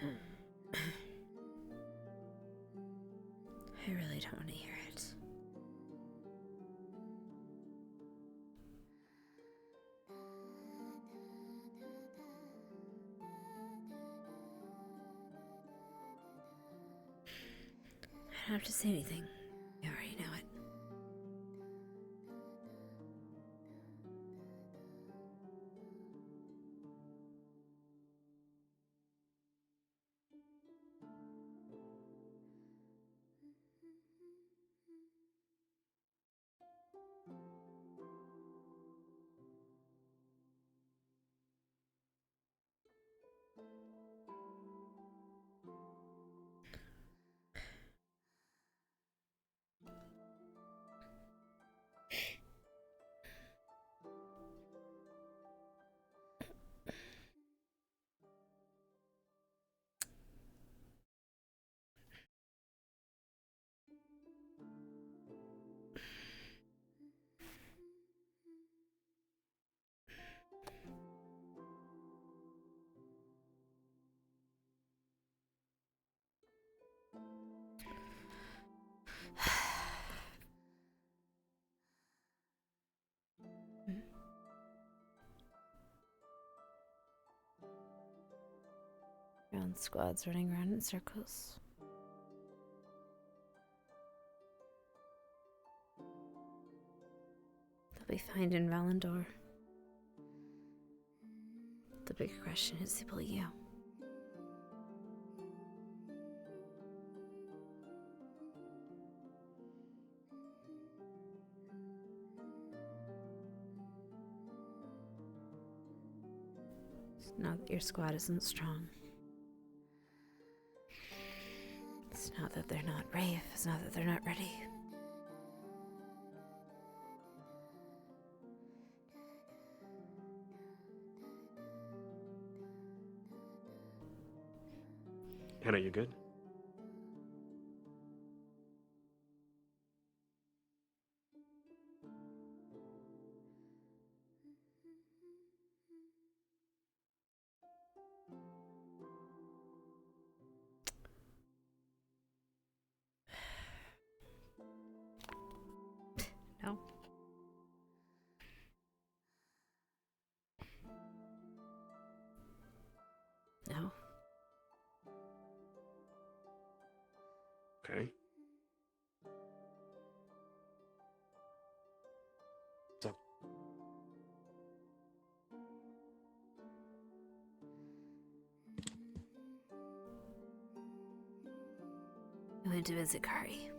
Speaker 1: I really don't want to hear it. I don't have to say anything. You already know it. Your own squad's running around in circles. They'll be fine in Valandor. The bigger question is, will you? It's not that your squad isn't strong. It's not that they're not brave. It's not that they're not ready.
Speaker 14: Hannah, you good?
Speaker 1: No. No.
Speaker 14: Okay. So,
Speaker 1: I went to visit Kari.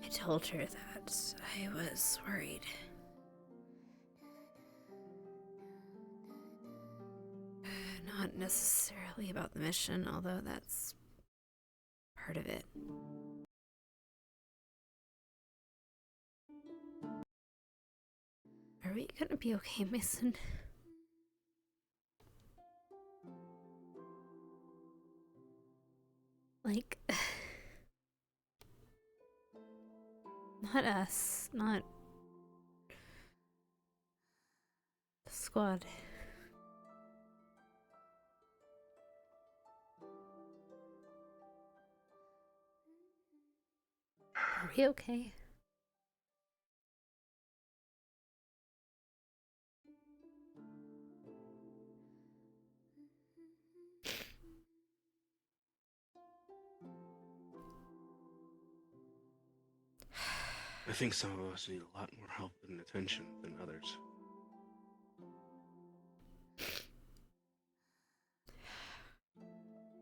Speaker 1: I told her that I was worried. Not necessarily about the mission, although that's part of it. Are we gonna be okay, Mason? Like, not us, not the squad. Are we okay?
Speaker 14: I think some of us need a lot more help and attention than others.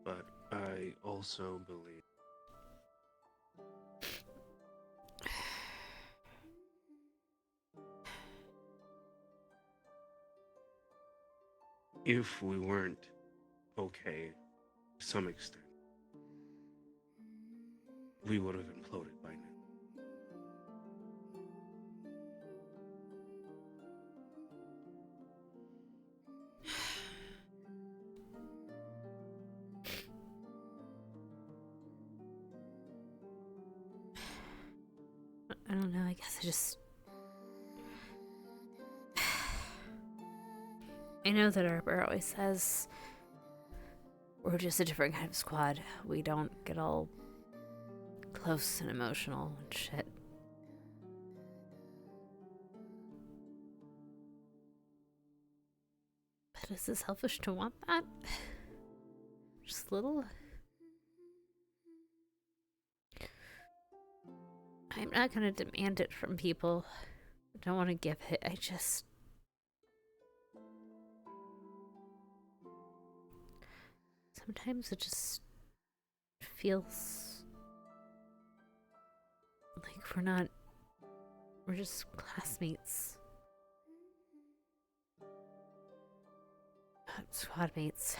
Speaker 14: But I also believe if we weren't okay to some extent, we would have imploded by now.
Speaker 1: I know that Arbor always says we're just a different kind of squad. We don't get all close and emotional and shit. But is it selfish to want that? Just a little? I'm not gonna demand it from people. I don't want to give it. Sometimes it just feels like we're just classmates. Squad mates.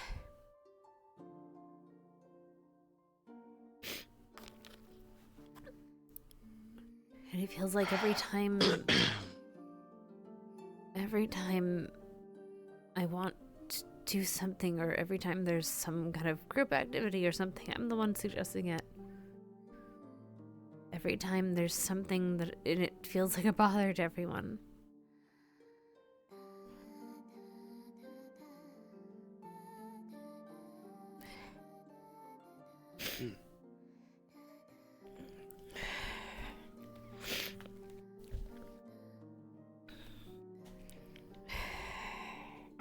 Speaker 1: And it feels like every time I want to do something, or every time there's some kind of group activity or something, I'm the one suggesting it. Every time there's something that it feels like a bother to everyone.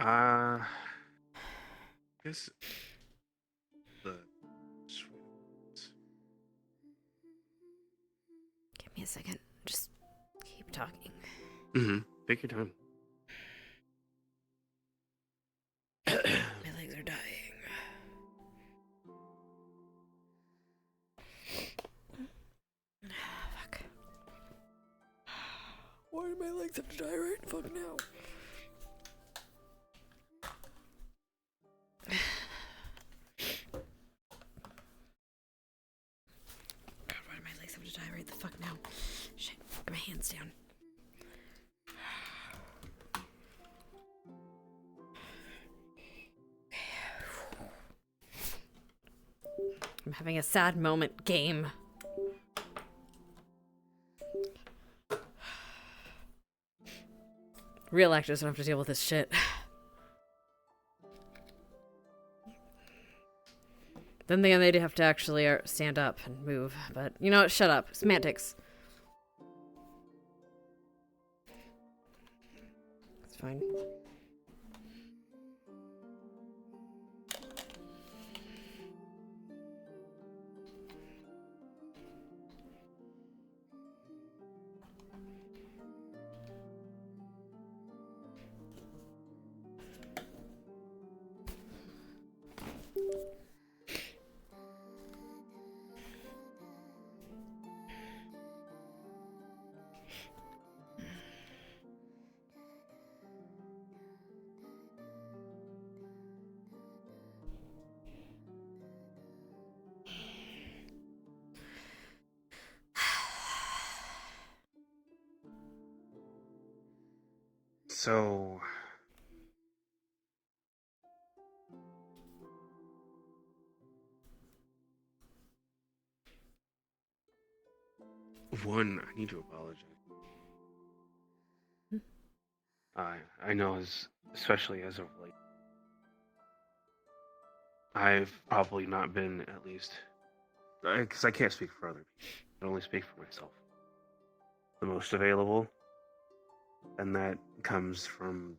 Speaker 14: I guess the
Speaker 1: Give me a second. Just keep talking.
Speaker 14: Take your time.
Speaker 1: My legs are dying. Fuck. Why do my legs have to die right fuck now? God, why do my legs have to die right the fuck now? Shit, get my hands down. I'm having a sad moment game. Real actors don't have to deal with this shit. Then again, they do have to actually stand up and move. But you know what? Shut up. Semantics. It's fine.
Speaker 14: So, one, I need to apologize. I know, especially as of late, I've probably not been, at least, because I can't speak for other people. I can only speak for myself. The most available, and that comes from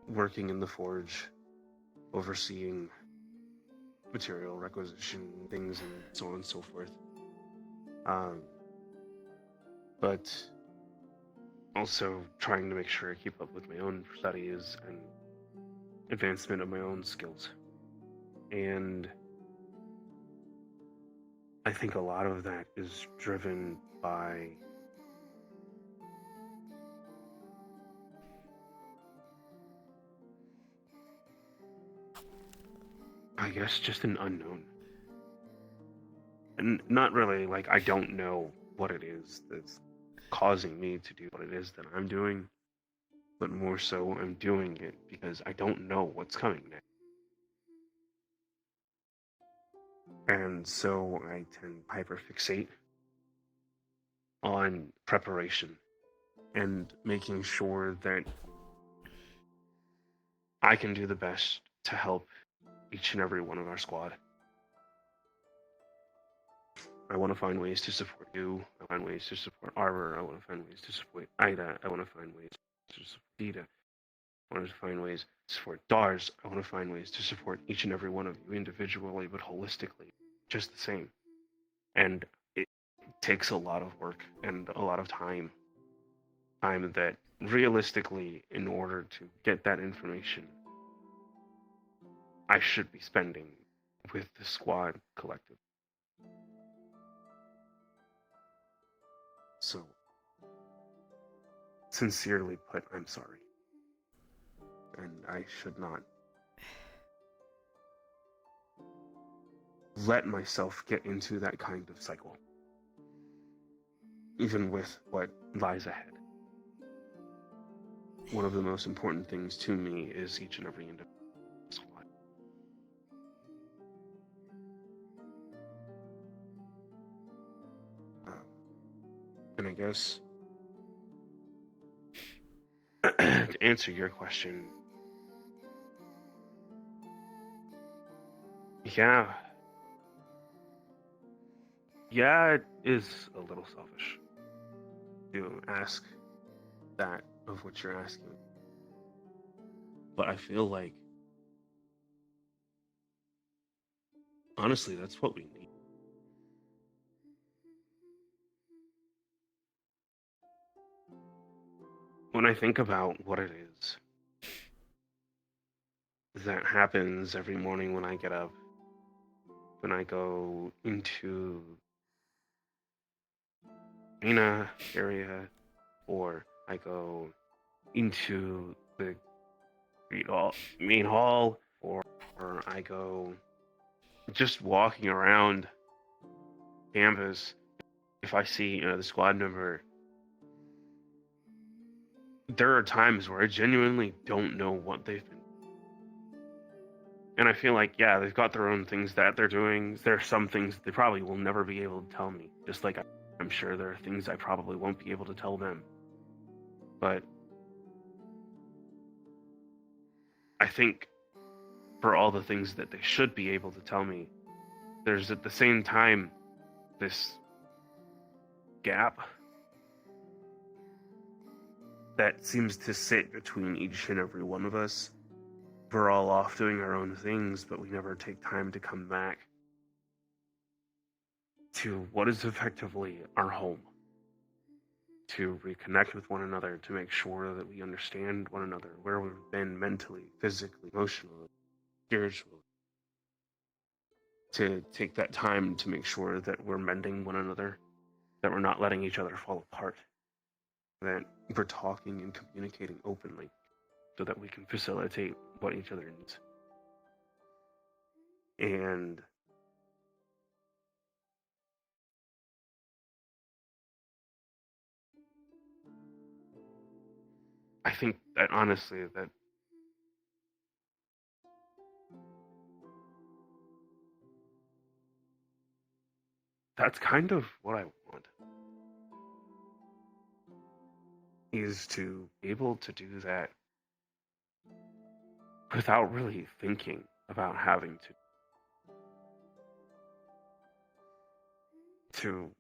Speaker 14: working in the forge, overseeing material requisition things and so on and so forth. But also trying to make sure I keep up with my own studies and advancement of my own skills. And I think a lot of that is driven by I guess just an unknown. And not really, like, I don't know what it is that's causing me to do what it is that I'm doing, but more so I'm doing it because I don't know what's coming next. And so I tend to hyperfixate on preparation and making sure that I can do the best to help each and every one of our squad. I want to find ways to support you. I find ways to support Arbor. I want to find ways to support Ida. I want to find ways to support Dita. I want to find ways to support Dars. I want to find ways to support each and every one of you individually, but holistically, just the same. And it takes a lot of work and a lot of time. Time that realistically, in order to get that information, I should be spending with the squad collective. So, sincerely put, I'm sorry. And I should not let myself get into that kind of cycle, even with what lies ahead. One of the most important things to me is each and every individual squad. And I guess to answer your question, yeah, it is a little selfish to ask that of what you're asking. But I feel like, honestly, that's what we need. When I think about what it is that happens every morning when I get up, when I go into arena area, or I go into the main hall, or I go just walking around campus. If I see the squad member, there are times where I genuinely don't know what they've been. And I feel like, yeah, they've got their own things that they're doing. There are some things they probably will never be able to tell me. Just like I'm sure there are things I probably won't be able to tell them. But I think for all the things that they should be able to tell me, there's at the same time this gap that seems to sit between each and every one of us. We're all off doing our own things, but we never take time to come back to what is effectively our home, to reconnect with one another, to make sure that we understand one another, where we've been mentally, physically, emotionally, spiritually, to take that time to make sure that we're mending one another, that we're not letting each other fall apart, that we're talking and communicating openly so that we can facilitate what each other needs. And I think that honestly, that's kind of what I want, is to be able to do that without really thinking about having to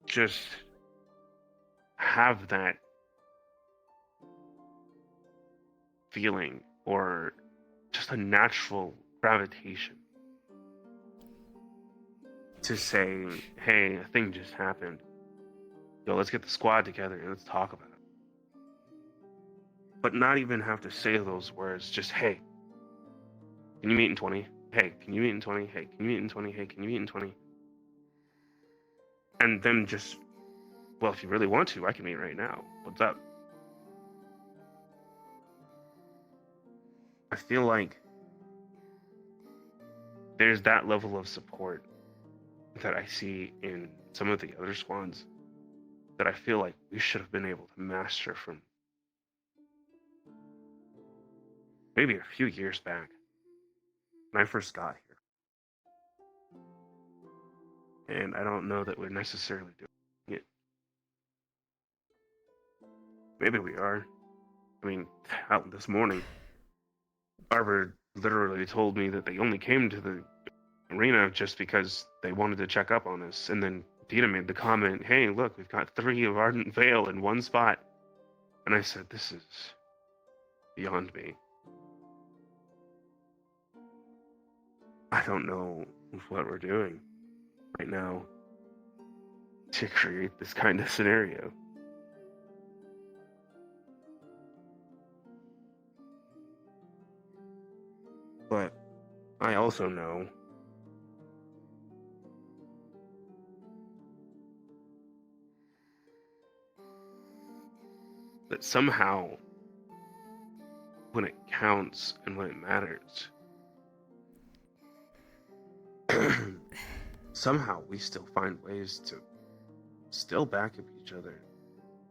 Speaker 14: just have that feeling, or just a natural gravitation to say, hey, a thing just happened. Yo, let's get the squad together and let's talk about it. But not even have to say those words, just, hey, can you meet in 20? Hey, can you meet in 20? Hey, can you meet in 20? Hey, can you meet in 20? And then just, well, if you really want to, I can meet right now. What's up? I feel like there's that level of support that I see in some of the other squads that I feel like we should have been able to master from maybe a few years back when I first got here. And I don't know that we're necessarily doing it. Maybe we are. I mean, out this morning, Barbara literally told me that they only came to the arena just because they wanted to check up on us. And then Dina made the comment, hey, look, we've got 3 of Ardent Vale in one spot. And I said, this is beyond me. I don't know what we're doing right now to create this kind of scenario. But I also know that somehow, when it counts and when it matters, somehow we still find ways to still back up each other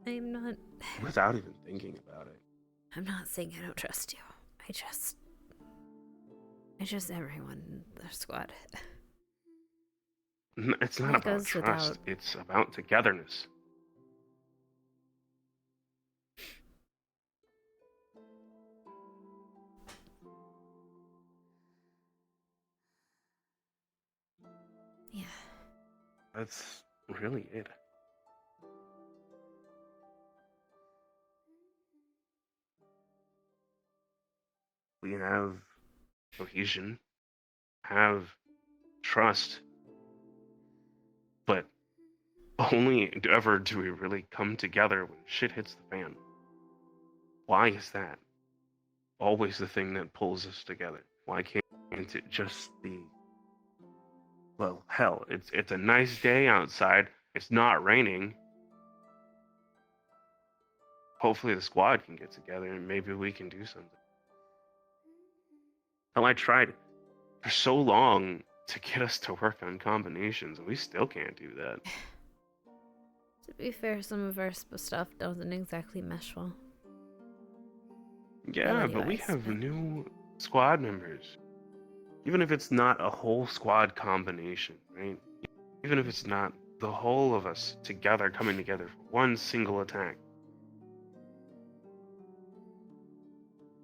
Speaker 1: I'm not.
Speaker 14: without even thinking about it.
Speaker 1: I'm not saying I don't trust you. I trust everyone in the squad.
Speaker 14: It's not
Speaker 1: That
Speaker 14: about
Speaker 1: goes
Speaker 14: trust,
Speaker 1: without-
Speaker 14: it's about togetherness.
Speaker 1: Yeah.
Speaker 14: That's really it. We have cohesion, have trust, but only ever do we really come together when shit hits the fan. Why is that always the thing that pulls us together? Why can't it just be, well, hell, it's a nice day outside, it's not raining. Hopefully the squad can get together and maybe we can do something. Hell, I tried for so long to get us to work on combinations, and we still can't do that.
Speaker 1: To be fair, some of our stuff doesn't exactly mesh well.
Speaker 14: Yeah, but we have new squad members. Even if it's not a whole squad combination, right? Even if it's not the whole of us together coming together for one single attack,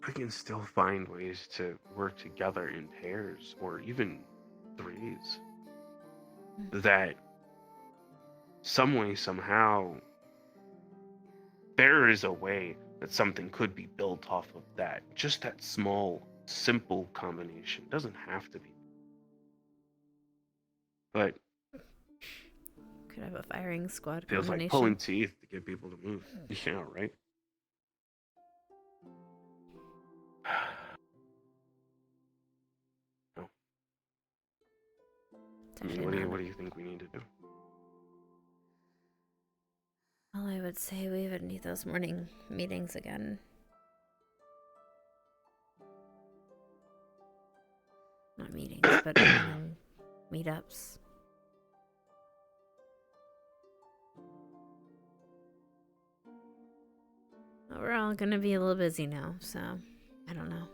Speaker 14: we can still find ways to work together in pairs or even threes. That some way, somehow, there is a way that something could be built off of that. Just that small, simple combination. Doesn't have to be. But
Speaker 1: Could have a firing squad
Speaker 14: feels
Speaker 1: combination.
Speaker 14: like pulling teeth to get people to move. Yeah, right? No. I mean, what do you think we need to do?
Speaker 1: Well, I would say we would need those morning meetings again. Not meetings, but morning meetups. But we're all gonna be a little busy now, so I don't know.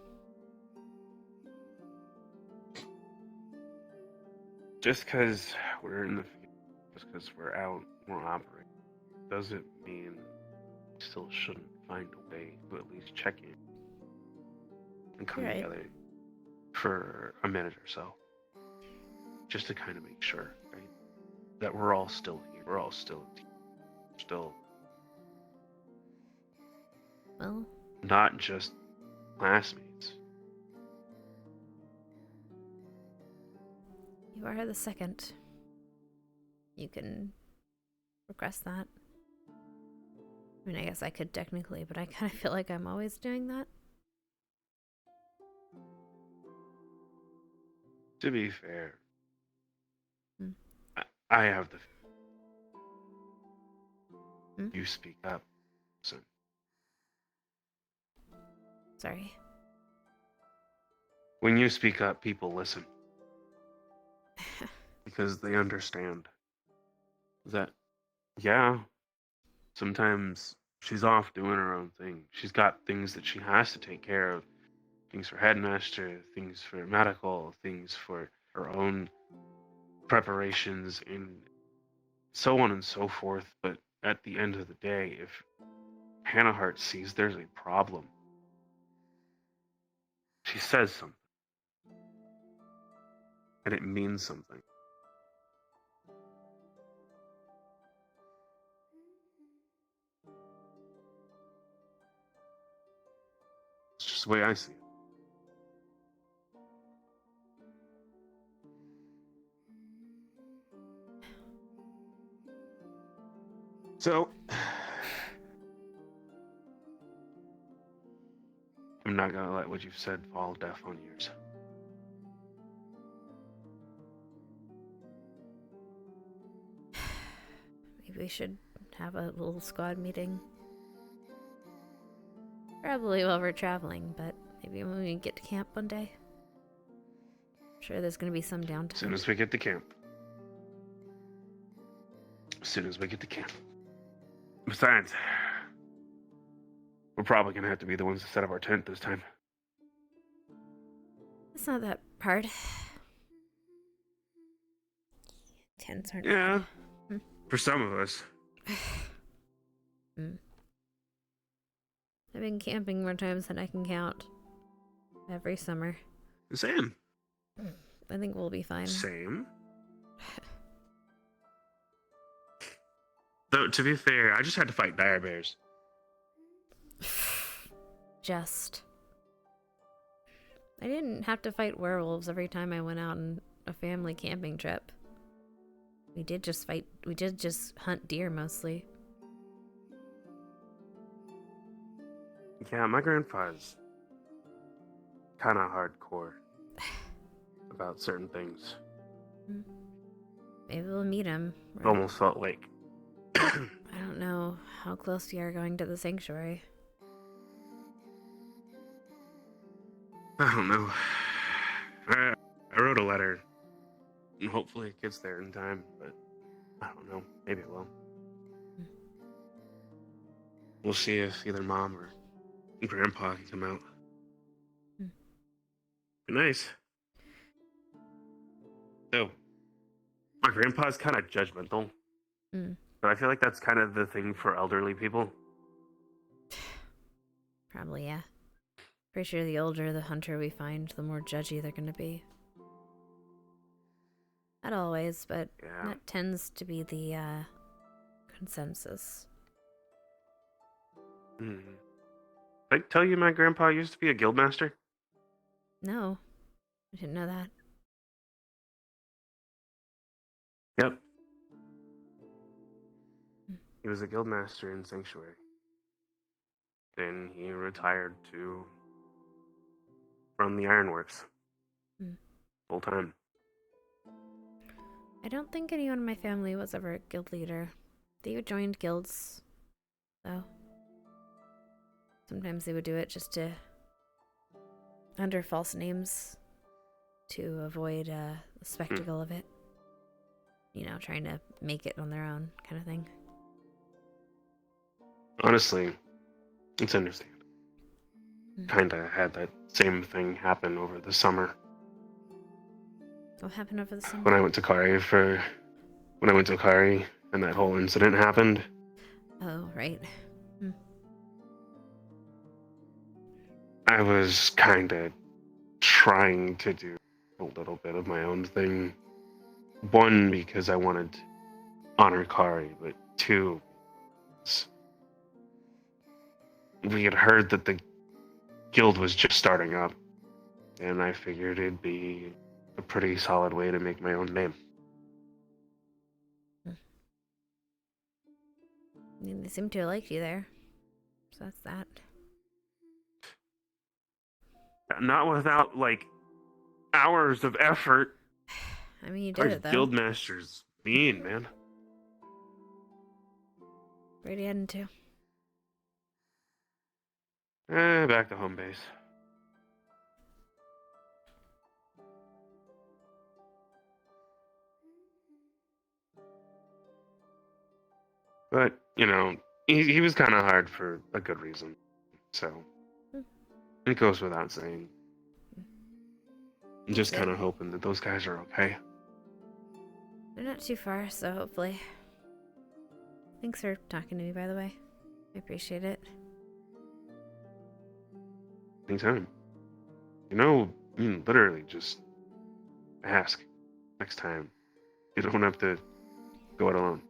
Speaker 14: Just because we're in the field, just because we're out, we're operating, doesn't mean we still shouldn't find a way to at least check in and come
Speaker 1: Right.
Speaker 14: together for a minute or so. Just to kind of make sure, right? That we're all still here. We're all still a team. Still
Speaker 1: Well,
Speaker 14: not just classmates.
Speaker 1: you are the second. You can request that. I mean, I guess I could technically, but I kind of feel like I'm always doing that.
Speaker 14: To be fair,
Speaker 1: Hmm.
Speaker 14: I have the.
Speaker 1: Hmm?
Speaker 14: You speak up, son.
Speaker 1: Sorry.
Speaker 14: When you speak up, people listen. Because they understand that, yeah, sometimes she's off doing her own thing. She's got things that she has to take care of. Things for headmaster, things for medical, things for her own preparations, and so on and so forth. But at the end of the day, if Hannah Hart sees there's a problem, she says something. And it means something. It's just the way I see it. So, I'm not gonna let what you've said fall deaf on ears.
Speaker 1: Maybe we should have a little squad meeting. Probably while we're traveling, but maybe when we get to camp one day. I'm sure there's gonna be some downtime.
Speaker 14: As soon as we get to camp. Besides, we're probably gonna have to be the ones to set up our tent this time.
Speaker 1: It's not that hard. Tents aren't.
Speaker 14: Yeah. For some of us.
Speaker 1: I've been camping more times than I can count. Every summer.
Speaker 14: Same.
Speaker 1: I think we'll be fine.
Speaker 14: Same. Though, to be fair, I just had to fight dire bears.
Speaker 1: I didn't have to fight werewolves every time I went out on a family camping trip. We did just hunt deer mostly.
Speaker 14: Yeah, my grandpa's kind of hardcore about certain things.
Speaker 1: Maybe we'll meet him.
Speaker 14: It almost felt like...
Speaker 1: I don't know how close we are going to the sanctuary.
Speaker 14: I don't know. I wrote a letter, and hopefully it gets there in time, but I don't know. Maybe it will. We'll see if either Mom or Grandpa can come out. Be nice. So, my grandpa's kind of judgmental, but I feel like that's kind of the thing for elderly people.
Speaker 1: Probably, yeah. Pretty sure the older the hunter we find, the more judgy they're gonna be. Not always, but that tends to be the consensus.
Speaker 14: Did I tell you my grandpa used to be a guildmaster?
Speaker 1: No, I didn't know that.
Speaker 14: Yep. He was a guildmaster in Sanctuary. Then he retired from the ironworks. Full time.
Speaker 1: I don't think anyone in my family was ever a guild leader. They joined guilds, though. Sometimes they would do it just under false names to avoid the spectacle of it. You know, trying to make it on their own kind of thing.
Speaker 14: Honestly, it's understandable. Kinda had that same thing happen over the summer.
Speaker 1: What happened over the summer?
Speaker 14: When I went to Kari and that whole incident happened.
Speaker 1: Oh, right.
Speaker 14: I was kinda trying to do a little bit of my own thing. One, because I wanted to honor Kari, but two, we had heard that the guild was just starting up, and I figured it'd be a pretty solid way to make my own name.
Speaker 1: I mean, they seem to have liked you there, so that's that.
Speaker 14: Not without, hours of effort.
Speaker 1: I mean, you did it, though.
Speaker 14: Guildmaster's mean, man.
Speaker 1: Where'd you heading to?
Speaker 14: Back to home base. But, he was kind of hard for a good reason. So, it goes without saying. I'm just kind of hoping that those guys are okay.
Speaker 1: They're not too far, so hopefully. Thanks for talking to me, by the way. I appreciate it.
Speaker 14: Anytime. Literally just ask next time. You don't have to go it alone.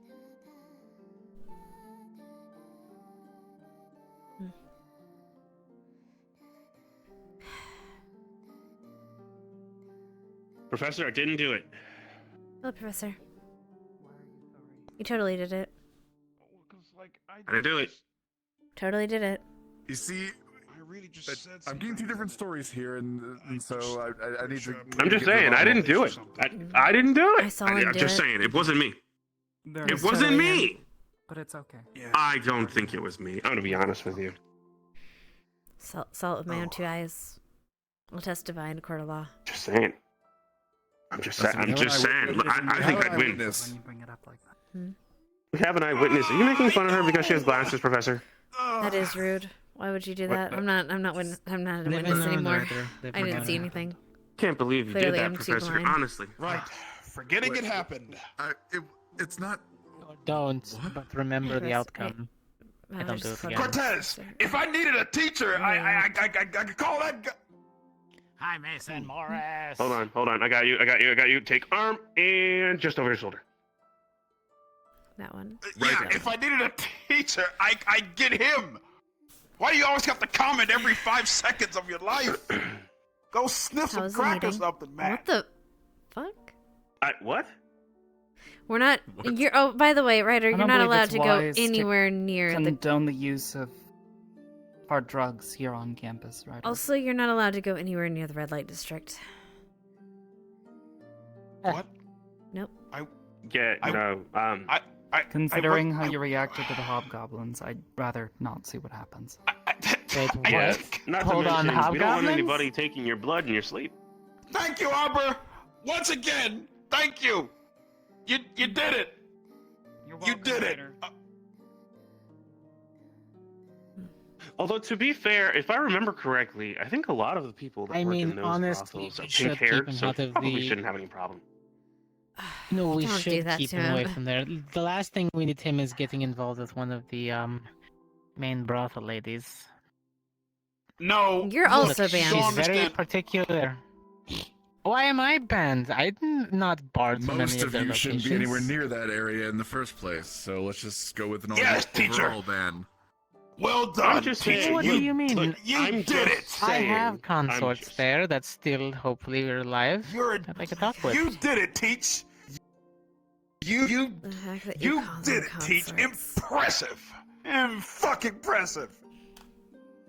Speaker 14: Professor, I didn't do it.
Speaker 1: Oh, Professor. You totally did it.
Speaker 14: I didn't do it.
Speaker 1: Totally did it.
Speaker 11: You see,
Speaker 2: I really just said
Speaker 11: I'm getting two different stories here, and so I need to.
Speaker 14: I'm just saying, I didn't do it. I didn't do it.
Speaker 1: I saw him
Speaker 14: I'm
Speaker 1: do
Speaker 14: just
Speaker 1: it.
Speaker 14: saying, it wasn't me. It
Speaker 12: It's
Speaker 14: wasn't
Speaker 12: totally
Speaker 14: me.
Speaker 12: him, but it's okay.
Speaker 14: I don't think it was me. I'm gonna be honest with you.
Speaker 1: Salt with my own two eyes. I'll testify in a court of law.
Speaker 14: Just saying. I'm just saying. I think I'd win.
Speaker 12: When you bring it up like that.
Speaker 14: We have an eyewitness. Are you making fun of her because she has glasses, Professor?
Speaker 1: That is rude. Why would you do that? I'm not a witness anymore. I didn't see anything.
Speaker 14: Can't believe you
Speaker 1: Clearly,
Speaker 14: did
Speaker 1: I'm
Speaker 14: that,
Speaker 1: too
Speaker 14: Professor.
Speaker 1: blind.
Speaker 14: Honestly.
Speaker 2: Right. Forgetting it happened.
Speaker 11: It's not.
Speaker 23: Don't, but remember the outcome. I don't do it again.
Speaker 2: Cortez, if I needed a teacher, I could call that guy.
Speaker 18: Hi, Mason Morris.
Speaker 14: Hold on. I got you. Take arm and just over your shoulder.
Speaker 1: That one.
Speaker 2: Yeah, if I needed a teacher, I'd get him. Why do you always have to comment every 5 seconds of your life? Go sniff some crack or something, man.
Speaker 1: What the fuck?
Speaker 14: What?
Speaker 1: We're not. You're. Oh, by the way, Ryder,
Speaker 12: I
Speaker 1: you're
Speaker 12: don't
Speaker 1: not
Speaker 12: believe
Speaker 1: allowed
Speaker 12: it's
Speaker 1: to go
Speaker 12: wise to
Speaker 1: anywhere near the.
Speaker 12: Condone the use of hard drugs here on campus, right?
Speaker 1: Also, you're not allowed to go anywhere near the red light district.
Speaker 2: What?
Speaker 1: Nope.
Speaker 12: Considering how you reacted to the hobgoblins, I'd rather not see what happens.
Speaker 14: Not
Speaker 12: Hold
Speaker 14: to
Speaker 12: on,
Speaker 14: mention, we don't want
Speaker 12: hobgoblins?
Speaker 14: anybody taking your blood in your sleep.
Speaker 2: Thank you, Arbor. Once again, thank you. You did it. You did it.
Speaker 14: Although, to be fair, if I remember correctly, I think a lot of the people that work in those
Speaker 9: honestly,
Speaker 14: brothels
Speaker 9: we
Speaker 14: are
Speaker 9: should keep
Speaker 14: pink-haired,
Speaker 9: him
Speaker 14: so
Speaker 9: out of
Speaker 14: probably
Speaker 9: the-
Speaker 14: shouldn't have any problem.
Speaker 9: No, we
Speaker 1: Don't do
Speaker 9: should
Speaker 1: that
Speaker 9: keep
Speaker 1: to
Speaker 9: him away
Speaker 1: him.
Speaker 9: from there. The last thing we need him is getting involved with one of the main brothel ladies.
Speaker 2: No,
Speaker 1: You're also banned.
Speaker 9: She's very particular. Why am I banned? I'm not barred from
Speaker 11: Most
Speaker 9: any of
Speaker 11: of
Speaker 9: their
Speaker 11: you shouldn't be
Speaker 9: locations.
Speaker 11: anywhere near that area in the first place, so let's just go with an
Speaker 2: Yes, teacher.
Speaker 11: overall ban.
Speaker 2: Well done,
Speaker 14: I'm just
Speaker 2: teacher.
Speaker 14: saying,
Speaker 9: What do you mean?
Speaker 14: look, I'm
Speaker 2: did it.
Speaker 14: just
Speaker 9: I
Speaker 14: saying,
Speaker 9: have consorts there that still hopefully are alive that I can talk with.
Speaker 2: You did it, Teach. You did it, Teach. Impressive. Fucking impressive.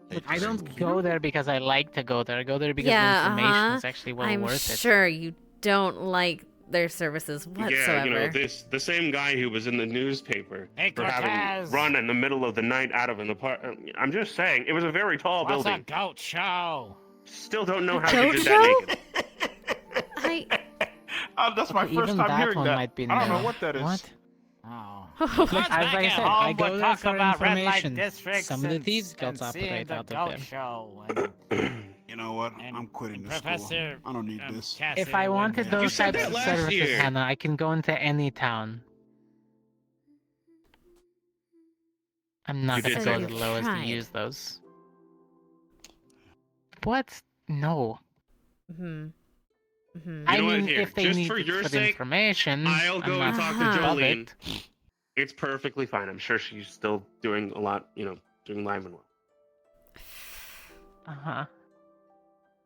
Speaker 9: Look, I don't go there because I like to go there. I go there because
Speaker 1: Yeah,
Speaker 9: the information is actually well
Speaker 1: I'm
Speaker 9: worth it.
Speaker 1: sure you don't like their services whatsoever.
Speaker 14: Yeah, the same guy who was in the newspaper
Speaker 18: Hey,
Speaker 14: for having
Speaker 18: Cortez.
Speaker 14: run in the middle of the night out of an apartment. I'm just saying, it was a very tall
Speaker 18: What's
Speaker 14: building.
Speaker 18: a goat show?
Speaker 14: Still don't know
Speaker 1: A
Speaker 14: how you
Speaker 1: goat
Speaker 14: did
Speaker 1: show?
Speaker 14: that naked.
Speaker 2: That's my
Speaker 9: Okay,
Speaker 2: first
Speaker 9: even
Speaker 2: time
Speaker 9: that
Speaker 2: hearing
Speaker 9: one
Speaker 2: that.
Speaker 9: might be
Speaker 2: I don't know
Speaker 9: new.
Speaker 2: what that is.
Speaker 9: What?
Speaker 18: Oh.
Speaker 9: Look,
Speaker 18: Let's
Speaker 9: as
Speaker 18: make
Speaker 9: I
Speaker 18: it
Speaker 9: said,
Speaker 18: home
Speaker 9: I
Speaker 18: to
Speaker 9: go there
Speaker 18: talk
Speaker 9: for
Speaker 18: about red light
Speaker 9: information.
Speaker 18: districts
Speaker 9: Some of the
Speaker 18: and-
Speaker 9: thieves
Speaker 18: and
Speaker 9: guilds
Speaker 18: seeing
Speaker 9: operate
Speaker 18: the
Speaker 9: out of
Speaker 18: goat
Speaker 9: there.
Speaker 18: show
Speaker 2: You know what? I'm quitting this school.
Speaker 18: Professor,
Speaker 2: I don't need this.
Speaker 9: If I wanted
Speaker 14: You
Speaker 9: those
Speaker 14: said
Speaker 9: types
Speaker 14: that
Speaker 9: of
Speaker 14: last
Speaker 9: services,
Speaker 14: year.
Speaker 9: Hannah, I can go into any town. I'm not
Speaker 14: You
Speaker 9: gonna
Speaker 14: did
Speaker 9: go
Speaker 14: say
Speaker 9: as
Speaker 14: that.
Speaker 9: low as to
Speaker 1: Tried.
Speaker 9: use those. What? No.
Speaker 1: Mm-hmm. Mm-hmm.
Speaker 9: I
Speaker 14: You know what,
Speaker 9: mean,
Speaker 14: here,
Speaker 9: if they
Speaker 14: just
Speaker 9: need
Speaker 14: for
Speaker 9: it
Speaker 14: your
Speaker 9: for the
Speaker 14: sake,
Speaker 9: information,
Speaker 14: I'll
Speaker 9: I'm
Speaker 14: go and
Speaker 9: not
Speaker 14: talk to
Speaker 9: above
Speaker 14: Jolene.
Speaker 9: it.
Speaker 14: It's perfectly fine. I'm sure she's still doing a lot, doing live and well.
Speaker 9: Uh-huh.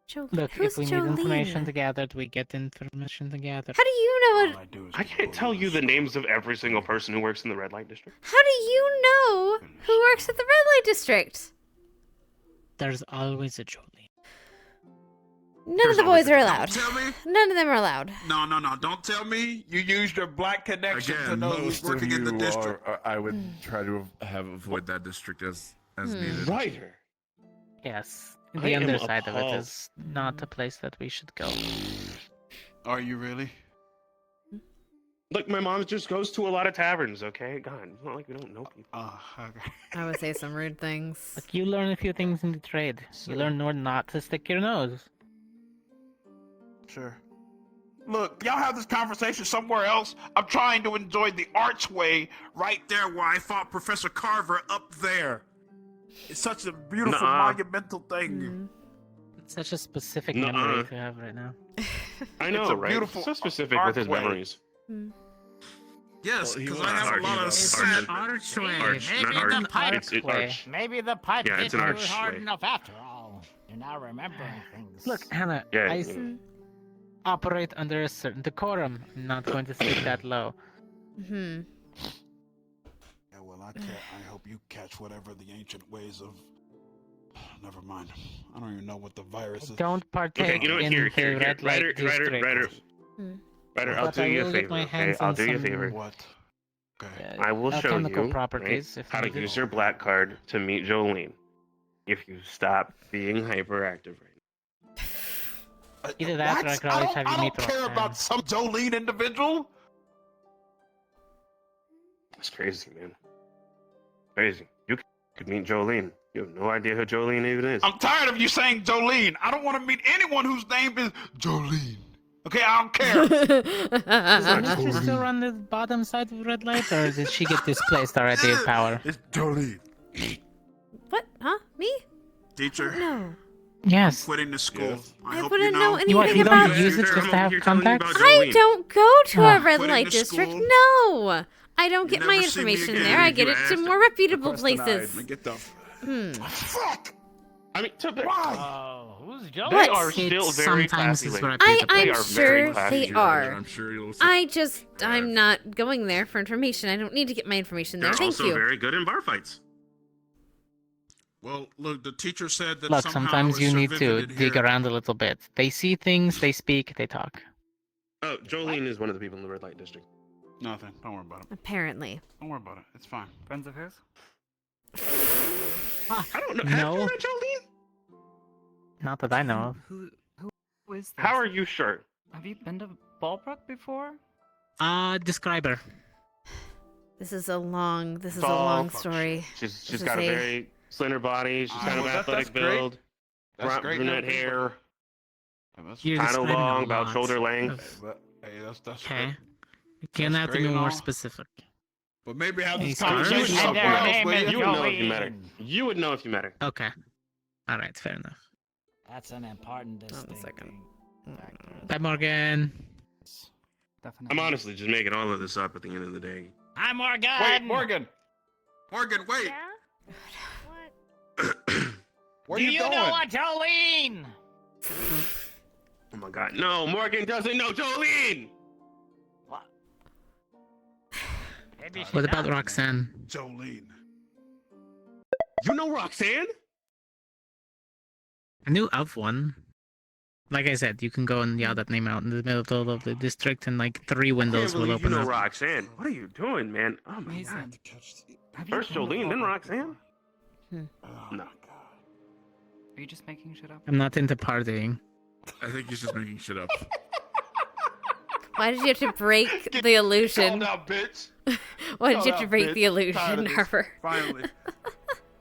Speaker 1: Jolene.
Speaker 9: Look,
Speaker 1: Who's
Speaker 9: if we
Speaker 1: Jolene?
Speaker 9: need information together, we get information together.
Speaker 1: How do you know what?
Speaker 14: I can't tell you the names of every single person who works in the red light district.
Speaker 1: How do you know who works at the red light district?
Speaker 9: There's always a Jolene.
Speaker 1: None of the boys are allowed.
Speaker 2: Tell me.
Speaker 1: None of them are allowed.
Speaker 2: No. Don't tell me you used your black connection to
Speaker 11: Again,
Speaker 2: know who's
Speaker 11: most of
Speaker 2: working in the
Speaker 11: you
Speaker 2: district.
Speaker 11: I would try to avoid that district as needed.
Speaker 14: Writer.
Speaker 9: Yes.
Speaker 14: I
Speaker 9: The
Speaker 14: am
Speaker 9: underside of it
Speaker 14: appalled.
Speaker 9: is not a place that we should go.
Speaker 2: Are you really?
Speaker 14: Look, my mom just goes to a lot of taverns, okay? God, it's not like we don't know people.
Speaker 2: Okay.
Speaker 1: I would say some rude things.
Speaker 9: Look, you learn a few things in the trade. You learn not to stick your nose.
Speaker 2: Sure. Look, y'all have this conversation somewhere else. I'm trying to enjoy the archway right there where I fought Professor Carver up there. It's such a beautiful,
Speaker 14: Nuh-uh.
Speaker 2: monumental thing.
Speaker 9: Such a specific
Speaker 14: Nuh-uh.
Speaker 9: memory to have right now.
Speaker 14: I know,
Speaker 2: It's a
Speaker 14: right?
Speaker 2: beautiful
Speaker 14: So specific with his
Speaker 2: archway.
Speaker 14: memories.
Speaker 2: Yes,
Speaker 11: Well, he
Speaker 2: because
Speaker 11: was
Speaker 2: I have a lot of
Speaker 11: arch.
Speaker 2: sad.
Speaker 18: Archway.
Speaker 14: Arch,
Speaker 18: Maybe
Speaker 14: not
Speaker 18: the
Speaker 14: arch.
Speaker 18: pipe.
Speaker 14: It's arch.
Speaker 18: Maybe the pipe
Speaker 14: Yeah,
Speaker 18: didn't
Speaker 14: it's an
Speaker 18: do
Speaker 14: archway.
Speaker 18: hard enough after all. You're now remembering things.
Speaker 9: Look, Hannah,
Speaker 14: Yeah,
Speaker 9: I
Speaker 14: yeah.
Speaker 9: operate under a certain decorum. I'm not going to speak that low.
Speaker 1: Hmm.
Speaker 2: Yeah, well, I hope you catch whatever the ancient ways of. Never mind. I don't even know what the virus is.
Speaker 9: Don't partake
Speaker 14: Okay, you know what?
Speaker 9: in
Speaker 14: Here,
Speaker 9: the
Speaker 14: here.
Speaker 9: red light
Speaker 14: Ryder,
Speaker 9: district.
Speaker 14: I'll
Speaker 9: But
Speaker 14: do
Speaker 9: I
Speaker 14: you a
Speaker 9: will get
Speaker 14: favor.
Speaker 9: my
Speaker 14: Okay,
Speaker 9: hands
Speaker 14: I'll
Speaker 9: on
Speaker 14: do you a
Speaker 9: some-
Speaker 14: favor.
Speaker 2: What? Okay.
Speaker 14: I will show
Speaker 9: alchemical
Speaker 14: you
Speaker 9: properties,
Speaker 14: right,
Speaker 9: if
Speaker 14: how to
Speaker 9: needed.
Speaker 14: use your black card to meet Jolene. If you stop being hyperactive right
Speaker 9: Either that or I could always have you
Speaker 2: I
Speaker 9: meet
Speaker 2: don't care
Speaker 9: Roxanne.
Speaker 2: about some Jolene individual.
Speaker 14: That's crazy, man. Crazy. You could meet Jolene. You have no idea who Jolene even is.
Speaker 2: I'm tired of you saying Jolene. I don't want to meet anyone whose name is Jolene. Okay, I don't care.
Speaker 9: Does she still run the bottom side of red light, or did she get displaced already in power?
Speaker 2: It's Jolene.
Speaker 1: What? Huh? Me?
Speaker 2: Teacher,
Speaker 1: No.
Speaker 9: Yes.
Speaker 2: quitting the school. I hope
Speaker 1: wouldn't
Speaker 2: you
Speaker 1: know
Speaker 2: know.
Speaker 1: anything
Speaker 9: You
Speaker 1: about
Speaker 9: don't use it just to have
Speaker 14: You're telling me
Speaker 9: contacts?
Speaker 14: about
Speaker 1: I
Speaker 14: Jolene.
Speaker 1: don't go to a red
Speaker 2: Quitting
Speaker 1: light
Speaker 2: the
Speaker 1: district.
Speaker 2: school?
Speaker 1: No. I don't get
Speaker 2: You
Speaker 1: my
Speaker 2: never see me
Speaker 1: information
Speaker 2: again.
Speaker 1: there. I
Speaker 14: You
Speaker 1: get it to
Speaker 14: asked.
Speaker 1: more reputable
Speaker 2: Request denied.
Speaker 1: places.
Speaker 2: Get the
Speaker 1: Hmm.
Speaker 14: I mean, to be,
Speaker 18: Oh, who's Jolene?
Speaker 14: they are still very
Speaker 9: sometimes
Speaker 14: classy
Speaker 9: is
Speaker 14: ladies.
Speaker 9: reputable.
Speaker 14: They
Speaker 1: I'm
Speaker 14: are
Speaker 1: sure
Speaker 14: very classy
Speaker 1: they
Speaker 14: ladies.
Speaker 1: are.
Speaker 11: I'm sure you'll.
Speaker 1: I'm not going there for information. I don't need to get my information there.
Speaker 14: They're
Speaker 1: Thank
Speaker 14: also
Speaker 1: you.
Speaker 14: very good in bar fights.
Speaker 2: Well, look, the teacher said that
Speaker 9: Look,
Speaker 2: somehow
Speaker 9: sometimes
Speaker 2: I was
Speaker 9: you need to
Speaker 2: survived
Speaker 9: dig
Speaker 2: here.
Speaker 9: around a little bit. They see things, they speak, they talk.
Speaker 14: Oh, Jolene is one of the people in the red light district.
Speaker 2: Nothing. Don't worry about it.
Speaker 1: Apparently.
Speaker 2: Don't worry about it. It's fine.
Speaker 12: Friends of his?
Speaker 14: I don't know.
Speaker 9: No.
Speaker 14: Have you met Jolene?
Speaker 9: Not that I know of.
Speaker 12: Who is this?
Speaker 14: How are you sure?
Speaker 12: Have you been to Ballbrook before?
Speaker 9: Describe her.
Speaker 1: This is a long
Speaker 14: Ball.
Speaker 1: story.
Speaker 14: She's
Speaker 1: This
Speaker 14: got a
Speaker 1: is
Speaker 14: very slender body. She's kind of
Speaker 2: well,
Speaker 14: athletic
Speaker 2: that's great.
Speaker 14: build.
Speaker 2: That's great.
Speaker 14: Brunette
Speaker 2: Everything,
Speaker 14: hair.
Speaker 9: You're
Speaker 14: Kind of
Speaker 9: describing a
Speaker 14: long, about
Speaker 9: lot
Speaker 14: shoulder
Speaker 9: of-
Speaker 14: length.
Speaker 2: But hey, that's
Speaker 9: Okay.
Speaker 2: great.
Speaker 9: You can have to
Speaker 2: great
Speaker 9: be
Speaker 2: and
Speaker 9: more
Speaker 2: all.
Speaker 9: specific.
Speaker 2: But maybe have
Speaker 9: Any
Speaker 2: this
Speaker 9: scars?
Speaker 2: conversation
Speaker 18: And
Speaker 2: somewhere
Speaker 18: their
Speaker 2: else,
Speaker 18: name
Speaker 2: will
Speaker 18: is
Speaker 2: you?
Speaker 14: You would know if you met her.
Speaker 18: Jolene.
Speaker 14: You would know if you met her.
Speaker 9: Okay. Alright, fair enough.
Speaker 18: That's an important distinction.
Speaker 1: second.
Speaker 9: Bye, Morgan.
Speaker 12: Definitely.
Speaker 14: I'm honestly just making all of this up at the end of the day.
Speaker 18: Hi, Morgan.
Speaker 2: Wait, Morgan. Morgan, wait. Where
Speaker 18: Do
Speaker 2: you
Speaker 18: you
Speaker 2: going?
Speaker 18: know a Jolene?
Speaker 14: Oh my god. No, Morgan doesn't know Jolene!
Speaker 18: What? Maybe she
Speaker 9: What about
Speaker 18: does.
Speaker 9: Roxanne?
Speaker 2: Jolene.
Speaker 14: You know Roxanne?
Speaker 9: I knew of one. Like I said, you can go and yell that name out in the middle of the district, and like 3
Speaker 14: I can't
Speaker 9: windows will
Speaker 14: believe you
Speaker 9: open
Speaker 14: know
Speaker 9: up.
Speaker 14: Roxanne. What are you doing, man? Oh my
Speaker 12: Mason.
Speaker 14: god.
Speaker 12: Have you
Speaker 14: First
Speaker 12: been to
Speaker 14: Jolene, then
Speaker 12: Ballbrook
Speaker 14: Roxanne?
Speaker 12: before?
Speaker 14: No.
Speaker 12: Are you just making shit up?
Speaker 9: I'm not into partying.
Speaker 11: I think he's just making shit up.
Speaker 1: Why did you have to break the illusion?
Speaker 2: Called out, bitch.
Speaker 1: Why did
Speaker 2: Called
Speaker 1: you have to
Speaker 2: out,
Speaker 1: break
Speaker 2: bitch.
Speaker 1: the illusion,
Speaker 2: Tired of this.
Speaker 1: Harper?
Speaker 2: Finally.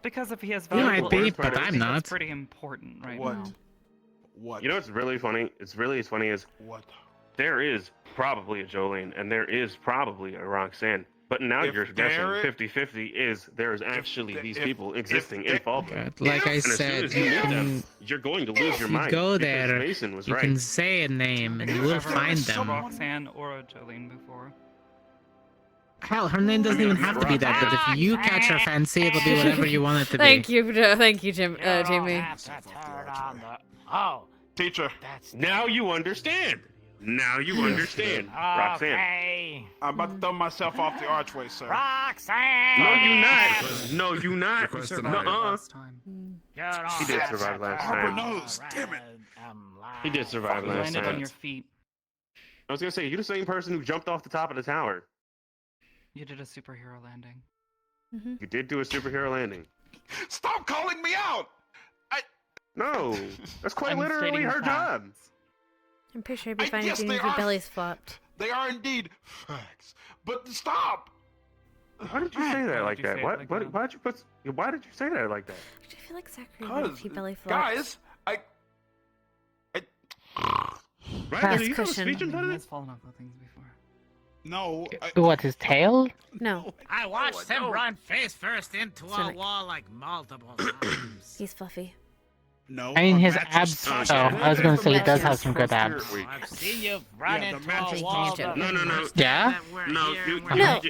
Speaker 12: Because if he has
Speaker 9: You might
Speaker 12: valuable
Speaker 9: be,
Speaker 12: info,
Speaker 9: but
Speaker 12: I
Speaker 9: I'm
Speaker 12: think
Speaker 9: not.
Speaker 12: That's pretty important right
Speaker 2: What?
Speaker 12: now.
Speaker 2: What?
Speaker 14: You know what's really funny? It's really as funny as
Speaker 2: What?
Speaker 14: there is probably a Jolene and there is probably a Roxanne. But now
Speaker 2: If
Speaker 14: you're guessing
Speaker 2: there-
Speaker 14: 50-50 is there's actually these people existing in
Speaker 2: if-
Speaker 14: Fallbrook.
Speaker 9: But like I
Speaker 14: And as soon
Speaker 9: said,
Speaker 14: as you
Speaker 9: you
Speaker 14: meet them,
Speaker 9: can
Speaker 14: you're going to lose your
Speaker 9: you
Speaker 14: mind.
Speaker 9: go
Speaker 14: because
Speaker 9: there,
Speaker 14: Mason was
Speaker 9: you
Speaker 14: right.
Speaker 9: can say a name, and you will
Speaker 12: Ever
Speaker 9: find
Speaker 12: met
Speaker 9: them.
Speaker 12: Roxanne or a Jolene before?
Speaker 9: Hell, her name doesn't even have to be that, but if you catch her fancy, it'll be whatever you want it to be.
Speaker 1: Thank you, Jim, Jamie.
Speaker 18: Oh,
Speaker 2: Teacher.
Speaker 14: Now you understand. Now you understand. Roxanne.
Speaker 18: okay.
Speaker 2: I'm about to throw myself off the archway, sir.
Speaker 18: Roxanne.
Speaker 14: No, you not. No, you not.
Speaker 11: Request
Speaker 14: Nuh-uh.
Speaker 11: denied.
Speaker 12: Last time.
Speaker 14: He did survive last
Speaker 2: Harper
Speaker 14: time.
Speaker 2: knows. Damn it.
Speaker 14: He did survive
Speaker 12: You
Speaker 14: last
Speaker 12: landed on
Speaker 14: time.
Speaker 12: your feet.
Speaker 14: I was gonna say, you're the same person who jumped off the top of the tower.
Speaker 12: You did a superhero landing.
Speaker 14: You did do a superhero landing.
Speaker 2: Stop calling me out.
Speaker 14: No, that's quite
Speaker 12: I'm
Speaker 14: literally
Speaker 12: stating
Speaker 14: her
Speaker 12: facts.
Speaker 14: job.
Speaker 1: I'm pretty sure I'd be fine
Speaker 2: yes,
Speaker 1: if
Speaker 2: they
Speaker 1: your
Speaker 2: are.
Speaker 1: belly's flopped.
Speaker 2: They are indeed facts. But stop.
Speaker 14: Why did you say that
Speaker 12: Why
Speaker 14: like
Speaker 12: did you
Speaker 14: that?
Speaker 12: say it
Speaker 14: What?
Speaker 12: like
Speaker 14: what?
Speaker 12: that?
Speaker 14: Why'd you put? Why did you say that like that?
Speaker 1: I feel like Zachary would if
Speaker 2: Cause
Speaker 1: he belly flopped.
Speaker 2: guys,
Speaker 14: Right?
Speaker 1: Pass
Speaker 14: Did you have a
Speaker 1: cushion.
Speaker 14: speech
Speaker 12: He
Speaker 14: impediment?
Speaker 12: has fallen off of things before.
Speaker 2: no.
Speaker 9: What, his tail?
Speaker 1: No,
Speaker 18: I watched him
Speaker 2: no.
Speaker 18: run face first into a
Speaker 1: Sonic.
Speaker 18: wall like multiple times.
Speaker 1: he's fluffy.
Speaker 2: No.
Speaker 9: I mean,
Speaker 2: a
Speaker 9: his
Speaker 2: mattress
Speaker 9: abs.
Speaker 2: tossed
Speaker 9: Oh,
Speaker 2: me
Speaker 9: I was gonna say he does
Speaker 1: Mattress
Speaker 9: have some good abs.
Speaker 18: I've seen you run
Speaker 2: Yeah, the
Speaker 18: into
Speaker 2: mattress
Speaker 18: a wall.
Speaker 1: tossed me.
Speaker 14: No.
Speaker 9: Yeah.
Speaker 14: No,
Speaker 1: No.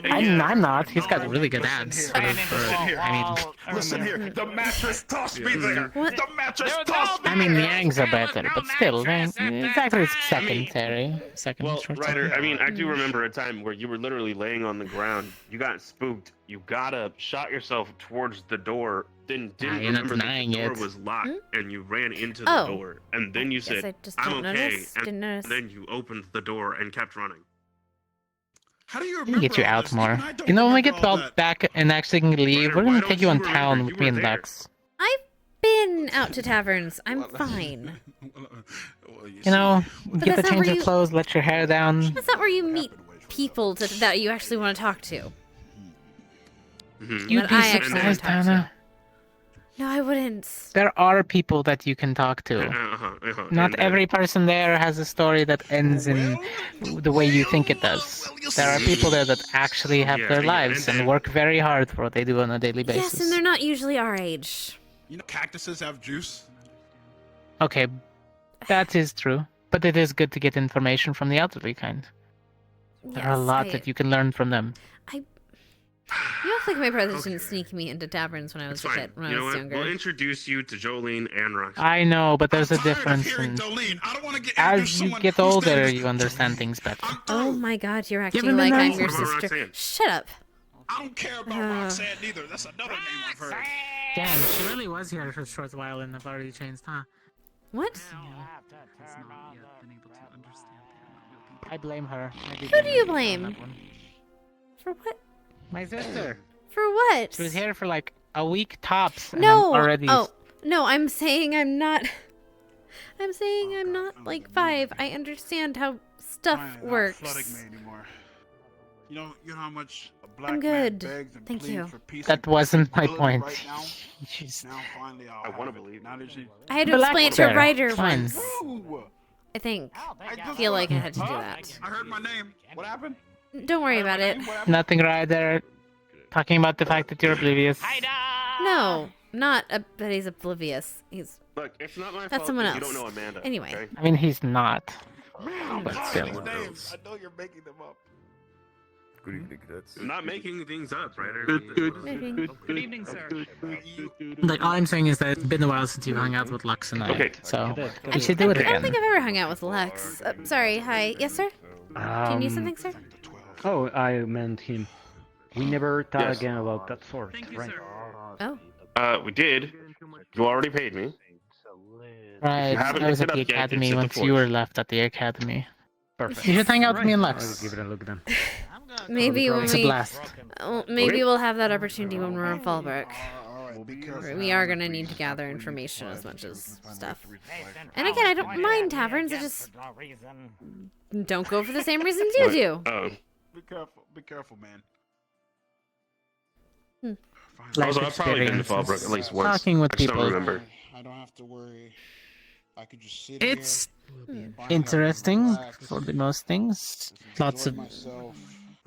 Speaker 9: I'm not. He's got really good
Speaker 2: Listen
Speaker 9: abs.
Speaker 2: here.
Speaker 9: For,
Speaker 2: Listen here.
Speaker 9: I
Speaker 2: Listen here. The mattress tossed me there.
Speaker 1: What?
Speaker 2: The mattress tossed me
Speaker 9: mean, the
Speaker 2: there.
Speaker 9: Yangs are better, but still, it's actually secondary.
Speaker 14: Well,
Speaker 9: Short
Speaker 14: Ryder, I mean, I do
Speaker 1: Mm.
Speaker 14: remember a time where you were literally laying on the ground. You got spooked. You got up, shot yourself towards the door, then didn't
Speaker 9: you're not
Speaker 14: remember that
Speaker 9: denying
Speaker 14: the door
Speaker 9: it.
Speaker 14: was locked, and you ran into the
Speaker 1: Oh.
Speaker 14: door. And then you
Speaker 1: Guess
Speaker 14: said,
Speaker 1: I just
Speaker 14: "I'm
Speaker 1: don't
Speaker 14: okay,"
Speaker 1: notice.
Speaker 14: and
Speaker 1: Didn't notice.
Speaker 14: then you opened the door and kept running.
Speaker 2: How do you
Speaker 9: Let
Speaker 2: remember
Speaker 9: me get you
Speaker 2: all
Speaker 9: out
Speaker 2: this?
Speaker 9: more.
Speaker 2: Even I don't
Speaker 9: You know, when we
Speaker 2: remember
Speaker 9: get
Speaker 2: all
Speaker 9: well
Speaker 2: that.
Speaker 9: back and actually can leave,
Speaker 14: Ryder,
Speaker 9: we're
Speaker 14: why
Speaker 9: gonna
Speaker 14: don't
Speaker 9: take you
Speaker 14: you
Speaker 9: on
Speaker 14: remember?
Speaker 9: town
Speaker 14: You
Speaker 9: with
Speaker 14: were
Speaker 9: me and
Speaker 14: there.
Speaker 9: Lex.
Speaker 1: I've been out to taverns. I'm fine.
Speaker 2: Well,
Speaker 9: You know, get the
Speaker 1: that's not
Speaker 9: change
Speaker 1: where
Speaker 9: of
Speaker 1: you-
Speaker 9: clothes, let your hair down.
Speaker 1: That's not where you meet people that you actually want to talk to.
Speaker 14: Mhm.
Speaker 9: You'd
Speaker 1: That
Speaker 9: be
Speaker 1: I actually want
Speaker 9: surprised,
Speaker 1: to talk
Speaker 9: Hannah.
Speaker 1: No, I wouldn't.
Speaker 9: There are people that you can talk to. Not
Speaker 14: And,
Speaker 9: every person there has a story that ends in the way you think it does. There are people there that actually have their lives and work very hard for what they do on a daily basis.
Speaker 1: Yes, and they're not usually our age.
Speaker 2: You know, cactuses have juice.
Speaker 9: Okay, that is true. But it is good to get information from the elderly kind. There are a
Speaker 1: Yes,
Speaker 9: lot that you can learn from them.
Speaker 1: You don't think my brothers didn't sneak me into taverns when I was
Speaker 14: It's
Speaker 1: a
Speaker 14: fine.
Speaker 1: kid, when
Speaker 14: You
Speaker 1: I
Speaker 14: know
Speaker 1: was
Speaker 14: what?
Speaker 1: younger?
Speaker 14: We'll introduce you to Jolene and Roxy.
Speaker 9: I know, but there's a difference.
Speaker 2: Hearing
Speaker 9: In,
Speaker 2: Jolene, I don't want to get
Speaker 9: as you get older, you understand things better.
Speaker 1: Oh my god, you're
Speaker 9: Give
Speaker 1: acting
Speaker 9: him a
Speaker 1: like I'm
Speaker 9: nice-
Speaker 1: your
Speaker 14: What about
Speaker 1: sister.
Speaker 14: Roxanne?
Speaker 1: Shut up.
Speaker 2: I don't care about Roxanne either. That's another name I've heard.
Speaker 9: Damn, she really was here for a short while and have already changed, huh?
Speaker 1: What?
Speaker 9: I blame her.
Speaker 1: Who do you blame? For what?
Speaker 9: My sister.
Speaker 1: For what?
Speaker 9: She was here for like a week tops. And
Speaker 1: No.
Speaker 9: I'm already.
Speaker 1: Oh, no, I'm saying I'm not. I'm saying I'm not like 5. I understand how stuff
Speaker 2: Fine, not
Speaker 1: works.
Speaker 2: flooding me anymore. You know how much a black
Speaker 1: I'm
Speaker 2: man
Speaker 1: good.
Speaker 2: begs and
Speaker 1: Thank
Speaker 2: pleads
Speaker 1: you.
Speaker 2: for peace
Speaker 9: That
Speaker 2: and
Speaker 9: wasn't my
Speaker 2: stability
Speaker 9: point.
Speaker 2: Right now?
Speaker 9: Jeez.
Speaker 2: Now finally
Speaker 14: I
Speaker 2: I'll
Speaker 14: want
Speaker 2: have
Speaker 14: to
Speaker 2: it.
Speaker 14: believe
Speaker 2: Now that you...
Speaker 1: I had to
Speaker 9: Relax
Speaker 1: explain it to
Speaker 9: there.
Speaker 1: a writer
Speaker 9: Fine.
Speaker 1: once.
Speaker 2: Ooh.
Speaker 1: I think. I feel like I had to do that.
Speaker 2: I heard my name. What happened?
Speaker 1: Don't worry about it.
Speaker 2: What happened?
Speaker 9: Nothing right there. Talking about the fact that you're oblivious.
Speaker 1: No, not that he's oblivious. He's.
Speaker 14: Look, it's not my
Speaker 1: That's
Speaker 14: fault
Speaker 1: someone
Speaker 14: that you
Speaker 1: else.
Speaker 14: don't know Amanda.
Speaker 1: Anyway.
Speaker 14: okay?
Speaker 9: I mean, he's not.
Speaker 2: Man,
Speaker 9: But
Speaker 2: I'm
Speaker 9: still.
Speaker 2: calling these names. I know you're making them up.
Speaker 11: Good evening, cadets.
Speaker 14: I'm not making things up, Ryder.
Speaker 5: Good evening, sir.
Speaker 9: Like, all I'm saying is that it's been a while since you hung out with Lux and I.
Speaker 14: Okay.
Speaker 9: So, we should do it
Speaker 1: I don't
Speaker 9: again.
Speaker 1: think I've ever hung out with Lex. Sorry. Hi. Yes, sir. Do you need something, sir?
Speaker 17: Oh, I meant him. We never thought
Speaker 14: Yes.
Speaker 17: again about that sort,
Speaker 5: Thank you,
Speaker 17: right?
Speaker 5: sir.
Speaker 1: Oh.
Speaker 14: We did. You already paid me.
Speaker 9: Right,
Speaker 14: You haven't
Speaker 9: I was
Speaker 14: looked
Speaker 9: at
Speaker 14: it
Speaker 9: the
Speaker 14: up yet,
Speaker 9: academy
Speaker 14: it's at the
Speaker 9: once you were
Speaker 14: forge.
Speaker 9: left at the academy.
Speaker 17: Perfect.
Speaker 9: You should hang out with me and
Speaker 17: I'll
Speaker 9: Lex.
Speaker 17: give it a look then.
Speaker 1: Maybe when
Speaker 9: It's a
Speaker 1: we.
Speaker 9: blast.
Speaker 1: Maybe
Speaker 14: Okay.
Speaker 1: we'll have that opportunity when we're on Fallbrook.
Speaker 2: Alright, be careful.
Speaker 1: We are gonna need to gather information as much as stuff. And again, I don't mind taverns. I just don't go for the same reasons you do.
Speaker 2: Be careful, man.
Speaker 9: Life
Speaker 14: Also, I've probably been to
Speaker 9: experiences.
Speaker 14: Fallbrook at least once.
Speaker 9: Talking with
Speaker 14: I just
Speaker 9: people.
Speaker 14: don't remember.
Speaker 2: I don't have to worry. I could just sit
Speaker 9: It's
Speaker 2: here,
Speaker 9: interesting
Speaker 2: relax,
Speaker 9: for the most things. Lots of,
Speaker 2: enjoy myself.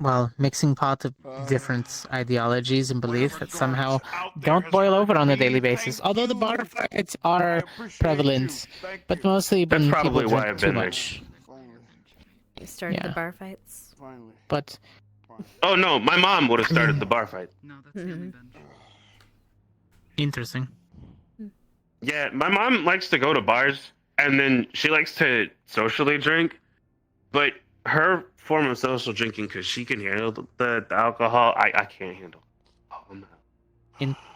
Speaker 9: well, mixing pot of different ideologies and beliefs that somehow don't boil over on a daily basis. Although the bar fights are prevalent, but mostly when
Speaker 14: That's probably
Speaker 9: people
Speaker 14: why
Speaker 9: drink
Speaker 14: I've
Speaker 9: too
Speaker 14: been there.
Speaker 9: much.
Speaker 1: You started the
Speaker 9: Yeah.
Speaker 1: bar fights.
Speaker 2: Finally.
Speaker 9: But
Speaker 14: Oh no, my mom would have started the bar fight.
Speaker 5: No, that's the only bench.
Speaker 9: interesting.
Speaker 14: Yeah, my mom likes to go to bars, and then she likes to socially drink, but her form of social drinking, because she can handle the alcohol, I can't handle. Oh, I'm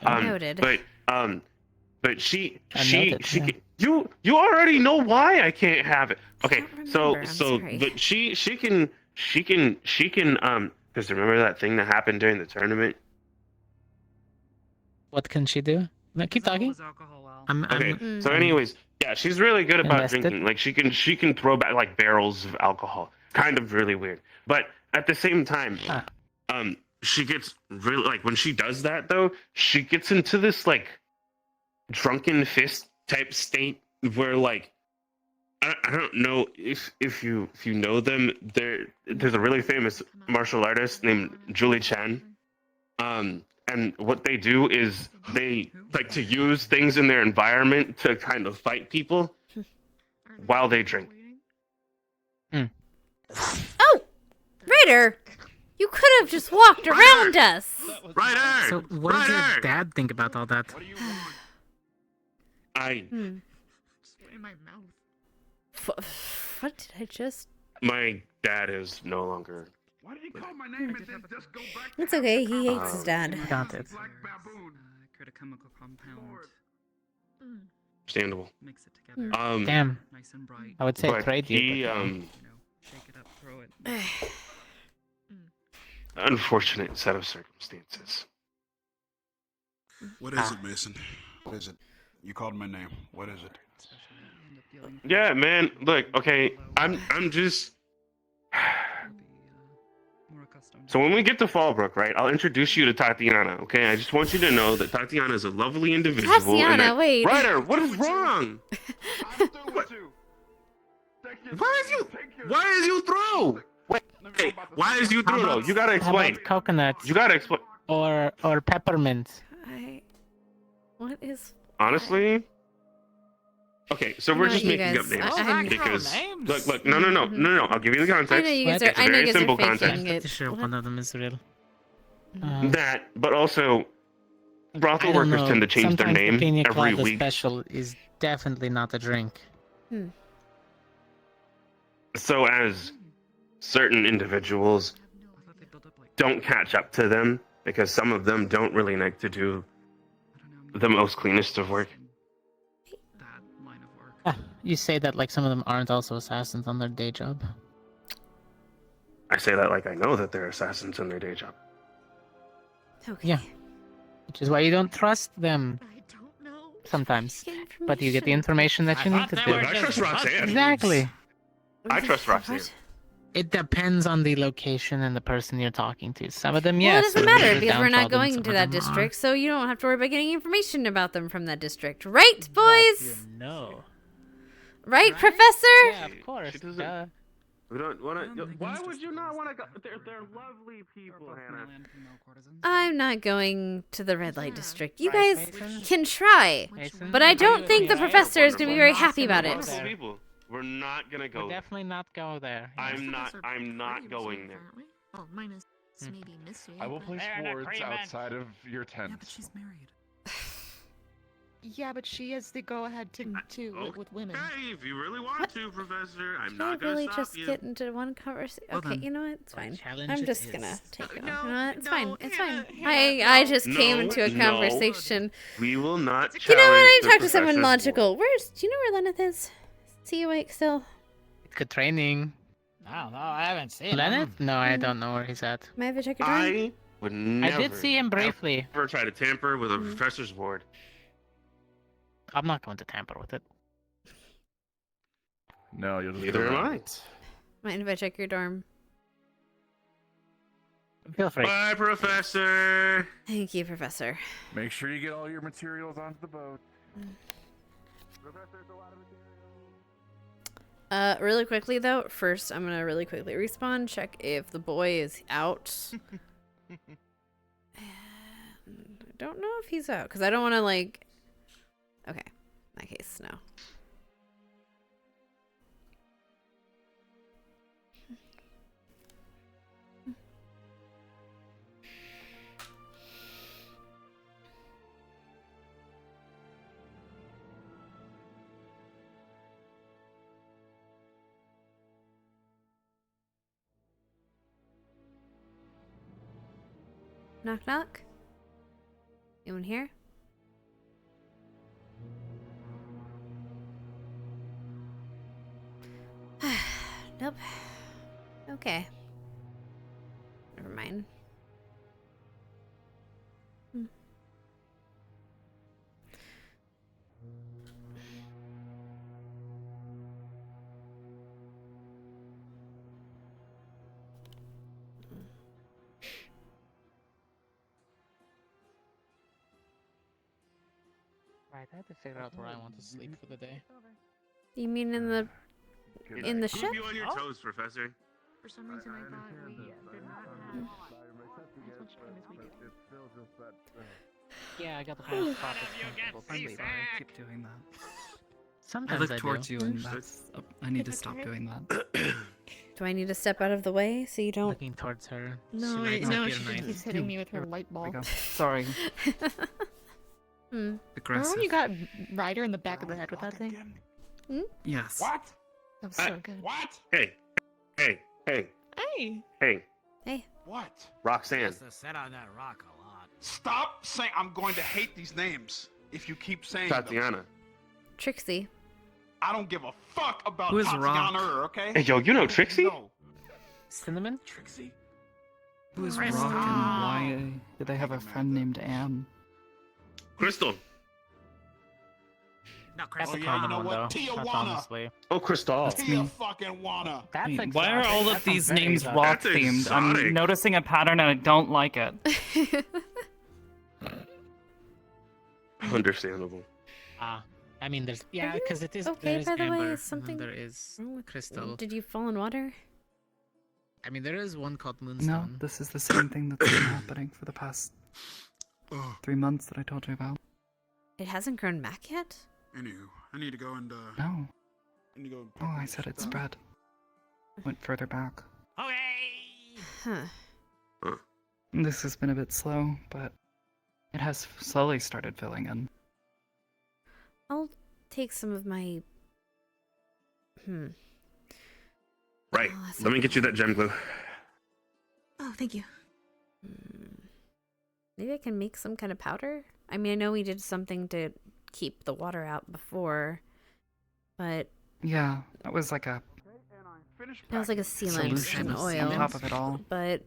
Speaker 14: not.
Speaker 1: Noted.
Speaker 14: But she
Speaker 9: noted, yeah.
Speaker 14: can, you already know why I can't have it. Okay,
Speaker 1: remember, I'm sorry.
Speaker 14: but she can because remember that thing that happened during the tournament?
Speaker 9: What can she do? No, keep talking.
Speaker 14: Okay. So, anyways, yeah, she's really good about
Speaker 9: Invested.
Speaker 14: drinking. Like she can throw back like barrels of alcohol. Kind of really weird. But at the same time, she gets really like when she does that though, she gets into this like drunken fist type state where like I don't know if you know them. There's a really famous martial artist named Julie Chen. And what they do is they like to use things in their environment to kind of fight people while they drink.
Speaker 1: Oh, Ryder, you could have just walked around us.
Speaker 14: Ryder!
Speaker 9: So what does your dad think about all that?
Speaker 1: In my mouth. What did I just?
Speaker 14: My dad is no longer.
Speaker 2: Why did you call my name and then just go back?
Speaker 1: It's okay. He hates his dad.
Speaker 9: Got it.
Speaker 12: Create a chemical compound.
Speaker 14: Understandable.
Speaker 12: Mix it together.
Speaker 9: Damn.
Speaker 12: Nice and bright.
Speaker 9: I would say
Speaker 14: but
Speaker 9: trade you.
Speaker 14: he,
Speaker 12: Shake it up, throw it.
Speaker 14: Unfortunate set of circumstances.
Speaker 2: What is it, Mason? What is it? You called my name. What is it?
Speaker 14: Yeah, man. Look, okay. I'm just. So when we get to Fallbrook, right, I'll introduce you to Tatiana, okay? I just want you to know that Tatiana is a lovely individual.
Speaker 1: Tatiana,
Speaker 14: and that...
Speaker 1: wait.
Speaker 14: Ryder, what is wrong? Why is you through? Wait, why is you through though? You gotta explain.
Speaker 9: Coconuts.
Speaker 14: You gotta explain.
Speaker 9: Or peppermint.
Speaker 1: What is?
Speaker 14: Honestly. Okay, so we're just making up names because look, no. I'll give you the context.
Speaker 1: I know you guys are.
Speaker 14: It's a
Speaker 1: I know you
Speaker 14: very
Speaker 1: guys
Speaker 14: simple
Speaker 1: are faking
Speaker 14: context.
Speaker 1: it.
Speaker 9: Sure, one of them is real.
Speaker 14: That, but also, brothel
Speaker 9: I don't
Speaker 14: workers
Speaker 9: know.
Speaker 14: tend to change their
Speaker 9: Sometimes the
Speaker 14: name
Speaker 9: pina
Speaker 14: every
Speaker 9: colada
Speaker 14: week.
Speaker 9: special is definitely not a drink.
Speaker 14: So as certain individuals don't catch up to them because some of them don't really like to do the most cleanest of work.
Speaker 9: You say that like some of them aren't also assassins on their day job.
Speaker 14: I say that like I know that they're assassins in their day job.
Speaker 1: Okay.
Speaker 9: Yeah. Which is why you don't trust them. Sometimes. But you get the information that you need to do.
Speaker 14: I trust Roxanne.
Speaker 9: Exactly.
Speaker 14: I trust Roxanne.
Speaker 9: It depends on the location and the person you're talking to. Some of them,
Speaker 1: Well,
Speaker 9: yes.
Speaker 1: it doesn't matter
Speaker 9: they're
Speaker 1: because we're not
Speaker 9: downtrodden,
Speaker 1: going
Speaker 9: some
Speaker 1: to
Speaker 9: of
Speaker 1: that
Speaker 9: them
Speaker 1: district, so you don't have to worry about getting information about them from that district, right, boys?
Speaker 9: No.
Speaker 1: Right, Professor?
Speaker 9: Yeah, of course.
Speaker 14: We don't want to. Why would you not want to go? They're lovely people, Hannah.
Speaker 1: I'm not going to the red light district. You guys can try, but I don't think the professor is going to be very happy about it.
Speaker 14: Wonderful people. We're not gonna go.
Speaker 9: We'll definitely not go there.
Speaker 14: I'm not going there.
Speaker 19: Oh, minus maybe Missy.
Speaker 11: I will play sports outside of your tent.
Speaker 12: Yeah, but she's married.
Speaker 16: Yeah, but she has the go-ahead to with women.
Speaker 14: Hey, if you really want to, Professor, I'm
Speaker 1: Can
Speaker 14: not
Speaker 1: I
Speaker 14: gonna
Speaker 1: really
Speaker 14: stop
Speaker 1: just
Speaker 14: you.
Speaker 1: get into one conversation?
Speaker 12: Well,
Speaker 1: Okay,
Speaker 12: then,
Speaker 1: you know what? It's fine.
Speaker 9: challenge
Speaker 1: I'm
Speaker 9: it
Speaker 1: just
Speaker 9: is.
Speaker 1: gonna take it.
Speaker 14: No,
Speaker 1: You know what? It's
Speaker 14: no,
Speaker 1: fine. It's
Speaker 14: Hannah,
Speaker 1: fine.
Speaker 14: Hannah,
Speaker 1: I just came
Speaker 14: no,
Speaker 1: into a
Speaker 14: no.
Speaker 1: conversation.
Speaker 14: We will not.
Speaker 1: You know what? I
Speaker 14: challenge the
Speaker 1: talked to someone
Speaker 14: professor's
Speaker 1: logical. Do you know where Lenneth is? Is he awake still?
Speaker 9: Good training.
Speaker 18: I don't know. I haven't seen
Speaker 9: Leonard?
Speaker 18: him.
Speaker 9: No, I don't know where he's at.
Speaker 1: May I have a check your time?
Speaker 14: I would never.
Speaker 9: I did see him briefly.
Speaker 14: Ever try to tamper with a professor's board.
Speaker 9: I'm not going to tamper with it.
Speaker 11: No, you'll just
Speaker 14: Neither
Speaker 11: go
Speaker 14: am
Speaker 11: around.
Speaker 14: I.
Speaker 1: Mind if I check your dorm?
Speaker 9: Feel free.
Speaker 14: Bye, Professor.
Speaker 1: Thank you, Professor.
Speaker 11: Make sure you get all your materials onto the boat.
Speaker 1: Really quickly though, first I'm gonna really quickly respawn, check if the boy is out. And I don't know if he's out, because I don't want to like... Okay, in that case, no. Knock knock. Anyone here? Nope. Okay. Never mind.
Speaker 9: Right, I had to figure out where I want to sleep for the day.
Speaker 1: You mean in the ship?
Speaker 14: Keep you on your toes, Professor.
Speaker 19: For some reason, I thought we did not have.
Speaker 9: Yeah, I got the best spot.
Speaker 12: I'm sorry, keep doing that.
Speaker 9: Sometimes
Speaker 12: I look
Speaker 9: I
Speaker 12: towards
Speaker 9: do.
Speaker 12: you, and that's. I need to stop doing that.
Speaker 1: Do I need to step out of the way so you don't?
Speaker 9: Looking towards her.
Speaker 13: No,
Speaker 9: she
Speaker 13: no, she just keeps hitting me with her light ball.
Speaker 12: Sorry.
Speaker 1: Hmm.
Speaker 13: Remember when you got Ryder in the back of the head with that thing?
Speaker 12: Yes.
Speaker 2: What?
Speaker 13: That was so good.
Speaker 2: What?
Speaker 14: Hey, hey, hey,
Speaker 13: Hey.
Speaker 14: hey,
Speaker 1: Hey.
Speaker 2: What?
Speaker 14: Roxanne.
Speaker 18: To sit on that rock a lot.
Speaker 2: Stop saying. I'm going to hate these names if you keep saying them.
Speaker 14: Tatiana.
Speaker 1: Trixie.
Speaker 2: I don't give a fuck about
Speaker 12: Who is
Speaker 2: Tatiana,
Speaker 12: Rock?
Speaker 2: okay?
Speaker 14: Hey, yo, you know Trixie?
Speaker 2: No.
Speaker 9: Cinnamon?
Speaker 2: Trixie?
Speaker 12: Who is Rock and why do they have a friend named Anne?
Speaker 14: Crystal.
Speaker 18: No,
Speaker 9: That's
Speaker 2: Oh,
Speaker 9: a
Speaker 2: yeah,
Speaker 9: common
Speaker 2: you know
Speaker 9: one,
Speaker 2: what?
Speaker 9: though.
Speaker 2: Tijuana.
Speaker 9: That's honestly.
Speaker 14: Oh, Crystal.
Speaker 2: Tia fucking wanna.
Speaker 9: That's
Speaker 12: Wait, why are all of these names
Speaker 9: exotic.
Speaker 12: rock
Speaker 14: That's
Speaker 12: themed?
Speaker 14: exotic.
Speaker 12: I'm noticing a pattern and I don't like it.
Speaker 14: Understandable.
Speaker 9: I mean, there's because it is.
Speaker 1: Okay,
Speaker 9: there is
Speaker 1: by the way,
Speaker 9: amber,
Speaker 1: is something
Speaker 9: and then there is
Speaker 1: wrong with-
Speaker 9: crystal.
Speaker 1: Did you fall in water?
Speaker 9: I mean, there is one called
Speaker 12: No,
Speaker 9: Moonstone.
Speaker 12: this is the same thing that's been happening for the past 3 months that I told you about.
Speaker 1: It hasn't grown back yet?
Speaker 2: Anywho, I need to go and
Speaker 12: No.
Speaker 2: I need to go.
Speaker 12: Oh, I said it spread. Went further back.
Speaker 1: Huh.
Speaker 12: This has been a bit slow, but it has slowly started filling in.
Speaker 1: I'll take some of my.
Speaker 14: Right.
Speaker 1: Oh, that's
Speaker 14: Let me get you that gem glue.
Speaker 1: Oh, thank you. Maybe I can make some kind of powder? I mean, I know we did something to keep the water out before, but
Speaker 12: Yeah, that was like a
Speaker 1: that was like a sealant
Speaker 12: solution
Speaker 1: and oil.
Speaker 12: on top of it all.
Speaker 1: But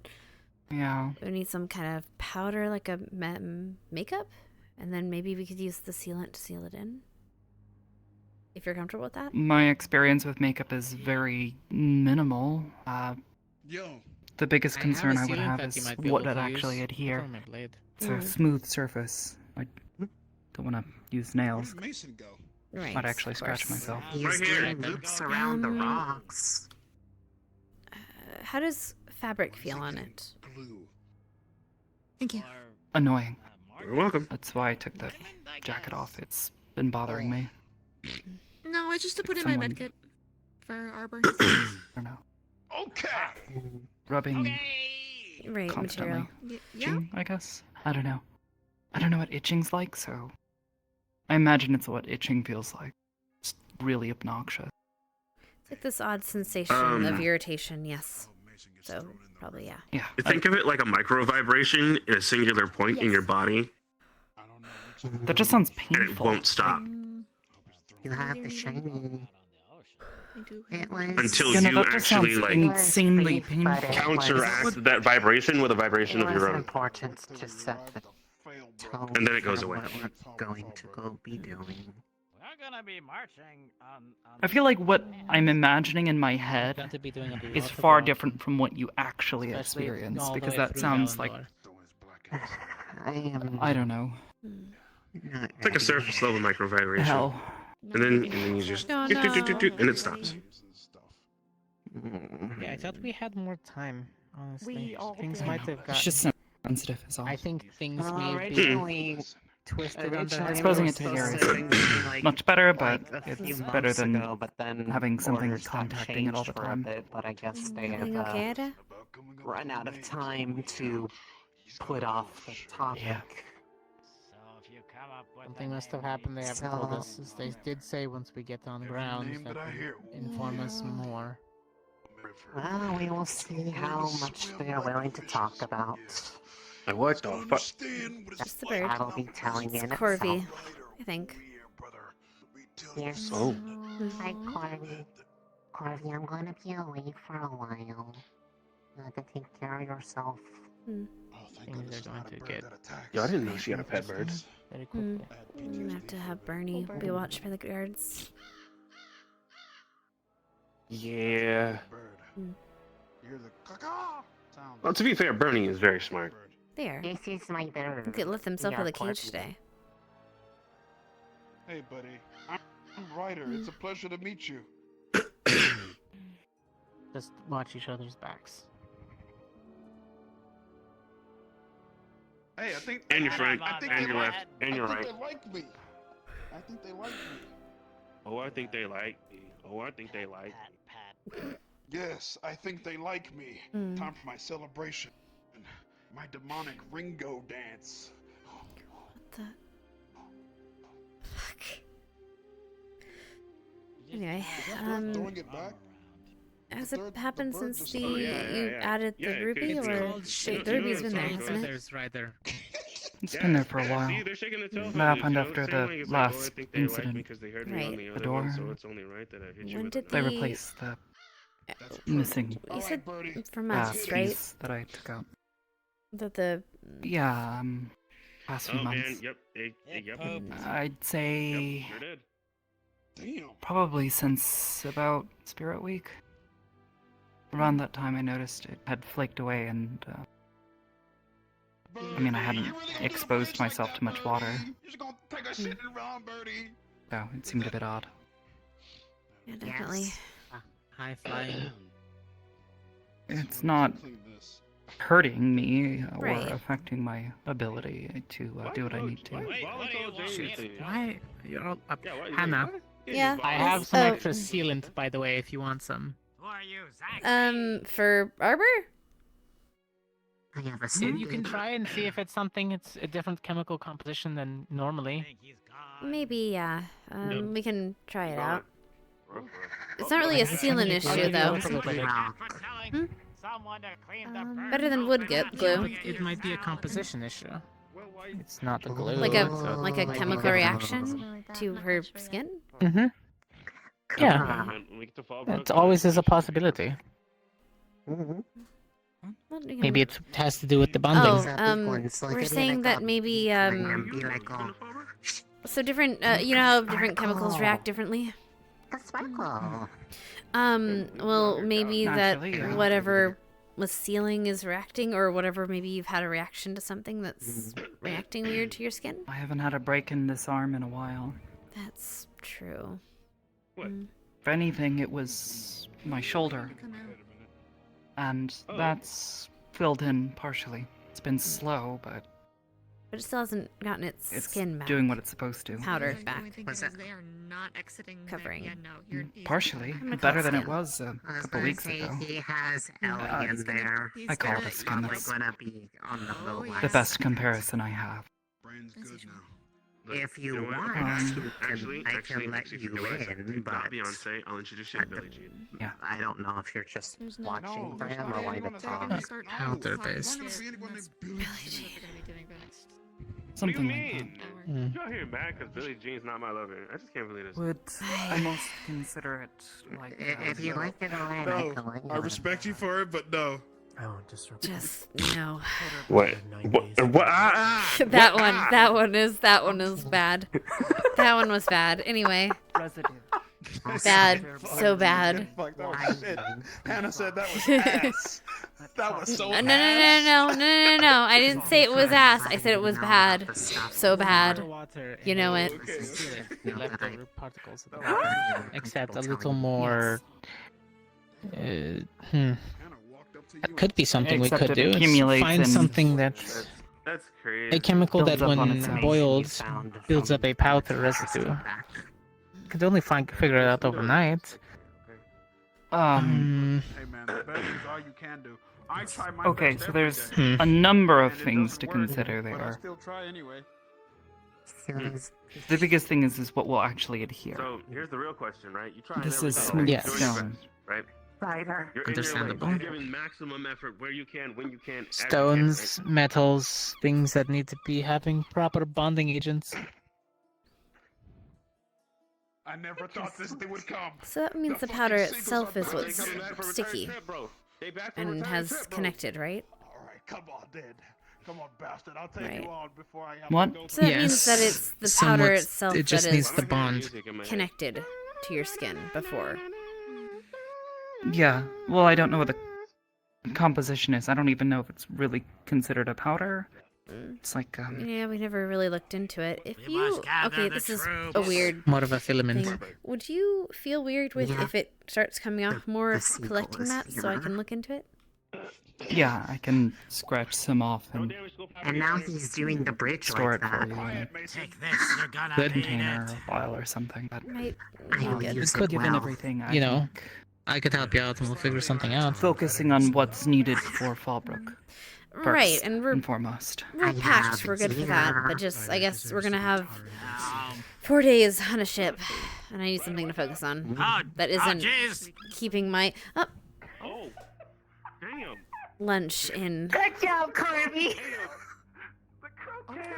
Speaker 12: Yeah.
Speaker 1: we need some kind of powder, like a makeup, and then maybe we could use the sealant to seal it in. If you're comfortable with that.
Speaker 12: My experience with makeup is very minimal.
Speaker 2: Yo.
Speaker 12: The biggest
Speaker 9: I
Speaker 12: concern
Speaker 9: have
Speaker 12: I
Speaker 9: a
Speaker 12: would
Speaker 9: sealant
Speaker 12: have
Speaker 9: that you
Speaker 12: is
Speaker 9: might be
Speaker 12: what
Speaker 9: able
Speaker 12: would
Speaker 9: to
Speaker 12: actually
Speaker 9: use
Speaker 12: adhere.
Speaker 9: for my blade.
Speaker 12: It's a smooth surface. I don't want to use nails.
Speaker 2: Where did Mason go?
Speaker 1: Right.
Speaker 12: Might actually
Speaker 1: of
Speaker 12: scratch
Speaker 1: course.
Speaker 12: myself.
Speaker 8: He's doing loops around the rocks.
Speaker 1: How does fabric feel on it?
Speaker 2: Glue.
Speaker 1: Thank you.
Speaker 12: Annoying.
Speaker 14: You're welcome.
Speaker 12: That's why I took the jacket off. It's been bothering me.
Speaker 13: No, it's just to put in
Speaker 12: Someone-
Speaker 13: my medkit for Arbor.
Speaker 12: I don't know.
Speaker 2: Okay.
Speaker 12: Rubbing
Speaker 1: Right,
Speaker 12: constantly.
Speaker 1: material.
Speaker 12: Itching, I guess. I don't know. I don't know what itching's like, so I imagine it's what itching feels like. It's really obnoxious.
Speaker 1: It's like this odd sensation of irritation, yes. So, probably, yeah.
Speaker 12: Yeah.
Speaker 14: Think of it like a micro vibration in a singular point in your body.
Speaker 12: That just sounds
Speaker 14: And it
Speaker 12: painful.
Speaker 14: won't stop.
Speaker 8: You have the shiny. It was
Speaker 14: Until
Speaker 12: Yeah, no,
Speaker 14: you
Speaker 12: that just
Speaker 14: actually
Speaker 12: sounds
Speaker 14: like
Speaker 12: insanely painful.
Speaker 14: counteract that vibration with a vibration of
Speaker 8: It
Speaker 14: your
Speaker 8: was
Speaker 14: own.
Speaker 8: important to set the tone
Speaker 14: And then it goes
Speaker 8: for
Speaker 14: away.
Speaker 8: what we're going to go be doing.
Speaker 18: We're gonna be marching on
Speaker 12: I feel like what I'm imagining in my head
Speaker 9: Got to be doing a
Speaker 12: is
Speaker 9: lot
Speaker 12: far
Speaker 9: of,
Speaker 12: different from what you actually
Speaker 9: especially
Speaker 12: experience,
Speaker 9: all the
Speaker 12: because
Speaker 9: way
Speaker 12: that
Speaker 9: through
Speaker 12: sounds like
Speaker 9: Valandor.
Speaker 8: I am
Speaker 12: I don't know.
Speaker 8: not
Speaker 14: It's like a surface level micro vibration.
Speaker 12: Hell.
Speaker 14: And then you just
Speaker 1: Oh,
Speaker 14: doot, doot, doot, doot, doot,
Speaker 1: no.
Speaker 14: and it stops.
Speaker 9: Yeah, I thought we had more time. Honestly,
Speaker 13: We all
Speaker 9: things
Speaker 13: did.
Speaker 9: might have gotten.
Speaker 12: It's just sensitive is all.
Speaker 9: I think things may have
Speaker 8: originally.
Speaker 9: been twisted under.
Speaker 8: Originally,
Speaker 12: Exposing
Speaker 8: we
Speaker 12: it to
Speaker 8: were
Speaker 12: the air
Speaker 8: supposed
Speaker 12: is
Speaker 8: to be, like,
Speaker 12: much better, but
Speaker 8: like a few
Speaker 12: it's
Speaker 8: months
Speaker 12: better than
Speaker 8: ago, but then
Speaker 12: having something
Speaker 8: orders got
Speaker 12: contacting it all the
Speaker 8: changed for a
Speaker 12: time.
Speaker 8: bit, but I guess they have
Speaker 1: Everything okay, Ada?
Speaker 8: run out of time to put off the topic.
Speaker 12: Yeah.
Speaker 18: So if you come up with
Speaker 9: Something must have happened. They haven't told us. As they did say once we get on ground
Speaker 2: name
Speaker 9: that
Speaker 2: that I
Speaker 9: they
Speaker 2: hear.
Speaker 9: inform us more.
Speaker 8: Well, we will see how much they are willing to talk about.
Speaker 14: Like, what the fuck?
Speaker 1: Just the bird.
Speaker 8: That'll be telling
Speaker 1: It's
Speaker 8: in
Speaker 1: Corby,
Speaker 8: itself.
Speaker 1: I think.
Speaker 8: Yes.
Speaker 14: Oh.
Speaker 8: Hi, Corby. Corby, I'm gonna be away for a while. You have to take care of yourself.
Speaker 9: Things are going to get
Speaker 14: Yo, I didn't know she had a pet bird.
Speaker 9: very quickly.
Speaker 1: I'm gonna have to have Bernie be watched by the guards.
Speaker 14: Yeah.
Speaker 1: Hmm.
Speaker 2: Hear the caw sound.
Speaker 14: Well, to be fair, Bernie is very smart.
Speaker 1: There.
Speaker 8: This is my bird.
Speaker 1: He could lift himself
Speaker 8: We
Speaker 1: out
Speaker 8: are
Speaker 1: of the cage
Speaker 8: Corby.
Speaker 1: today.
Speaker 2: Hey, buddy. I'm Ryder. It's a pleasure to meet you.
Speaker 9: Just watch each other's backs.
Speaker 2: Hey, I think.
Speaker 14: And your friend.
Speaker 2: I think
Speaker 14: And
Speaker 2: they
Speaker 14: your
Speaker 2: like-
Speaker 14: left. And your
Speaker 2: I
Speaker 14: right.
Speaker 2: think they like me. I think they like me.
Speaker 14: Oh, I think they like me. Oh, I think they like me.
Speaker 2: Yes, I think they like me.
Speaker 1: Hmm.
Speaker 2: Time for my celebration. My demonic Ringo dance.
Speaker 1: What the fuck? Anyway,
Speaker 2: Throwing it back.
Speaker 1: has it happened since
Speaker 2: just-
Speaker 1: the
Speaker 2: Oh,
Speaker 1: you added the ruby, or wait, the ruby's been there, hasn't it?
Speaker 9: There's right there.
Speaker 12: It's been there for a while.
Speaker 14: See, they're shaking the tail
Speaker 12: It
Speaker 14: feathers,
Speaker 12: happened
Speaker 14: you know?
Speaker 12: after
Speaker 14: Same
Speaker 12: the
Speaker 14: like it's like, oh, I
Speaker 12: last
Speaker 14: think they like me
Speaker 12: incident.
Speaker 14: because they heard me
Speaker 1: Right.
Speaker 14: on the
Speaker 12: The
Speaker 14: other
Speaker 12: door.
Speaker 14: one, so it's only right that I hit you
Speaker 1: When
Speaker 14: with
Speaker 1: did
Speaker 12: They
Speaker 1: the
Speaker 12: replaced the missing
Speaker 1: you said from
Speaker 12: glass
Speaker 1: us, right?
Speaker 12: piece that I took out.
Speaker 1: That the
Speaker 12: Yeah, past few
Speaker 14: Oh
Speaker 12: months.
Speaker 14: man, yep, yep.
Speaker 12: I'd say
Speaker 14: Sure did.
Speaker 2: Damn.
Speaker 12: probably since about Spirit Week. Around that time, I noticed it had flaked away, and I mean, I hadn't exposed myself to much water,
Speaker 2: You're just gonna take a shit and run, Birdie.
Speaker 12: so it seemed a bit odd.
Speaker 1: yeah, definitely.
Speaker 9: High flying.
Speaker 12: It's not hurting me or
Speaker 1: Right.
Speaker 12: affecting my ability to do what I need to.
Speaker 9: Why? You're all up.
Speaker 14: Yeah, what-
Speaker 9: Hannah.
Speaker 1: Yeah.
Speaker 9: I have some
Speaker 1: Oh.
Speaker 9: extra sealant, by the way, if you want some.
Speaker 18: Who are you, Zach?
Speaker 1: For Arbor?
Speaker 8: I have a
Speaker 9: You can try and see if it's something. It's a different chemical composition than normally.
Speaker 1: Maybe, yeah. We can try it out.
Speaker 14: Ruff, ruff.
Speaker 1: It's not really a sealant issue, though. Hmm?
Speaker 18: Someone to clean the bird.
Speaker 1: Better than wood glue.
Speaker 9: It might be a composition issue. It's not the glue.
Speaker 1: Like a
Speaker 9: so-
Speaker 1: chemical reaction to her skin.
Speaker 9: Mm-hmm. Yeah.
Speaker 14: And we get to fall broke.
Speaker 9: It always is a possibility.
Speaker 1: Well, you
Speaker 9: Maybe
Speaker 1: can-
Speaker 9: it has to do with the bonding.
Speaker 1: we're saying that maybe so different. You know how different chemicals react differently. Well, maybe
Speaker 12: Naturally,
Speaker 1: that
Speaker 12: yeah.
Speaker 1: whatever was sealing is reacting, or whatever. Maybe you've had a reaction to something that's reacting weird to your skin.
Speaker 12: I haven't had a break in this arm in a while.
Speaker 1: That's true.
Speaker 14: What?
Speaker 12: If anything, it was my shoulder, and that's filled in partially. It's been slow, but
Speaker 1: But it still hasn't gotten its
Speaker 12: it's
Speaker 1: skin back.
Speaker 12: doing what it's supposed to.
Speaker 1: Powder back.
Speaker 13: They are not exiting.
Speaker 1: Covering.
Speaker 13: Yeah, no, you're
Speaker 12: Partially,
Speaker 1: I'm gonna
Speaker 12: better
Speaker 1: call it
Speaker 12: than it
Speaker 1: skin.
Speaker 12: was a couple weeks ago.
Speaker 8: He has Ellie in there.
Speaker 12: I call it a skin.
Speaker 8: Probably
Speaker 12: That's
Speaker 8: gonna be on the low
Speaker 12: the best comparison I have.
Speaker 2: Brain's good now.
Speaker 8: If you
Speaker 14: know what?
Speaker 8: want,
Speaker 14: Actually,
Speaker 8: I can let
Speaker 14: if
Speaker 8: you
Speaker 14: realize
Speaker 8: in, but
Speaker 14: not Beyonce, I'll introduce you to Billie Jean.
Speaker 12: Yeah.
Speaker 8: I don't know if you're just
Speaker 13: There's no-
Speaker 8: watching
Speaker 2: there's
Speaker 8: them
Speaker 2: not
Speaker 8: or wanting to
Speaker 2: anyone
Speaker 8: talk.
Speaker 2: that's
Speaker 13: start
Speaker 9: Powder
Speaker 13: talking
Speaker 9: based.
Speaker 13: about
Speaker 2: There's not gonna be anyone
Speaker 13: that's
Speaker 2: named Billie
Speaker 13: what
Speaker 2: Jean.
Speaker 13: they're gonna be doing next.
Speaker 12: Something
Speaker 14: what do you
Speaker 12: like
Speaker 14: mean?
Speaker 12: that.
Speaker 9: Mm.
Speaker 14: Y'all here mad because Billie Jean's not my lover. I just can't believe this.
Speaker 12: Would almost consider it like
Speaker 8: If you like it alright, I can let you
Speaker 2: I
Speaker 8: in.
Speaker 2: respect you for it, but no.
Speaker 3: Oh, disrupt.
Speaker 1: Just no.
Speaker 14: What? What?
Speaker 1: That one is bad. That one was bad. Anyway,
Speaker 12: residue.
Speaker 1: bad, so bad.
Speaker 2: Fuck, that was shit. Hannah said that was ass. That was so
Speaker 1: No. I didn't say it was ass. I said it was bad. So bad.
Speaker 9: Water
Speaker 1: You know it.
Speaker 9: The leftover particles of the water, except a little more. That could be something
Speaker 12: Except
Speaker 9: we could
Speaker 12: it
Speaker 9: do. Is
Speaker 12: accumulates
Speaker 9: find
Speaker 12: in-
Speaker 9: something that's
Speaker 14: That's crazy.
Speaker 9: a chemical that,
Speaker 12: Builds up on
Speaker 9: when
Speaker 12: itself.
Speaker 9: boiled,
Speaker 8: Found
Speaker 9: builds
Speaker 8: from
Speaker 9: up a powder residue. You could only figure it out overnight.
Speaker 2: Hey man, the best is all you can do. I try my
Speaker 12: Okay,
Speaker 2: best
Speaker 12: so
Speaker 2: every
Speaker 12: there's
Speaker 2: day,
Speaker 12: a number of
Speaker 2: and it
Speaker 12: things
Speaker 2: doesn't
Speaker 12: to
Speaker 2: work,
Speaker 12: consider
Speaker 2: but I
Speaker 12: there.
Speaker 2: still try anyway.
Speaker 12: The biggest thing is what will actually adhere.
Speaker 14: So here's the real question, right? You try
Speaker 12: This
Speaker 14: every
Speaker 12: is
Speaker 14: day,
Speaker 12: smooth
Speaker 14: right? Doing your
Speaker 12: stone.
Speaker 14: best, right?
Speaker 8: Spider.
Speaker 14: You're in your lane.
Speaker 9: Understandable.
Speaker 14: You're giving maximum effort where you can, when you can, as you can,
Speaker 9: Stones, metals, things that need to be having proper bonding agents.
Speaker 2: I never thought this day would come.
Speaker 1: So that means the powder itself is what's sticky and has connected, right?
Speaker 2: Alright, come on, then. Come on, bastard. I'll take
Speaker 1: Right.
Speaker 2: you on before I have
Speaker 12: What?
Speaker 2: to go
Speaker 1: So that
Speaker 9: Yes,
Speaker 1: means that it's the
Speaker 9: somewhat-
Speaker 1: powder itself
Speaker 9: it just
Speaker 1: that
Speaker 9: needs
Speaker 1: is
Speaker 9: the bond.
Speaker 1: connected to your skin before.
Speaker 12: Yeah, well, I don't know what the composition is. I don't even know if it's really considered a powder. It's like,
Speaker 1: Yeah, we never really looked into it. If
Speaker 18: We
Speaker 1: you
Speaker 18: must gather
Speaker 1: okay,
Speaker 18: the
Speaker 1: this is a
Speaker 18: troops.
Speaker 1: weird
Speaker 9: More of a filament.
Speaker 1: thing. Would you feel weird with
Speaker 8: Yeah.
Speaker 1: if it starts coming off more
Speaker 8: The
Speaker 1: of
Speaker 8: sequel
Speaker 1: collecting
Speaker 8: is
Speaker 1: that, so I
Speaker 8: here.
Speaker 1: can look into it?
Speaker 12: Yeah, I can scratch some off and
Speaker 8: now he's doing the bridge
Speaker 12: store
Speaker 8: like
Speaker 12: it for
Speaker 8: that.
Speaker 12: you in
Speaker 18: Take this, you're gonna
Speaker 12: a
Speaker 18: need
Speaker 12: container
Speaker 18: it.
Speaker 12: or file or something. But
Speaker 1: Might
Speaker 12: it could given everything.
Speaker 9: You know, I could help you out and we'll figure something out.
Speaker 12: Focusing on what's needed for Fallbrook.
Speaker 1: Right, and we're
Speaker 12: foremost.
Speaker 1: We're patched. We're good for that. But just, I guess we're gonna have 4 days on a ship, and I need something to focus on. That isn't keeping my lunch in.
Speaker 8: Good job, Kirby.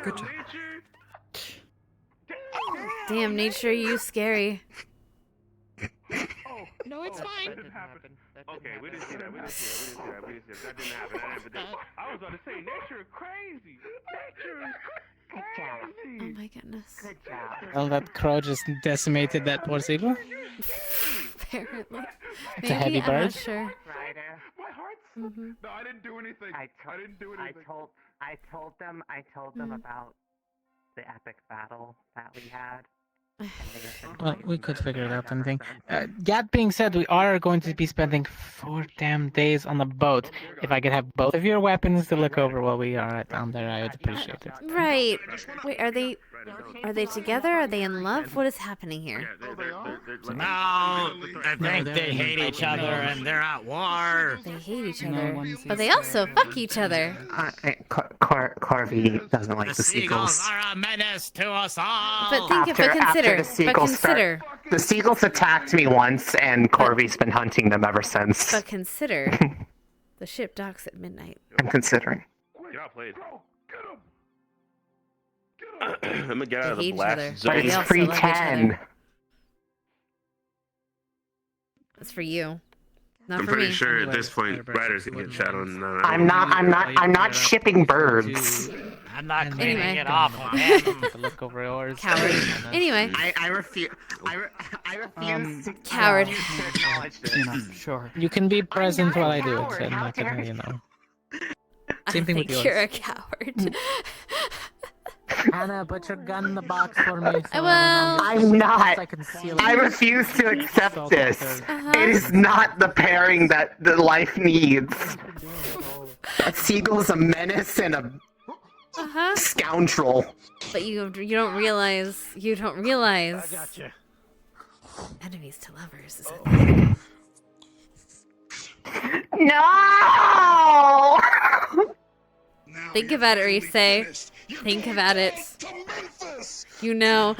Speaker 12: Good job.
Speaker 1: Damn, nature, you scary.
Speaker 13: No, it's fine.
Speaker 14: Okay, we didn't see that. We didn't see that. We didn't see that. That didn't happen. That happened. I was about to say, nature is crazy. Nature is crazy.
Speaker 1: Oh my goodness.
Speaker 8: Good job.
Speaker 9: Well, that crow just decimated that poor seagull.
Speaker 1: Apparently.
Speaker 9: It's a heavy
Speaker 1: I'm
Speaker 9: bird.
Speaker 1: not sure.
Speaker 2: My heart's...
Speaker 1: Mm-hmm.
Speaker 2: No, I didn't do anything. I didn't do anything.
Speaker 8: I told them about the epic battle that we had.
Speaker 9: Well, we could figure it out, I think. That being said, we are going to be spending 4 damn days on the boat. If I could have both of your weapons to look over while we are down there, I would appreciate it.
Speaker 1: Right. Wait, are they together? Are they in love? What is happening here?
Speaker 18: No, I think they hate each other and they're at war.
Speaker 1: They hate each other, but they also fuck each other.
Speaker 8: Corby doesn't like the
Speaker 18: seagulls.
Speaker 8: seagulls.
Speaker 18: Are a menace to us all.
Speaker 1: But consider.
Speaker 8: The seagulls attacked me once, and Corby's been hunting them ever since.
Speaker 1: But consider, the ship docks at midnight.
Speaker 8: I'm considering.
Speaker 14: Get outplayed. I'm gonna get out of
Speaker 1: They
Speaker 14: the
Speaker 1: hate each
Speaker 14: blast
Speaker 1: other.
Speaker 14: zone.
Speaker 8: But it's
Speaker 1: also
Speaker 8: free
Speaker 1: love each
Speaker 8: 10.
Speaker 1: other. That's for you, not
Speaker 14: I'm
Speaker 1: for
Speaker 14: pretty
Speaker 1: me.
Speaker 14: sure at this point, Ryder's gonna get shot on.
Speaker 8: I'm not shipping birds.
Speaker 18: I'm not cleaning
Speaker 1: Anyway.
Speaker 18: it off of him.
Speaker 9: Look over yours.
Speaker 1: Coward. Anyway.
Speaker 8: I refuse. I refuse to
Speaker 1: Coward.
Speaker 8: acknowledge this.
Speaker 12: Sure.
Speaker 9: You can be present while I do it, and I can, you know. Same thing with
Speaker 1: I think
Speaker 9: yours.
Speaker 1: you're a coward.
Speaker 9: Anna, put your gun in the box for me. So
Speaker 1: Well,
Speaker 8: I'm not.
Speaker 9: I can seal it.
Speaker 8: I refuse to accept
Speaker 9: Salt
Speaker 8: this.
Speaker 1: Uh-huh.
Speaker 8: It is not the pairing that the life needs. A seagull's a menace and a scoundrel.
Speaker 1: But you don't realize. I gotcha. Enemies to lovers is a thing.
Speaker 8: No!
Speaker 1: Think about it, Rise. Think about it. You know.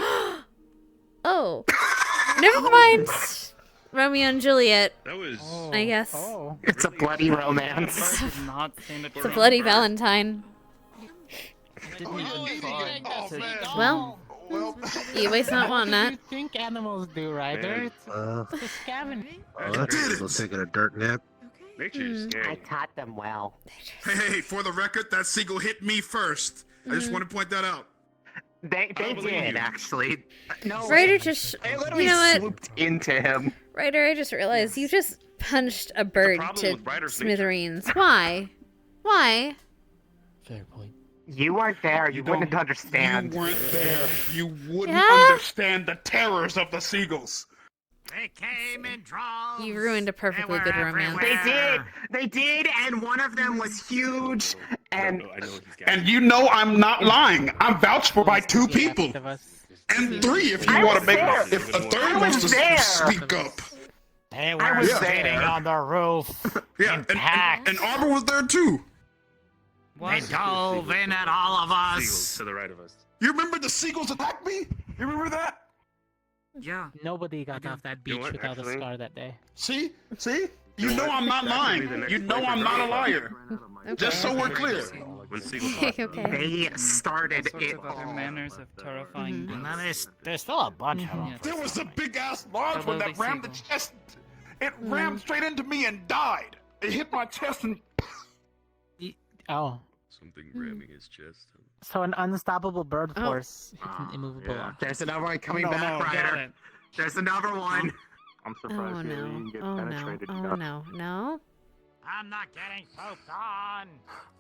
Speaker 1: Oh. Never mind. Romeo and Juliet.
Speaker 14: That was.
Speaker 1: I guess.
Speaker 8: It's a bloody romance.
Speaker 1: It's a bloody Valentine. Well, you waste not wanting
Speaker 9: What do
Speaker 1: that.
Speaker 9: you think animals do, Ryder? It's a scavenging.
Speaker 3: Let's take a dark nap.
Speaker 14: Nature is
Speaker 8: I
Speaker 14: scary.
Speaker 8: taught them well.
Speaker 2: Hey, for the record, that seagull hit me first. I just want to point that out.
Speaker 8: They did, actually. No,
Speaker 1: Ryder just.
Speaker 8: they literally
Speaker 1: You know what?
Speaker 8: swooped into him.
Speaker 1: Ryder, I just realized you just punched a bird
Speaker 14: problem
Speaker 1: to
Speaker 14: with Ryder's
Speaker 1: smithereens. Why? Why?
Speaker 9: Fair point.
Speaker 8: You weren't there. You wouldn't understand.
Speaker 2: You weren't there. You wouldn't
Speaker 1: Yeah?
Speaker 2: understand the terrors of the seagulls.
Speaker 18: They came in droves.
Speaker 1: You ruined a perfectly good romance.
Speaker 8: They did. They did, and one of them was huge. And
Speaker 14: I know he's got.
Speaker 2: And you know I'm not lying. I'm vouched for by 2 people. And 3 if you
Speaker 8: I
Speaker 2: want
Speaker 8: was
Speaker 2: to make
Speaker 8: there.
Speaker 2: if a
Speaker 8: I
Speaker 2: third wants
Speaker 8: was
Speaker 2: to
Speaker 8: there.
Speaker 2: speak up.
Speaker 18: They
Speaker 8: I
Speaker 18: were
Speaker 8: was
Speaker 18: sitting
Speaker 8: there.
Speaker 18: on the roof.
Speaker 2: Yeah,
Speaker 18: packs.
Speaker 2: and Arbor was there too.
Speaker 18: They dove in at all of
Speaker 14: Seagulls
Speaker 18: us.
Speaker 14: to the right of us.
Speaker 2: You remember the seagulls attacked me? You remember that?
Speaker 18: Yeah.
Speaker 9: Nobody got off that
Speaker 14: You know
Speaker 9: beach
Speaker 14: what,
Speaker 9: without
Speaker 14: actually?
Speaker 9: a scar that day.
Speaker 2: See? You know I'm not lying. You know I'm not a liar. Just so we're clear.
Speaker 14: When seagulls
Speaker 1: Okay.
Speaker 8: they started
Speaker 12: All sorts
Speaker 8: it
Speaker 12: of other
Speaker 8: all.
Speaker 12: manners of terrifying.
Speaker 18: And then there's still a bunch of them.
Speaker 2: There was a big ass large one that rammed the chest. It rammed straight into me and died. It hit my chest and
Speaker 9: Oh.
Speaker 14: Something ramming his chest.
Speaker 9: So an unstoppable bird
Speaker 1: Oh.
Speaker 9: force hit an immovable
Speaker 14: Yeah.
Speaker 9: object.
Speaker 8: There's another one coming
Speaker 12: No,
Speaker 8: back,
Speaker 12: no,
Speaker 8: Ryder. There's another one.
Speaker 14: I'm
Speaker 1: Oh no. Oh no. Oh no. No.
Speaker 18: I'm not getting pooped on.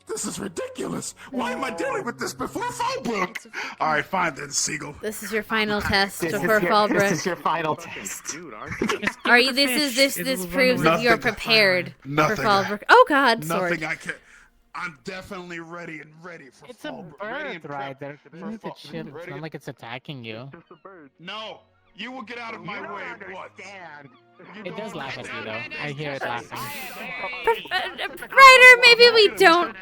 Speaker 2: This is ridiculous. Why am I dealing with this before Fallbrook? All right, fine then, Siegel.
Speaker 1: This is your final test
Speaker 8: This
Speaker 1: before
Speaker 8: is your
Speaker 1: Fallbrook.
Speaker 8: final test.
Speaker 1: Are you? This proves that you are prepared for
Speaker 2: Nothing.
Speaker 1: Fallbrook. Oh God, sword.
Speaker 2: Nothing I can. I'm definitely ready for
Speaker 9: It's a
Speaker 2: Fallbrook. Ready and
Speaker 9: bird, right
Speaker 2: prepped
Speaker 9: there. You
Speaker 2: for
Speaker 9: need to
Speaker 2: Fall-
Speaker 9: chill. It's
Speaker 2: ready
Speaker 9: not
Speaker 2: and-
Speaker 9: like it's attacking you.
Speaker 2: No, you will get out of my way once.
Speaker 9: It does laugh at you though. I hear it laughing.
Speaker 1: Ryder, maybe we don't.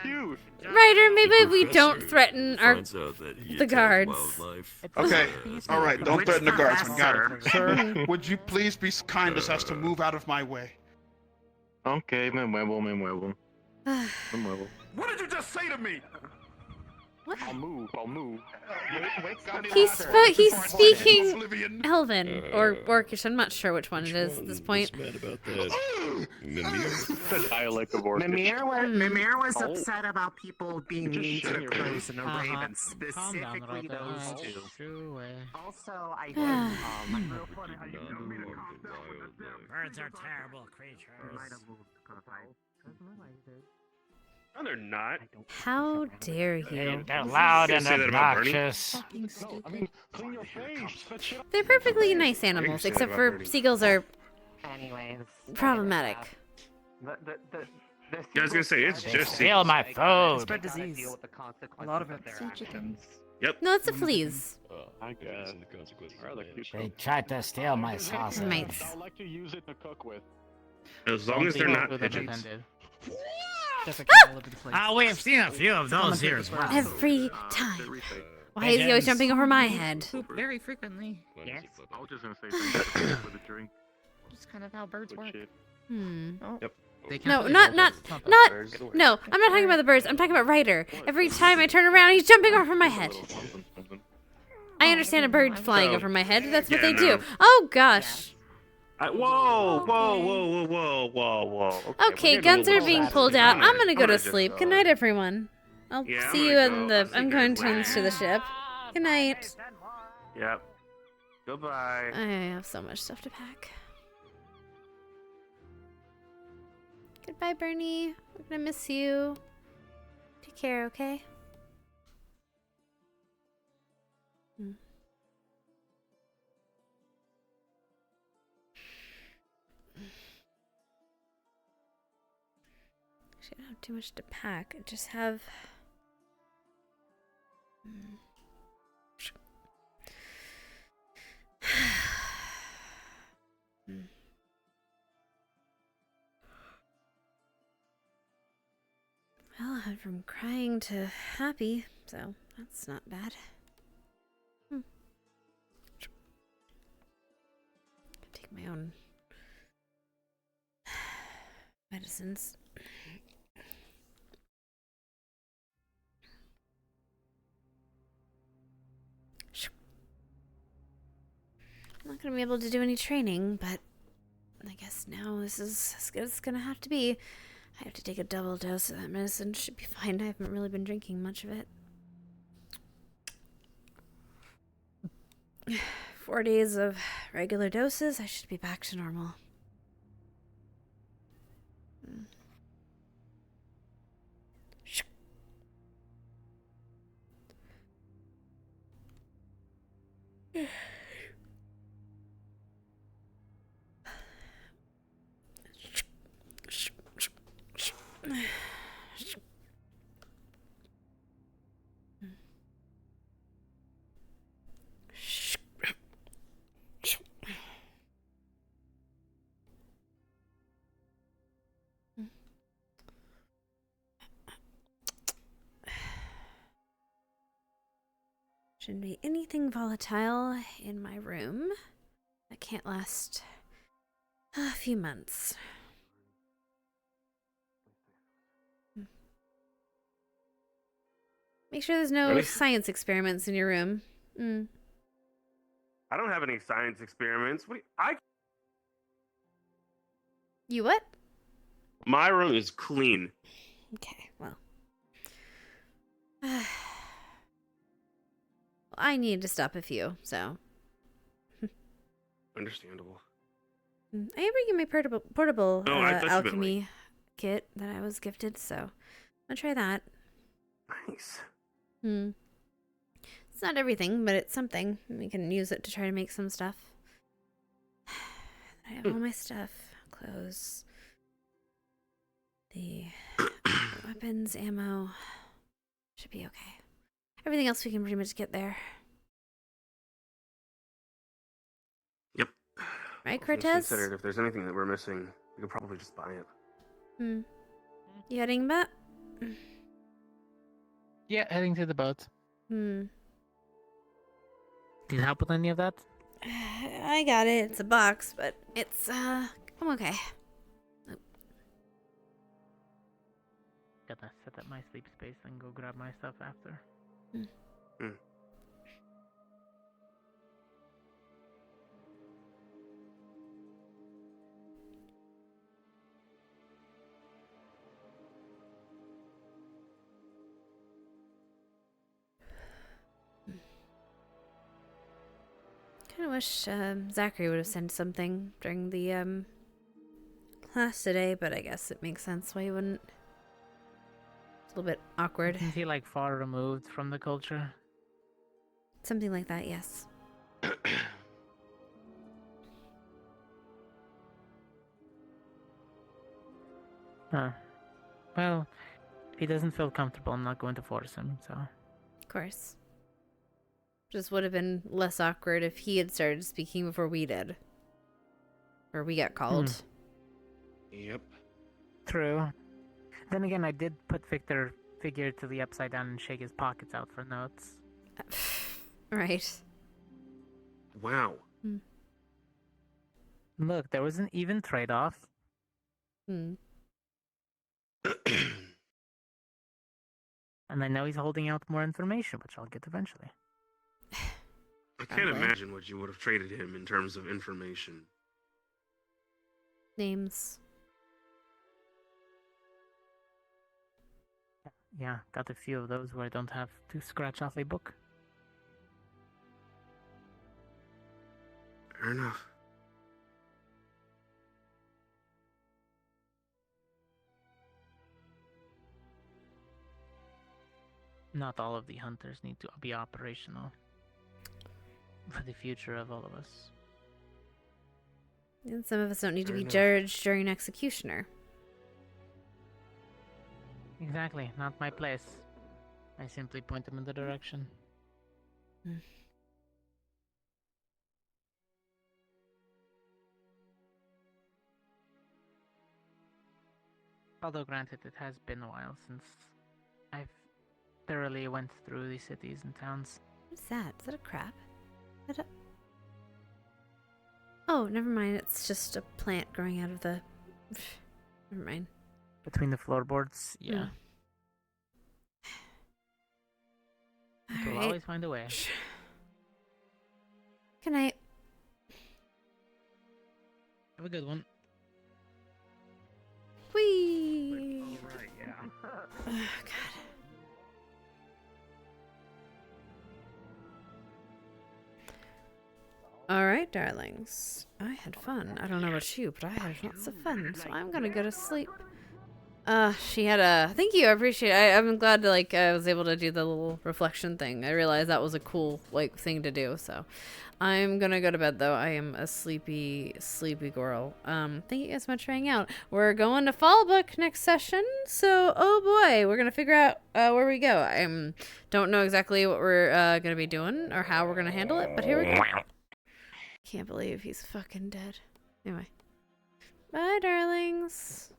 Speaker 1: Ryder, maybe we don't threaten the guards.
Speaker 2: Okay, all right, don't threaten the guardsmen. Got it. Sir, would you please be kind as to move out of my way?
Speaker 20: Okay, me muevo. Me muevo.
Speaker 2: What did you just say to me?
Speaker 20: I'll move.
Speaker 1: He's speaking Elven or Orcish. I'm not sure which one it is at this point.
Speaker 20: The dialect of Orcish.
Speaker 8: Mimir was upset about people being mean to the crows and the ravens, specifically those two. Also, I
Speaker 18: Birds are terrible creatures.
Speaker 14: No, they're not.
Speaker 1: How dare you?
Speaker 18: They're loud
Speaker 14: You
Speaker 18: and
Speaker 14: say that about Bernie?
Speaker 18: obnoxious.
Speaker 1: They're perfectly nice animals,
Speaker 14: say that
Speaker 1: except
Speaker 14: about
Speaker 1: for
Speaker 14: Bernie.
Speaker 1: seagulls are
Speaker 8: Anyways.
Speaker 1: problematic.
Speaker 14: I was gonna say it's just
Speaker 18: Steal my food.
Speaker 12: Spread disease. A lot of it.
Speaker 14: Yep.
Speaker 1: No, it's the fleas.
Speaker 20: I guess.
Speaker 18: They tried to steal my sausage.
Speaker 1: Mites.
Speaker 20: I like to use it to cook with.
Speaker 14: As long as they're not pigeons.
Speaker 18: Oh, we've seen a few of those here as well.
Speaker 1: Every time. Why is he always jumping over my head?
Speaker 13: Poop very frequently.
Speaker 20: Yes. I was just gonna say something with a drink.
Speaker 13: Just kind of how birds work.
Speaker 1: Hmm.
Speaker 13: Oh.
Speaker 14: Yep.
Speaker 1: No, not. No, I'm not talking about the birds. I'm talking about Ryder. Every time I turn around, he's jumping over my head. I understand a bird flying over my head. That's what
Speaker 14: Yeah,
Speaker 1: they
Speaker 14: no.
Speaker 1: do. Oh gosh.
Speaker 14: Whoa.
Speaker 1: Okay, guns are being pulled out. I'm gonna go to sleep. Good night, everyone. I'll
Speaker 14: Yeah, I'm
Speaker 1: see you
Speaker 14: gonna
Speaker 1: in
Speaker 14: go.
Speaker 1: the. I'm going to the ship. Good night.
Speaker 14: Yep. Goodbye.
Speaker 1: I have so much stuff to pack. Goodbye, Bernie. I'm gonna miss you. Take care, okay? Actually, I don't have too much to pack. I just have. Well, I went from crying to happy, so that's not bad. Take my own medicines. I'm not gonna be able to do any training, but I guess now this is as good as it's gonna have to be. I have to take a double dose of that medicine. Should be fine. I haven't really been drinking much of it. 4 days of regular doses. I should be back to normal. Shouldn't be anything volatile in my room. That can't last a few months. Make sure there's no
Speaker 14: Really?
Speaker 1: science experiments in your room.
Speaker 14: I don't have any science experiments.
Speaker 1: You what?
Speaker 14: My room is clean.
Speaker 1: Okay, well. I need to stop a few, so.
Speaker 14: Understandable.
Speaker 1: I am bringing my portable
Speaker 14: Oh, I thought you meant,
Speaker 1: alchemy kit that I was gifted, so I'll try that.
Speaker 14: Nice.
Speaker 1: It's not everything, but it's something. We can use it to try to make some stuff. I have all my stuff. Clothes. The weapons, ammo. Should be okay. Everything else we can pretty much get there.
Speaker 14: Yep.
Speaker 1: Right,
Speaker 14: All things
Speaker 1: Cortez?
Speaker 14: considered, if there's anything that we're missing, we could probably just buy it.
Speaker 1: You heading back?
Speaker 9: Yeah, heading to the boat.
Speaker 1: Need
Speaker 9: help with any of that?
Speaker 1: I got it. It's a box, but it's, I'm okay.
Speaker 9: Gotta set up my sleep space and go grab my stuff after.
Speaker 1: Kind of wish Zachary would have sent something during the class today, but I guess it makes sense why he wouldn't. It's a little bit awkward.
Speaker 9: Isn't he like far removed from the culture?
Speaker 1: Something like that, yes.
Speaker 9: Huh. Well, if he doesn't feel comfortable, I'm not going to force him, so.
Speaker 1: Of course. Just would have been less awkward if he had started speaking before we did. Or we got called.
Speaker 14: Yep.
Speaker 9: True. Then again, I did put Victor figure to the upside down and shake his pockets out for notes.
Speaker 1: Right.
Speaker 14: Wow.
Speaker 9: Look, there was an even trade-off. And I know he's holding out more information, which I'll get eventually.
Speaker 14: I can't imagine what you would have traded him in terms of information.
Speaker 1: Names.
Speaker 9: Yeah, got a few of those where I don't have to scratch off a book.
Speaker 14: Fair enough.
Speaker 9: Not all of the hunters need to be operational for the future of all of us.
Speaker 1: And some of us don't need to
Speaker 9: Fair
Speaker 1: be
Speaker 9: enough.
Speaker 1: judged during an executioner.
Speaker 9: Exactly, not my place. I simply point them in the direction. Although granted, it has been a while since I've thoroughly went through the cities and towns.
Speaker 1: What's that? Is that a crab? Is that a... Oh, never mind. It's just a plant growing out of the... Never mind.
Speaker 9: Between the floorboards, yeah. We'll
Speaker 1: Alright.
Speaker 9: always find a way.
Speaker 1: Good night.
Speaker 9: Have a good one.
Speaker 1: Whee!
Speaker 9: Alright, yeah.
Speaker 1: Oh, God. Alright, darlings. I had fun. I don't know about you, but I had lots of fun, so I'm gonna go to sleep. She had a... Thank you, I appreciate it. I'm glad to, like, I was able to do the little reflection thing. I realized that was a cool, like, thing to do, so... I'm gonna go to bed, though. I am a sleepy, sleepy girl. Thank you guys so much for hanging out. We're going to Fall Book next session, so, oh boy, we're gonna figure out, where we go. I don't know exactly what we're, gonna be doing, or how we're gonna handle it, but here we go. Can't believe he's fucking dead. Anyway. Bye, darlings.